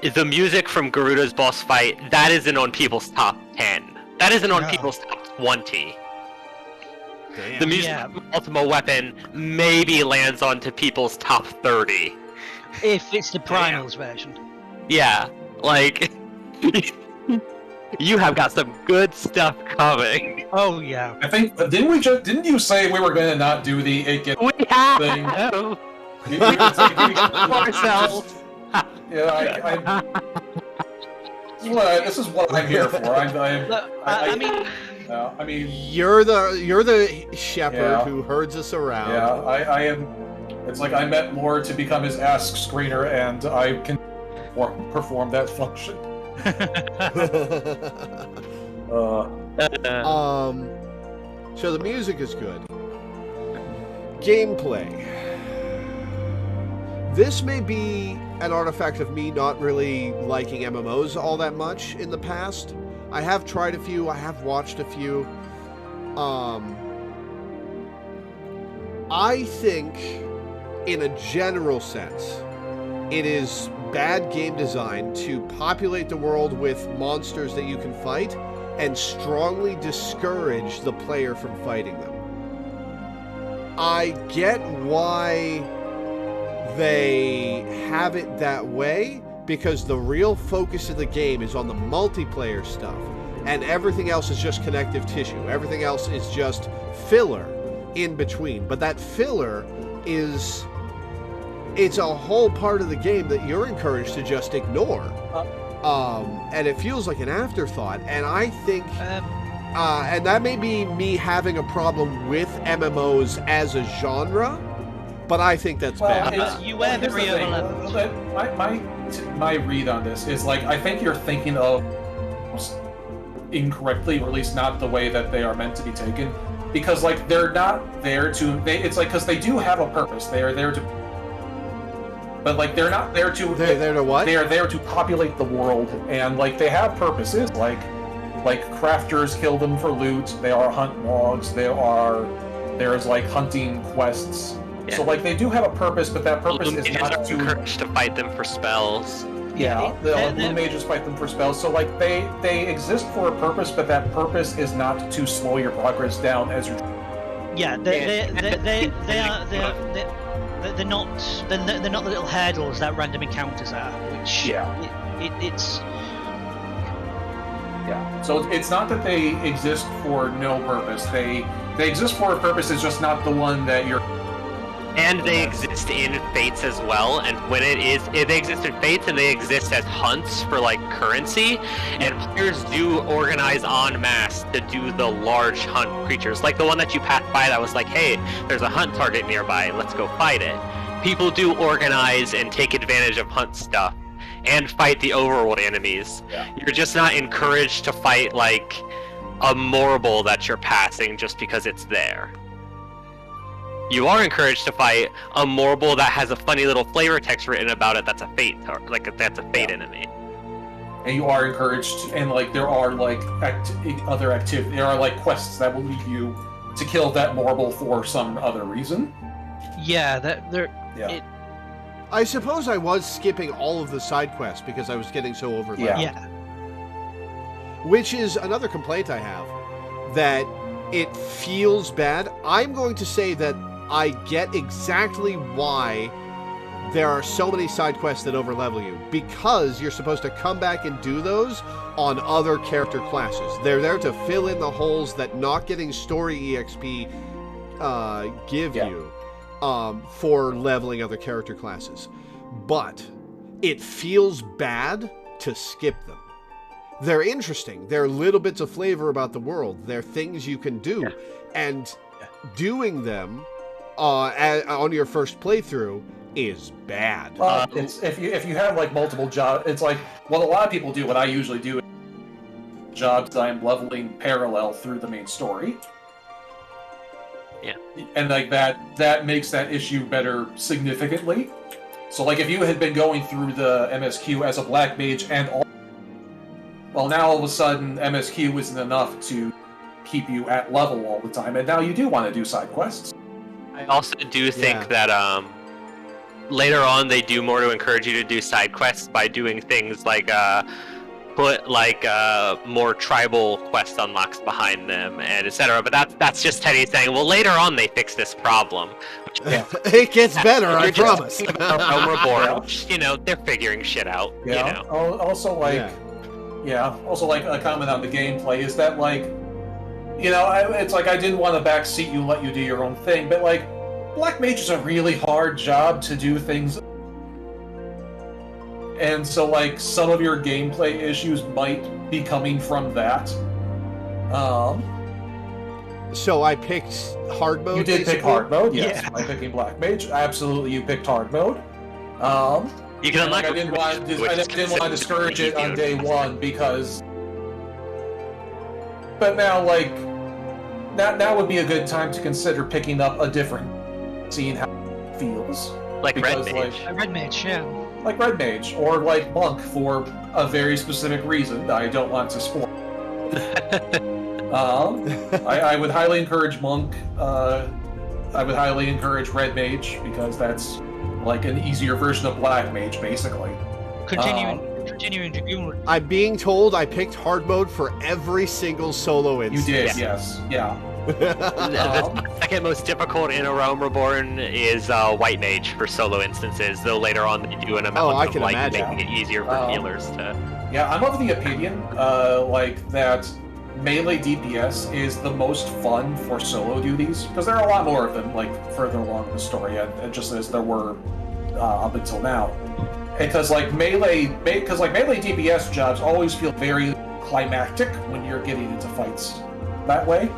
the music from Garuda's boss fight. That isn't on people's top 10. That isn't on people's top 20. Damn. The music from Ultima Weapon maybe lands onto people's top 30. If it's the Primals version. Yeah, like you have got some good stuff coming. Oh yeah. I think didn't you say we were going to not do the it gets we thing? Ourselves. Yeah, this is what I'm here for. I mean, you're the shepherd who herds us around. Yeah, I am. It's like I met Lore to become his ask screener, and I can perform that function. So the music is good. Gameplay. This may be an artifact of me not really liking MMOs all that much in the past. I have tried a few, I have watched a few. I think, in a general sense, it is bad game design to populate the world with monsters that you can fight and strongly discourage the player from fighting them. I get why they have it that way, because the real focus of the game is on the multiplayer stuff, and everything else is just connective tissue. Everything else is just filler in between. But that filler is... it's a whole part of the game that you're encouraged to just ignore. And it feels like an afterthought. And I think... and that may be me having a problem with MMOs as a genre, but I think that's bad. You were very overleveled. My read on this is, like, I think you're thinking of incorrectly, or at least not the way that they are meant to be taken, because, like, they're not there to... it's like, because they do have a purpose. They are there to... but, like, they're not there to... They're there to what? They are there to populate the world, and, like, they have purposes, like crafters kill them for loot, they are hunt logs, there's, like, hunting quests. Yeah. So, like, they do have a purpose, but that purpose is not to... encouraged to fight them for spells. Yeah, the blue mages fight them for spells. So, like, they exist for a purpose, but that purpose is not to slow your progress down as you're... Yeah, they're not the little hurdles that random encounters are, which it's... Yeah, so it's not that they exist for no purpose. They exist for a purpose, it's just not the one that you're... And they exist in Fates as well, and when they exist in Fates and they exist as hunts for, like, currency, and players do organize en masse to do the large hunt creatures, like the one that you passed by that was like, hey, there's a hunt target nearby, let's go fight it. People do organize and take advantage of hunt stuff, and fight the overworld enemies. Yeah. You're just not encouraged to fight, like, a Morble that you're passing just because it's there. you are encouraged to fight a Morble that has a funny little flavor text written about it. That's a fate, that's a fate enemy. And you are encouraged, and like there are like other activity. There are like quests that will lead you to kill that Morble for some other reason. Yeah, I suppose I was skipping all of the side quests because I was getting so overloaded. Yeah. Which is another complaint I have, that it feels bad. I'm going to say that I get exactly why there are so many side quests that overlevel you, because you're supposed to come back and do those on other character classes. They're there to fill in the holes that not getting story EXP give you for leveling other character classes. But it feels bad to skip them. They're interesting. They're little bits of flavor about the world. They're things you can do. And doing them on your first playthrough is bad. It's if you have like multiple jobs, it's like what a lot of people do. What I usually do is jobs that I'm leveling parallel through the main story. Yeah, and like that makes that issue better significantly. So like if you had been going through the MSQ as a black mage and now all of a sudden MSQ isn't enough to keep you at level all the time, and now you do want to do side quests. I also do think that later on they do more to encourage you to do side quests by doing things like put like more tribal quest unlocks behind them and etc. But that's just Teddy saying, well, later on they fix this problem. Yeah. It gets better, I promise. Reborn, you know, they're figuring shit out. Yeah. You know. Also like a comment on the gameplay is that like, you know, it's like I didn't want to backseat you, let you do your own thing, but like Black Mage is a really hard job to do things. And so, like, some of your gameplay issues might be coming from that. So I picked hard mode. You did pick hard mode, yes. By picking Black Mage, absolutely, you picked hard mode. You can unlock. I didn't want to discourage it on day one because. But now, like, now would be a good time to consider picking up a different, seeing how it feels. Like because, Red Mage. Red Mage, yeah. Like Red Mage, or like Monk for a very specific reason that I don't want to spoil. I would highly encourage Monk. I would highly encourage Red Mage because that's like an easier version of Black Mage, basically. Continuing Dragoon. I'm being told I picked hard mode for every single solo instance. You did, yes, yeah. The second most difficult in a Realm Reborn is White Mage for solo instances, though later on they do an amount of like making it easier for healers to... Yeah, I'm of the opinion like that melee DPS is the most fun for solo duties, because there are a lot more of them like further along in the story, and just as there were up until now. Because like melee DPS jobs always feel very climactic when you're getting into fights that way.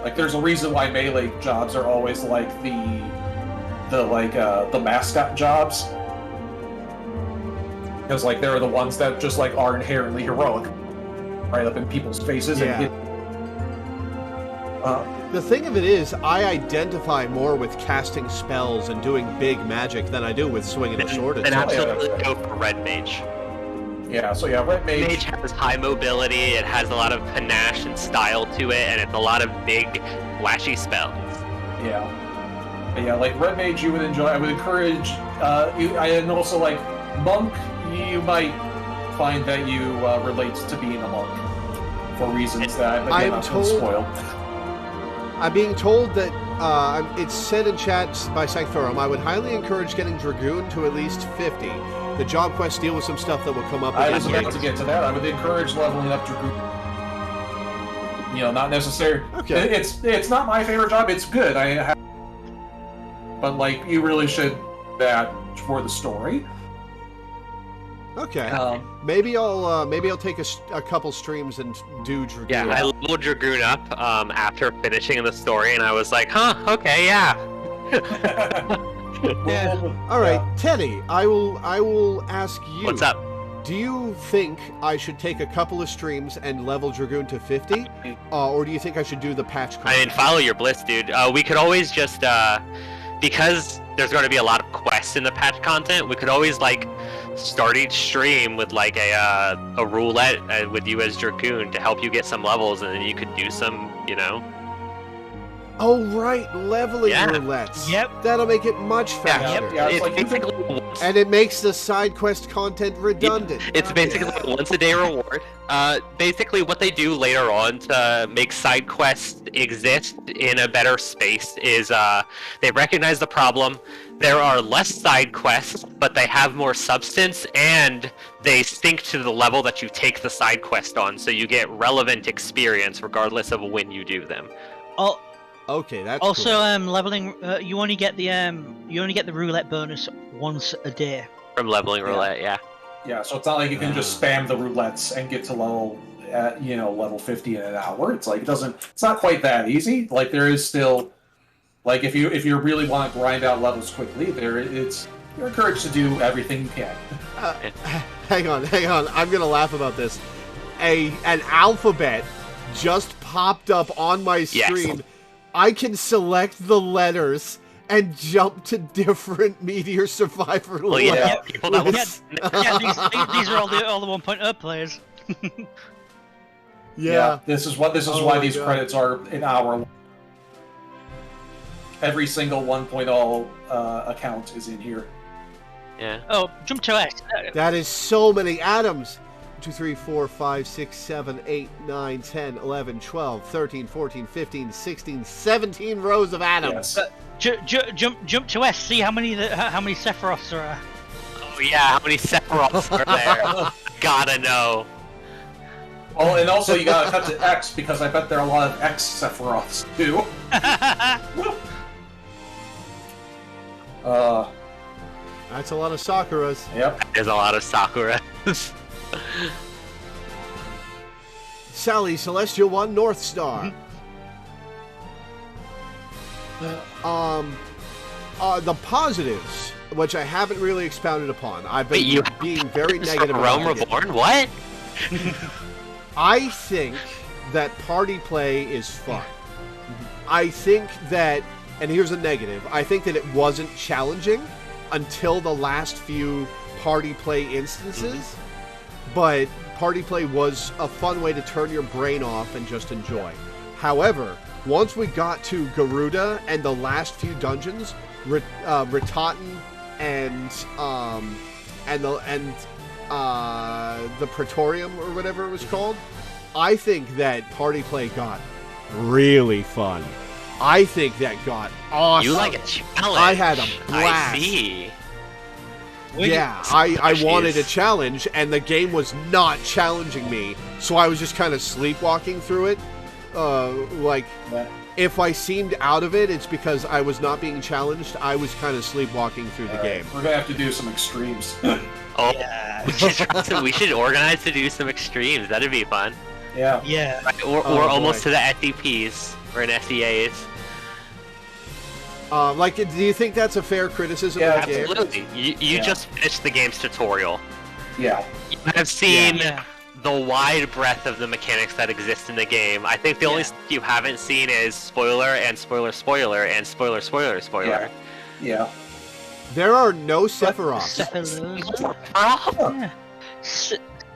Like, there's a reason why melee jobs are always like the mascot jobs, because like they're the ones that just like are inherently heroic, right up in people's faces. Yeah. And the thing of it is, I identify more with casting spells and doing big magic than I do with swinging a sword. And absolutely go for Red Mage. Yeah, so yeah, Red Mage... Mage has high mobility, it has a lot of panache and style to it, and it's a lot of big, flashy spells. Yeah. But yeah, like Red Mage you would enjoy. I would encourage, and also like Monk, you might find that you relate to being a monk for reasons that I'm not going to spoil. I'm being told that it's said in chat by Sanctorum, I would highly encourage getting Dragoon to at least 50. The job quests deal with some stuff that will come up. I was about to get to that. I would encourage leveling up Dragoon. You know, not necessary. Okay. It's not my favorite job. It's good. But like, you really should do that for the story. Okay. Maybe I'll take a couple streams and do Dragoon. Yeah, I leveled Dragoon up after finishing the story, and I was like, huh, okay, yeah. Yeah. All right, Teddy. I will ask you. What's up? do you think I should take a couple of streams and level Dragoon to 50? Or do you think I should do the patch content? I mean, follow your bliss, dude. We could always just, because there's going to be a lot of quests in the patch content, we could always, like, start each stream with, like, a roulette with you as Dragoon to help you get some levels, and then you could do some, you know... Oh, right, leveling roulettes. Yep. That'll make it much faster. Yeah, it's It's like basically And it makes the side quest content redundant. It's basically a once-a-day reward. Basically, what they do later on to make side quests exist in a better space is they recognize the problem. There are less side quests, but they have more substance, and they sync to the level that you take the side quest on, so you get relevant experience regardless of when you do them. Oh, okay, that's also cool. leveling. You only get the roulette bonus once a day from leveling roulette. Yeah. Yeah, so it's not like you can just spam the roulettes and get to level, level 50 in an hour. It's like it's not quite that easy. Like there is still, like if you really want to grind out levels quickly, you're encouraged to do everything you can. Hang on. I'm gonna laugh about this. An alphabet just popped up on my screen. Yes. I can select the letters and jump to different Meteor Survivor levels. Yeah, these are all the 1 point up players. Yeah. This is why these credits are an hour. Every single 1.0 account is in here. Yeah. Oh, jump to X. That is so many atoms. 2, 3, 4, 5, 6, 7, 8, 9, 10, 11, 12, 13, 14, 15, 16, 17 rows of atoms. Yes. Jump to S. See how many Sephiroths there are. Oh yeah, how many Sephiroths are there? Gotta know. Oh, and also you gotta cut to X because I bet there are a lot of X Sephiroths too. That's a lot of Sakuras. Yep. There's a lot of Sakuras. Sally, Celestial 1, North Star. The positives, which I haven't really expounded upon. I've been being very negative about Realm Reborn? What? I think that party play is fun. I think that, and here's a negative, I think that it wasn't challenging until the last few party play instances, but party play was a fun way to turn your brain off and just enjoy. However, once we got to Garuda and the last few dungeons, Ratatan and the Praetorium or whatever it was called, I think that party play got really fun. I think that got awesome. You like a challenge? I had a blast. I see. Yeah, I wanted a challenge, and the game was not challenging me, so I was just kind of sleepwalking through it. If I seemed out of it, it's because I was not being challenged. I was kind of sleepwalking through the game. We're gonna have to do some extremes. Oh, yeah. We should organize to do some extremes. That'd be fun. Yeah. Yeah. Right, or almost to the SCPs or an SEAs. Do you think that's a fair criticism of the game? Absolutely. You just finished the game's tutorial. Yeah. You have seen the wide breadth of the mechanics that exist in the game. I think the only stuff you haven't seen is spoiler and spoiler and spoiler. Yeah. There are no Sephiroths.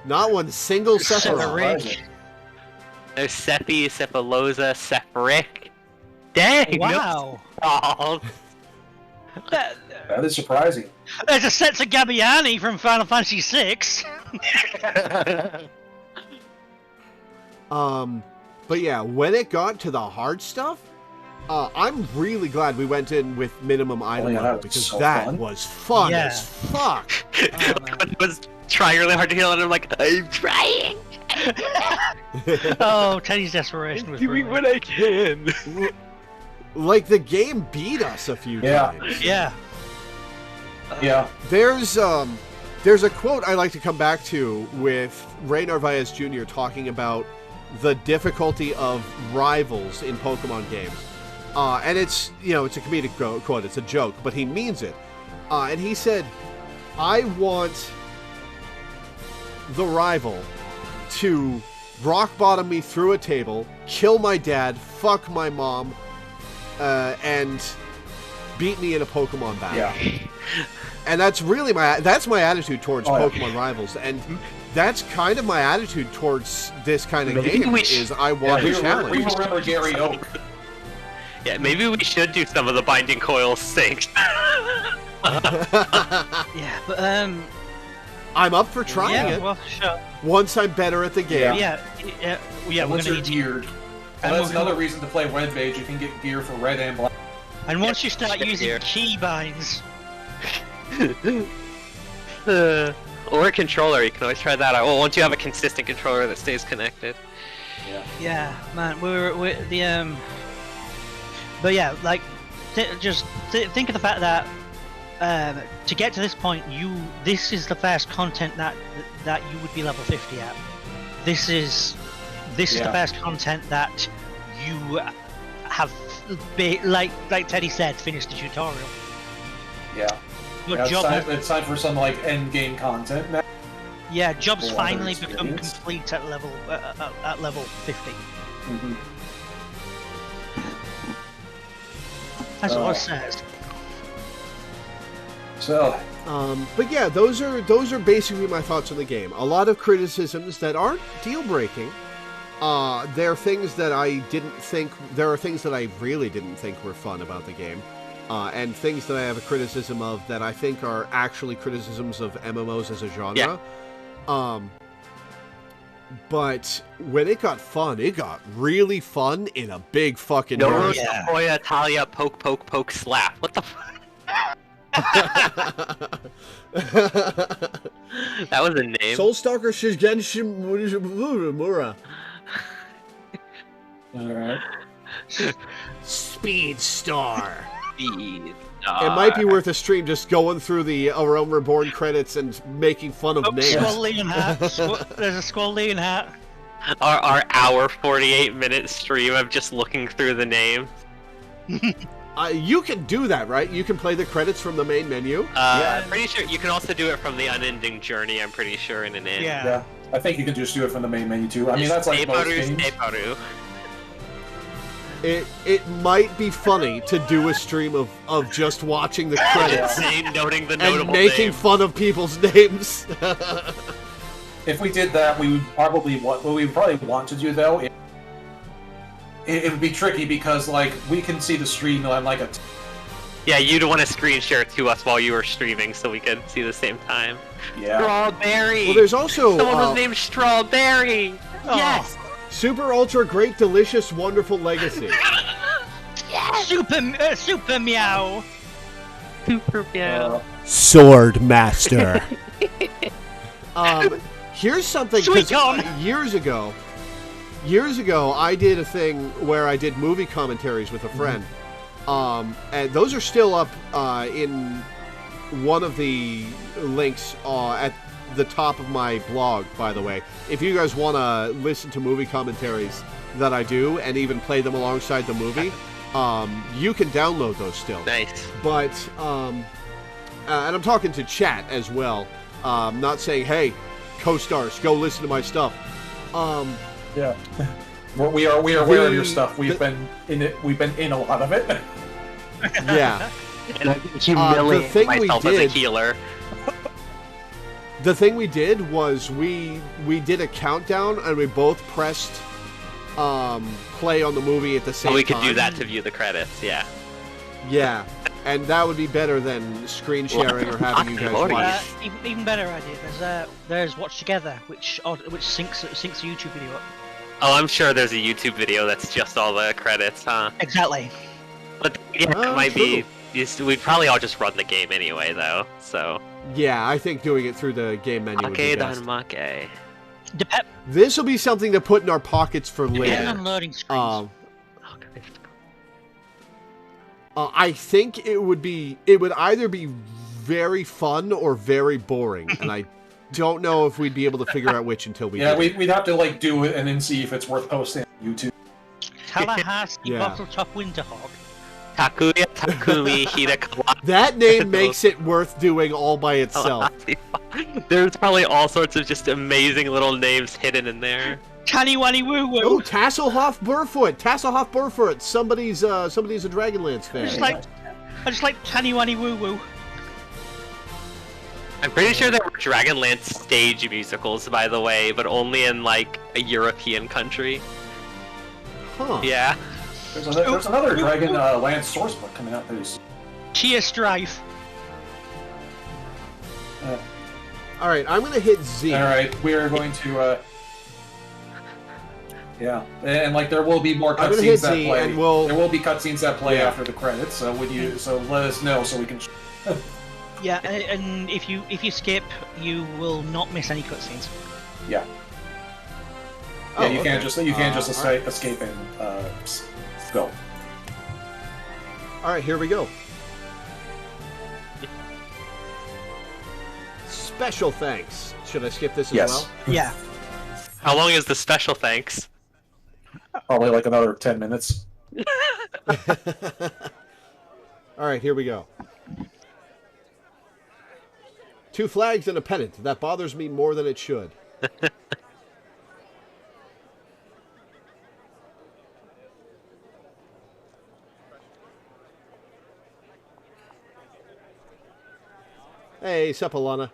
Not one single Sephiroth. There's Sephi, Sephiloza, Sephirik. Dang! Wow. No. That is surprising. There's a set to Gabbiani from Final Fantasy VI. But yeah, when it got to the hard stuff, I'm really glad we went in with minimum item level because that was fun as fuck. I was trying really hard to heal, and I'm like, I'm trying. Oh, Teddy's desperation was doing what I can. Like the game beat us a few times. Yeah. Yeah. There's a quote I like to come back to with Ray Narvaez Jr. talking about the difficulty of rivals in Pokemon games. And it's a comedic quote, it's a joke, but he means it. And he said, I want the rival to rock bottom me through a table, kill my dad, fuck my mom, and beat me in a Pokemon battle. Yeah. And that's really my attitude towards Pokemon rivals, and that's kind of my attitude towards this kind of game. Is I want a challenge. We remember Gary Oak. Yeah, maybe we should do some of the Binding Coil syncs. Yeah, but I'm up for trying it. Well, sure. Once I'm better at the game. Yeah. We're once gonna you're need geared. And that's another reason to play Red Mage. You can get gear for Red and Black. And once you start using keybinds. Or a controller, you can always try that out. Well, once you have a consistent controller that stays connected. Yeah, man, we're the But yeah, like, think of the fact that to get to this point, this is the first content that you would be level 50 at. This is the first content that you have, like Teddy said, finished the tutorial. Yeah. It's time for some like end game content now. Yeah, jobs finally become complete at level 50. Mm-hmm. That's what it says. So, but yeah, those are basically my thoughts on the game. A lot of criticisms that aren't deal breaking. There are things that I didn't think. There are things that I really didn't think were fun about the game, and things that I have a criticism of that I think are actually criticisms of MMOs as a genre. Yeah. But when it got fun, it got really fun in a big fucking No, Sequoia, Talia, poke, slap. What the fuck? That was a name. Soulstalker Shigenshin Alright. Speed Star. Speed Star. It might be worth a stream just going through the Realm Reborn credits and making fun of names. Squalene hat. There's a Squalene hat. Our hour 48-minute stream of just looking through the names. You can do that, right? You can play the credits from the main menu. I'm pretty sure you can also do it from the Unending Journey. I'm pretty sure in an end. Yeah. I think you can just do it from the main menu too. I mean, that's like most games. It might be funny to do a stream of just watching the credits noting the and making fun of people's names. If we did that, we would probably want to do though. It would be tricky because like we can see the stream on like a. Yeah, you'd want to screen share it to us while you were streaming so we could see the same time. Yeah. Strawberry. Well, there's also someone was named Strawberry. Yes. Super ultra great delicious wonderful legacy. Yes. Super meow. Super meow. Sword master. Here's something. Years ago, I did a thing where I did movie commentaries with a friend. And those are still up in one of the links at the top of my blog, by the way. If you guys want to listen to movie commentaries that I do and even play them alongside the movie, you can download those still. Nice. But, and I'm talking to chat as well. Not saying, hey, co-stars, go listen to my stuff. Yeah. We are aware of your stuff. We've been in it. We've been in a lot of it. Yeah. And I've been humiliating myself as a healer. The thing we did was we did a countdown and we both pressed play on the movie at the same time. We could do that to view the credits. Yeah. Yeah. And that would be better than screen sharing or having you guys watch. Even better idea. There's Watch Together, which syncs a YouTube video up. Oh, I'm sure there's a YouTube video that's just all the credits, huh? Exactly. But yeah, it might be. We'd probably all just run the game anyway, though. So. Yeah, I think doing it through the game menu would be best. This will be something to put in our pockets for later. On loading screens. I think it would either be very fun or very boring, and I don't know if we'd be able to figure out which until we do. We'd have to like do it and then see if it's worth posting on YouTube. Tallahassee Bottle Top Winterhog. Takuya Takumi Hidakawa. That name makes it worth doing all by itself. There's probably all sorts of just amazing little names hidden in there. Tanny Wanny Woo Woo. Oh, Tasselhoff Burfoot. Tasselhoff Burfoot. Somebody's a Dragonlance fan. I just like Tanny Wanny Woo Woo. I'm pretty sure there were Dragonlance stage musicals, by the way, but only in like a European country. Huh. Yeah. There's another Dragonlance source book coming out pretty soon. Cheer Strife. Alright, I'm gonna hit Z. Alright, we are going to yeah, and like there will be more cutscenes that play. There will be cutscenes that play after the credits. So let us know so we can. Yeah, and if you skip, you will not miss any cutscenes. Yeah. Oh, yeah, you can't just escape and go. All right, here we go. Special thanks. Should I skip this as well? Yeah. How long is the special thanks? Probably like another 10 minutes. All right, here we go. 2 flags and a pennant. That bothers me more than it should. Hey, Sepalana.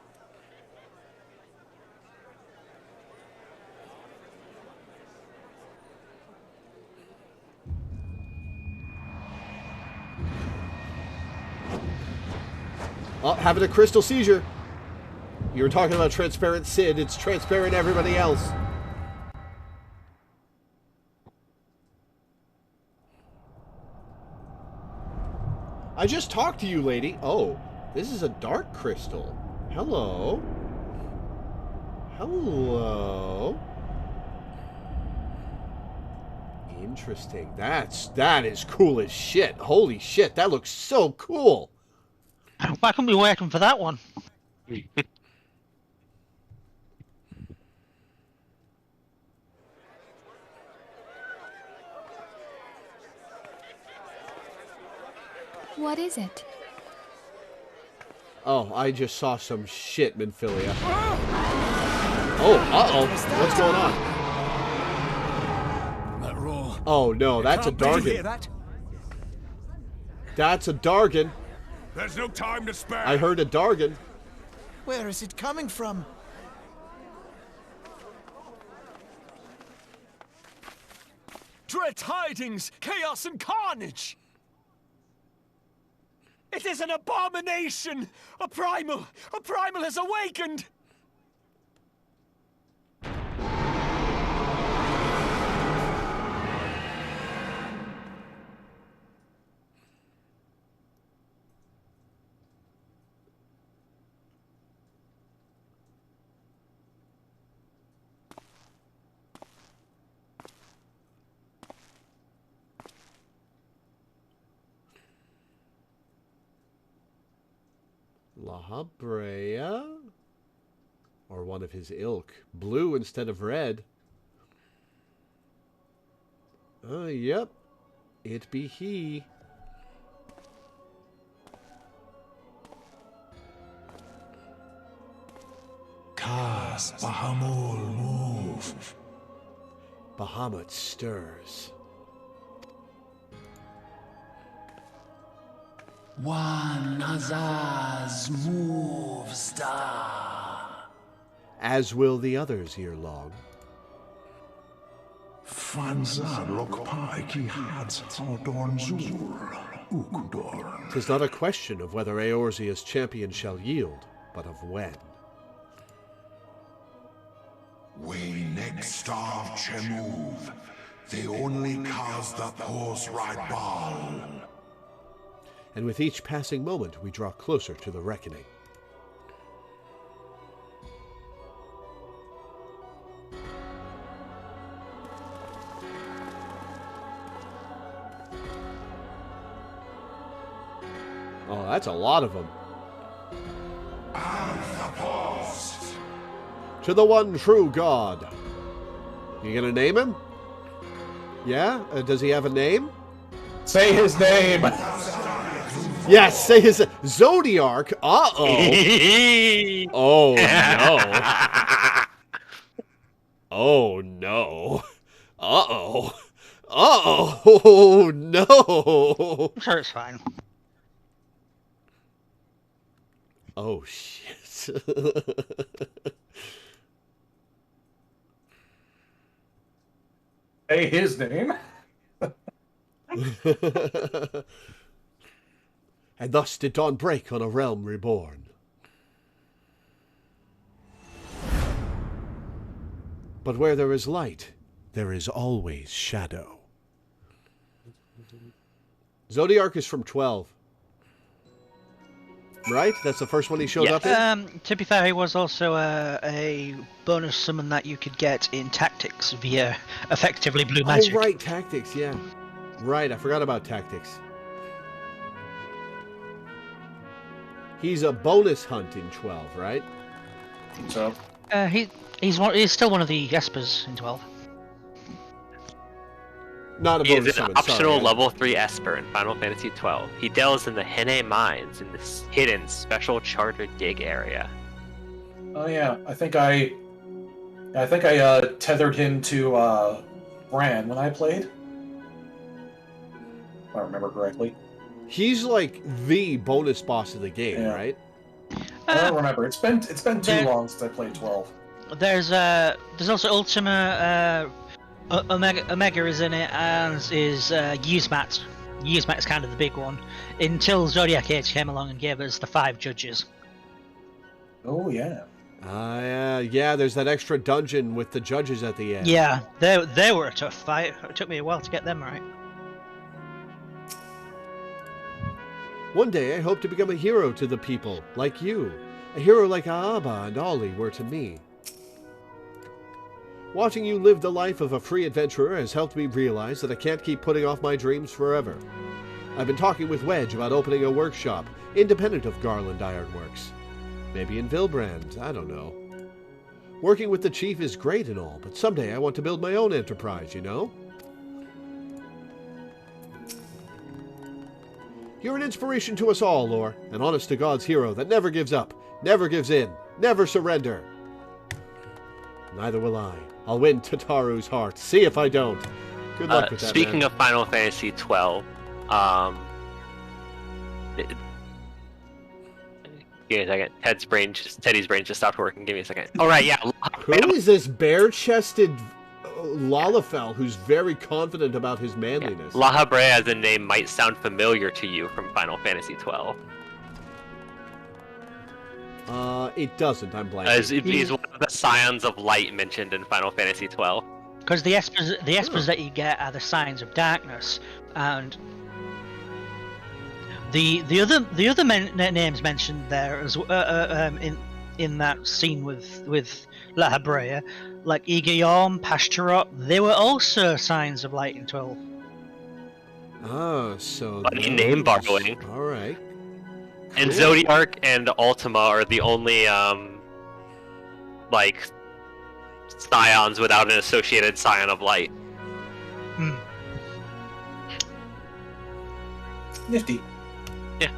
Oh, having a crystal seizure. You were talking about transparent Sid. It's transparent everybody else. I just talked to you, lady. Oh, this is a dark crystal. Hello. Hello. Interesting. That is cool as shit. Holy shit, that looks so cool. Why couldn't we be waiting for that one? What is it? Oh, I just saw some shit, Minfilia. Oh, uh-oh. What's going on? That roar. Oh, no, that's a Dargan. That? That's a Dargan. There's no time to spare. I heard a Dargan. Where is it coming from? Dread tidings, chaos and carnage! It is an abomination! A primal has awakened! La Habrea? Or one of his ilk. Blue instead of red. Yep. It be he. Kaz Bahamul move. Bahamut stirs. One Azaz moves da. As will the others here long. Fanza lokpai ki hads Aldorn Zur Ukudorn. 'Tis not a question of whether Eorzea's champion shall yield, but of when. We next starve Chemuv. They only cause the horse ride ball. And with each passing moment, we draw closer to the reckoning. Oh, that's a lot of them. To the one true God. You gonna name him? Yeah? Does he have a name? Say his name. Yes, say his Zodiark. Uh-oh. Oh, no. Oh, no. Uh-oh. Uh-oh. No. I'm sure it's fine. Oh, shit. Say his name. And thus did dawn break on a realm reborn. But where there is light, there is always shadow. Zodiark is from 12. Right? That's the first one he showed up in? To be fair, he was also a bonus summon that you could get in Tactics via effectively blue magic. Oh, right, Tactics, yeah. Right, I forgot about Tactics. He's a bonus hunt in 12, right? So he's still one of the Espers in 12. Not a He bonus is an summon, optional sorry. level 3 Esper in Final Fantasy XII. He delves in the Hene Mines in this hidden special charter dig area. Oh yeah, I think I tethered him to Bran when I played. If I remember correctly. He's like the bonus boss of the game, right? I don't remember. It's been too long since I played 12. There's also Ultima. Omega is in it, as is Yuzmat. Yuzmat's kind of the big one. Until Zodiac Age came along and gave us the 5 judges. Oh yeah. Yeah, there's that extra dungeon with the judges at the end. Yeah, they were a tough fight. It took me a while to get them right. One day I hope to become a hero to the people, like you. A hero like Aaba and Ollie were to me. Watching you live the life of a free adventurer has helped me realize that I can't keep putting off my dreams forever. I've been talking with Wedge about opening a workshop, independent of Garland Ironworks. Maybe in Vilbrand, I don't know. Working with the chief is great and all, but someday I want to build my own enterprise, you know? You're an inspiration to us all, Lore, an honest-to-God's hero that never gives up, never gives in, never surrender. Neither will I. I'll win Tataru's heart. See if I don't. Good luck with that, Speaking man. of Final Fantasy XII, give me a second. Teddy's brain just stopped working. Give me a second. All right, yeah. Who is this bare-chested Lalafell who's very confident about his manliness? La Habrea as a name might sound familiar to you from Final Fantasy XII. It doesn't. I'm blanking. He's one of the Scions of Light mentioned in Final Fantasy XII. Because the espers that you get are the Signs of Darkness, and the other names mentioned there as in that scene with La Habrea, like Igayorm, Pasturot, they were also Signs of Light in 12. Oh, so Funny name borrowing. All right. And Cool. Zodiark and Ultima are the only like scions without an associated Scion of Light. Nifty. Yeah.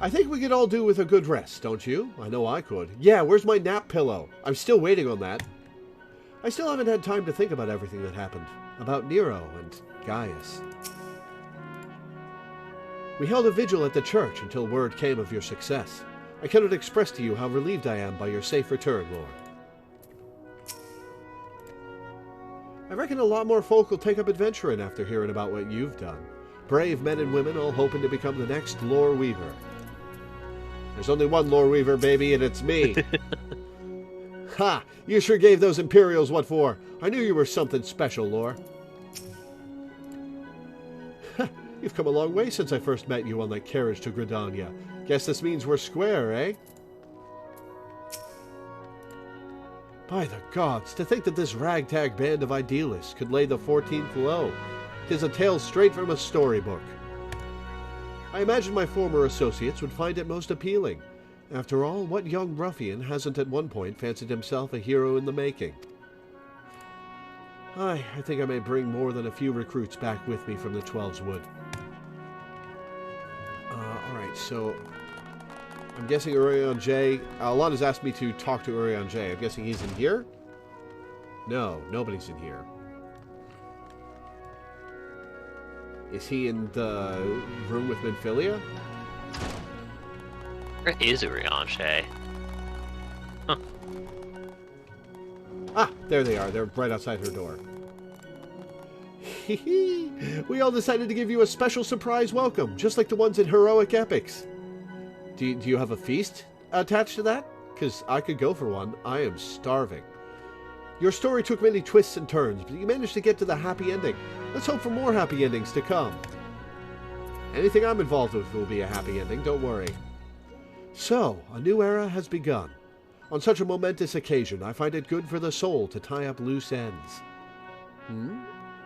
I think we could all do with a good rest, don't you? I know I could. Yeah, where's my nap pillow? I'm still waiting on that. I still haven't had time to think about everything that happened. About Nero and Gaius. We held a vigil at the church until word came of your success. I cannot express to you how relieved I am by your safe return, Lord. I reckon a lot more folk will take up adventuring after hearing about what you've done. Brave men and women all hoping to become the next Loreweaver. There's only one Loreweaver, baby, and it's me. Ha! You sure gave those Imperials what for. I knew you were something special, Lore. You've come a long way since I first met you on that carriage to Gridania. Guess this means we're square, eh? By the gods, to think that this ragtag band of idealists could lay the 14th low. 'Tis a tale straight from a storybook. I imagine my former associates would find it most appealing. After all, what young ruffian hasn't at one point fancied himself a hero in the making? I think I may bring more than a few recruits back with me from the Twelve's Wood. Alright, so I'm guessing Urion J. Alana's asked me to talk to Urion J. I'm guessing he's in here? No, nobody's in here. Is he in the room with Minfilia? Where is Urianche? Huh. Ah, there they are. They're right outside her door. We all decided to give you a special surprise welcome, just like the ones in Heroic Epics. Do you have a feast attached to that? Because I could go for one. I am starving. Your story took many twists and turns, but you managed to get to the happy ending. Let's hope for more happy endings to come. Anything I'm involved with will be a happy ending, don't worry. So, a new era has begun. On such a momentous occasion, I find it good for the soul to tie up loose ends.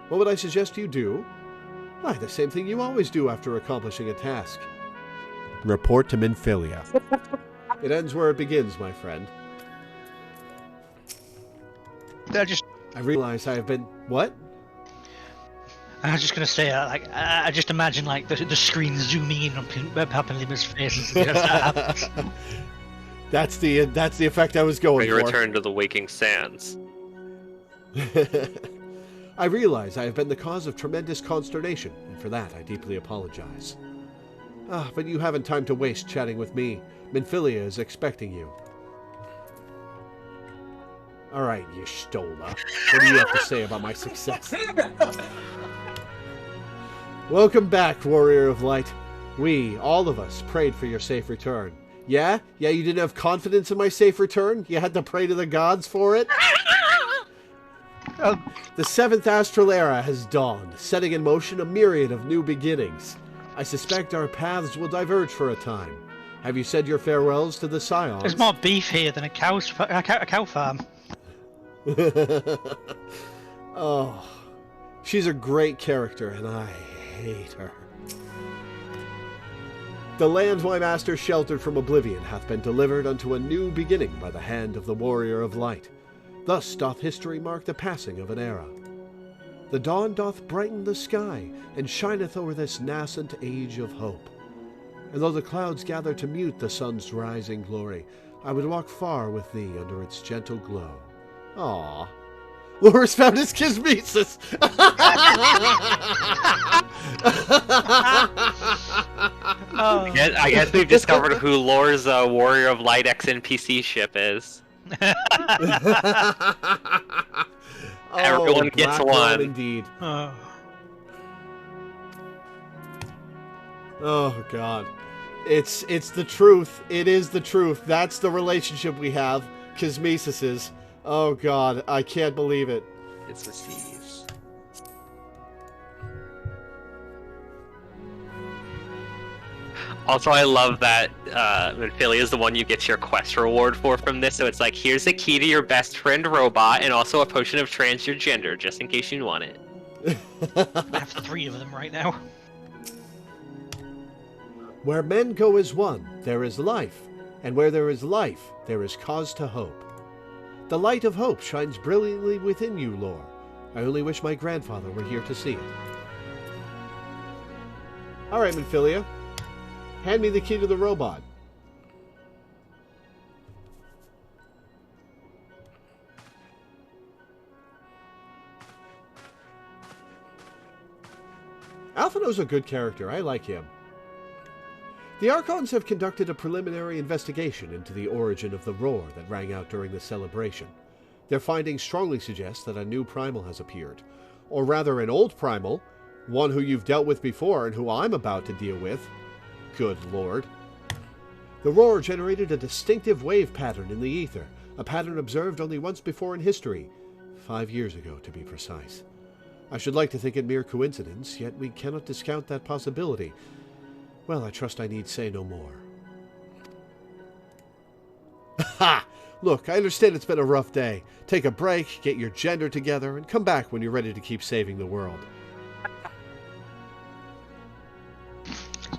What would I suggest you do? Why, the same thing you always do after accomplishing a task. Report to Minfilia. It ends where it begins, my friend. I realize I have been... What? I was just gonna say, I just imagine like the screen zooming in on Papa Lima's face. That's the effect I was going for. Return to the waking sands. I realize I have been the cause of tremendous consternation, and for that I deeply apologize. But you haven't time to waste chatting with me. Minfilia is expecting you. Alright, you Stola. What do you have to say about my success? Welcome back, Warrior of Light. We, all of us, prayed for your safe return. Yeah? Yeah, you didn't have confidence in my safe return? You had to pray to the gods for it? The 7th Astral Era has dawned, setting in motion a myriad of new beginnings. I suspect our paths will diverge for a time. Have you said your farewells to the Scions? There's more beef here than a cow farm. Oh, she's a great character, and I hate her. The land my master sheltered from oblivion hath been delivered unto a new beginning by the hand of the Warrior of Light. Thus doth history mark the passing of an era. The dawn doth brighten the sky, and shineth o'er this nascent age of hope. And though the clouds gather to mute the sun's rising glory, I would walk far with thee under its gentle glow. Aww. Lore's found his kismesis! I guess we've discovered who Lore's Warrior of Light X NPC ship is. Everyone gets one. Indeed. Oh God, it's the truth. It is the truth. That's the relationship we have. Kismesis. Oh God, I can't believe it. It's the Thieves. Also, I love that Minfilia is the one you get your quest reward for from this. So it's like, here's a key to your best friend robot, and also a potion of transfer gender, just in case you want it. I have 3 of them right now. Where men go as one, there is life, and where there is life, there is cause to hope. The light of hope shines brilliantly within you, Lore. I only wish my grandfather were here to see it. All right, Minfilia. Hand me the key to the robot. Alphino's a good character. I like him. The Archons have conducted a preliminary investigation into the origin of the roar that rang out during the celebration. Their findings strongly suggest that a new primal has appeared. Or rather, an old primal, one who you've dealt with before and who I'm about to deal with. Good Lord. The roar generated a distinctive wave pattern in the ether, a pattern observed only once before in history, 5 years ago to be precise. I should like to think it mere coincidence, yet we cannot discount that possibility. Well, I trust I need say no more. Ha! Look, I understand it's been a rough day. Take a break, get your gender together, and come back when you're ready to keep saving the world.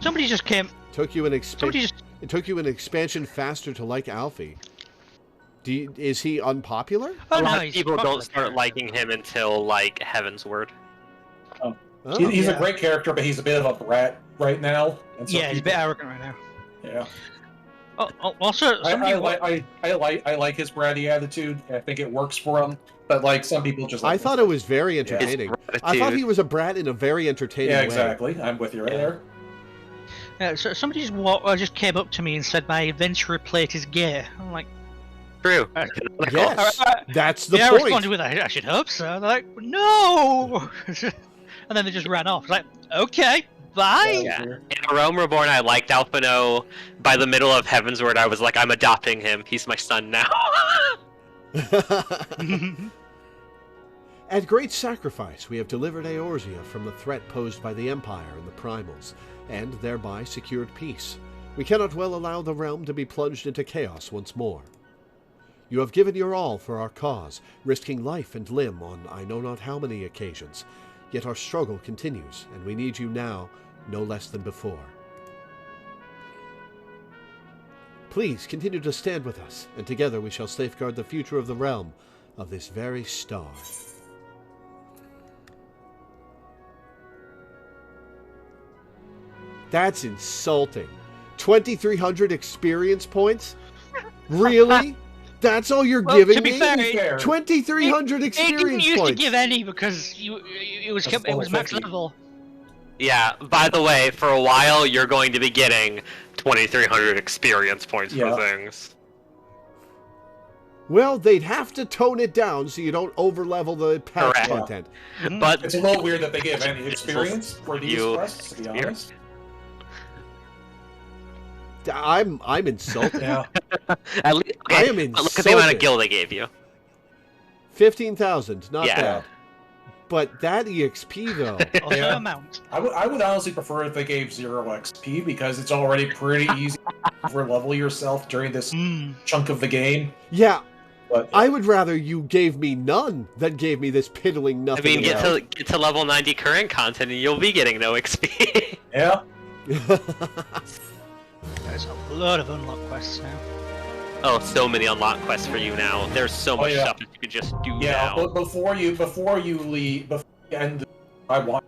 Somebody just came... It took you an expansion faster to like Alfie. Is he unpopular? A lot of people don't start liking him until, like, Heavensward. Oh. Oh, He's a great character, but he's a bit of a brat right now. And so He's a bit arrogant right now. Yeah. Also, I like his bratty attitude. I think it works for him. But like some people just. I thought it was very entertaining. I thought he was a brat in a very entertaining way. Yeah, exactly. I'm with you right there. So somebody just came up to me and said my adventurer plate is gay. I'm like, true. Yes, that's the point. I responded with, I should hope so. They're like, no! And then they just ran off. Like, okay, bye! Yeah. In A Realm Reborn, I liked Alphino. By the middle of Heavensward, I was like, I'm adopting him. He's my son now. At great sacrifice, we have delivered Eorzea from the threat posed by the Empire and the Primals, and thereby secured peace. We cannot well allow the realm to be plunged into chaos once more. You have given your all for our cause, risking life and limb on I know not how many occasions, yet our struggle continues, and we need you now no less than before. Please continue to stand with us, and together we shall safeguard the future of the realm, of this very star. That's insulting. 2,300 experience points? Really? That's all you're giving me? To be fair, 2,300 experience points. It didn't used to points. give any because it was max level. Yeah, by the way, for a while, you're going to be getting 2,300 experience points for things. Well, they'd have to tone it down so you don't overlevel the patch content. But it's a little weird that they give any experience for these quests, to be honest. I'm insulted. Yeah. At least, okay, I am insulted. Look at the amount of gil they gave you. 15,000, not bad. But that EXP though. Also amount. I would honestly prefer if they gave 0 XP because it's already pretty easy to overlevel yourself during this chunk of the game. Yeah. But I would rather you gave me none than gave me this piddling nothing. I mean, get to level 90 current content and you'll be getting no XP. Yeah. There's a lot of unlock quests now. Oh, so many unlock quests for you now. There's so much stuff that you can just do now. But before you leave, before you end, I want.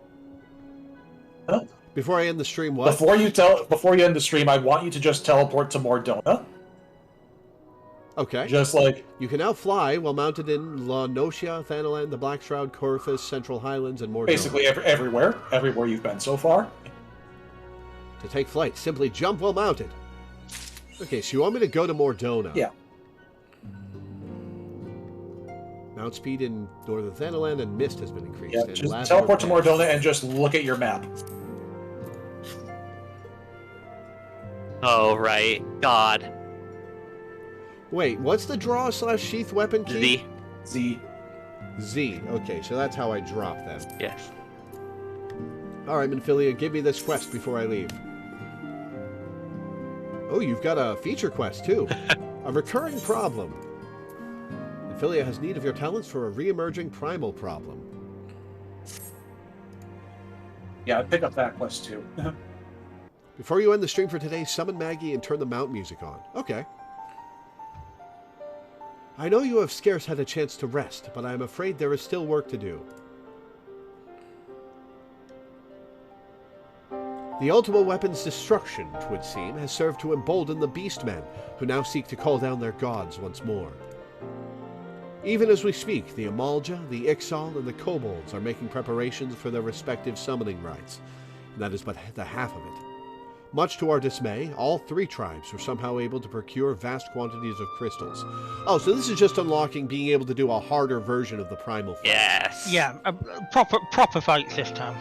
Huh? Before I end the stream, what? Before you end the stream, I want you to just teleport to Mordona. Okay. Just like you can now fly while mounted in La Nocia, Thanalan, the Black Shroud, Corvus, Central Highlands, and Mordona. Basically everywhere you've been so far. To take flight, simply jump while mounted. Okay, so you want me to go to Mordona? Yeah. Mount speed in Northern Thanalan and mist has been increased. Yeah, just teleport to Mordona and just look at your map. Oh, right. God. Wait, what's the draw/sheath weapon key? Z. Z. Okay, so that's how I drop them. Yes. Alright, Minfilia, give me this quest before I leave. Oh, you've got a feature quest, too. A recurring problem. Minfilia has need of your talents for a re-emerging primal problem. Yeah, I'd pick up that quest, too. Before you end the stream for today, summon Maggie and turn the mount music on. Okay. I know you have scarce had a chance to rest, but I am afraid there is still work to do. The Ultima weapon's destruction, 'twould seem, has served to embolden the Beastmen, who now seek to call down their gods once more. Even as we speak, the Amalja, the Ixal, and the Kobolds are making preparations for their respective summoning rites, and that is but the half of it. Much to our dismay, all 3 tribes were somehow able to procure vast quantities of crystals. Oh, so this is just unlocking being able to do a harder version of the primal fight. Yes. Yeah, a proper fight this time.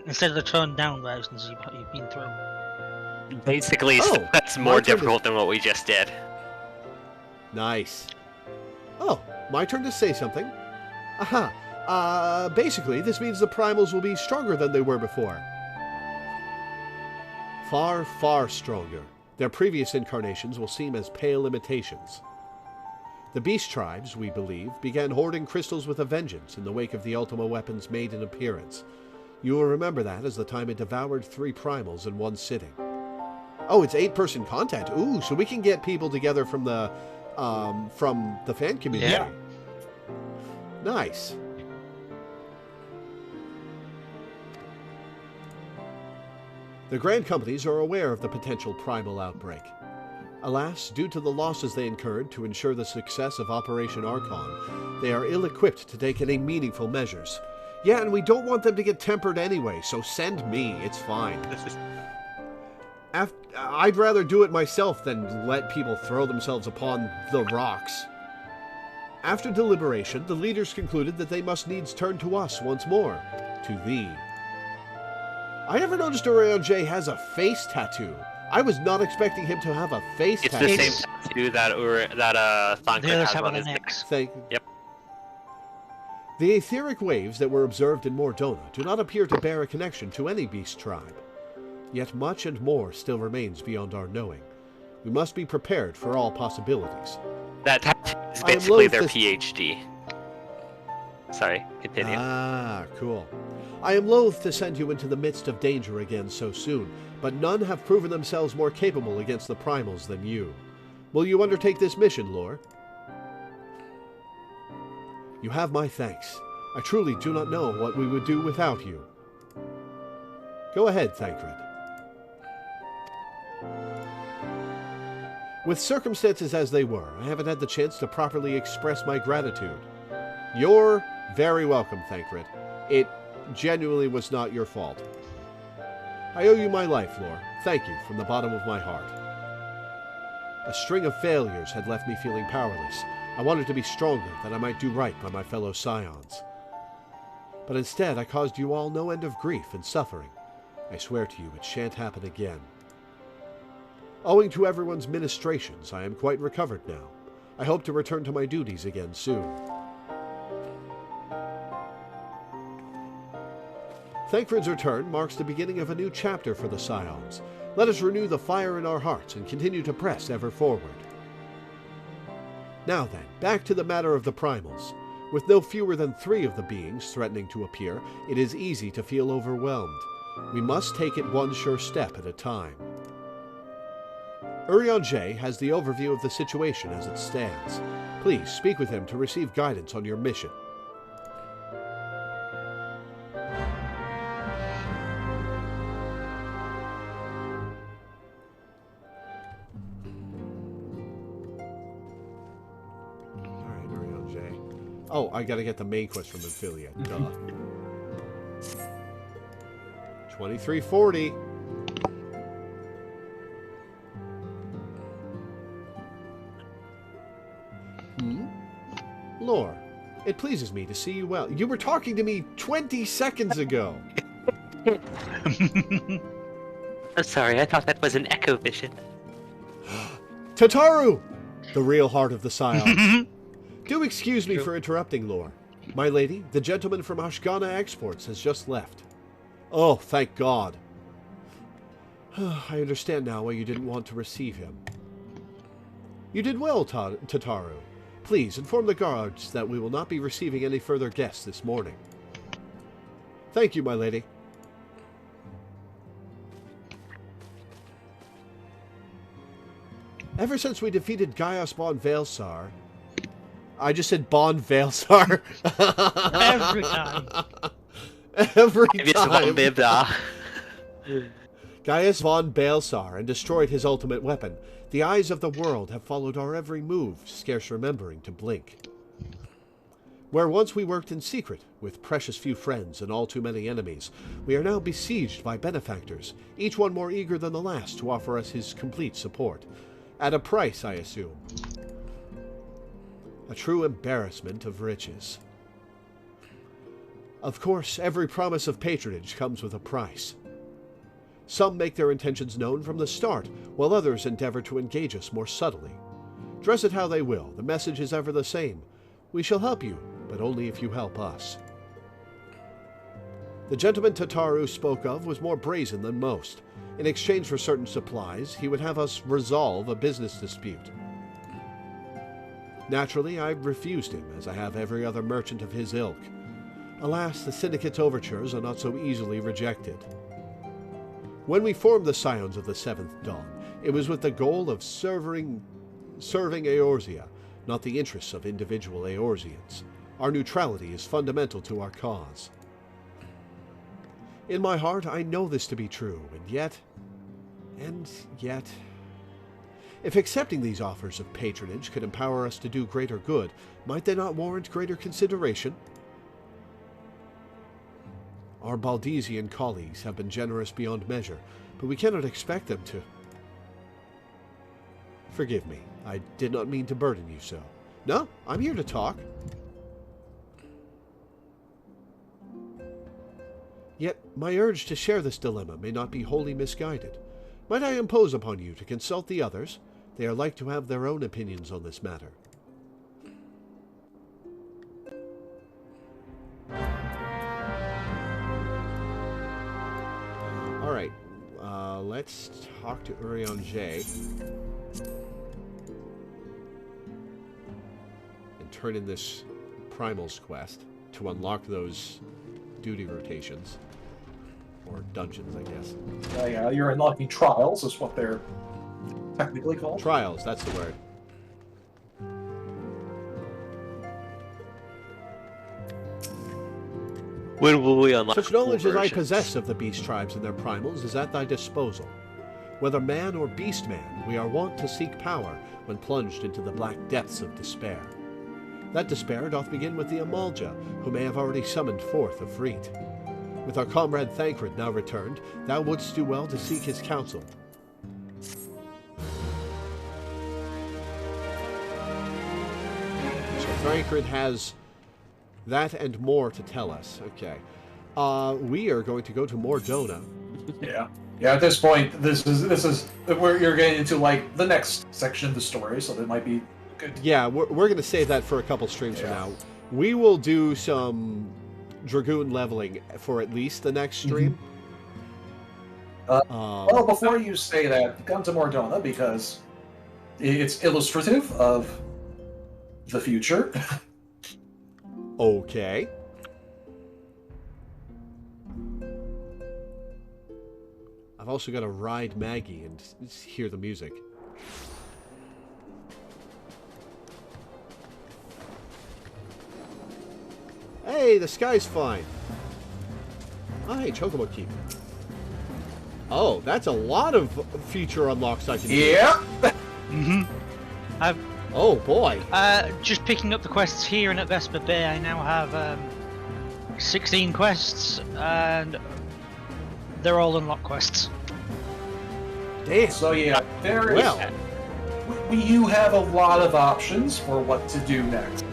Instead of the turned down versions you've been through. Basically, that's more difficult than what we just did. Nice. Oh, my turn to say something. Aha. Basically, this means the primals will be stronger than they were before. Far, far stronger. Their previous incarnations will seem as pale imitations. The beast tribes, we believe, began hoarding crystals with a vengeance in the wake of the Ultima weapon's maiden appearance. You will remember that as the time it devoured 3 primals in one sitting. Oh, it's 8-person content. Ooh, so we can get people together from the fan community. Yeah. Nice. The Grand Companies are aware of the potential primal outbreak. Alas, due to the losses they incurred to ensure the success of Operation Archon, they are ill-equipped to take any meaningful measures. Yeah, and we don't want them to get tempered anyway, so send me, it's fine. I'd rather do it myself than let people throw themselves upon the rocks. After deliberation, the leaders concluded that they must needs turn to us once more, to thee. I never noticed Orion J has a face tattoo. I was not expecting him to have a face tattoo. It's the same tattoo that Thancred has on his neck. Yep. The etheric waves that were observed in Mordona do not appear to bear a connection to any beast tribe. Yet much and more still remains beyond our knowing. We must be prepared for all possibilities. That tattoo is basically their PhD. Sorry, continue. Ah, cool. I am loath to send you into the midst of danger again so soon, but none have proven themselves more capable against the primals than you. Will you undertake this mission, Lore? You have my thanks. I truly do not know what we would do without you. Go ahead, Thancred. With circumstances as they were, I haven't had the chance to properly express my gratitude. You're very welcome, Thancred. It genuinely was not your fault. I owe you my life, Lore. Thank you from the bottom of my heart. A string of failures had left me feeling powerless. I wanted to be stronger, that I might do right by my fellow scions. But instead, I caused you all no end of grief and suffering. I swear to you, it shan't happen again. Owing to everyone's ministrations, I am quite recovered now. I hope to return to my duties again soon. Thancred's return marks the beginning of a new chapter for the Scions. Let us renew the fire in our hearts and continue to press ever forward. Now then, back to the matter of the primals. With no fewer than 3 of the beings threatening to appear, it is easy to feel overwhelmed. We must take it one sure step at a time. Orion J has the overview of the situation as it stands. Please speak with him to receive guidance on your mission. Alright, Orion J. Oh, I gotta get the main quest from Affiliate. Duh. 2340. Lore, it pleases me to see you well. You were talking to me 20 seconds ago. I'm sorry, I thought that was an echo vision. Tataru! The real heart of the Scions. Do excuse me for interrupting, Lore. My lady, the gentleman from Ashgana Exports has just left. Oh, thank God. I understand now why you didn't want to receive him. You did well, Tataru. Please inform the guards that we will not be receiving any further guests this morning. Thank you, my lady. Ever since we defeated Gaius Bon Veilsar... I just said Bon Veilsar. Every time. Every time. Gaius von Baelsar and destroyed his ultimate weapon. The eyes of the world have followed our every move, scarce remembering to blink. Where once we worked in secret, with precious few friends and all too many enemies, we are now besieged by benefactors, each one more eager than the last to offer us his complete support. At a price, I assume. A true embarrassment of riches. Of course, every promise of patronage comes with a price. Some make their intentions known from the start, while others endeavor to engage us more subtly. Dress it how they will, the message is ever the same. We shall help you, but only if you help us. The gentleman Tataru spoke of was more brazen than most. In exchange for certain supplies, he would have us resolve a business dispute. Naturally, I refused him, as I have every other merchant of his ilk. Alas, the Syndicate's overtures are not so easily rejected. When we formed the Scions of the Seventh Dawn, it was with the goal of serving Eorzea, not the interests of individual Eorzeans. Our neutrality is fundamental to our cause. In my heart, I know this to be true, and yet... If accepting these offers of patronage could empower us to do greater good, might they not warrant greater consideration? Our Baldesian colleagues have been generous beyond measure, but we cannot expect them to... Forgive me, I did not mean to burden you so. No, I'm here to talk. Yet, my urge to share this dilemma may not be wholly misguided. Might I impose upon you to consult the others? They are like to have their own opinions on this matter. Alright, let's talk to Urion J. And turn in this Primal's quest to unlock those duty rotations. Or dungeons, I guess. Yeah, you're unlocking trials, is what they're technically called. Trials, that's the word. When will we unlock Such knowledge as I versions? possess of the beast tribes and their primals is at thy disposal. Whether man or beast man, we are wont to seek power when plunged into the black depths of despair. That despair doth begin with the Amalja, who may have already summoned forth a Freet. With our comrade Thancred now returned, thou wouldst do well to seek his counsel. So Thancred has that and more to tell us. Okay. We are going to go to Mordona. Yeah. Yeah, at this point, this is where you're getting into, like, the next section of the story, so that might be good. Yeah, we're going to save that for a couple streams from now. We will do some Dragoon leveling for at least the next stream. Well, before you say that, come to Mordona, because it's illustrative of the future. Okay. I've also got to ride Maggie and hear the music. Hey, the sky's fine. Oh, hey, Chocobo Keep. Oh, that's a lot of future unlocks I can do. Yeah. Oh boy. Just picking up the quests here and at Vesper Bay, I now have 16 quests, and they're all unlock quests. Damn. So yeah, there is. You have a lot of options for what to do next.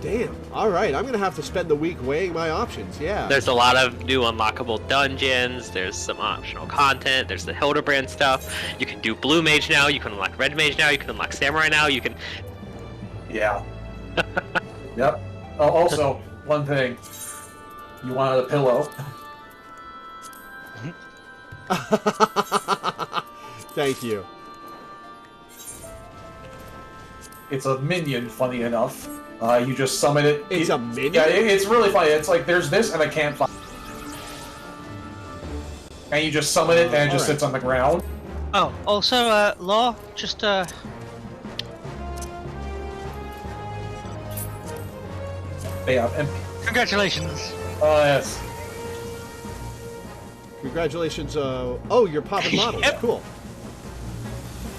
Damn. All right, I'm gonna have to spend the week weighing my options. Yeah. There's a lot of new unlockable dungeons. There's some optional content. There's the Hildebrand stuff. You can do Blue Mage now. You can unlock Red Mage now. You can unlock Samurai now. You can. Yeah. Yep. Oh, also, one thing. You wanted a pillow. Thank you. It's a minion, funny enough. You just summon it. It's a minion? Yeah, it's really funny. It's like there's this and a campfire. And you just summon it and it just sits on the ground. Oh, also, Law, just, Yeah, and... Congratulations! Yes. Congratulations, oh, you're popping models. Yep. Cool.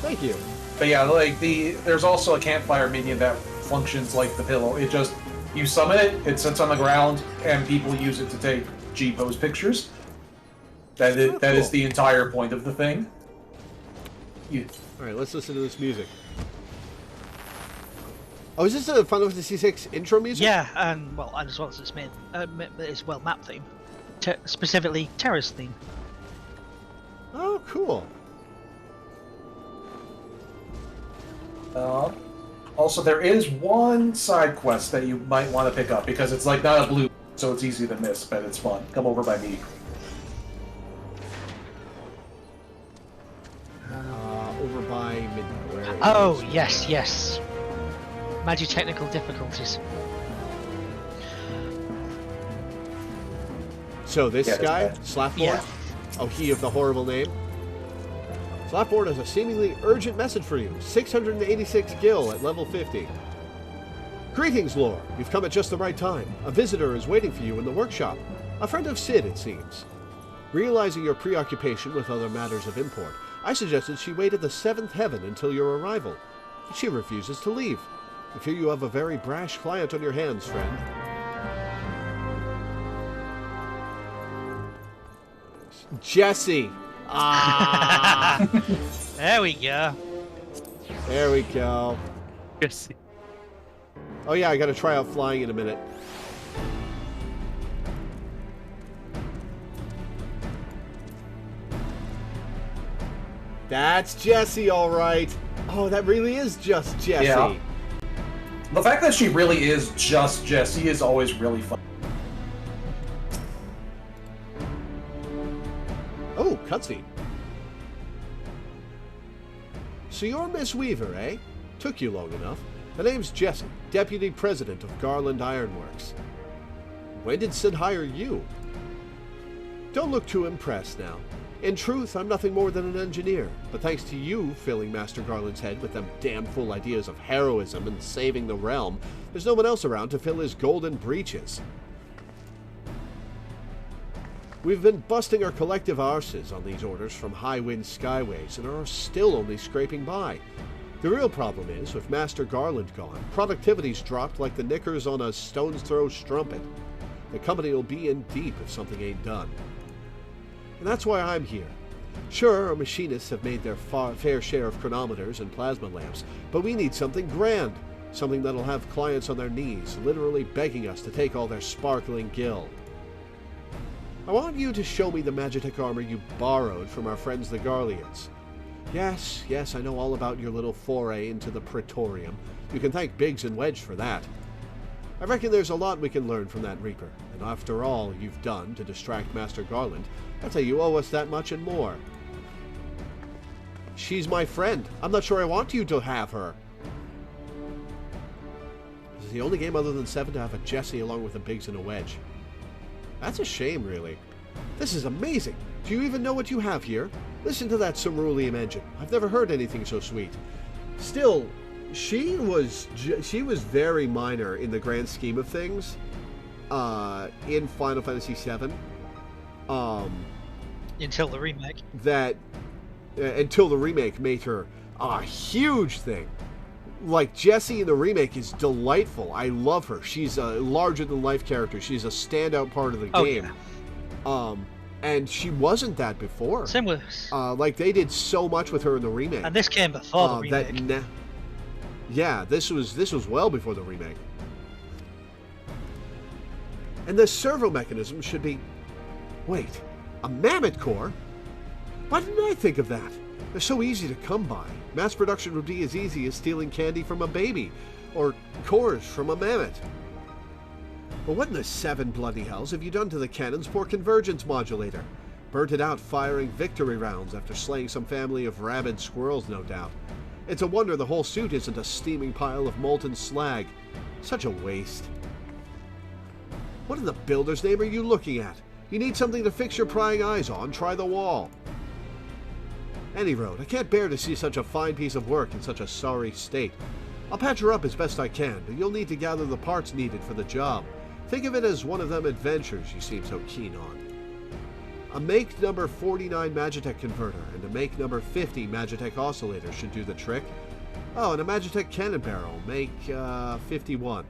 Thank you. But yeah, like, there's also a campfire minion that functions like the pillow. It just, you summon it, it sits on the ground, and people use it to take G-pose pictures. That is the entire point of the thing. Alright, let's listen to this music. Oh, is this a Final Fantasy VI intro music? Yeah, and, well, and as well as it's map theme. Specifically, Terra's theme. Oh, cool. Also, there is one side quest that you might want to pick up, because it's like not a blue, so it's easy to miss, but it's fun. Come over by me. Over by midnight. Oh, yes. Technical difficulties. So this guy, bad. Slapboard? Yeah. Oh, he of the horrible name? Slapboard has a seemingly urgent message for you. 686 gil at level 50. Greetings, Lore. You've come at just the right time. A visitor is waiting for you in the workshop. A friend of Sid, it seems. Realizing your preoccupation with other matters of import, I suggested she wait at the 7th heaven until your arrival. She refuses to leave. I fear you have a very brash client on your hands, friend. Jesse! Ah! There we go. There we go. Jesse. Oh yeah, I gotta try out flying in a minute. That's Jesse, all right. Oh, that really is just Jesse. Yeah. The fact that she really is just Jesse is always really fun. Oh, cutscene. So you're Miss Weaver, eh? Took you long enough. The name's Jesse, Deputy President of Garland Ironworks. When did Sid hire you? Don't look too impressed now. In truth, I'm nothing more than an engineer, but thanks to you filling Master Garland's head with them damn fool ideas of heroism and saving the realm, there's no one else around to fill his golden breeches. We've been busting our collective arses on these orders from high-wind skyways and are still only scraping by. The real problem is, with Master Garland gone, productivity's dropped like the knickers on a stone's throw strumpet. The company will be in deep if something ain't done. And that's why I'm here. Sure, our machinists have made their fair share of chronometers and plasma lamps, but we need something grand. Something that'll have clients on their knees, literally begging us to take all their sparkling gill. I want you to show me the Magitech armor you borrowed from our friends the Garleans. Yes, I know all about your little foray into the Praetorium. You can thank Biggs and Wedge for that. I reckon there's a lot we can learn from that Reaper, and after all you've done to distract Master Garland, I'd say you owe us that much and more. She's my friend. I'm not sure I want you to have her. This is the only game other than 7 to have a Jesse along with a Biggs and a Wedge. That's a shame, really. This is amazing. Do you even know what you have here? Listen to that cerulean engine. I've never heard anything so sweet. Still, she was very minor in the grand scheme of things in Final Fantasy VII. Until the remake. Until the remake made her a huge thing. Like, Jessie in the remake is delightful. I love her. She's a larger-than-life character. She's a standout part of the game. Yeah. And she wasn't that before. Same with... like, they did so much with her in the remake. And this came before the remake. Yeah, this was well before the remake. And the servo mechanism should be... Wait, a mammoth core? Why didn't I think of that? They're so easy to come by. Mass production would be as easy as stealing candy from a baby, or cores from a mammoth. But what in the 7 bloody hells have you done to the cannon's poor convergence modulator? Burnt it out firing victory rounds after slaying some family of rabid squirrels, no doubt. It's a wonder the whole suit isn't a steaming pile of molten slag. Such a waste. What in the builder's name are you looking at? You need something to fix your prying eyes on, try the wall. Any road, I can't bear to see such a fine piece of work in such a sorry state. I'll patch her up as best I can, but you'll need to gather the parts needed for the job. Think of it as one of them adventures you seem so keen on. A make number 49 Magitech converter and a make number 50 Magitech oscillator should do the trick. Oh, and a Magitech cannon barrel, make 51.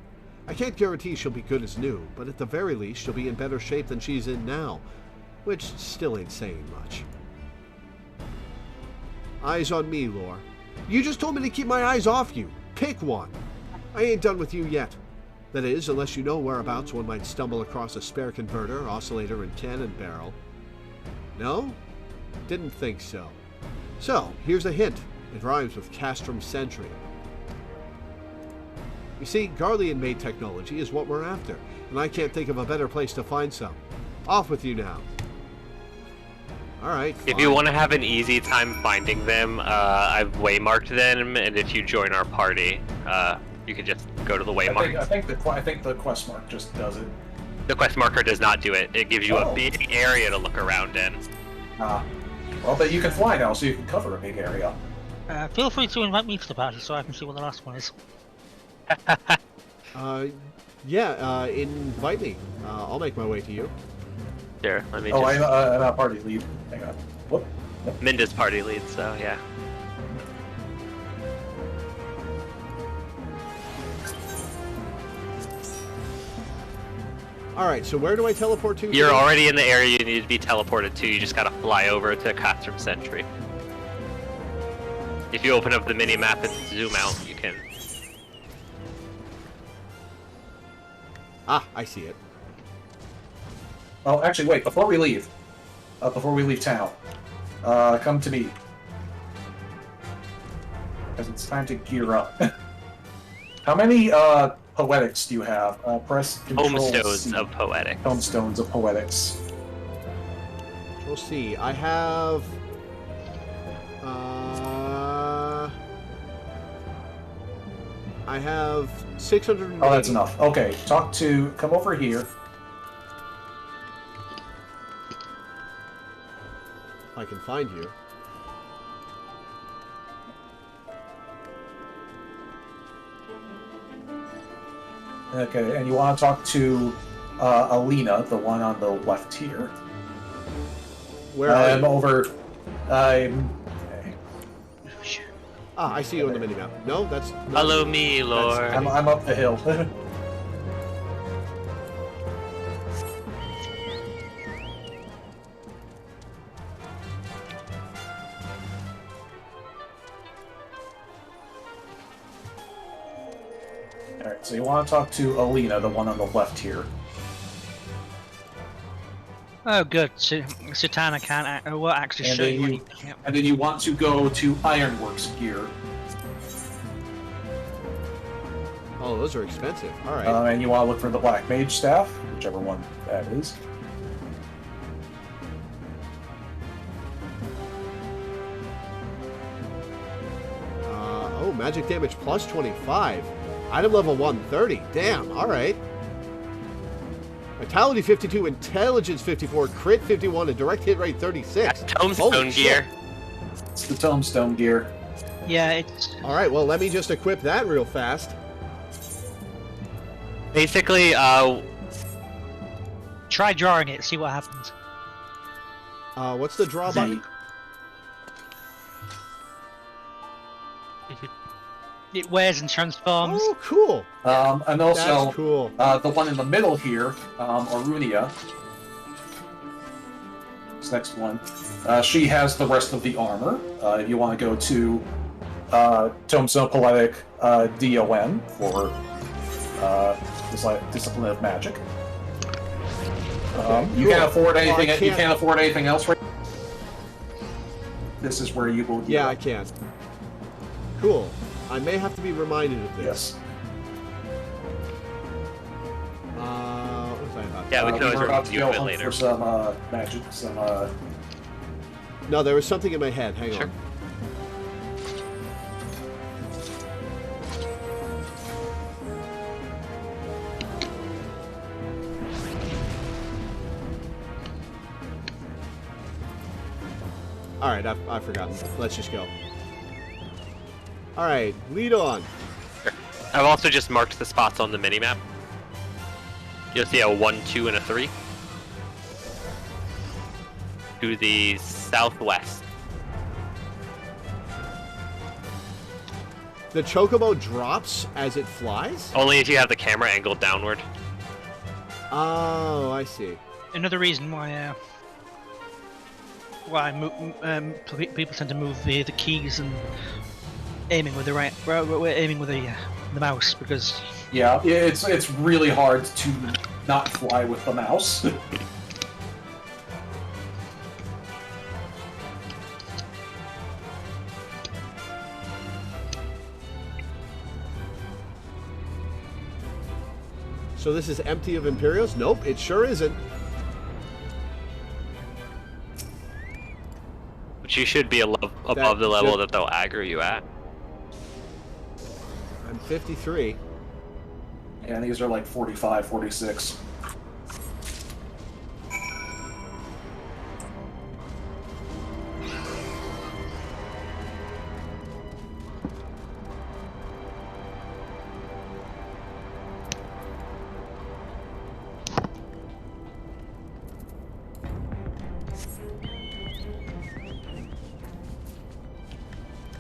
I can't guarantee she'll be good as new, but at the very least she'll be in better shape than she's in now, which still ain't saying much. Eyes on me, Lore. You just told me to keep my eyes off you. Pick one. I ain't done with you yet. That is, unless you know whereabouts one might stumble across a spare converter, oscillator, and cannon barrel. No? Didn't think so. So, here's a hint. It rhymes with Castrum Sentry. You see, Garlean-made technology is what we're after, and I can't think of a better place to find some. Off with you now. Alright, If you want to have an easy time finding them, I've waymarked them, and if you join our party, you can just go to the waymark. I think the quest mark just does it. The quest marker does not do it. It gives you a big area to look around in. Well, but you can fly now, so you can cover a big area. Feel free to invite me to the party so I can see what the last one is. Invite me. I'll make my way to you. There, let me Oh, just... I'm not party lead. Hang on. Whoop. Yep. Minda's party lead, so yeah. Alright, so where do I teleport to? You're already in the area you need to be teleported to, you just gotta fly over to Castrum Sentry. If you open up the mini-map and zoom out, you can... Ah, I see it. Oh, actually, wait. Before we leave town, come to me. Because it's time to gear up. How many poetics do you have? Press Control Tomestones C. of Poetics. Tomestones of Poetics. Control C. I have... I have 600. Oh, that's enough. Okay, come over here. I can find you. Okay, and you want to talk to Alina, the one on the left here. Where are I'm you? over. Ah, I see you on the minimap. No, that's... not Follow me, Lord. I'm up the hill. Alright, so you want to talk to Alina, the one on the left here. Oh, good. Satana can't will actually show you. And then you want to go to Ironworks gear. Oh, those are expensive. All right. And you want to look for the Black Mage staff, whichever one that is. Oh, magic damage plus 25. Item level 130. Damn. All right. Vitality 52, Intelligence 54, Crit 51, and Direct Hit Rate 36. Tombstone gear. It's the Tombstone gear. Yeah, it's... All right, well, let me just equip that real fast. Basically, try drawing it, see what happens. What's the draw button? It wears and transforms. Oh, cool. And also, that's cool. The one in the middle here, Arunia, this next one, she has the rest of the armor. If you want to go to Tombstone Poetic DOM for Discipline of Magic. You can't afford anything. Well, You can't afford anything else. Right? This is where you will. Yeah, I can. Cool. I may have to be reminded of this. Yes. What was I about? Yeah, we can always review it later. For some magic, some. No, there was something in my head. Hang on. All right, I've forgotten. Let's just go. All right, lead on. I've also just marked the spots on the minimap. You'll see a 1, 2, and a 3. To the southwest. The chocobo drops as it flies? Only if you have the camera angled downward. Oh, I see. Another reason why people tend to move the keys and aiming with the mouse, because Yeah, it's really hard to not fly with the mouse. So this is empty of Imperials? Nope, it sure isn't. But you should be above the level that they'll aggro you at. I'm 53. And these are like 45, 46.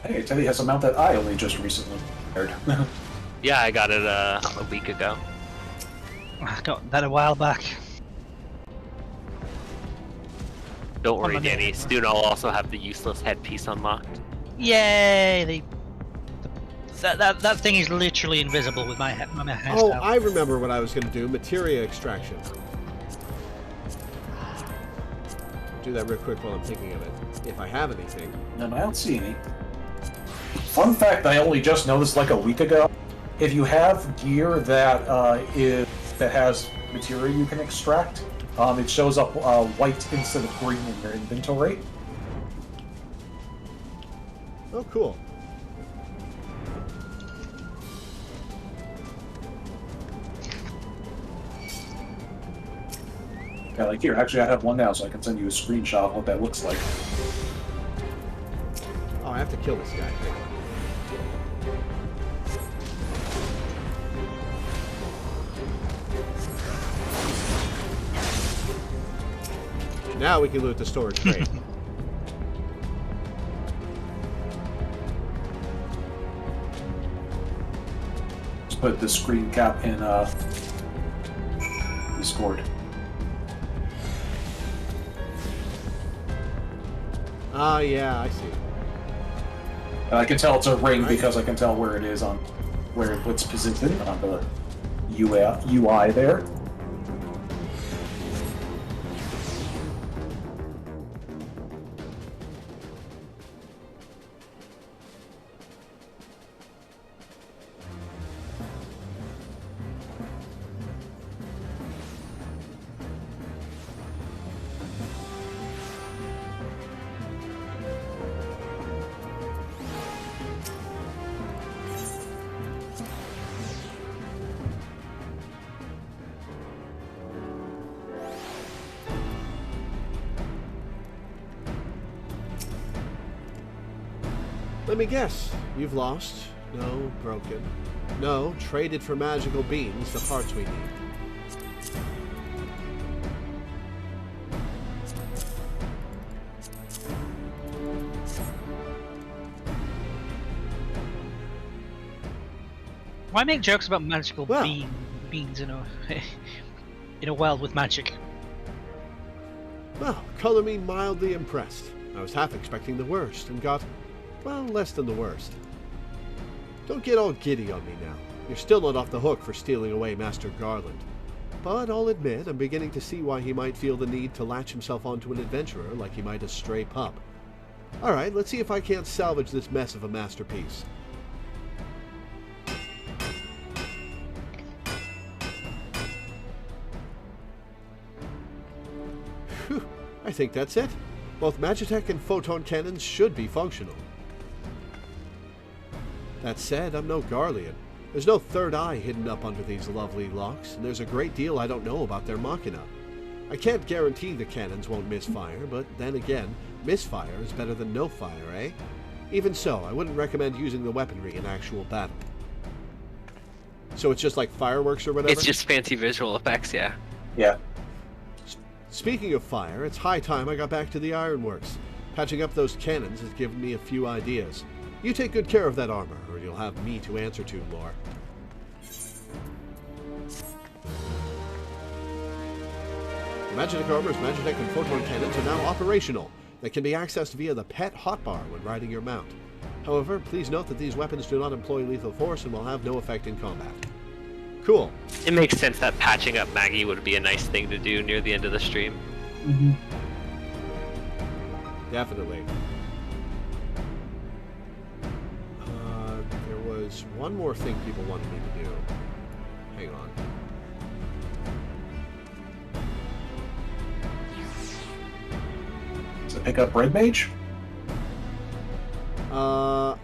Hey, Teddy has a mount that I only just recently acquired. Yeah, I got it a week ago. I got that a while back. Don't worry, Danny. Soon I'll also have the useless headpiece unlocked. Yay! That thing is literally invisible with my hairstyle. Oh, I remember what I was going to do. Materia extraction. Do that real quick while I'm thinking of it. If I have anything. No, I don't see any. Fun fact I only just noticed like a week ago. If you have gear that has materia you can extract, it shows up white instead of green in your inventory. Oh, cool. Yeah, like here, actually I have one now, so I can send you a screenshot of what that looks like. Oh, I have to kill this guy. Hang on. Now we can loot the storage crate. Just put the screen cap in Discord. Ah, yeah, I see. I can tell it's a ring because I can tell where it is on where it's positioned on the UI there. Let me guess. You've lost. No, broken. No, traded for magical beans, the parts we need. Why make jokes about magical beans in a world with magic? Well, color me mildly impressed. I was half expecting the worst and got, well, less than the worst. Don't get all giddy on me now. You're still not off the hook for stealing away Master Garland. But I'll admit I'm beginning to see why he might feel the need to latch himself onto an adventurer like he might a stray pup. Alright, let's see if I can't salvage this mess of a masterpiece. Phew, I think that's it. Both Magitech and photon cannons should be functional. That said, I'm no Garlean. There's no third eye hidden up under these lovely locks, and there's a great deal I don't know about their machina. I can't guarantee the cannons won't misfire, but then again, misfire is better than no fire, eh? Even so, I wouldn't recommend using the weaponry in actual battle. So it's just like fireworks or whatever? It's just fancy visual effects, yeah. Yeah. Speaking of fire, it's high time I got back to the ironworks. Patching up those cannons has given me a few ideas. You take good care of that armor, or you'll have me to answer to, Lore. The Magitech armor's Magitech and photon cannons are now operational. They can be accessed via the pet hotbar when riding your mount. However, please note that these weapons do not employ lethal force and will have no effect in combat. Cool. It makes sense that patching up Maggie would be a nice thing to do near the end of the stream. Mm-hmm. Definitely. There was one more thing people wanted me to do. Hang on. Does it pick up Red Mage? I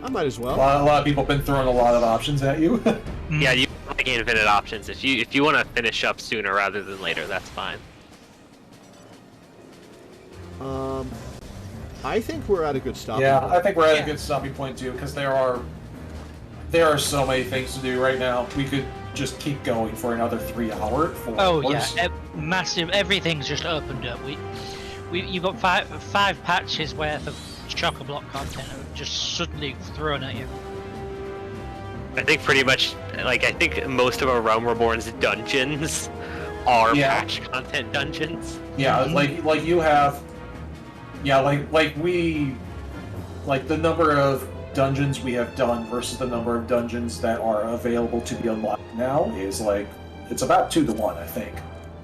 might as well. A lot of people have been throwing a lot of options at you. Yeah, you have like infinite options. If you want to finish up sooner rather than later, that's fine. I think we're at a good stopping Yeah, point. I think we're at a good stopping point too, because there are so many things to do right now. We could just keep going for another 3 hours. Oh yeah, massive. Everything's just opened up. We you've got five patches worth of chock-a-block content just suddenly thrown at you. I think pretty much, like, I think most of our Realm Reborn's dungeons are patch content dungeons. Yeah, like you have, like the number of dungeons we have done versus the number of dungeons that are available to be unlocked now is like, it's about 2 to 1, I think.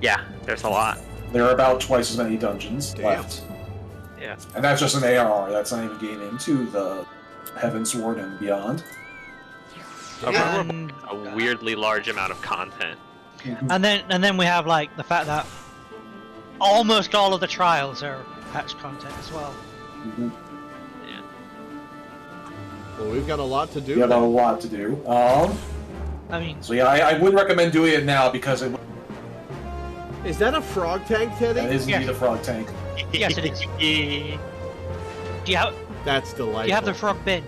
Yeah, there's a lot. There are about twice as many dungeons left. Yeah. And that's just an ARR, that's not even getting into the Heavensward and beyond. A weirdly large amount of content. And then we have like the fact that almost all of the trials are patch content as well. Yeah. Well, we've got a lot to do. We have a lot to do. I mean, so yeah, I would recommend doing it now because it. Is that a frog tank, Teddy? That is indeed a frog tank. Yes, it is. Do you have? That's delightful. Do you have the frog bin?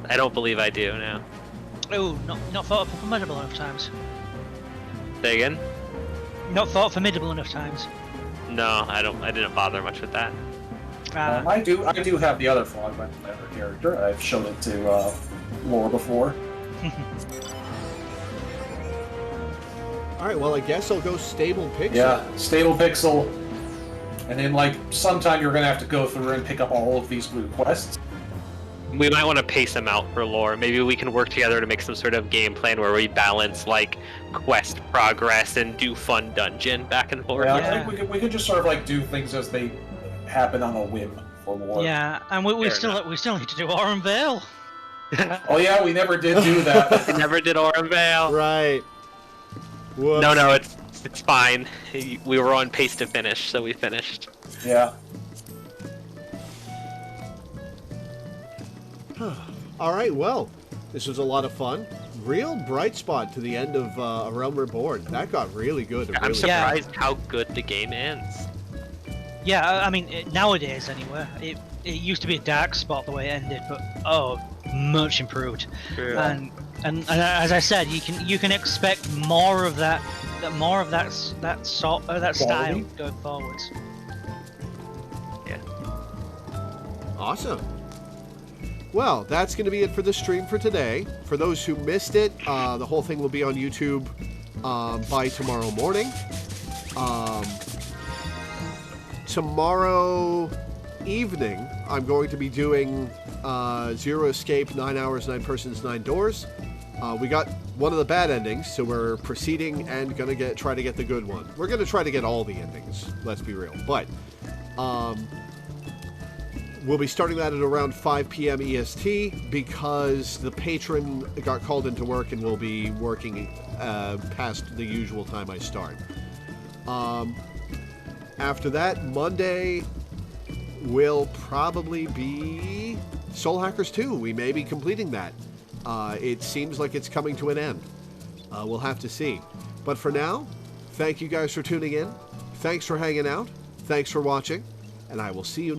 I don't believe I do now. Oh, not thought of for formidable enough times. Say again? Not thought formidable enough times. No, I didn't bother much with that. I do have the other frog character. I've shown it to Lore before. All right. Well, I guess I'll go stable pixel. Yeah, stable pixel. And then like sometime you're gonna have to go through and pick up all of these blue quests. We might want to pace them out for Lore. Maybe we can work together to make some sort of game plan where we balance like quest progress and do fun dungeon back and forth. Yeah, I think we could just sort of like do things as they happen on a whim for Lore. Yeah, and we still need to do Aurum Vale. Oh yeah, we never did do that. We never did Aurum Vale. Right. Whoops. No, it's fine. We were on pace to finish, so we finished. Yeah. All right, well, this was a lot of fun. Real bright spot to the end of A Realm Reborn. That got really good. I'm surprised how good the game ends. Yeah, I mean, nowadays anyway, it used to be a dark spot the way it ended, but much improved. Yeah. And as I said, you can expect more of that style going forwards. Yeah. Awesome. Well, that's going to be it for the stream for today. For those who missed it, the whole thing will be on YouTube by tomorrow morning. Tomorrow evening, I'm going to be doing Zero Escape, 9 Hours, 9 Persons, 9 Doors. We got one of the bad endings, so we're proceeding and going to try to get the good one. We're going to try to get all the endings, let's be real. But we'll be starting that at around 5 p.m. EST because the patron got called into work and will be working past the usual time I start. After that, Monday will probably be Soul Hackers 2. We may be completing that. It seems like it's coming to an end. We'll have to see. But for now, thank you guys for tuning in. Thanks for hanging out. Thanks for watching. And I will see you